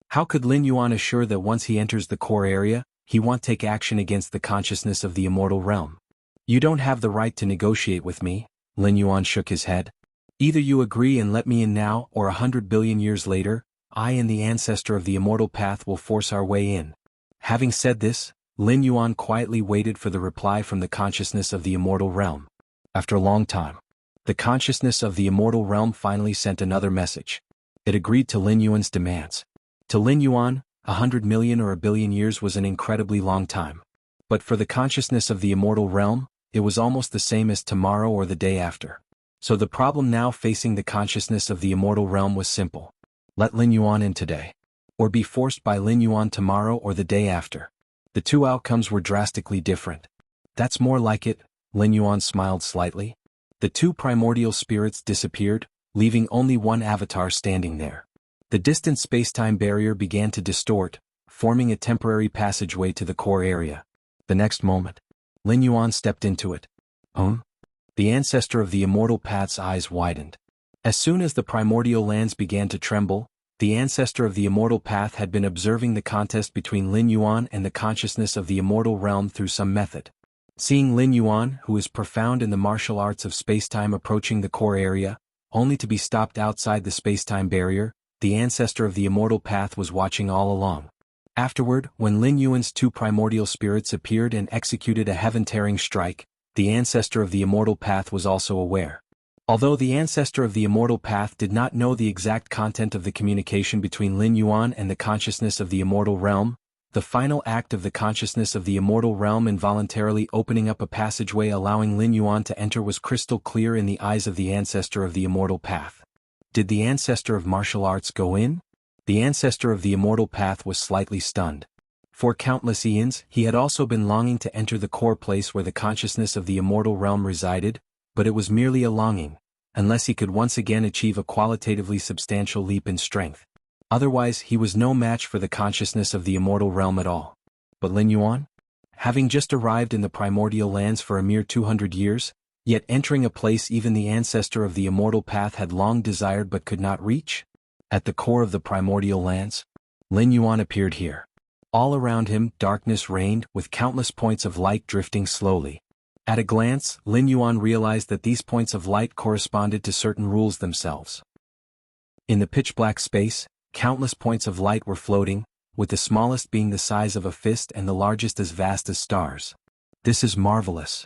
how could Lin Yuan assure that once he enters the core area, he won't take action against the consciousness of the immortal realm? You don't have the right to negotiate with me, Lin Yuan shook his head. Either you agree and let me in now, or 100 billion years later, I and the ancestor of the immortal path will force our way in. Having said this, Lin Yuan quietly waited for the reply from the consciousness of the immortal realm. After a long time, the consciousness of the immortal realm finally sent another message. It agreed to Lin Yuan's demands. To Lin Yuan, 100 million or a billion years was an incredibly long time. But for the consciousness of the immortal realm, it was almost the same as tomorrow or the day after. So the problem now facing the consciousness of the immortal realm was simple. Let Lin Yuan in today. Or be forced by Lin Yuan tomorrow or the day after. The two outcomes were drastically different. That's more like it, Lin Yuan smiled slightly. The two primordial spirits disappeared, leaving only one avatar standing there. The distant space-time barrier began to distort, forming a temporary passageway to the core area. The next moment, Lin Yuan stepped into it. The ancestor of the immortal path's eyes widened. As soon as the primordial lands began to tremble, the ancestor of the immortal path had been observing the contest between Lin Yuan and the consciousness of the immortal realm through some method. Seeing Lin Yuan, who is profound in the martial arts of spacetime, approaching the core area, only to be stopped outside the spacetime barrier, the ancestor of the immortal path was watching all along. Afterward, when Lin Yuan's two primordial spirits appeared and executed a heaven-tearing strike, the ancestor of the immortal path was also aware. Although the ancestor of the immortal path did not know the exact content of the communication between Lin Yuan and the consciousness of the immortal realm, the final act of the consciousness of the immortal realm involuntarily opening up a passageway allowing Lin Yuan to enter was crystal clear in the eyes of the ancestor of the immortal path. Did the ancestor of martial arts go in? The ancestor of the immortal path was slightly stunned. For countless eons, he had also been longing to enter the core place where the consciousness of the immortal realm resided, but it was merely a longing, unless he could once again achieve a qualitatively substantial leap in strength. Otherwise, he was no match for the consciousness of the immortal realm at all. But Lin Yuan? Having just arrived in the primordial lands for a mere 200 years, yet entering a place even the ancestor of the immortal path had long desired but could not reach? At the core of the primordial lands, Lin Yuan appeared here. All around him, darkness reigned, with countless points of light drifting slowly. At a glance, Lin Yuan realized that these points of light corresponded to certain rules themselves. In the pitch-black space, countless points of light were floating, with the smallest being the size of a fist and the largest as vast as stars. This is marvelous.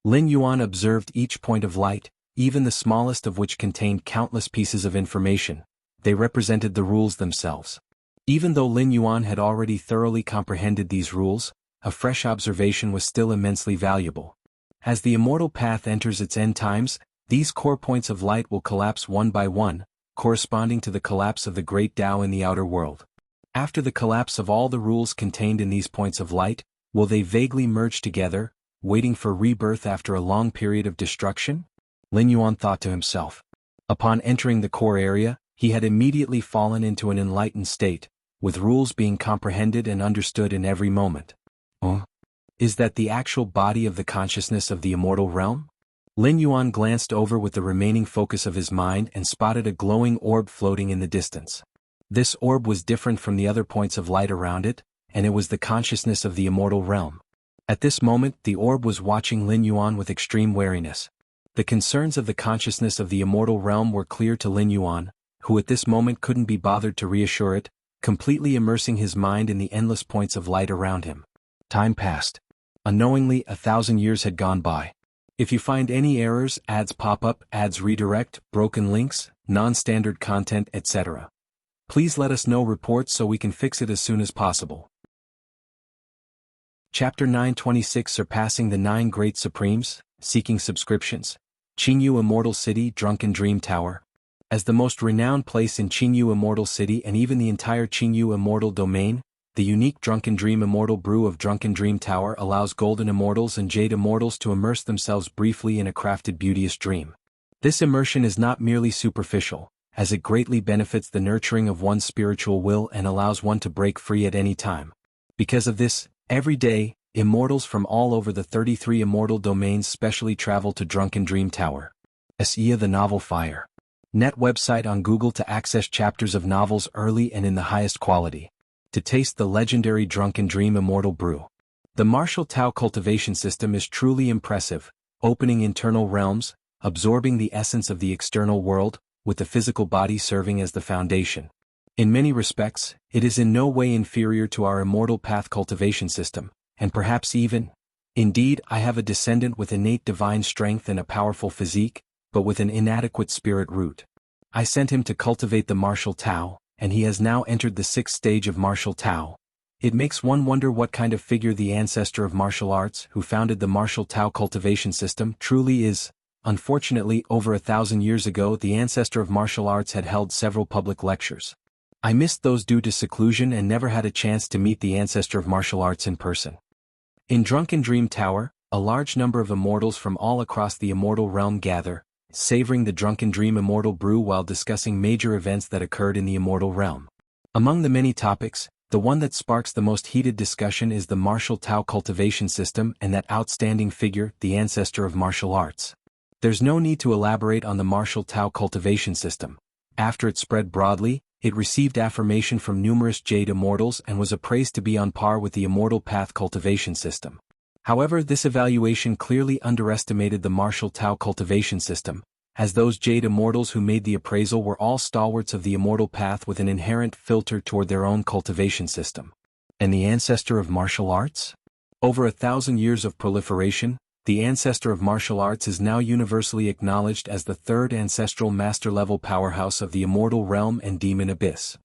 Lin Yuan observed each point of light, even the smallest of which contained countless pieces of information. They represented the rules themselves. Even though Lin Yuan had already thoroughly comprehended these rules, a fresh observation was still immensely valuable. As the immortal path enters its end times, these core points of light will collapse one by one, corresponding to the collapse of the great Tao in the outer world. After the collapse of all the rules contained in these points of light, will they vaguely merge together, waiting for rebirth after a long period of destruction? Lin Yuan thought to himself. Upon entering the core area, he had immediately fallen into an enlightened state, with rules being comprehended and understood in every moment. Is that the actual body of the consciousness of the immortal realm? Lin Yuan glanced over with the remaining focus of his mind and spotted a glowing orb floating in the distance. This orb was different from the other points of light around it, and it was the consciousness of the immortal realm. At this moment, the orb was watching Lin Yuan with extreme wariness. The concerns of the consciousness of the immortal realm were clear to Lin Yuan, who at this moment couldn't be bothered to reassure it, completely immersing his mind in the endless points of light around him. Time passed. Unknowingly, 1,000 years had gone by. If you find any errors, ads pop up, ads redirect, broken links, non-standard content, etc., please let us know reports so we can fix it as soon as possible. Chapter 926 Surpassing the 9 Great Supremes, Seeking Subscriptions. Jianghu Immortal City Drunken Dream Tower. As the most renowned place in Jianghu Immortal City and even the entire Jianghu Immortal Domain, the unique Drunken Dream Immortal Brew of Drunken Dream Tower allows Golden Immortals and Jade Immortals to immerse themselves briefly in a crafted beauteous dream. This immersion is not merely superficial, as it greatly benefits the nurturing of one's spiritual will and allows one to break free at any time. Because of this, every day, immortals from all over the 33 immortal domains specially travel to Drunken Dream Tower. Wuxia the Novel Fire. Net website on Google to access chapters of novels early and in the highest quality. To taste the legendary Drunken Dream Immortal Brew. The martial Tao cultivation system is truly impressive, opening internal realms, absorbing the essence of the external world, with the physical body serving as the foundation. In many respects, it is in no way inferior to our immortal path cultivation system, and perhaps even. Indeed, I have a descendant with innate divine strength and a powerful physique, but with an inadequate spirit root. I sent him to cultivate the martial Tao, and he has now entered the 6th stage of martial Tao. It makes one wonder what kind of figure the ancestor of martial arts who founded the martial Tao cultivation system truly is. Unfortunately, over 1,000 years ago the ancestor of martial arts had held several public lectures. I missed those due to seclusion and never had a chance to meet the ancestor of martial arts in person. In Drunken Dream Tower, a large number of immortals from all across the immortal realm gather, savoring the Drunken Dream immortal brew while discussing major events that occurred in the immortal realm. Among the many topics, the one that sparks the most heated discussion is the martial Tao cultivation system and that outstanding figure, the ancestor of martial arts. There's no need to elaborate on the martial Tao cultivation system. After it spread broadly, it received affirmation from numerous Jade immortals and was appraised to be on par with the Immortal Path cultivation system. However, this evaluation clearly underestimated the martial Tao cultivation system, as those Jade immortals who made the appraisal were all stalwarts of the Immortal Path with an inherent filter toward their own cultivation system. And the ancestor of martial arts? Over 1,000 years of proliferation, the ancestor of martial arts is now universally acknowledged as the third ancestral master-level powerhouse of the immortal realm and demon abyss.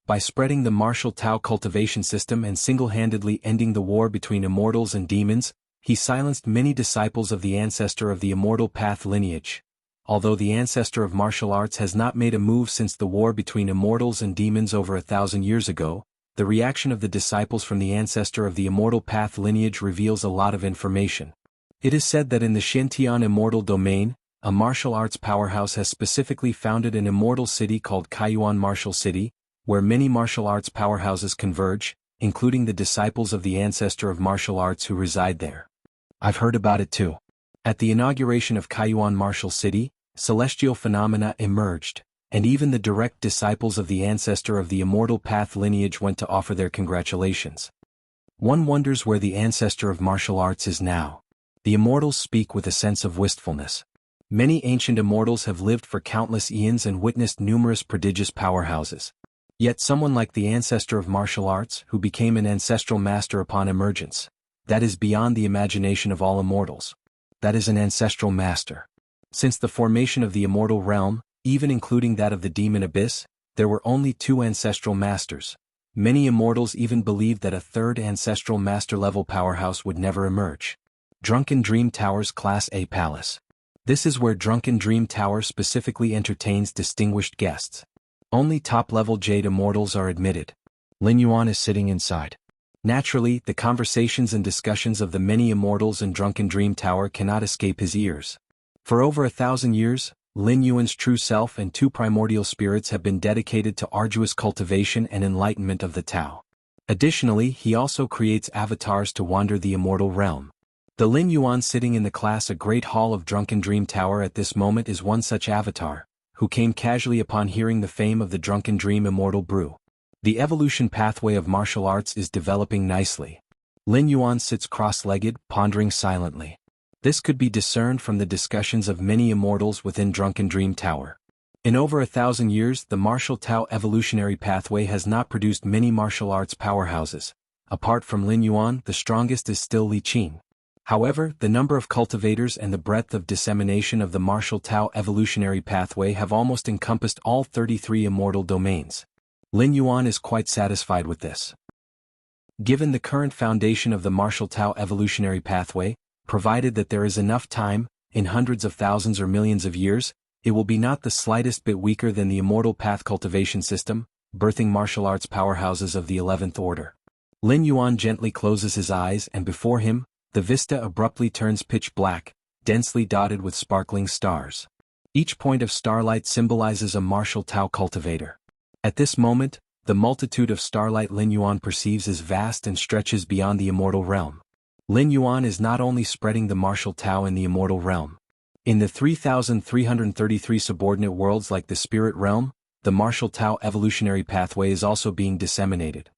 By spreading the martial Tao cultivation system and single-handedly ending the war between immortals and demons, he silenced many disciples of the ancestor of the Immortal Path lineage. Although the ancestor of martial arts has not made a move since the war between immortals and demons over 1,000 years ago, the reaction of the disciples from the ancestor of the Immortal Path lineage reveals a lot of information. It is said that in the Xintian immortal domain, a martial arts powerhouse has specifically founded an immortal city called Kaiyuan Martial City, where many martial arts powerhouses converge, including the disciples of the ancestor of martial arts who reside there. I've heard about it too. At the inauguration of Kaiyuan Martial City, celestial phenomena emerged, and even the direct disciples of the ancestor of the Immortal Path lineage went to offer their congratulations. One wonders where the ancestor of martial arts is now. The immortals speak with a sense of wistfulness. Many ancient immortals have lived for countless eons and witnessed numerous prodigious powerhouses. Yet someone like the ancestor of martial arts, who became an ancestral master upon emergence, that is beyond the imagination of all immortals. That is an ancestral master. Since the formation of the immortal realm, even including that of the demon abyss, there were only 2 ancestral masters. Many immortals even believed that a third ancestral master-level powerhouse would never emerge. Drunken Dream Tower's Class A Palace. This is where Drunken Dream Tower specifically entertains distinguished guests. Only top-level Jade immortals are admitted. Lin Yuan is sitting inside. Naturally, the conversations and discussions of the many immortals in Drunken Dream Tower cannot escape his ears. For over 1,000 years, Lin Yuan's true self and 2 primordial spirits have been dedicated to arduous cultivation and enlightenment of the Tao. Additionally, he also creates avatars to wander the immortal realm. The Lin Yuan sitting in the Class A Great Hall of Drunken Dream Tower at this moment is one such avatar, who came casually upon hearing the fame of the Drunken Dream immortal brew. The evolution pathway of martial arts is developing nicely. Lin Yuan sits cross-legged, pondering silently. This could be discerned from the discussions of many immortals within Drunken Dream Tower. In over 1,000 years, the martial Tao evolutionary pathway has not produced many martial arts powerhouses. Apart from Lin Yuan, the strongest is still Li Qin. However, the number of cultivators and the breadth of dissemination of the martial Tao evolutionary pathway have almost encompassed all 33 immortal domains. Lin Yuan is quite satisfied with this. Given the current foundation of the martial Tao evolutionary pathway, provided that there is enough time, in hundreds of thousands or millions of years, it will be not the slightest bit weaker than the Immortal Path cultivation system, birthing martial arts powerhouses of the 11th order. Lin Yuan gently closes his eyes and before him, the vista abruptly turns pitch black, densely dotted with sparkling stars. Each point of starlight symbolizes a martial Tao cultivator. At this moment, the multitude of starlight Lin Yuan perceives is vast and stretches beyond the immortal realm. Lin Yuan is not only spreading the martial Tao in the immortal realm. In the 3,333 subordinate worlds like the spirit realm, the martial Tao evolutionary pathway is also being disseminated.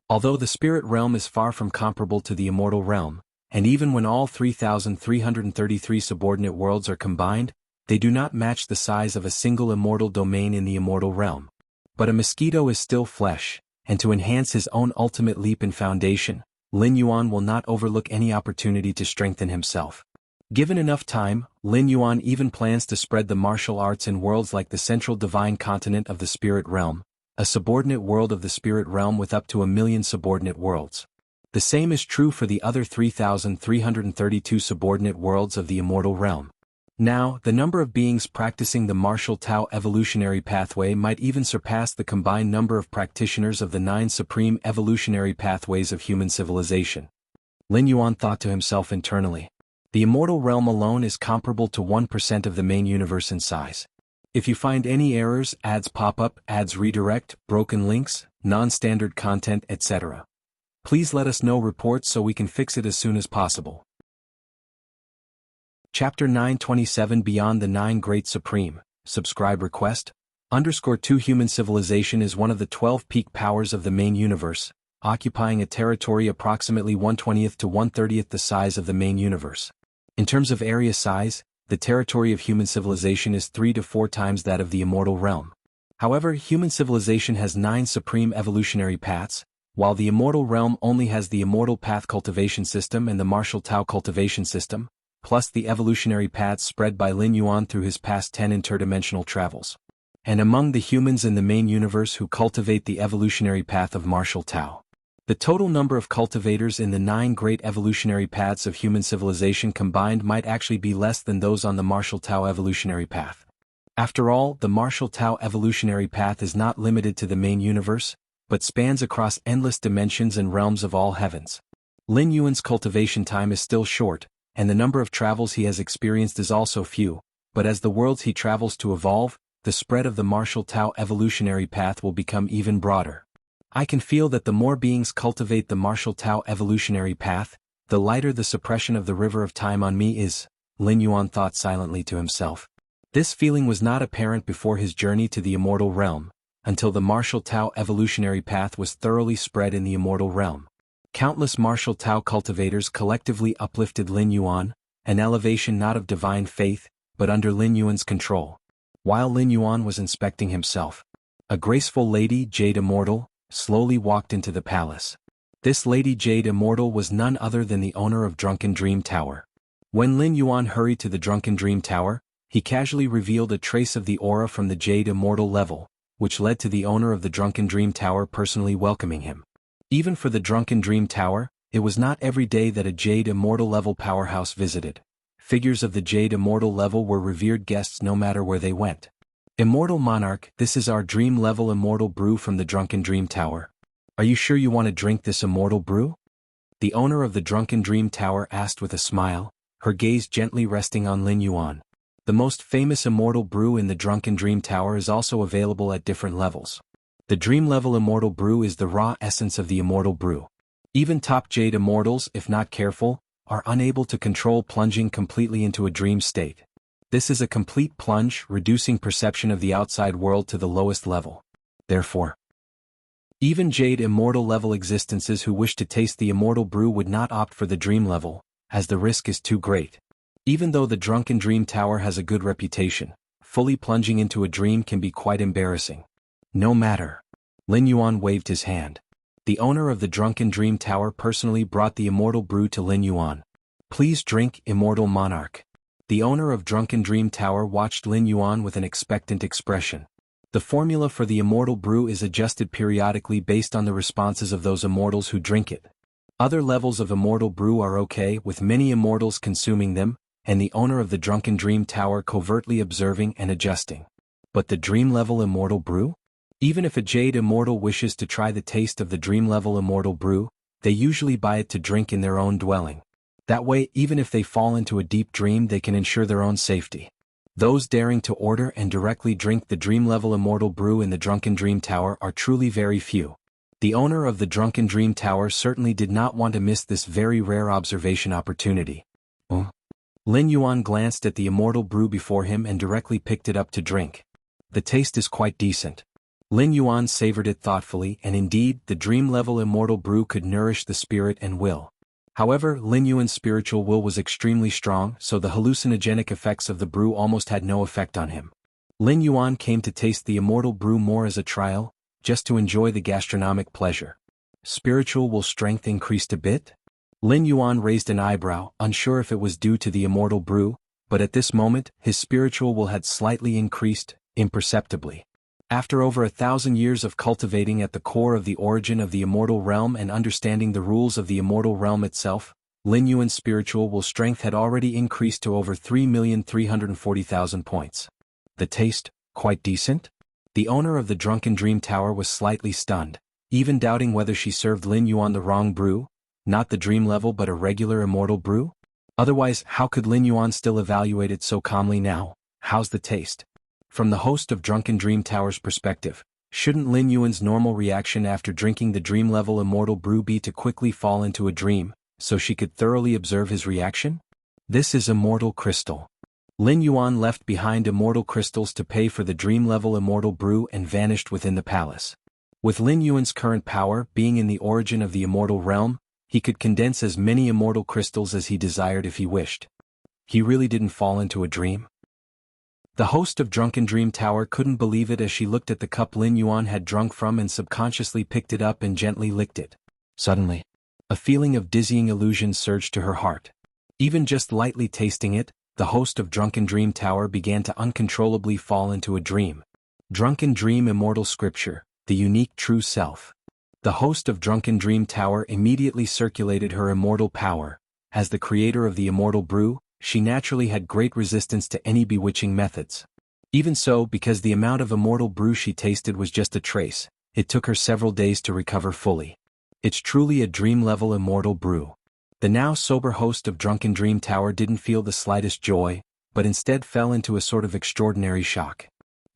Although the spirit realm is far from comparable to the immortal realm, and even when all 3,333 subordinate worlds are combined, they do not match the size of a single immortal domain in the immortal realm. But a mosquito is still flesh, and to enhance his own ultimate leap in foundation, Lin Yuan will not overlook any opportunity to strengthen himself. Given enough time, Lin Yuan even plans to spread the martial arts in worlds like the central divine continent of the spirit realm, a subordinate world of the spirit realm with up to 1,000,000 subordinate worlds. The same is true for the other 3,332 subordinate worlds of the immortal realm. Now, the number of beings practicing the martial Tao evolutionary pathway might even surpass the combined number of practitioners of the 9 supreme evolutionary pathways of human civilization. Lin Yuan thought to himself internally. The immortal realm alone is comparable to 1% of the main universe in size. If you find any errors, ads pop up, ads redirect, broken links, non-standard content, etc., please let us know reports so we can fix it as soon as possible. Chapter 927 Beyond the 9 Great Supreme, subscribe request, _2 Human civilization is one of the 12 peak powers of the main universe, occupying a territory approximately 1/20th to 1/30th the size of the main universe. In terms of area size, the territory of human civilization is 3 to 4 times that of the immortal realm. However, human civilization has 9 supreme evolutionary paths, while the immortal realm only has the immortal path cultivation system and the martial Tao cultivation system, plus the evolutionary paths spread by Lin Yuan through his past 10 interdimensional travels. And among the humans in the main universe who cultivate the evolutionary path of martial Tao, the total number of cultivators in the 9 great evolutionary paths of human civilization combined might actually be less than those on the martial Tao evolutionary path. After all, the martial Tao evolutionary path is not limited to the main universe, but spans across endless dimensions and realms of all heavens. Lin Yuan's cultivation time is still short, and the number of travels he has experienced is also few, but as the worlds he travels to evolve, the spread of the martial Tao evolutionary path will become even broader. I can feel that the more beings cultivate the martial Tao evolutionary path, the lighter the suppression of the river of time on me is, Lin Yuan thought silently to himself. This feeling was not apparent before his journey to the immortal realm, until the martial Tao evolutionary path was thoroughly spread in the immortal realm. Countless martial Tao cultivators collectively uplifted Lin Yuan, an elevation not of divine faith, but under Lin Yuan's control. While Lin Yuan was inspecting himself, a graceful lady, Jade Immortal, slowly walked into the palace. This Lady Jade Immortal was none other than the owner of Drunken Dream Tower. When Lin Yuan hurried to the Drunken Dream Tower, he casually revealed a trace of the aura from the Jade Immortal level, which led to the owner of the Drunken Dream Tower personally welcoming him. Even for the Drunken Dream Tower, it was not every day that a Jade Immortal level powerhouse visited. Figures of the Jade Immortal level were revered guests no matter where they went. Immortal Monarch, this is our dream level immortal brew from the Drunken Dream Tower. Are you sure you want to drink this immortal brew? The owner of the Drunken Dream Tower asked with a smile, her gaze gently resting on Lin Yuan. The most famous immortal brew in the Drunken Dream Tower is also available at different levels. The dream level immortal brew is the raw essence of the immortal brew. Even top Jade Immortals, if not careful, are unable to control plunging completely into a dream state. This is a complete plunge, reducing perception of the outside world to the lowest level. Therefore, even Jade Immortal level existences who wish to taste the immortal brew would not opt for the dream level, as the risk is too great. Even though the Drunken Dream Tower has a good reputation, fully plunging into a dream can be quite embarrassing. No matter. Lin Yuan waved his hand. The owner of the Drunken Dream Tower personally brought the immortal brew to Lin Yuan. Please drink, Immortal Monarch. The owner of Drunken Dream Tower watched Lin Yuan with an expectant expression. The formula for the immortal brew is adjusted periodically based on the responses of those immortals who drink it. Other levels of immortal brew are okay, with many immortals consuming them, and the owner of the Drunken Dream Tower covertly observing and adjusting. But the dream level immortal brew? Even if a Jade Immortal wishes to try the taste of the dream level immortal brew, they usually buy it to drink in their own dwelling. That way, even if they fall into a deep dream, they can ensure their own safety. Those daring to order and directly drink the dream-level immortal brew in the Drunken Dream Tower are truly very few. The owner of the Drunken Dream Tower certainly did not want to miss this very rare observation opportunity. Lin Yuan glanced at the immortal brew before him and directly picked it up to drink. The taste is quite decent. Lin Yuan savored it thoughtfully, and indeed, the dream-level immortal brew could nourish the spirit and will. However, Lin Yuan's spiritual will was extremely strong, so the hallucinogenic effects of the brew almost had no effect on him. Lin Yuan came to taste the immortal brew more as a trial, just to enjoy the gastronomic pleasure. Spiritual will strength increased a bit? Lin Yuan raised an eyebrow, unsure if it was due to the immortal brew, but at this moment, his spiritual will had slightly increased, imperceptibly. After over 1,000 years of cultivating at the core of the origin of the immortal realm and understanding the rules of the immortal realm itself, Lin Yuan's spiritual strength had already increased to over 3,340,000 points. The taste, quite decent? The owner of the Drunken Dream Tower was slightly stunned, even doubting whether she served Lin Yuan the wrong brew, not the dream level but a regular immortal brew? Otherwise, how could Lin Yuan still evaluate it so calmly now? How's the taste? From the host of Drunken Dream Tower's perspective, shouldn't Lin Yuan's normal reaction after drinking the dream level immortal brew be to quickly fall into a dream, so she could thoroughly observe his reaction? This is immortal crystal. Lin Yuan left behind immortal crystals to pay for the dream level immortal brew and vanished within the palace. With Lin Yuan's current power being in the origin of the immortal realm, he could condense as many immortal crystals as he desired if he wished. He really didn't fall into a dream? The host of Drunken Dream Tower couldn't believe it as she looked at the cup Lin Yuan had drunk from and subconsciously picked it up and gently licked it. Suddenly, a feeling of dizzying illusion surged to her heart. Even just lightly tasting it, the host of Drunken Dream Tower began to uncontrollably fall into a dream. Drunken Dream Immortal Scripture, the unique true self. The host of Drunken Dream Tower immediately circulated her immortal power. As the creator of the immortal brew, she naturally had great resistance to any bewitching methods. Even so, because the amount of immortal brew she tasted was just a trace, it took her several days to recover fully. It's truly a dream-level immortal brew. The now sober host of Drunken Dream Tower didn't feel the slightest joy, but instead fell into a sort of extraordinary shock.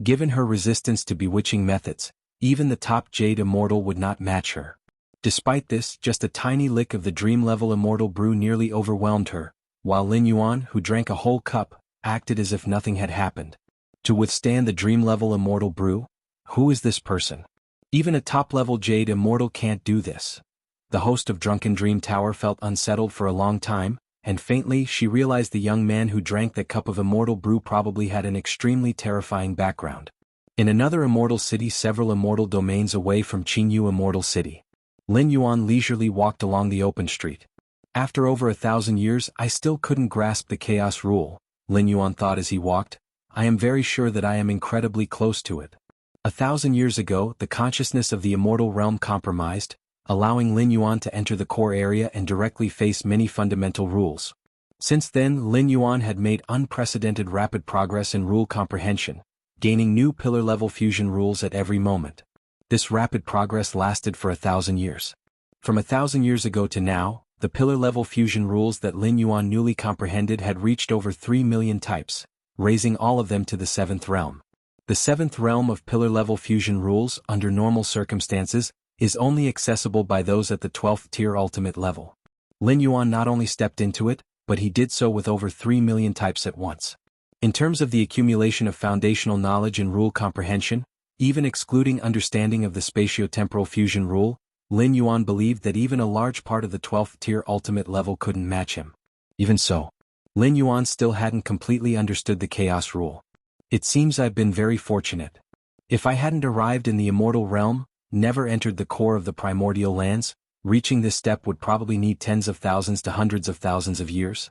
Given her resistance to bewitching methods, even the top Jade Immortal would not match her. Despite this, just a tiny lick of the dream-level immortal brew nearly overwhelmed her, while Lin Yuan, who drank a whole cup, acted as if nothing had happened. To withstand the dream-level immortal brew? Who is this person? Even a top-level Jade Immortal can't do this. The host of Drunken Dream Tower felt unsettled for a long time, and faintly she realized the young man who drank that cup of immortal brew probably had an extremely terrifying background. In another immortal city several immortal domains away from Jianghu Immortal City, Lin Yuan leisurely walked along the open street. After over 1,000 years I still couldn't grasp the chaos rule, Lin Yuan thought as he walked. I am very sure that I am incredibly close to it. 1,000 years ago, the consciousness of the immortal realm compromised, allowing Lin Yuan to enter the core area and directly face many fundamental rules. Since then, Lin Yuan had made unprecedented rapid progress in rule comprehension, gaining new pillar-level fusion rules at every moment. This rapid progress lasted for 1,000 years. From 1,000 years ago to now, the pillar-level fusion rules that Lin Yuan newly comprehended had reached over 3 million types, raising all of them to the 7th realm. The 7th realm of pillar-level fusion rules, under normal circumstances, is only accessible by those at the 12th tier ultimate level. Lin Yuan not only stepped into it, but he did so with over 3 million types at once. In terms of the accumulation of foundational knowledge and rule comprehension, even excluding understanding of the spatio-temporal fusion rule, Lin Yuan believed that even a large part of the 12th tier ultimate level couldn't match him. Even so, Lin Yuan still hadn't completely understood the chaos rule. It seems I've been very fortunate. If I hadn't arrived in the immortal realm, never entered the core of the primordial lands, reaching this step would probably need tens of thousands to hundreds of thousands of years.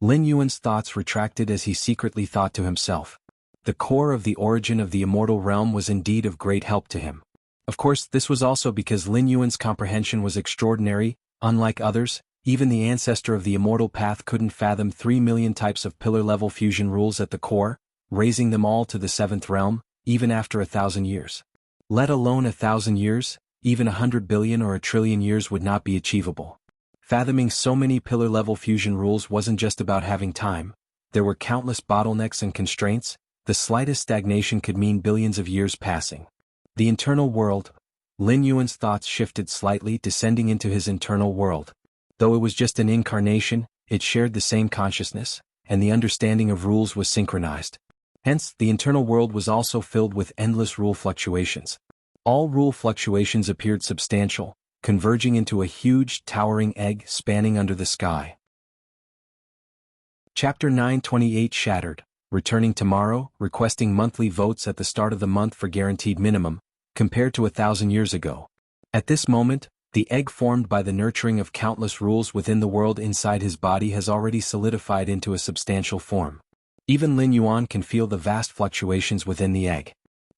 Lin Yuan's thoughts retracted as he secretly thought to himself. The core of the origin of the immortal realm was indeed of great help to him. Of course, this was also because Lin Yuan's comprehension was extraordinary. Unlike others, even the ancestor of the immortal path couldn't fathom 3 million types of pillar-level fusion rules at the core, raising them all to the 7th realm, even after 1,000 years. Let alone 1,000 years, even 100 billion or 1 trillion years would not be achievable. Fathoming so many pillar-level fusion rules wasn't just about having time. There were countless bottlenecks and constraints. The slightest stagnation could mean billions of years passing. The internal world. Lin Yuan's thoughts shifted slightly, descending into his internal world. Though it was just an incarnation, it shared the same consciousness, and the understanding of rules was synchronized. Hence, the internal world was also filled with endless rule fluctuations. All rule fluctuations appeared substantial, converging into a huge, towering egg spanning under the sky. Chapter 928 Shattered. Returning tomorrow, requesting monthly votes at the start of the month for guaranteed minimum, compared to 1,000 years ago. At this moment, the egg formed by the nurturing of countless rules within the world inside his body has already solidified into a substantial form. Even Lin Yuan can feel the vast fluctuations within the egg.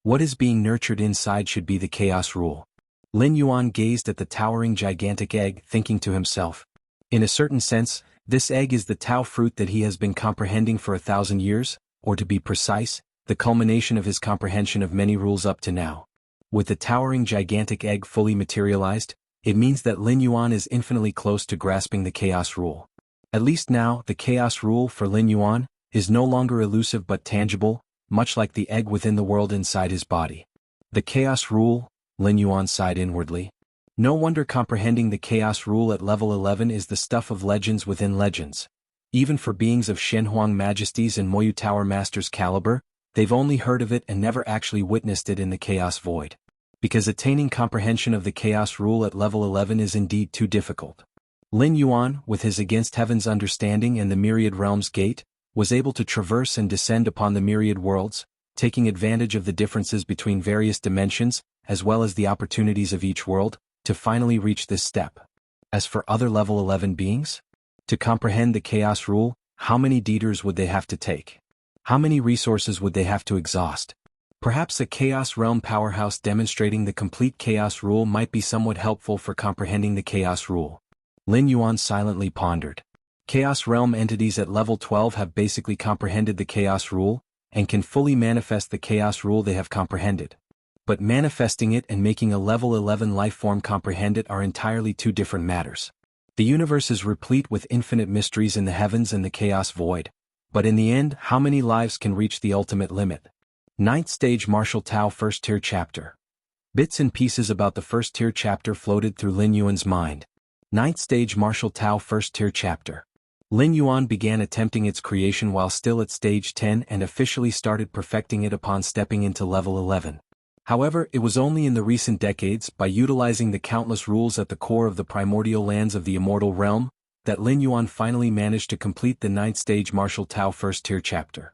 What is being nurtured inside should be the chaos rule. Lin Yuan gazed at the towering gigantic egg, thinking to himself. In a certain sense, this egg is the Tao fruit that he has been comprehending for 1,000 years, or to be precise, the culmination of his comprehension of many rules up to now. With the towering gigantic egg fully materialized, it means that Lin Yuan is infinitely close to grasping the chaos rule. At least now, the chaos rule for Lin Yuan is no longer elusive but tangible, much like the egg within the world inside his body. The chaos rule, Lin Yuan sighed inwardly. No wonder comprehending the chaos rule at level 11 is the stuff of legends within legends. Even for beings of Shenhuang majesties and Moyu Tower masters' caliber, they've only heard of it and never actually witnessed it in the chaos void. Because attaining comprehension of the chaos rule at level 11 is indeed too difficult. Lin Yuan, with his against heaven's understanding and the myriad realms gate, was able to traverse and descend upon the myriad worlds, taking advantage of the differences between various dimensions, as well as the opportunities of each world, to finally reach this step. As for other level 11 beings, to comprehend the chaos rule, how many detours would they have to take? How many resources would they have to exhaust? Perhaps a chaos realm powerhouse demonstrating the complete chaos rule might be somewhat helpful for comprehending the chaos rule. Lin Yuan silently pondered. Chaos realm entities at level 12 have basically comprehended the chaos rule, and can fully manifest the chaos rule they have comprehended. But manifesting it and making a level 11 life form comprehend it are entirely two different matters. The universe is replete with infinite mysteries in the heavens and the chaos void, but in the end, how many lives can reach the ultimate limit? 9th Stage Martial Tao First Tier Chapter. Bits and pieces about the First Tier Chapter floated through Lin Yuan's mind. 9th Stage Martial Tao First Tier Chapter. Lin Yuan began attempting its creation while still at Stage 10 and officially started perfecting it upon stepping into level 11. However, it was only in the recent decades, by utilizing the countless rules at the core of the primordial lands of the immortal realm, that Lin Yuan finally managed to complete the 9th Stage Martial Tao First Tier Chapter.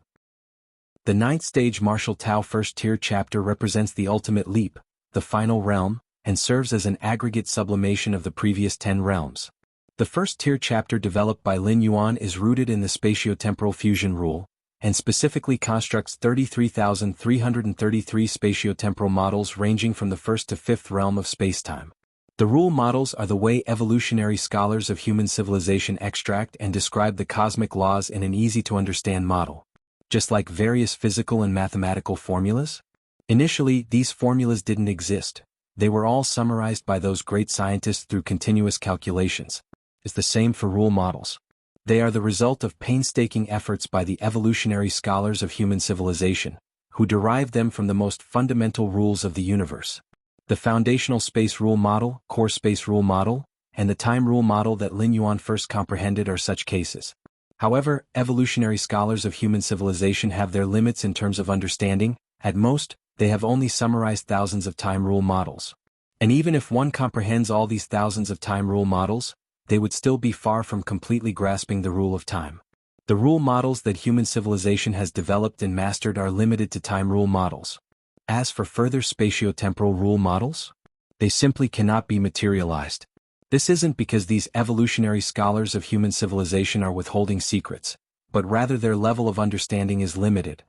The 9th Stage Martial Tao First Tier Chapter represents the ultimate leap, the final realm, and serves as an aggregate sublimation of the previous 10 realms. The first tier chapter developed by Lin Yuan is rooted in the spatiotemporal fusion rule, and specifically constructs 33,333 spatiotemporal models ranging from the 1st to 5th realm of spacetime. The rule models are the way evolutionary scholars of human civilization extract and describe the cosmic laws in an easy-to-understand model. Just like various physical and mathematical formulas? Initially, these formulas didn't exist. They were all summarized by those great scientists through continuous calculations. It's the same for rule models. They are the result of painstaking efforts by the evolutionary scholars of human civilization, who derived them from the most fundamental rules of the universe. The foundational space rule model, core space rule model, and the time rule model that Lin Yuan first comprehended are such cases. However, evolutionary scholars of human civilization have their limits in terms of understanding. At most, they have only summarized thousands of time rule models. And even if one comprehends all these thousands of time rule models, they would still be far from completely grasping the rule of time. The rule models that human civilization has developed and mastered are limited to time rule models. As for further spatiotemporal rule models, they simply cannot be materialized. This isn't because these evolutionary scholars of human civilization are withholding secrets, but rather their level of understanding is limited.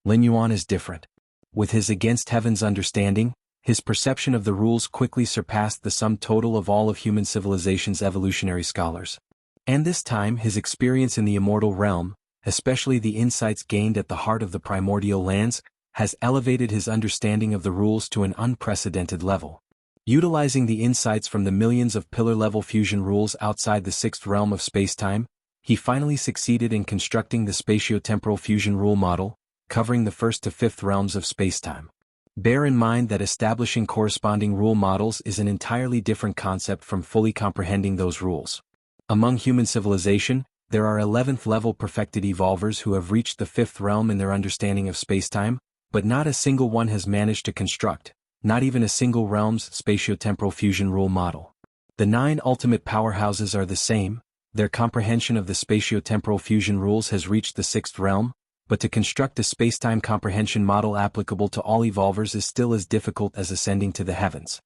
Lin Yuan is different. With his against heaven's understanding, his perception of the rules quickly surpassed the sum total of all of human civilization's evolutionary scholars. And this time his experience in the immortal realm, especially the insights gained at the heart of the primordial lands, has elevated his understanding of the rules to an unprecedented level. Utilizing the insights from the millions of pillar-level fusion rules outside the 6th realm of spacetime, he finally succeeded in constructing the spatiotemporal fusion rule model, covering the 1st to 5th realms of spacetime. Bear in mind that establishing corresponding rule models is an entirely different concept from fully comprehending those rules. Among human civilization, there are 11th level perfected evolvers who have reached the 5th realm in their understanding of spacetime, but not a single one has managed to construct, not even a single realm's spatiotemporal fusion rule model. The 9 ultimate powerhouses are the same, their comprehension of the spatiotemporal fusion rules has reached the 6th realm, but to construct a spacetime comprehension model applicable to all evolvers is still as difficult as ascending to the heavens.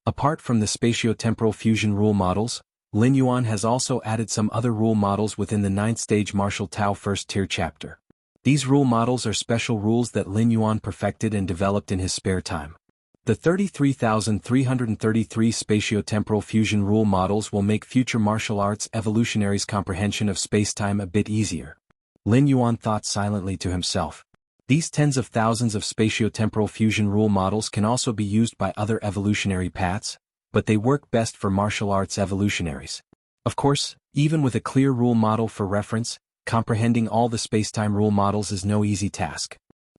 Apart from the spatiotemporal fusion rule models, Lin Yuan has also added some other rule models within the 9th Stage Martial Tao First Tier Chapter. These rule models are special rules that Lin Yuan perfected and developed in his spare time. The 33,333 spatiotemporal fusion rule models will make future martial arts evolutionaries' comprehension of spacetime a bit easier. Lin Yuan thought silently to himself. These tens of thousands of spatiotemporal fusion rule models can also be used by other evolutionary paths, but they work best for martial arts evolutionaries. Of course, even with a clear rule model for reference, comprehending all the spacetime rule models is no easy task.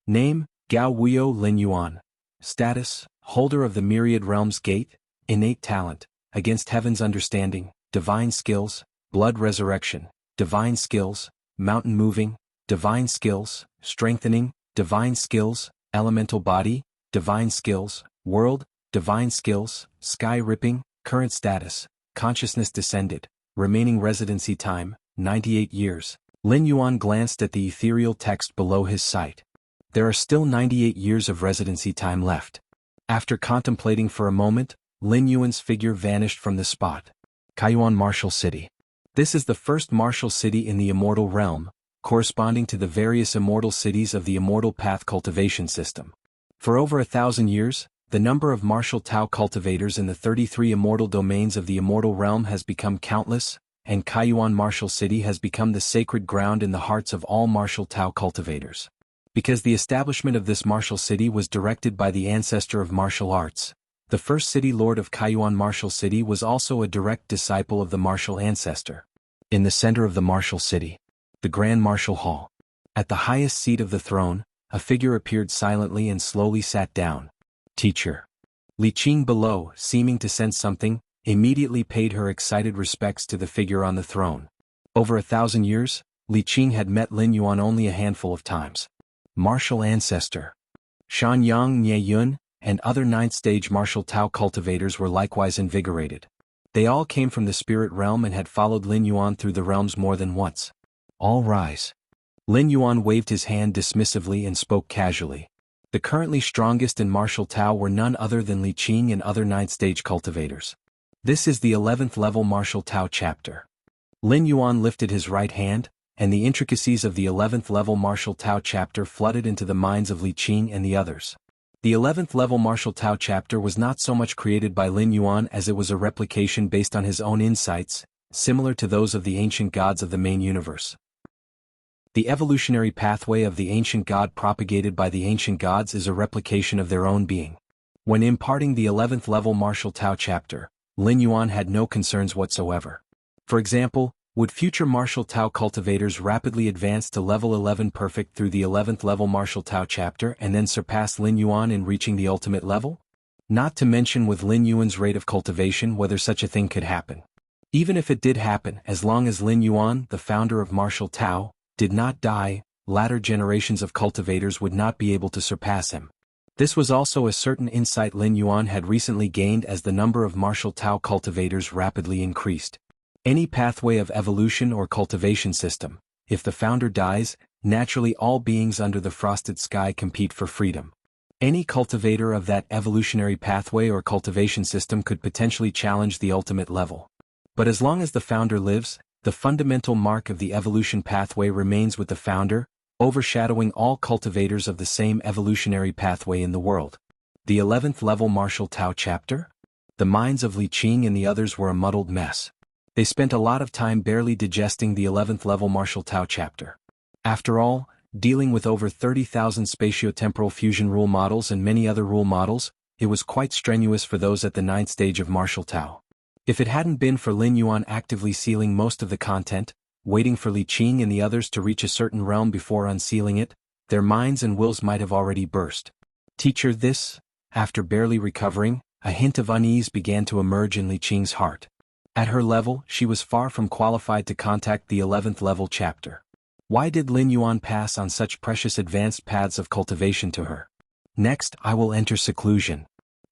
Name, Gao Wuyo Lin Yuan. Status, holder of the Myriad Realms Gate, innate talent, against heaven's understanding, divine skills, blood resurrection, divine skills, mountain moving, divine skills, strengthening, divine skills, elemental body, divine skills, world, divine skills, sky ripping, current status, consciousness descended, remaining residency time, 98 years. Lin Yuan glanced at the ethereal text below his sight. There are still 98 years of residency time left. After contemplating for a moment, Lin Yuan's figure vanished from the spot. Kaiyuan Martial City. This is the first martial city in the immortal realm, corresponding to the various immortal cities of the immortal path cultivation system. For over 1,000 years, the number of martial Tao cultivators in the 33 immortal domains of the immortal realm has become countless, and Kaiyuan Martial City has become the sacred ground in the hearts of all martial Tao cultivators. Because the establishment of this martial city was directed by the ancestor of martial arts, the first city lord of Kaiyuan Martial City was also a direct disciple of the martial ancestor. In the center of the martial city, the Grand Martial Hall. At the highest seat of the throne, a figure appeared silently and slowly sat down. Teacher. Li Qing below, seeming to sense something, immediately paid her excited respects to the figure on the throne. Over 1,000 years, Li Qing had met Lin Yuan only a handful of times. Martial ancestor. Shan Yang Nye Yun, and other ninth-stage martial Tao cultivators were likewise invigorated. They all came from the spirit realm and had followed Lin Yuan through the realms more than once. All rise. Lin Yuan waved his hand dismissively and spoke casually. The currently strongest in martial Tao were none other than Li Qing and other ninth-stage cultivators. This is the 11th level martial Tao chapter. Lin Yuan lifted his right hand, and the intricacies of the 11th level martial Tao chapter flooded into the minds of Li Qing and the others. The 11th level martial Tao chapter was not so much created by Lin Yuan as it was a replication based on his own insights, similar to those of the ancient gods of the main universe. The evolutionary pathway of the ancient god propagated by the ancient gods is a replication of their own being. When imparting the 11th level martial Tao chapter, Lin Yuan had no concerns whatsoever. For example, would future martial Tao cultivators rapidly advance to level 11 perfect through the 11th level martial Tao chapter and then surpass Lin Yuan in reaching the ultimate level? Not to mention with Lin Yuan's rate of cultivation whether such a thing could happen. Even if it did happen, as long as Lin Yuan, the founder of martial Tao, did not die, latter generations of cultivators would not be able to surpass him. This was also a certain insight Lin Yuan had recently gained as the number of martial Tao cultivators rapidly increased. Any pathway of evolution or cultivation system, if the founder dies, naturally all beings under the frosted sky compete for freedom. Any cultivator of that evolutionary pathway or cultivation system could potentially challenge the ultimate level. But as long as the founder lives, the fundamental mark of the evolution pathway remains with the founder, overshadowing all cultivators of the same evolutionary pathway in the world. The 11th level martial Tao chapter? The minds of Li Qing and the others were a muddled mess. They spent a lot of time barely digesting the 11th level martial Tao chapter. After all, dealing with over 30,000 spatiotemporal fusion rule models and many other rule models, it was quite strenuous for those at the 9th stage of martial Tao. If it hadn't been for Lin Yuan actively sealing most of the content, waiting for Li Qing and the others to reach a certain realm before unsealing it, their minds and wills might have already burst. Teacher, this, after barely recovering, a hint of unease began to emerge in Li Qing's heart. At her level, she was far from qualified to contact the 11th level chapter. Why did Lin Yuan pass on such precious advanced paths of cultivation to her? Next, I will enter seclusion.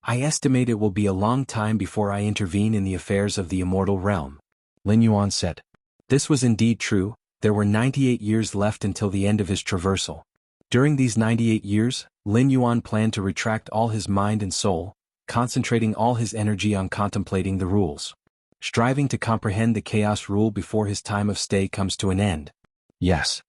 I estimate it will be a long time before I intervene in the affairs of the immortal realm, Lin Yuan said. This was indeed true. There were 98 years left until the end of his traversal. During these 98 years, Lin Yuan planned to retract all his mind and soul, concentrating all his energy on contemplating the rules. Striving to comprehend the chaos rule before his time of stay comes to an end. Yes.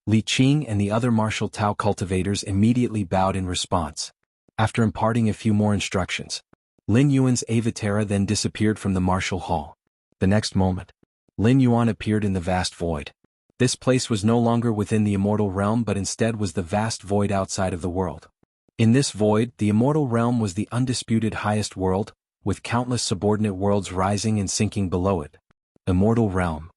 Li Qing and the other martial Tao cultivators immediately bowed in response. After imparting a few more instructions, Lin Yuan's Avatara then disappeared from the martial hall. The next moment, Lin Yuan appeared in the vast void. This place was no longer within the immortal realm but instead was the vast void outside of the world. In this void, the immortal realm was the undisputed highest world, with countless subordinate worlds rising and sinking below it. Immortal realm.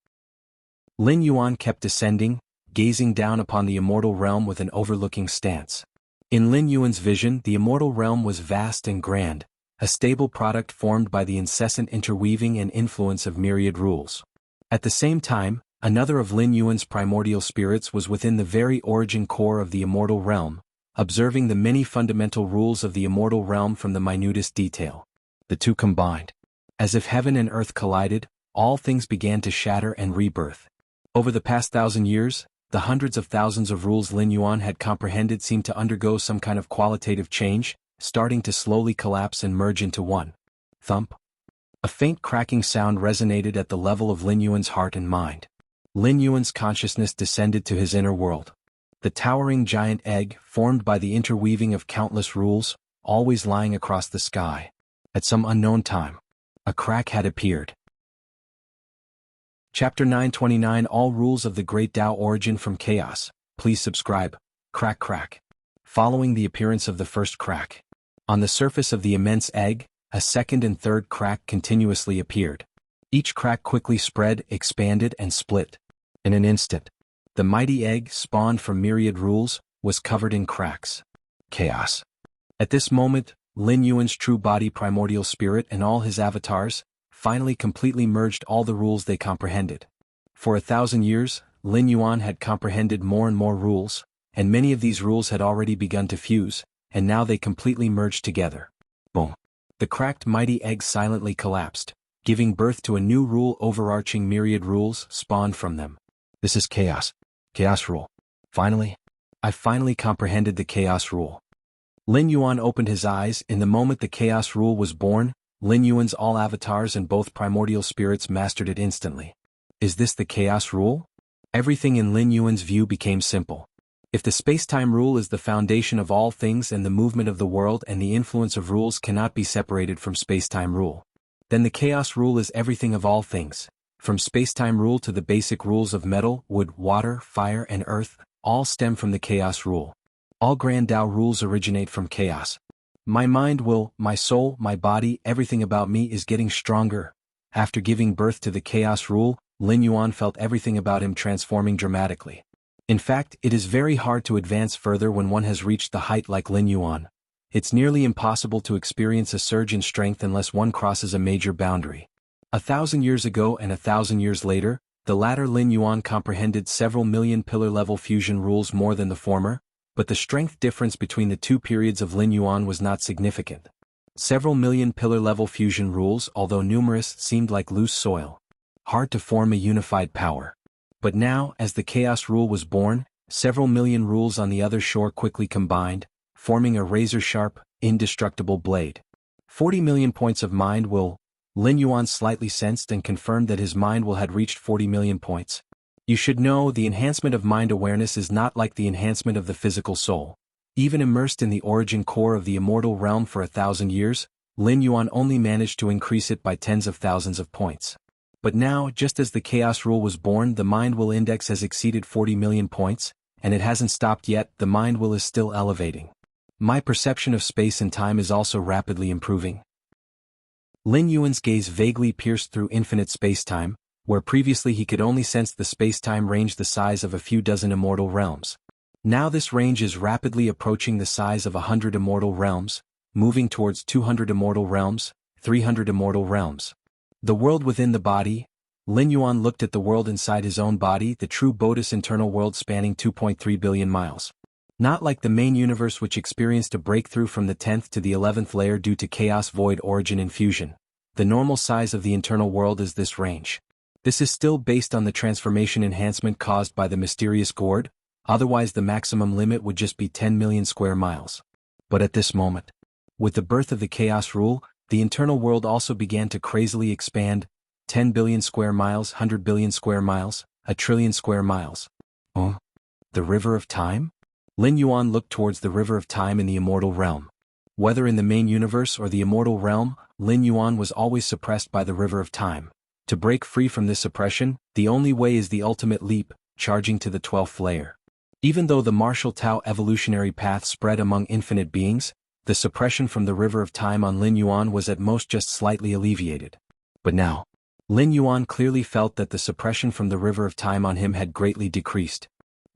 Lin Yuan kept descending, gazing down upon the immortal realm with an overlooking stance. In Lin Yuan's vision, the immortal realm was vast and grand, a stable product formed by the incessant interweaving and influence of myriad rules. At the same time, another of Lin Yuan's primordial spirits was within the very origin core of the immortal realm, observing the many fundamental rules of the immortal realm from the minutest detail. The two combined. As if heaven and earth collided, all things began to shatter and rebirth. Over the past 1,000 years, the hundreds of thousands of rules Lin Yuan had comprehended seemed to undergo some kind of qualitative change, starting to slowly collapse and merge into one. Thump. A faint cracking sound resonated at the level of Lin Yuan's heart and mind. Lin Yuan's consciousness descended to his inner world. The towering giant egg, formed by the interweaving of countless rules, always lying across the sky. At some unknown time, a crack had appeared. Chapter 929 All Rules of the Great Tao Origin from Chaos. Please subscribe. Crack crack. Following the appearance of the first crack, on the surface of the immense egg, a second and third crack continuously appeared. Each crack quickly spread, expanded, and split. In an instant, the mighty egg, spawned from myriad rules, was covered in cracks. Chaos. At this moment, Lin Yuan's true body primordial spirit and all his avatars, finally completely merged all the rules they comprehended. For 1,000 years, Lin Yuan had comprehended more and more rules, and many of these rules had already begun to fuse, and now they completely merged together. Boom. The cracked mighty egg silently collapsed, giving birth to a new rule overarching myriad rules spawned from them. This is chaos. Chaos rule. I finally comprehended the chaos rule. Lin Yuan opened his eyes. In the moment the chaos rule was born, Lin Yuan's all avatars and both primordial spirits mastered it instantly. Is this the chaos rule? Everything in Lin Yuan's view became simple. If the space-time rule is the foundation of all things and the movement of the world and the influence of rules cannot be separated from space-time rule, then the chaos rule is everything of all things, from space-time rule to the basic rules of metal, wood, water, fire, and earth, all stem from the chaos rule. All grand Tao rules originate from chaos. My mind, will, my soul, my body, everything about me is getting stronger. After giving birth to the chaos rule, Lin Yuan felt everything about him transforming dramatically. In fact, it is very hard to advance further when one has reached the height like Lin Yuan. It's nearly impossible to experience a surge in strength unless one crosses a major boundary. 1,000 years ago and 1,000 years later, the latter Lin Yuan comprehended several million pillar-level fusion rules more than the former, but the strength difference between the two periods of Lin Yuan was not significant. Several million pillar-level fusion rules, although numerous, seemed like loose soil. Hard to form a unified power. But now, as the chaos rule was born, several million rules on the other shore quickly combined, forming a razor-sharp, indestructible blade. 40 million points of mind will. Lin Yuan slightly sensed and confirmed that his mind will had reached 40 million points. You should know the enhancement of mind awareness is not like the enhancement of the physical soul. Even immersed in the origin core of the immortal realm for 1,000 years, Lin Yuan only managed to increase it by tens of thousands of points. But now, just as the chaos rule was born, the mind will index has exceeded 40 million points, and it hasn't stopped yet. The mind will is still elevating. My perception of space and time is also rapidly improving. Lin Yuan's gaze vaguely pierced through infinite space-time, where previously he could only sense the space-time range the size of a few dozen immortal realms. Now this range is rapidly approaching the size of 100 immortal realms, moving towards 200 immortal realms, 300 immortal realms. The world within the body. Lin Yuan looked at the world inside his own body, the true Bodhis internal world spanning 2.3 billion miles. Not like the main universe which experienced a breakthrough from the 10th to the 11th layer due to chaos void origin infusion. The normal size of the internal world is this range. This is still based on the transformation enhancement caused by the mysterious gourd, otherwise the maximum limit would just be 10 million square miles. But at this moment, with the birth of the chaos rule, the internal world also began to crazily expand, 10 billion square miles, 100 billion square miles, a trillion square miles. The The River of Time? Lin Yuan looked towards the River of Time in the Immortal Realm. Whether in the main universe or the Immortal Realm, Lin Yuan was always suppressed by the River of Time. To break free from this suppression, the only way is the ultimate leap, charging to the 12th layer. Even though the martial Tao evolutionary path spread among infinite beings, the suppression from the River of Time on Lin Yuan was at most just slightly alleviated. But now, Lin Yuan clearly felt that the suppression from the River of Time on him had greatly decreased.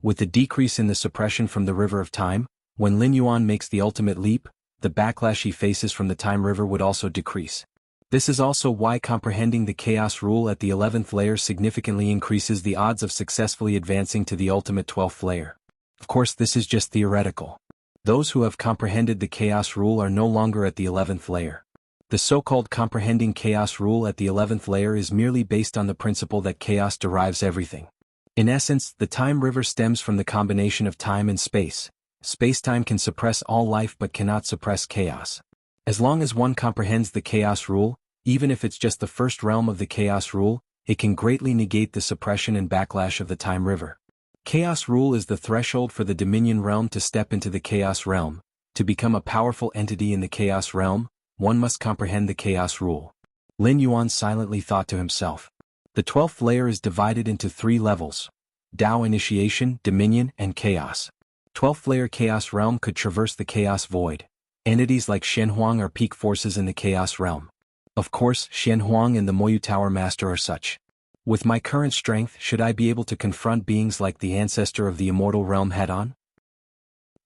With the decrease in the suppression from the River of Time, when Lin Yuan makes the ultimate leap, the backlash he faces from the Time River would also decrease. This is also why comprehending the Chaos Rule at the 11th layer significantly increases the odds of successfully advancing to the ultimate 12th layer. Of course, this is just theoretical. Those who have comprehended the Chaos Rule are no longer at the 11th layer. The so-called comprehending Chaos Rule at the 11th layer is merely based on the principle that chaos derives everything. In essence, the Time River stems from the combination of time and space. Space-time can suppress all life but cannot suppress chaos. As long as one comprehends the Chaos Rule, even if it's just the first realm of the Chaos Rule, it can greatly negate the suppression and backlash of the Time River. Chaos Rule is the threshold for the Dominion Realm to step into the Chaos Realm. To become a powerful entity in the Chaos Realm, one must comprehend the Chaos Rule. Lin Yuan silently thought to himself. The 12th layer is divided into 3 levels: Tao Initiation, Dominion, and Chaos. 12th layer Chaos Realm could traverse the Chaos Void. Entities like Shenhuang are peak forces in the Chaos Realm. Of course, Shenhuang and the Moyu Tower Master are such. With my current strength, should I be able to confront beings like the ancestor of the Immortal Realm head-on?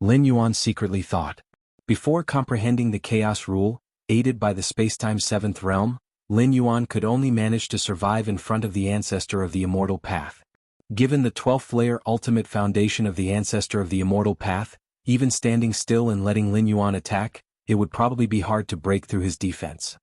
Lin Yuan secretly thought. Before comprehending the Chaos Rule, aided by the Spacetime 7th Realm, Lin Yuan could only manage to survive in front of the ancestor of the Immortal Path. Given the 12th layer ultimate foundation of the ancestor of the Immortal Path, even standing still and letting Lin Yuan attack, it would probably be hard to break through his defense.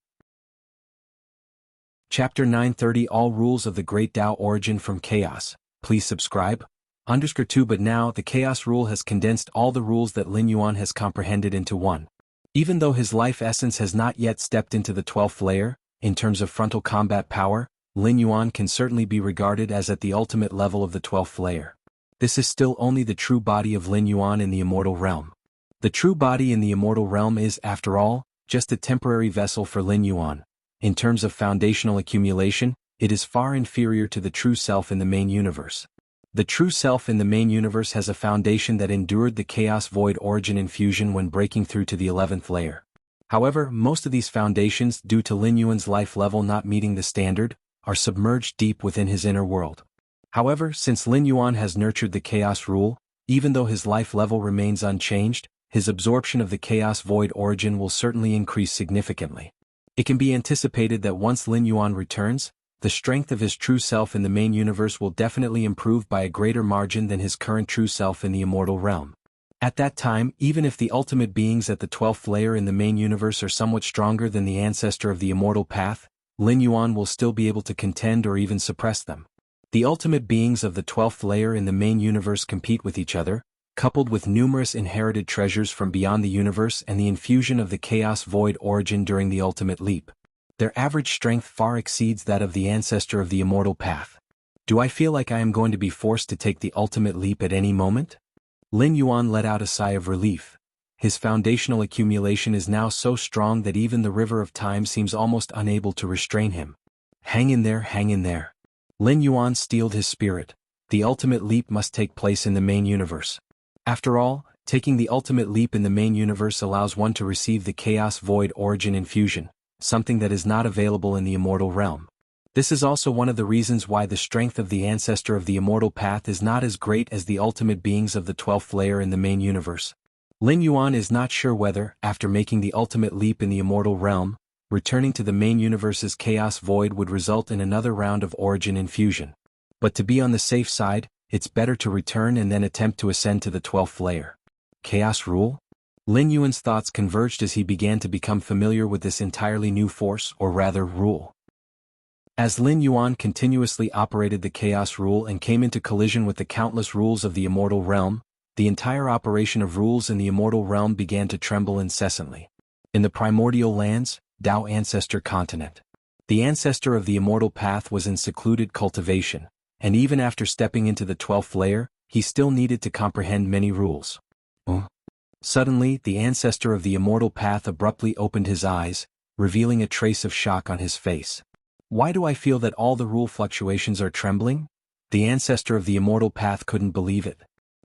Chapter 930 All Rules of the Great Tao Origin from Chaos. Please subscribe. _2 But now, the Chaos Rule has condensed all the rules that Lin Yuan has comprehended into one. Even though his life essence has not yet stepped into the 12th layer, in terms of frontal combat power, Lin Yuan can certainly be regarded as at the ultimate level of the 12th layer. This is still only the true body of Lin Yuan in the Immortal Realm. The true body in the Immortal Realm is, after all, just a temporary vessel for Lin Yuan. In terms of foundational accumulation, it is far inferior to the true self in the main universe. The true self in the main universe has a foundation that endured the Chaos Void origin infusion when breaking through to the 11th layer. However, most of these foundations, due to Lin Yuan's life level not meeting the standard, are submerged deep within his inner world. However, since Lin Yuan has nurtured the Chaos Rule, even though his life level remains unchanged, his absorption of the Chaos Void origin will certainly increase significantly. It can be anticipated that once Lin Yuan returns, the strength of his true self in the main universe will definitely improve by a greater margin than his current true self in the Immortal Realm. At that time, even if the ultimate beings at the 12th layer in the main universe are somewhat stronger than the ancestor of the Immortal Path, Lin Yuan will still be able to contend or even suppress them. The ultimate beings of the 12th layer in the main universe compete with each other, coupled with numerous inherited treasures from beyond the universe and the infusion of the Chaos Void origin during the ultimate leap. Their average strength far exceeds that of the ancestor of the Immortal Path. Do I feel like I am going to be forced to take the ultimate leap at any moment? Lin Yuan let out a sigh of relief. His foundational accumulation is now so strong that even the River of Time seems almost unable to restrain him. Hang in there, hang in there. Lin Yuan steeled his spirit. The ultimate leap must take place in the main universe. After all, taking the ultimate leap in the main universe allows one to receive the Chaos Void origin infusion, something that is not available in the Immortal Realm. This is also one of the reasons why the strength of the ancestor of the Immortal Path is not as great as the ultimate beings of the 12th layer in the main universe. Lin Yuan is not sure whether, after making the ultimate leap in the Immortal Realm, returning to the main universe's Chaos Void would result in another round of origin infusion. But to be on the safe side, it's better to return and then attempt to ascend to the 12th layer. Chaos Rule? Lin Yuan's thoughts converged as he began to become familiar with this entirely new force, or rather, rule. As Lin Yuan continuously operated the Chaos Rule and came into collision with the countless rules of the Immortal Realm, the entire operation of rules in the Immortal Realm began to tremble incessantly. In the primordial lands, Tao Ancestor Continent. The ancestor of the Immortal Path was in secluded cultivation, and even after stepping into the 12th layer, he still needed to comprehend many rules. Suddenly, the ancestor of the immortal path abruptly opened his eyes, revealing a trace of shock on his face. Why do I feel that all the rule fluctuations are trembling? The ancestor of the immortal path couldn't believe it.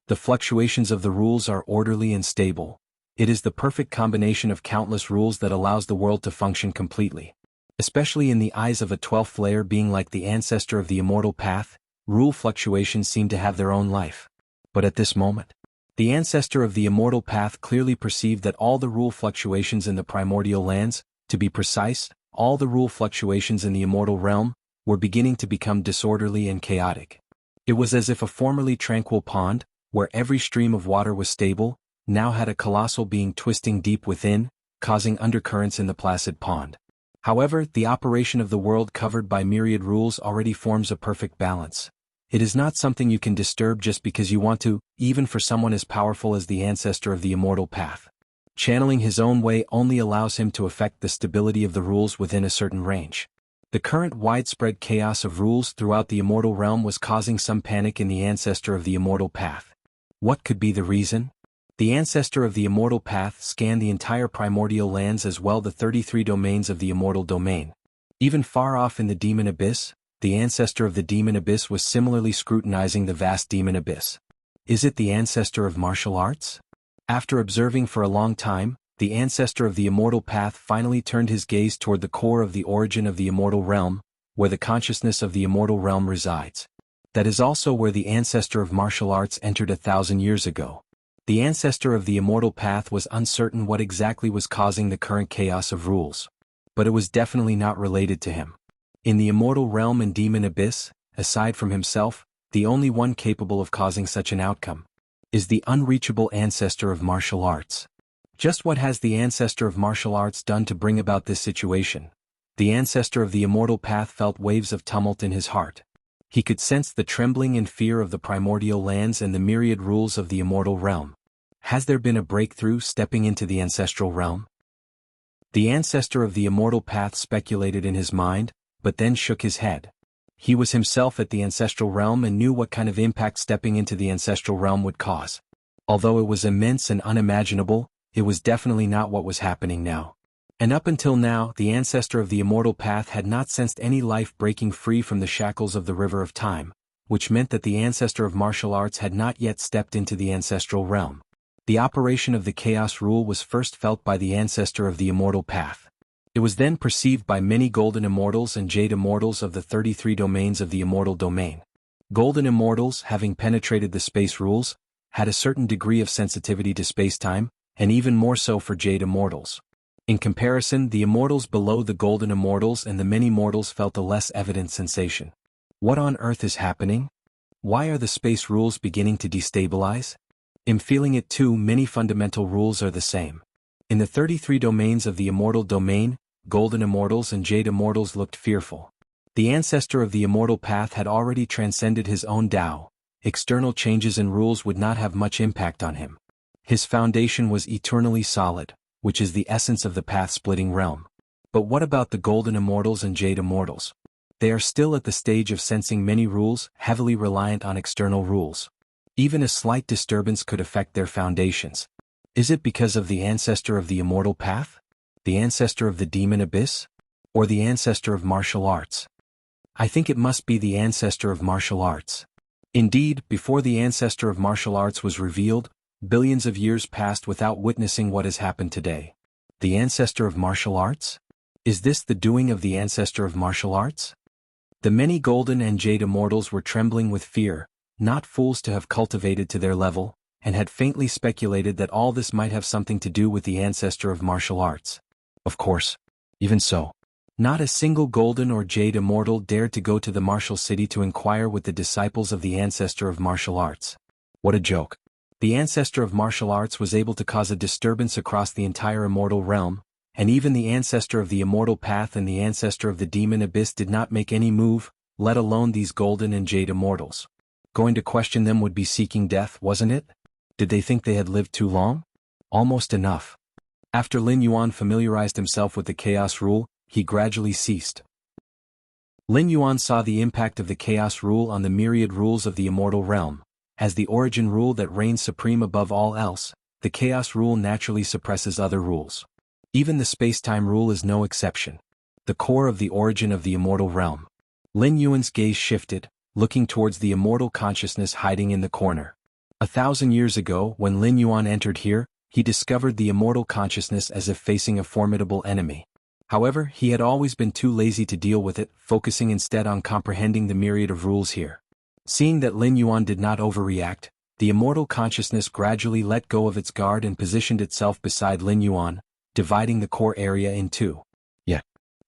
The fluctuations of the rules are orderly and stable. It is the perfect combination of countless rules that allows the world to function completely. Especially in the eyes of a 12th layer being like the ancestor of the immortal path, rule fluctuations seem to have their own life. But at this moment, the ancestor of the immortal path clearly perceived that all the rule fluctuations in the primordial lands, to be precise, all the rule fluctuations in the immortal realm, were beginning to become disorderly and chaotic. It was as if a formerly tranquil pond, where every stream of water was stable, now had a colossal being twisting deep within, causing undercurrents in the placid pond. However, the operation of the world covered by myriad rules already forms a perfect balance. It is not something you can disturb just because you want to, even for someone as powerful as the ancestor of the immortal path. Channeling his own way only allows him to affect the stability of the rules within a certain range. The current widespread chaos of rules throughout the immortal realm was causing some panic in the ancestor of the immortal path. What could be the reason? The ancestor of the immortal path scanned the entire primordial lands as well the 33 domains of the immortal domain. Even far off in the demon abyss, the ancestor of the demon abyss was similarly scrutinizing the vast demon abyss. Is it the ancestor of martial arts? After observing for a long time, the ancestor of the immortal path finally turned his gaze toward the core of the origin of the immortal realm, where the consciousness of the immortal realm resides. That is also where the ancestor of martial arts entered 1,000 years ago. The ancestor of the immortal path was uncertain what exactly was causing the current chaos of rules. But it was definitely not related to him. In the immortal realm and demon abyss, aside from himself, the only one capable of causing such an outcome is the unreachable ancestor of martial arts. Just what has the ancestor of martial arts done to bring about this situation? The ancestor of the immortal path felt waves of tumult in his heart. He could sense the trembling and fear of the primordial lands and the myriad rules of the immortal realm. Has there been a breakthrough stepping into the ancestral realm? The ancestor of the immortal path speculated in his mind, but then shook his head. He was himself at the ancestral realm and knew what kind of impact stepping into the ancestral realm would cause. Although it was immense and unimaginable, it was definitely not what was happening now. And up until now, the ancestor of the immortal path had not sensed any life breaking free from the shackles of the river of time, which meant that the ancestor of martial arts had not yet stepped into the ancestral realm. The operation of the chaos rule was first felt by the ancestor of the immortal path. It was then perceived by many golden immortals and jade immortals of the 33 domains of the immortal domain. Golden immortals, having penetrated the space rules, had a certain degree of sensitivity to space-time, and even more so for jade immortals. In comparison, the immortals below the golden immortals and the many mortals felt a less evident sensation. What on earth is happening? Why are the space rules beginning to destabilize? I'm feeling it too. Many fundamental rules are the same. In the 33 domains of the immortal domain, golden immortals and jade immortals looked fearful. The ancestor of the immortal path had already transcended his own Tao. External changes and rules would not have much impact on him. His foundation was eternally solid, which is the essence of the path-splitting realm. But what about the golden immortals and jade immortals? They are still at the stage of sensing many rules, heavily reliant on external rules. Even a slight disturbance could affect their foundations. Is it because of the ancestor of the immortal path? The ancestor of the demon abyss? Or the ancestor of martial arts? I think it must be the ancestor of martial arts. Indeed, before the ancestor of martial arts was revealed, billions of years passed without witnessing what has happened today. The ancestor of martial arts? Is this the doing of the ancestor of martial arts? The many golden and jade immortals were trembling with fear, not fools to have cultivated to their level, and had faintly speculated that all this might have something to do with the ancestor of martial arts. Of course. Even so, not a single golden or jade immortal dared to go to the martial city to inquire with the disciples of the ancestor of martial arts. What a joke. The ancestor of martial arts was able to cause a disturbance across the entire immortal realm, and even the ancestor of the immortal path and the ancestor of the demon abyss did not make any move, let alone these golden and jade immortals. Going to question them would be seeking death, wasn't it? Did they think they had lived too long? Almost enough. After Lin Yuan familiarized himself with the chaos rule, he gradually ceased. Lin Yuan saw the impact of the chaos rule on the myriad rules of the immortal realm, as the origin rule that reigns supreme above all else, the chaos rule naturally suppresses other rules. Even the space-time rule is no exception. The core of the origin of the immortal realm. Lin Yuan's gaze shifted, looking towards the immortal consciousness hiding in the corner. 1,000 years ago, when Lin Yuan entered here, he discovered the immortal consciousness as if facing a formidable enemy. However, he had always been too lazy to deal with it, focusing instead on comprehending the myriad of rules here. Seeing that Lin Yuan did not overreact, the immortal consciousness gradually let go of its guard and positioned itself beside Lin Yuan, dividing the core area in two.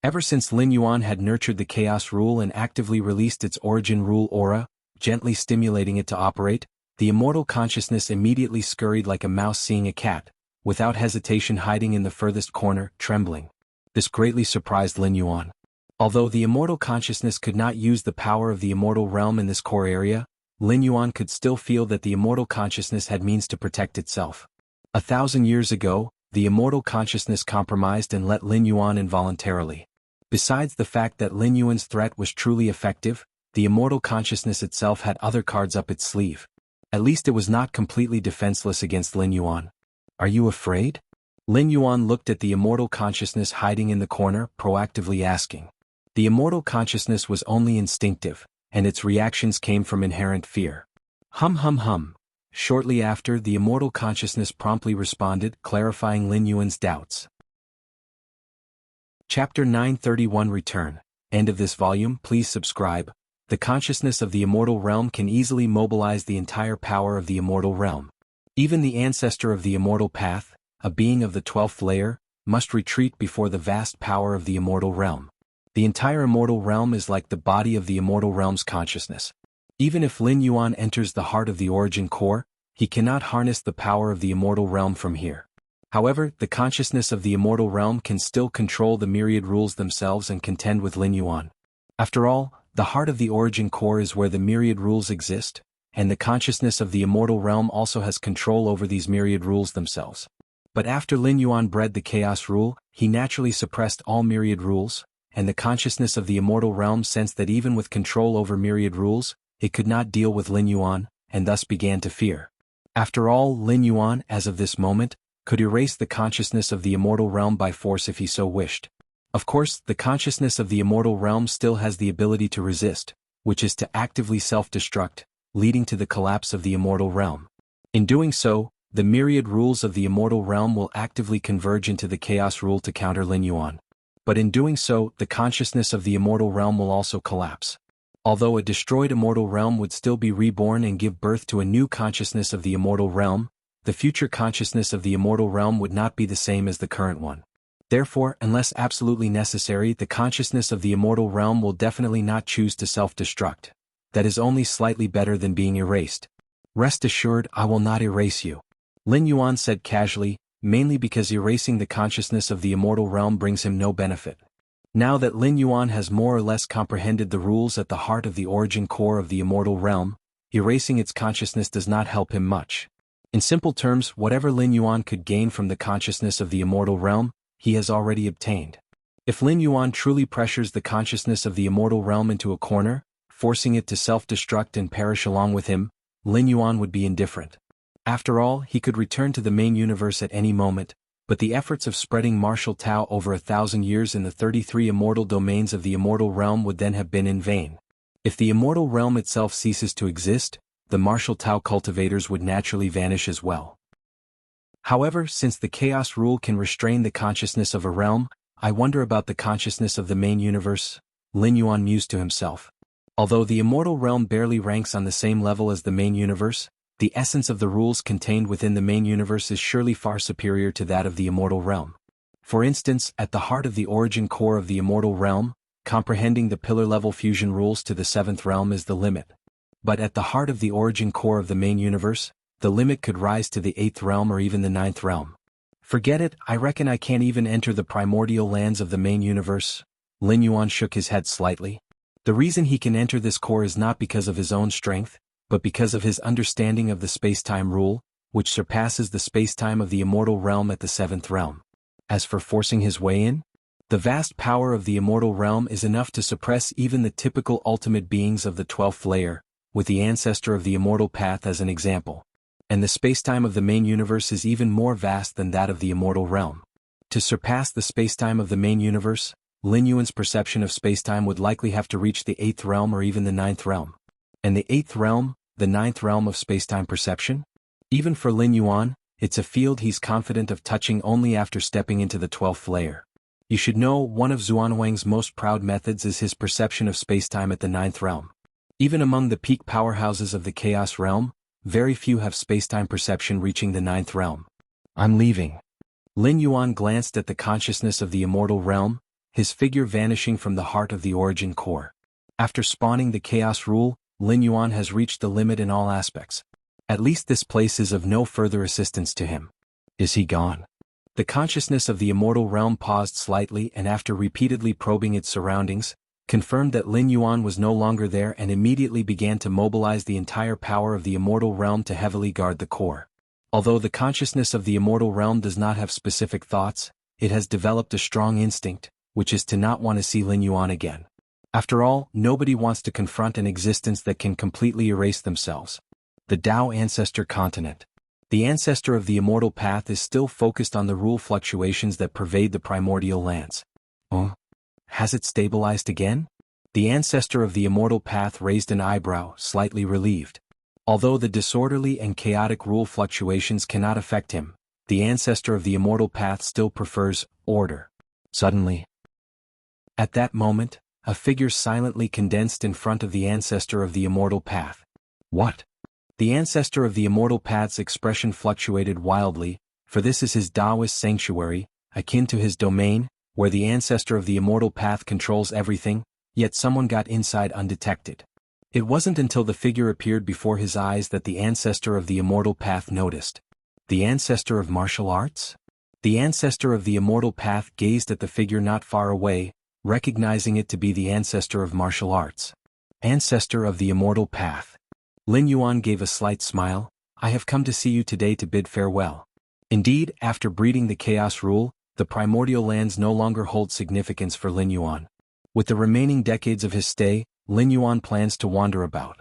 Ever since Lin Yuan had nurtured the chaos rule and actively released its origin rule aura, gently stimulating it to operate, the immortal consciousness immediately scurried like a mouse seeing a cat, without hesitation hiding in the furthest corner, trembling. This greatly surprised Lin Yuan. Although the immortal consciousness could not use the power of the immortal realm in this core area, Lin Yuan could still feel that the immortal consciousness had means to protect itself. 1,000 years ago, the immortal consciousness compromised and let Lin Yuan involuntarily. Besides the fact that Lin Yuan's threat was truly effective, the immortal consciousness itself had other cards up its sleeve. At least it was not completely defenseless against Lin Yuan. Are you afraid? Lin Yuan looked at the immortal consciousness hiding in the corner, proactively asking. The immortal consciousness was only instinctive, and its reactions came from inherent fear. Hum. Shortly after, the immortal consciousness promptly responded, clarifying Lin Yuan's doubts. Chapter 931 Return. End of this volume. Please subscribe. The consciousness of the immortal realm can easily mobilize the entire power of the immortal realm. Even the ancestor of the immortal path, a being of the 12th layer, must retreat before the vast power of the immortal realm. The entire immortal realm is like the body of the immortal realm's consciousness. Even if Lin Yuan enters the heart of the origin core, he cannot harness the power of the immortal realm from here. However, the consciousness of the immortal realm can still control the myriad rules themselves and contend with Lin Yuan. After all, the heart of the origin core is where the myriad rules exist, and the consciousness of the immortal realm also has control over these myriad rules themselves. But after Lin Yuan bred the chaos rule, he naturally suppressed all myriad rules, and the consciousness of the immortal realm sensed that even with control over myriad rules, it could not deal with Lin Yuan, and thus began to fear. After all, Lin Yuan, as of this moment, could erase the consciousness of the immortal realm by force if he so wished. Of course, the consciousness of the immortal realm still has the ability to resist, which is to actively self-destruct, leading to the collapse of the immortal realm. In doing so, the myriad rules of the immortal realm will actively converge into the chaos rule to counter Lin Yuan. But in doing so, the consciousness of the immortal realm will also collapse. Although a destroyed immortal realm would still be reborn and give birth to a new consciousness of the immortal realm, the future consciousness of the immortal realm would not be the same as the current one. Therefore, unless absolutely necessary, the consciousness of the immortal realm will definitely not choose to self-destruct. That is only slightly better than being erased. Rest assured, I will not erase you. Lin Yuan said casually, mainly because erasing the consciousness of the immortal realm brings him no benefit. Now that Lin Yuan has more or less comprehended the rules at the heart of the origin core of the immortal realm, erasing its consciousness does not help him much. In simple terms, whatever Lin Yuan could gain from the consciousness of the immortal realm, he has already obtained. If Lin Yuan truly pressures the consciousness of the immortal realm into a corner, forcing it to self-destruct and perish along with him, Lin Yuan would be indifferent. After all, he could return to the main universe at any moment, but the efforts of spreading martial Tao over 1,000 years in the 33 immortal domains of the immortal realm would then have been in vain. If the immortal realm itself ceases to exist, the martial Tao cultivators would naturally vanish as well. However, since the chaos rule can restrain the consciousness of a realm, I wonder about the consciousness of the main universe, Lin Yuan mused to himself. Although the immortal realm barely ranks on the same level as the main universe, the essence of the rules contained within the main universe is surely far superior to that of the immortal realm. For instance, at the heart of the origin core of the immortal realm, comprehending the pillar-level fusion rules to the 7th realm is the limit. But at the heart of the origin core of the main universe, the limit could rise to the 8th realm or even the 9th realm. Forget it, I reckon I can't even enter the primordial lands of the main universe. Lin Yuan shook his head slightly. The reason he can enter this core is not because of his own strength, but because of his understanding of the space-time rule, which surpasses the space-time of the immortal realm at the 7th realm. As for forcing his way in, the vast power of the immortal realm is enough to suppress even the typical ultimate beings of the 12th layer, with the ancestor of the immortal path as an example. And the spacetime of the main universe is even more vast than that of the immortal realm. To surpass the spacetime of the main universe, Lin Yuan's perception of spacetime would likely have to reach the 8th realm or even the 9th realm. And the 8th realm, the 9th realm of spacetime perception? Even for Lin Yuan, it's a field he's confident of touching only after stepping into the 12th layer. You should know one of Xuanwang's most proud methods is his perception of spacetime at the 9th realm. Even among the peak powerhouses of the Chaos realm, very few have spacetime perception reaching the 9th realm. I'm leaving. Lin Yuan glanced at the consciousness of the immortal realm, his figure vanishing from the heart of the origin core. After spawning the Chaos rule, Lin Yuan has reached the limit in all aspects. At least this place is of no further assistance to him. Is he gone? The consciousness of the immortal realm paused slightly and after repeatedly probing its surroundings, confirmed that Lin Yuan was no longer there and immediately began to mobilize the entire power of the immortal realm to heavily guard the core. Although the consciousness of the immortal realm does not have specific thoughts, it has developed a strong instinct, which is to not want to see Lin Yuan again. After all, nobody wants to confront an existence that can completely erase themselves. The Tao Ancestor Continent. The ancestor of the immortal path is still focused on the rule fluctuations that pervade the primordial lands. Has it stabilized again? The ancestor of the immortal path raised an eyebrow, slightly relieved. Although the disorderly and chaotic rule fluctuations cannot affect him, the ancestor of the immortal path still prefers order. Suddenly, at that moment, a figure silently condensed in front of the ancestor of the immortal path. What? The ancestor of the immortal path's expression fluctuated wildly, for this is his Taoist sanctuary, akin to his domain, where the ancestor of the immortal path controls everything, yet someone got inside undetected. It wasn't until the figure appeared before his eyes that the ancestor of the immortal path noticed. The ancestor of martial arts? The ancestor of the immortal path gazed at the figure not far away, recognizing it to be the ancestor of martial arts. Ancestor of the immortal path. Lin Yuan gave a slight smile. I have come to see you today to bid farewell. Indeed, after breeding the Chaos rule, the primordial lands no longer hold significance for Lin Yuan. With the remaining decades of his stay, Lin Yuan plans to wander about.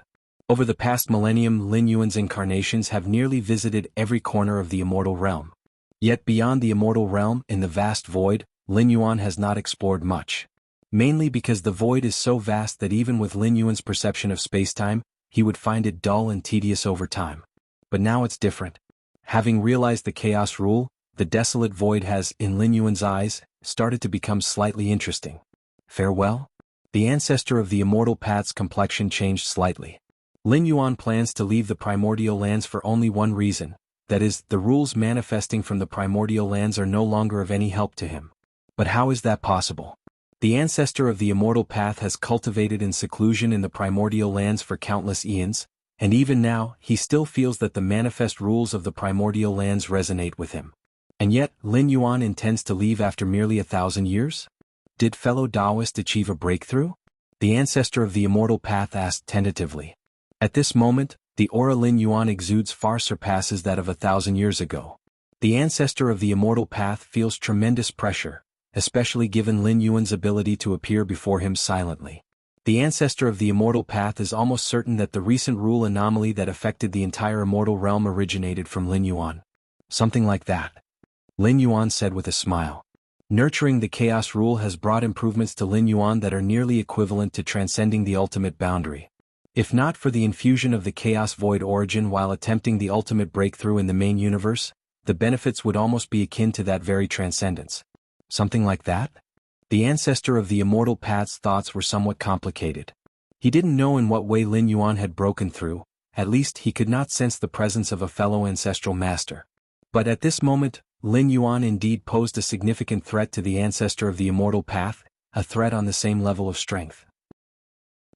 Over the past millennium, Lin Yuan's incarnations have nearly visited every corner of the immortal realm. Yet beyond the immortal realm, in the vast void, Lin Yuan has not explored much. Mainly because the void is so vast that even with Lin Yuan's perception of spacetime, he would find it dull and tedious over time. But now it's different. Having realized the Chaos rule, the desolate void has, in Lin Yuan's eyes, started to become slightly interesting. Farewell? The ancestor of the immortal path's complexion changed slightly. Lin Yuan plans to leave the primordial lands for only one reason, that is, the rules manifesting from the primordial lands are no longer of any help to him. But how is that possible? The ancestor of the immortal path has cultivated in seclusion in the primordial lands for countless eons, and even now, he still feels that the manifest rules of the primordial lands resonate with him. And yet, Lin Yuan intends to leave after merely 1,000 years? Did fellow Taoist achieve a breakthrough? The ancestor of the immortal path asked tentatively. At this moment, the aura Lin Yuan exudes far surpasses that of 1,000 years ago. The ancestor of the immortal path feels tremendous pressure, especially given Lin Yuan's ability to appear before him silently. The ancestor of the immortal path is almost certain that the recent rule anomaly that affected the entire immortal realm originated from Lin Yuan. Something like that. Lin Yuan said with a smile. Nurturing the Chaos rule has brought improvements to Lin Yuan that are nearly equivalent to transcending the ultimate boundary. If not for the infusion of the Chaos void origin while attempting the ultimate breakthrough in the main universe, the benefits would almost be akin to that very transcendence. Something like that? The ancestor of the immortal path's thoughts were somewhat complicated. He didn't know in what way Lin Yuan had broken through, at least he could not sense the presence of a fellow ancestral master. But at this moment, Lin Yuan indeed posed a significant threat to the ancestor of the immortal path, a threat on the same level of strength.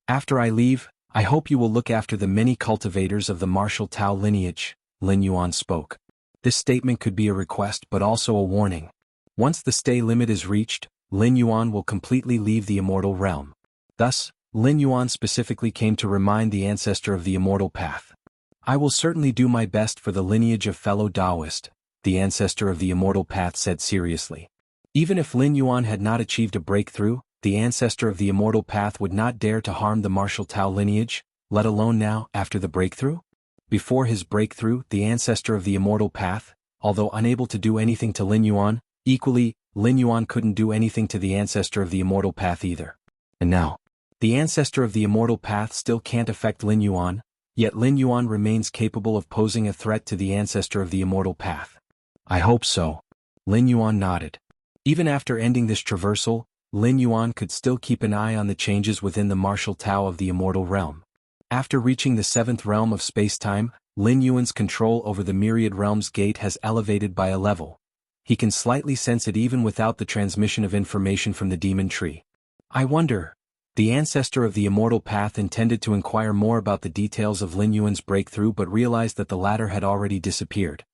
After I leave, I hope you will look after the many cultivators of the martial Tao lineage, Lin Yuan spoke. This statement could be a request but also a warning. Once the stay limit is reached, Lin Yuan will completely leave the immortal realm. Thus, Lin Yuan specifically came to remind the ancestor of the immortal path. I will certainly do my best for the lineage of fellow Taoist, the ancestor of the immortal path said seriously. Even if Lin Yuan had not achieved a breakthrough, the ancestor of the immortal path would not dare to harm the martial Tao lineage, let alone now, after the breakthrough? Before his breakthrough, the ancestor of the immortal path, although unable to do anything to Lin Yuan, equally, Lin Yuan couldn't do anything to the ancestor of the immortal path either. And now, the ancestor of the immortal path still can't affect Lin Yuan, yet Lin Yuan remains capable of posing a threat to the ancestor of the immortal path. I hope so. Lin Yuan nodded. Even after ending this traversal, Lin Yuan could still keep an eye on the changes within the martial Tao of the immortal realm. After reaching the 7th realm of space-time, Lin Yuan's control over the myriad realms gate has elevated by a level. He can slightly sense it even without the transmission of information from the demon tree. I wonder. The ancestor of the immortal path intended to inquire more about the details of Lin Yuan's breakthrough but realized that the latter had already disappeared.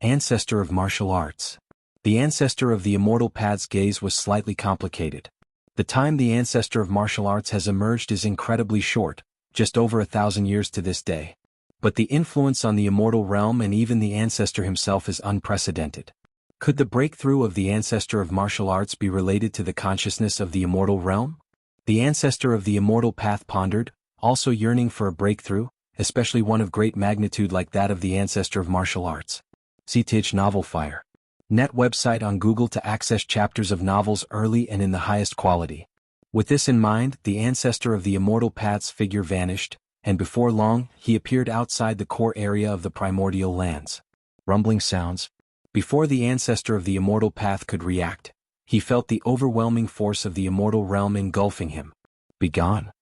Ancestor of martial arts. The ancestor of the immortal path's gaze was slightly complicated. The time the ancestor of martial arts has emerged is incredibly short, just over 1,000 years to this day. But the influence on the immortal realm and even the ancestor himself is unprecedented. Could the breakthrough of the ancestor of martial arts be related to the consciousness of the immortal realm? The ancestor of the immortal path pondered, also yearning for a breakthrough, especially one of great magnitude like that of the ancestor of martial arts. CTH Novel Fire. Net website on Google to access chapters of novels early and in the highest quality. With this in mind, the ancestor of the immortal path's figure vanished, and before long, he appeared outside the core area of the primordial lands. Rumbling sounds. Before the ancestor of the immortal path could react, he felt the overwhelming force of the immortal realm engulfing him. Begone.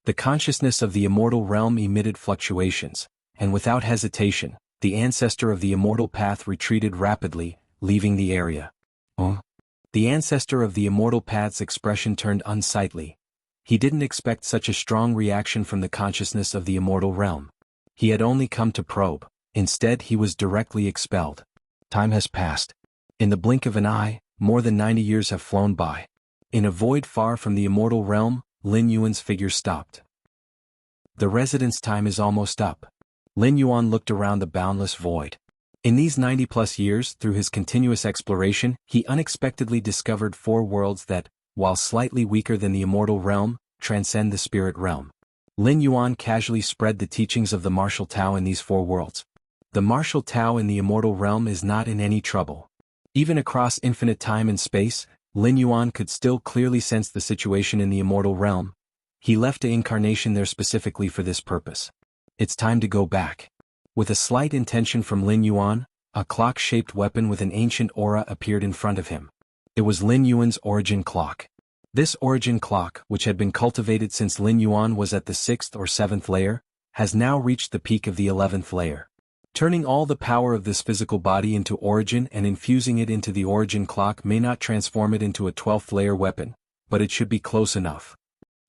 The consciousness of the immortal realm emitted fluctuations, and without hesitation, the ancestor of the immortal path retreated rapidly, leaving the area. The ancestor of the immortal path's expression turned unsightly. He didn't expect such a strong reaction from the consciousness of the immortal realm. He had only come to probe, instead he was directly expelled. Time has passed. In the blink of an eye, more than 90 years have flown by. In a void far from the immortal realm, Lin Yuan's figure stopped. The residence time is almost up. Lin Yuan looked around the boundless void. In these 90-plus years, through his continuous exploration, he unexpectedly discovered 4 worlds that, while slightly weaker than the immortal realm, transcend the spirit realm. Lin Yuan casually spread the teachings of the martial Tao in these 4 worlds. The martial Tao in the immortal realm is not in any trouble. Even across infinite time and space, Lin Yuan could still clearly sense the situation in the immortal realm. He left an incarnation there specifically for this purpose. It's time to go back. With a slight intention from Lin Yuan, a clock-shaped weapon with an ancient aura appeared in front of him. It was Lin Yuan's origin clock. This origin clock, which had been cultivated since Lin Yuan was at the 6th or 7th layer, has now reached the peak of the 11th layer. Turning all the power of this physical body into origin and infusing it into the origin clock may not transform it into a 12th layer weapon, but it should be close enough.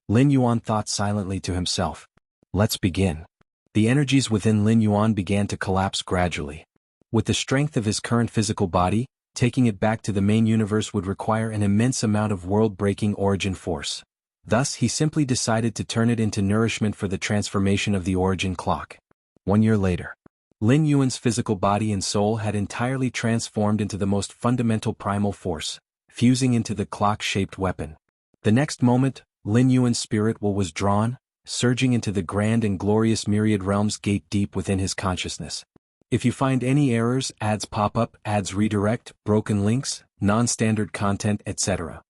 Lin Yuan thought silently to himself. Let's begin. The energies within Lin Yuan began to collapse gradually. With the strength of his current physical body, taking it back to the main universe would require an immense amount of world-breaking origin force. Thus he simply decided to turn it into nourishment for the transformation of the origin clock. 1 year later, Lin Yuan's physical body and soul had entirely transformed into the most fundamental primal force, fusing into the clock-shaped weapon. The next moment, Lin Yuan's spirit will was drawn, surging into the grand and glorious myriad realms gate deep within his consciousness. If you find any errors, ads pop up, ads redirect, broken links, non-standard content, etc.,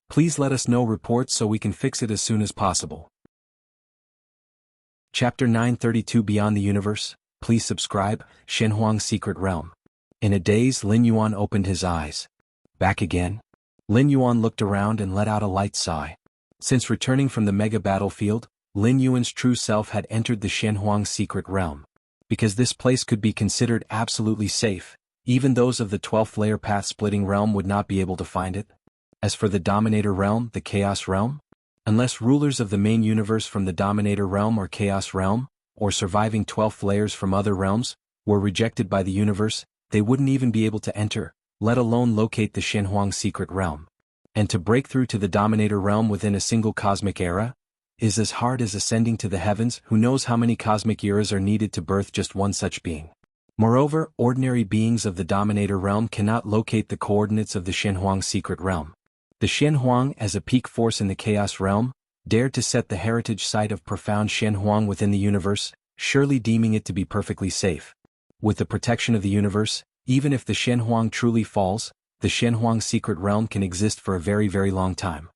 please let us know reports so we can fix it as soon as possible. Chapter 932 Beyond the Universe. Please subscribe, Shenhuang's Secret Realm. In a daze, Lin Yuan opened his eyes. Back again? Lin Yuan looked around and let out a light sigh. Since returning from the mega battlefield, Lin Yuan's true self had entered the Shenhuang's Secret Realm. Because this place could be considered absolutely safe, even those of the 12th layer path-splitting realm would not be able to find it. As for the Dominator Realm, the Chaos Realm, unless rulers of the main universe from the Dominator Realm or Chaos Realm, or surviving 12th layers from other realms, were rejected by the universe, they wouldn't even be able to enter, let alone locate the Shenhuang's Secret Realm. And to break through to the Dominator Realm within a single cosmic era is as hard as ascending to the heavens. Who knows how many cosmic eras are needed to birth just one such being. Moreover, ordinary beings of the Dominator Realm cannot locate the coordinates of the Shenhuang's Secret Realm. The Shenhuang as a peak force in the Chaos Realm, dared to set the heritage site of profound Shenhuang within the universe, surely deeming it to be perfectly safe. With the protection of the universe, even if the Shenhuang truly falls, the Shenhuang secret realm can exist for a very, very long time.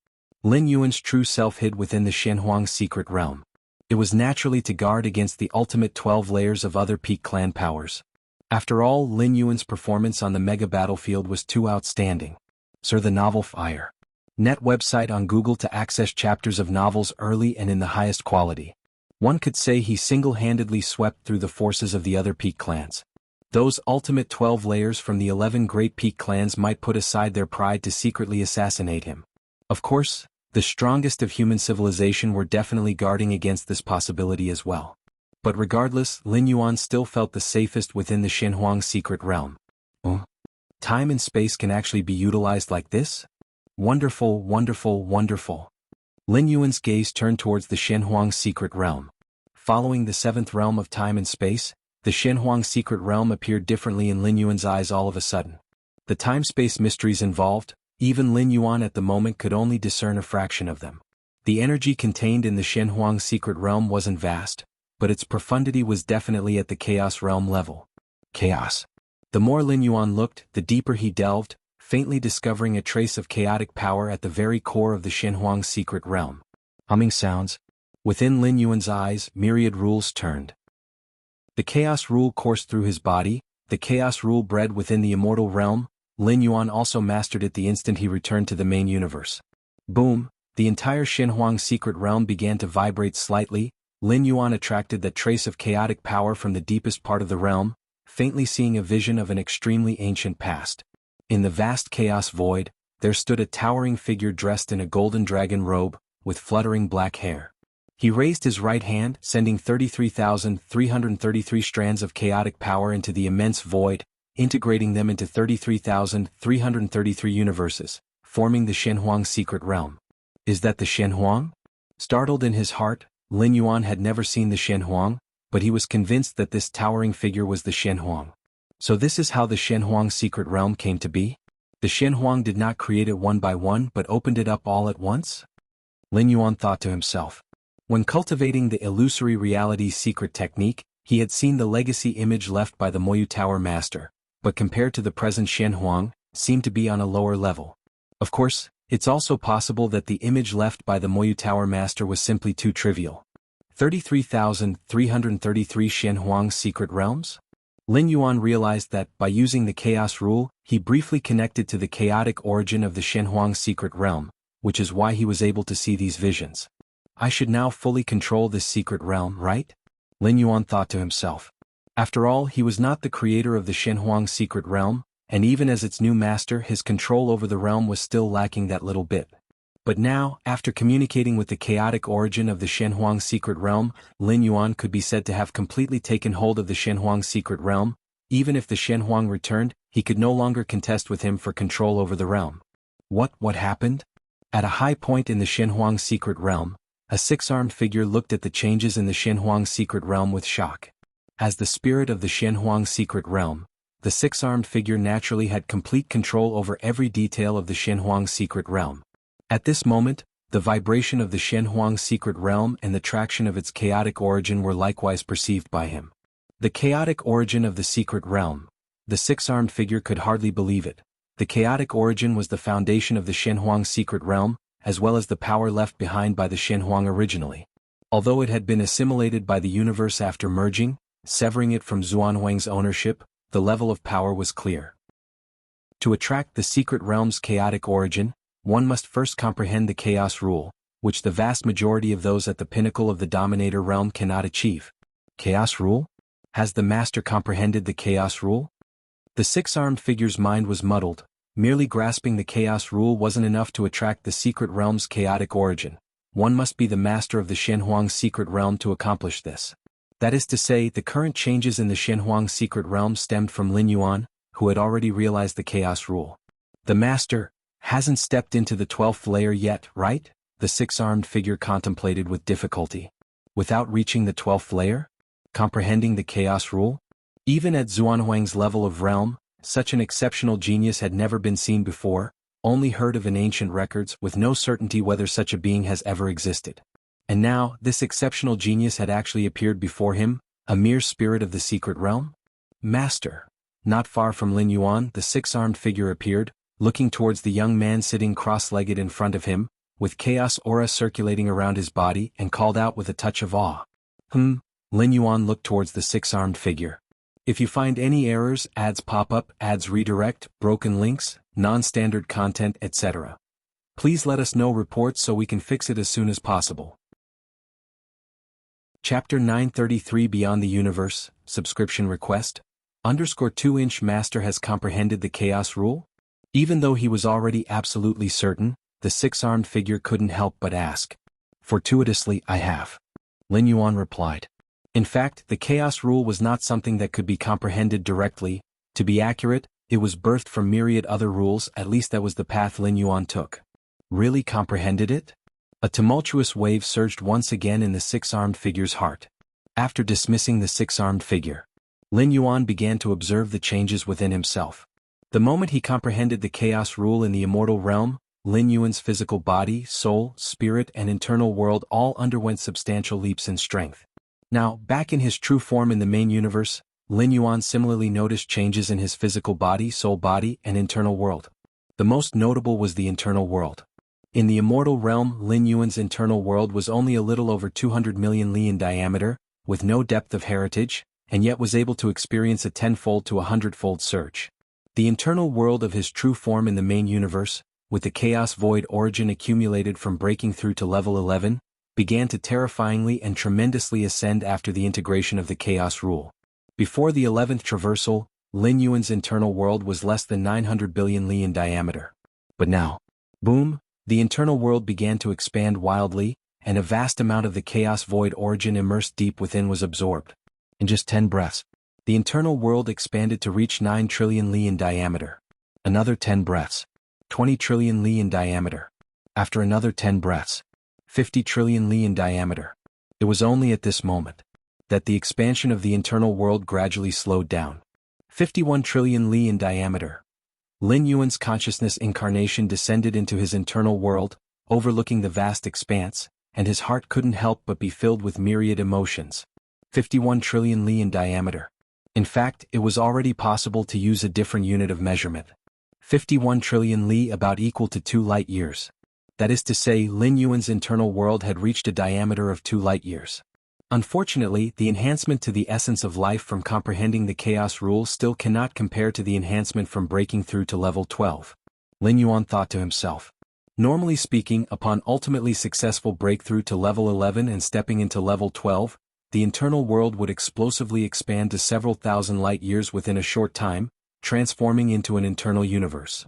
Lin Yuan's true self hid within the Shenhuang secret realm. It was naturally to guard against the ultimate 12 layers of other peak clan powers. After all, Lin Yuan's performance on the mega battlefield was too outstanding. Sir, the novel Fire. Net website on Google to access chapters of novels early and in the highest quality. One could say he single-handedly swept through the forces of the other peak clans. Those ultimate 12 layers from the 11 great peak clans might put aside their pride to secretly assassinate him. Of course, the strongest of human civilization were definitely guarding against this possibility as well. But regardless, Lin Yuan still felt the safest within the Shenhuang secret realm. Time and space can actually be utilized like this? Wonderful, wonderful, wonderful. Lin Yuan's gaze turned towards the Shenhuang secret realm. Following the seventh realm of time and space, the Shenhuang secret realm appeared differently in Lin Yuan's eyes all of a sudden. The time-space mysteries involved, even Lin Yuan at the moment could only discern a fraction of them. The energy contained in the Shenhuang secret realm wasn't vast, but its profundity was definitely at the chaos realm level. Chaos. The more Lin Yuan looked, the deeper he delved, faintly discovering a trace of chaotic power at the very core of the Shenhuang secret realm. Humming sounds. Within Lin Yuan's eyes, myriad rules turned. The chaos rule coursed through his body, the chaos rule bred within the immortal realm. Lin Yuan also mastered it the instant he returned to the main universe. Boom, the entire Shenhuang secret realm began to vibrate slightly. Lin Yuan attracted that trace of chaotic power from the deepest part of the realm, faintly seeing a vision of an extremely ancient past. In the vast chaos void, there stood a towering figure dressed in a golden dragon robe, with fluttering black hair. He raised his right hand, sending 33,333 strands of chaotic power into the immense void, integrating them into 33,333 universes, forming the Shenhuang secret realm. Is that the Shenhuang? Startled in his heart, Lin Yuan had never seen the Shenhuang, but he was convinced that this towering figure was the Shenhuang. So this is how the Shenhuang secret realm came to be? The Shenhuang did not create it one by one but opened it up all at once? Lin Yuan thought to himself. When cultivating the illusory reality secret technique, he had seen the legacy image left by the Moyu Tower Master, but compared to the present Shenhuang, seemed to be on a lower level. Of course, it's also possible that the image left by the Moyu Tower Master was simply too trivial. 33,333 Shenhuang secret realms? Lin Yuan realized that, by using the chaos rule, he briefly connected to the chaotic origin of the Shenhuang secret realm, which is why he was able to see these visions. I should now fully control this secret realm, right? Lin Yuan thought to himself. After all, he was not the creator of the Shenhuang secret realm, and even as its new master, his control over the realm was still lacking that little bit. But now, after communicating with the chaotic origin of the Shenhuang secret realm, Lin Yuan could be said to have completely taken hold of the Shenhuang secret realm. Even if the Shenhuang returned, he could no longer contest with him for control over the realm. What happened? At a high point in the Shenhuang secret realm, a six-armed figure looked at the changes in the Shenhuang secret realm with shock. As the spirit of the Shenhuang secret realm, the six-armed figure naturally had complete control over every detail of the Shenhuang secret realm. At this moment, the vibration of the Shenhuang secret realm and the traction of its chaotic origin were likewise perceived by him. The chaotic origin of the secret realm. The six-armed figure could hardly believe it. The chaotic origin was the foundation of the Shenhuang secret realm, as well as the power left behind by the Shenhuang originally. Although it had been assimilated by the universe after merging, severing it from Xuanhuang's ownership, the level of power was clear. To attract the secret realm's chaotic origin, one must first comprehend the chaos rule, which the vast majority of those at the pinnacle of the dominator realm cannot achieve. Chaos rule? Has the master comprehended the chaos rule? The six-armed figure's mind was muddled. Merely grasping the chaos rule wasn't enough to attract the secret realm's chaotic origin. One must be the master of the Shenhuang secret realm to accomplish this. That is to say, the current changes in the Shenhuang secret realm stemmed from Lin Yuan, who had already realized the chaos rule. The master hasn't stepped into the 12th layer yet, right? The six-armed figure contemplated with difficulty. Without reaching the 12th layer? Comprehending the chaos rule? Even at Xuanhuang's level of realm, such an exceptional genius had never been seen before. only heard of in ancient records with no certainty whether such a being has ever existed. And now, this exceptional genius had actually appeared before him, a mere spirit of the secret realm? Master. Not far from Lin Yuan, the six-armed figure appeared, looking towards the young man sitting cross-legged in front of him, with chaos aura circulating around his body, and called out with a touch of awe. Lin Yuan looked towards the six-armed figure. If you find any errors, ads pop up, ads redirect, broken links, non-standard content, etc. Please let us know reports so we can fix it as soon as possible. Chapter 933 Beyond the Universe, Subscription Request, _2-inch Master has comprehended the Chaos Rule? Even though he was already absolutely certain, the six-armed figure couldn't help but ask. Fortuitously, I have. Lin Yuan replied. In fact, the Chaos Rule was not something that could be comprehended directly. To be accurate, it was birthed from myriad other rules, at least that was the path Lin Yuan took. Really comprehended it? A tumultuous wave surged once again in the six-armed figure's heart. After dismissing the six-armed figure, Lin Yuan began to observe the changes within himself. The moment he comprehended the Chaos Rule in the immortal realm, Lin Yuan's physical body, soul, spirit, and internal world all underwent substantial leaps in strength. Now, back in his true form in the main universe, Lin Yuan similarly noticed changes in his physical body, soul body, and internal world. The most notable was the internal world. In the immortal realm, Lin Yuan's internal world was only a little over 200 million li in diameter, with no depth of heritage, and yet was able to experience a 10-fold to a 100-fold surge. The internal world of his true form in the main universe, with the chaos void origin accumulated from breaking through to level 11, began to terrifyingly and tremendously ascend after the integration of the Chaos Rule. Before the 11th traversal, Lin Yuan's internal world was less than 900 billion li in diameter. But now, boom, the internal world began to expand wildly, and a vast amount of the chaos void origin immersed deep within was absorbed. In just 10 breaths, the internal world expanded to reach 9 trillion li in diameter. Another 10 breaths, 20 trillion li in diameter. After another 10 breaths, 50 trillion li in diameter. It was only at this moment that the expansion of the internal world gradually slowed down. 51 trillion li in diameter. Lin Yuan's consciousness incarnation descended into his internal world, overlooking the vast expanse, and his heart couldn't help but be filled with myriad emotions. 51 trillion li in diameter. In fact, it was already possible to use a different unit of measurement. 51 trillion li about equal to 2 light years. That is to say, Lin Yuan's internal world had reached a diameter of 2 light years. Unfortunately, the enhancement to the essence of life from comprehending the Chaos Rule still cannot compare to the enhancement from breaking through to level 12. Lin Yuan thought to himself. Normally speaking, upon ultimately successful breakthrough to level 11 and stepping into level 12, the internal world would explosively expand to several thousand light years within a short time, transforming into an internal universe.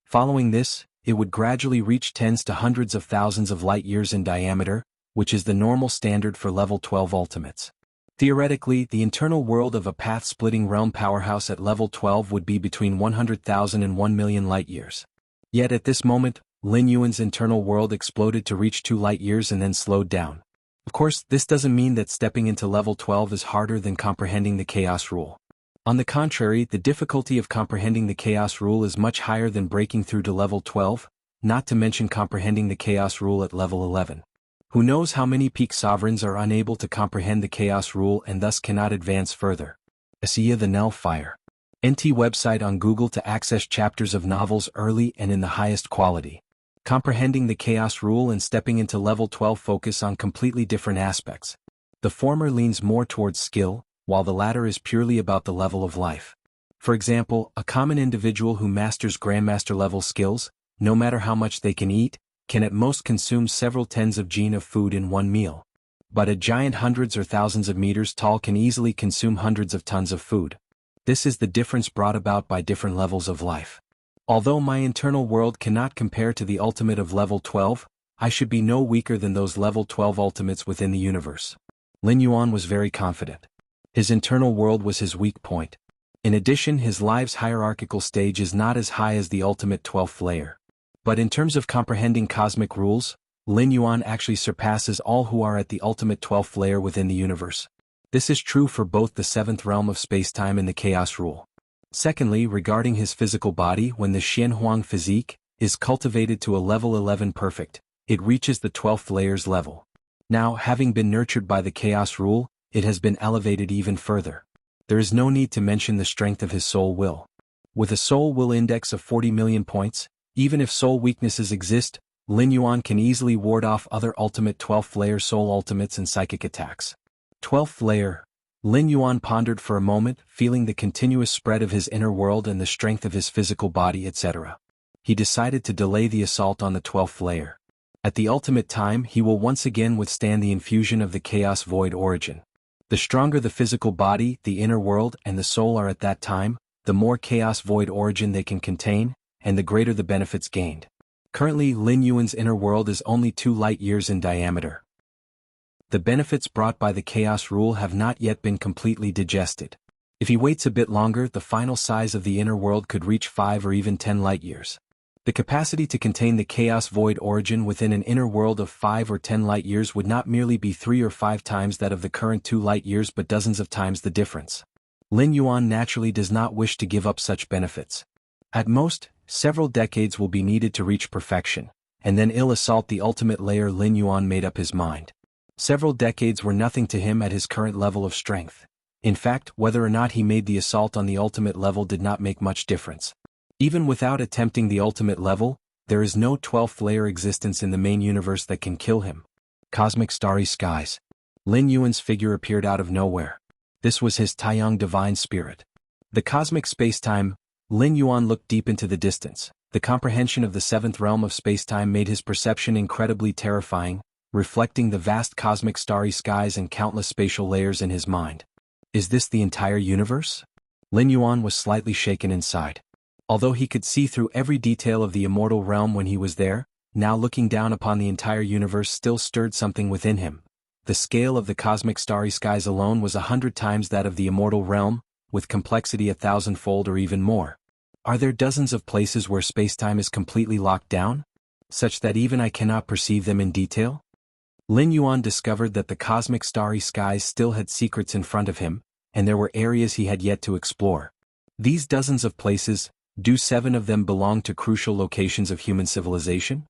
Following this, it would gradually reach tens to hundreds of thousands of light years in diameter, which is the normal standard for level 12 ultimates. Theoretically, the internal world of a path-splitting realm powerhouse at level 12 would be between 100,000 and 1 million light years. Yet at this moment, Lin Yuan's internal world exploded to reach 2 light years and then slowed down. Of course, this doesn't mean that stepping into level 12 is harder than comprehending the Chaos Rule. On the contrary, the difficulty of comprehending the Chaos Rule is much higher than breaking through to level 12, not to mention comprehending the Chaos Rule at level 11. Who knows how many peak sovereigns are unable to comprehend the Chaos Rule and thus cannot advance further. Asiya the Nell Fire. NT website on Google to access chapters of novels early and in the highest quality. Comprehending the Chaos Rule and stepping into level 12 focus on completely different aspects. The former leans more towards skill, while the latter is purely about the level of life. For example, a common individual who masters Grandmaster level skills, no matter how much they can eat, can at most consume several tens of gen of food in one meal. But a giant hundreds or thousands of meters tall can easily consume hundreds of tons of food. This is the difference brought about by different levels of life. Although my internal world cannot compare to the ultimate of level 12, I should be no weaker than those level 12 ultimates within the universe. Lin Yuan was very confident. His internal world was his weak point. In addition, his life's hierarchical stage is not as high as the ultimate 12th layer. But in terms of comprehending cosmic rules, Lin Yuan actually surpasses all who are at the ultimate 12th layer within the universe. This is true for both the 7th realm of spacetime and the Chaos Rule. Secondly, regarding his physical body, when the Xianhuang physique is cultivated to a level 11 perfect, it reaches the 12th layer's level. Now, having been nurtured by the chaos rule, it has been elevated even further. There is no need to mention the strength of his soul will. With a soul will index of 40 million points, even if soul weaknesses exist, Lin Yuan can easily ward off other ultimate 12th layer soul ultimates and psychic attacks. 12th layer. Lin Yuan pondered for a moment, feeling the continuous spread of his inner world and the strength of his physical body, etc. He decided to delay the assault on the 12th layer. At the ultimate time, he will once again withstand the infusion of the chaos void origin. The stronger the physical body, the inner world, and the soul are at that time, the more chaos void origin they can contain, and the greater the benefits gained. Currently, Lin Yuan's inner world is only 2 light years in diameter. The benefits brought by the chaos rule have not yet been completely digested. If he waits a bit longer, the final size of the inner world could reach 5 or even 10 light years. The capacity to contain the chaos void origin within an inner world of 5 or 10 light years would not merely be 3 or 5 times that of the current 2 light years but dozens of times the difference. Lin Yuan naturally does not wish to give up such benefits. At most, several decades will be needed to reach perfection, and then he'll assault the ultimate layer. Lin Yuan made up his mind. Several decades were nothing to him at his current level of strength. In fact, whether or not he made the assault on the ultimate level did not make much difference. Even without attempting the ultimate level, there is no 12th layer existence in the main universe that can kill him. Cosmic starry skies. Lin Yuan's figure appeared out of nowhere. This was his Taiyang divine spirit. The cosmic spacetime. Lin Yuan looked deep into the distance. The comprehension of the 7th realm of spacetime made his perception incredibly terrifying, reflecting the vast cosmic starry skies and countless spatial layers in his mind. Is this the entire universe? Lin Yuan was slightly shaken inside. Although he could see through every detail of the immortal realm when he was there, now looking down upon the entire universe still stirred something within him. The scale of the cosmic starry skies alone was 100 times that of the immortal realm, with complexity 1,000-fold or even more. Are there dozens of places where spacetime is completely locked down, such that even I cannot perceive them in detail? Lin Yuan discovered that the cosmic starry skies still had secrets in front of him, and there were areas he had yet to explore. These dozens of places, do 7 of them belong to crucial locations of human civilization?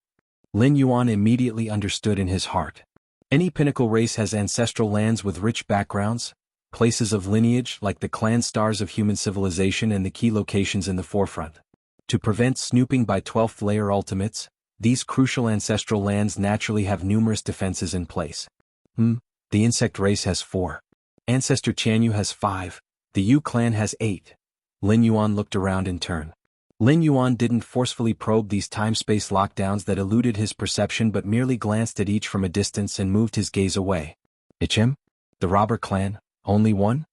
Lin Yuan immediately understood in his heart. Any pinnacle race has ancestral lands with rich backgrounds, places of lineage like the clan stars of human civilization and the key locations in the forefront. To prevent snooping by 12th layer ultimates, these crucial ancestral lands naturally have numerous defenses in place. The insect race has 4. Ancestor Jianghu has 5. The Yu clan has 8. Lin Yuan looked around in turn. Lin Yuan didn't forcefully probe these time-space lockdowns that eluded his perception but merely glanced at each from a distance and moved his gaze away. Ichem? The robber clan? Only one?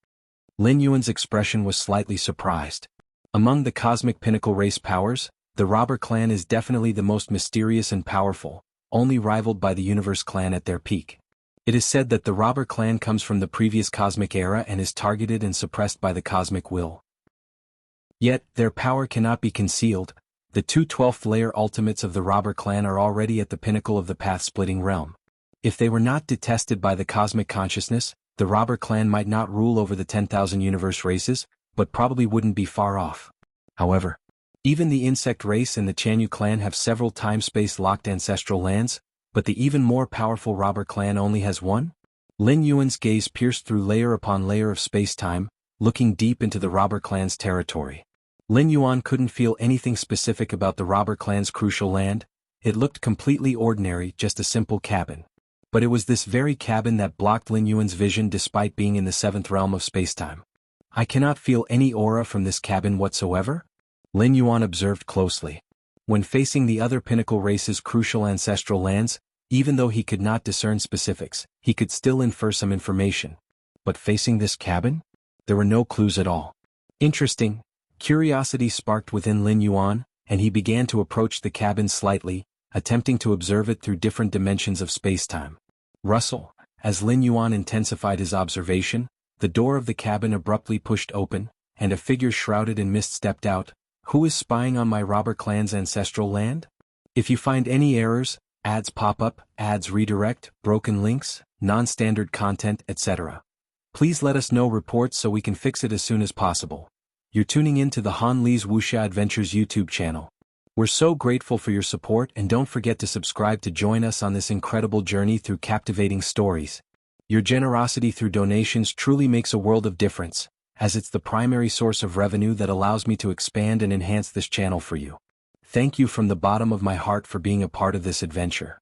Lin Yuan's expression was slightly surprised. Among the cosmic pinnacle race powers, the robber clan is definitely the most mysterious and powerful, only rivaled by the universe clan at their peak. It is said that the robber clan comes from the previous cosmic era and is targeted and suppressed by the cosmic will. Yet, their power cannot be concealed. The 2 12th layer ultimates of the robber clan are already at the pinnacle of the path-splitting realm. If they were not detested by the cosmic consciousness, the robber clan might not rule over the 10,000 universe races, but probably wouldn't be far off. However, even the insect race and the Jianghu clan have several time-space locked ancestral lands, but the even more powerful robber clan only has 1? Lin Yuan's gaze pierced through layer upon layer of space-time, looking deep into the robber clan's territory. Lin Yuan couldn't feel anything specific about the robber clan's crucial land. It looked completely ordinary, just a simple cabin. But it was this very cabin that blocked Lin Yuan's vision despite being in the 7th realm of spacetime. I cannot feel any aura from this cabin whatsoever? Lin Yuan observed closely. When facing the other pinnacle race's crucial ancestral lands, even though he could not discern specifics, he could still infer some information. But facing this cabin? There were no clues at all. Interesting. Curiosity sparked within Lin Yuan, and he began to approach the cabin slightly, attempting to observe it through different dimensions of spacetime. Rustle. As Lin Yuan intensified his observation, the door of the cabin abruptly pushed open, and a figure shrouded in mist stepped out. Who is spying on my robber clan's ancestral land? If you find any errors, ads pop up, ads redirect, broken links, non-standard content, etc. Please let us know reports so we can fix it as soon as possible. You're tuning in to the Han Lee's Wuxia Adventures YouTube channel. We're so grateful for your support, and don't forget to subscribe to join us on this incredible journey through captivating stories. Your generosity through donations truly makes a world of difference, as it's the primary source of revenue that allows me to expand and enhance this channel for you. Thank you from the bottom of my heart for being a part of this adventure.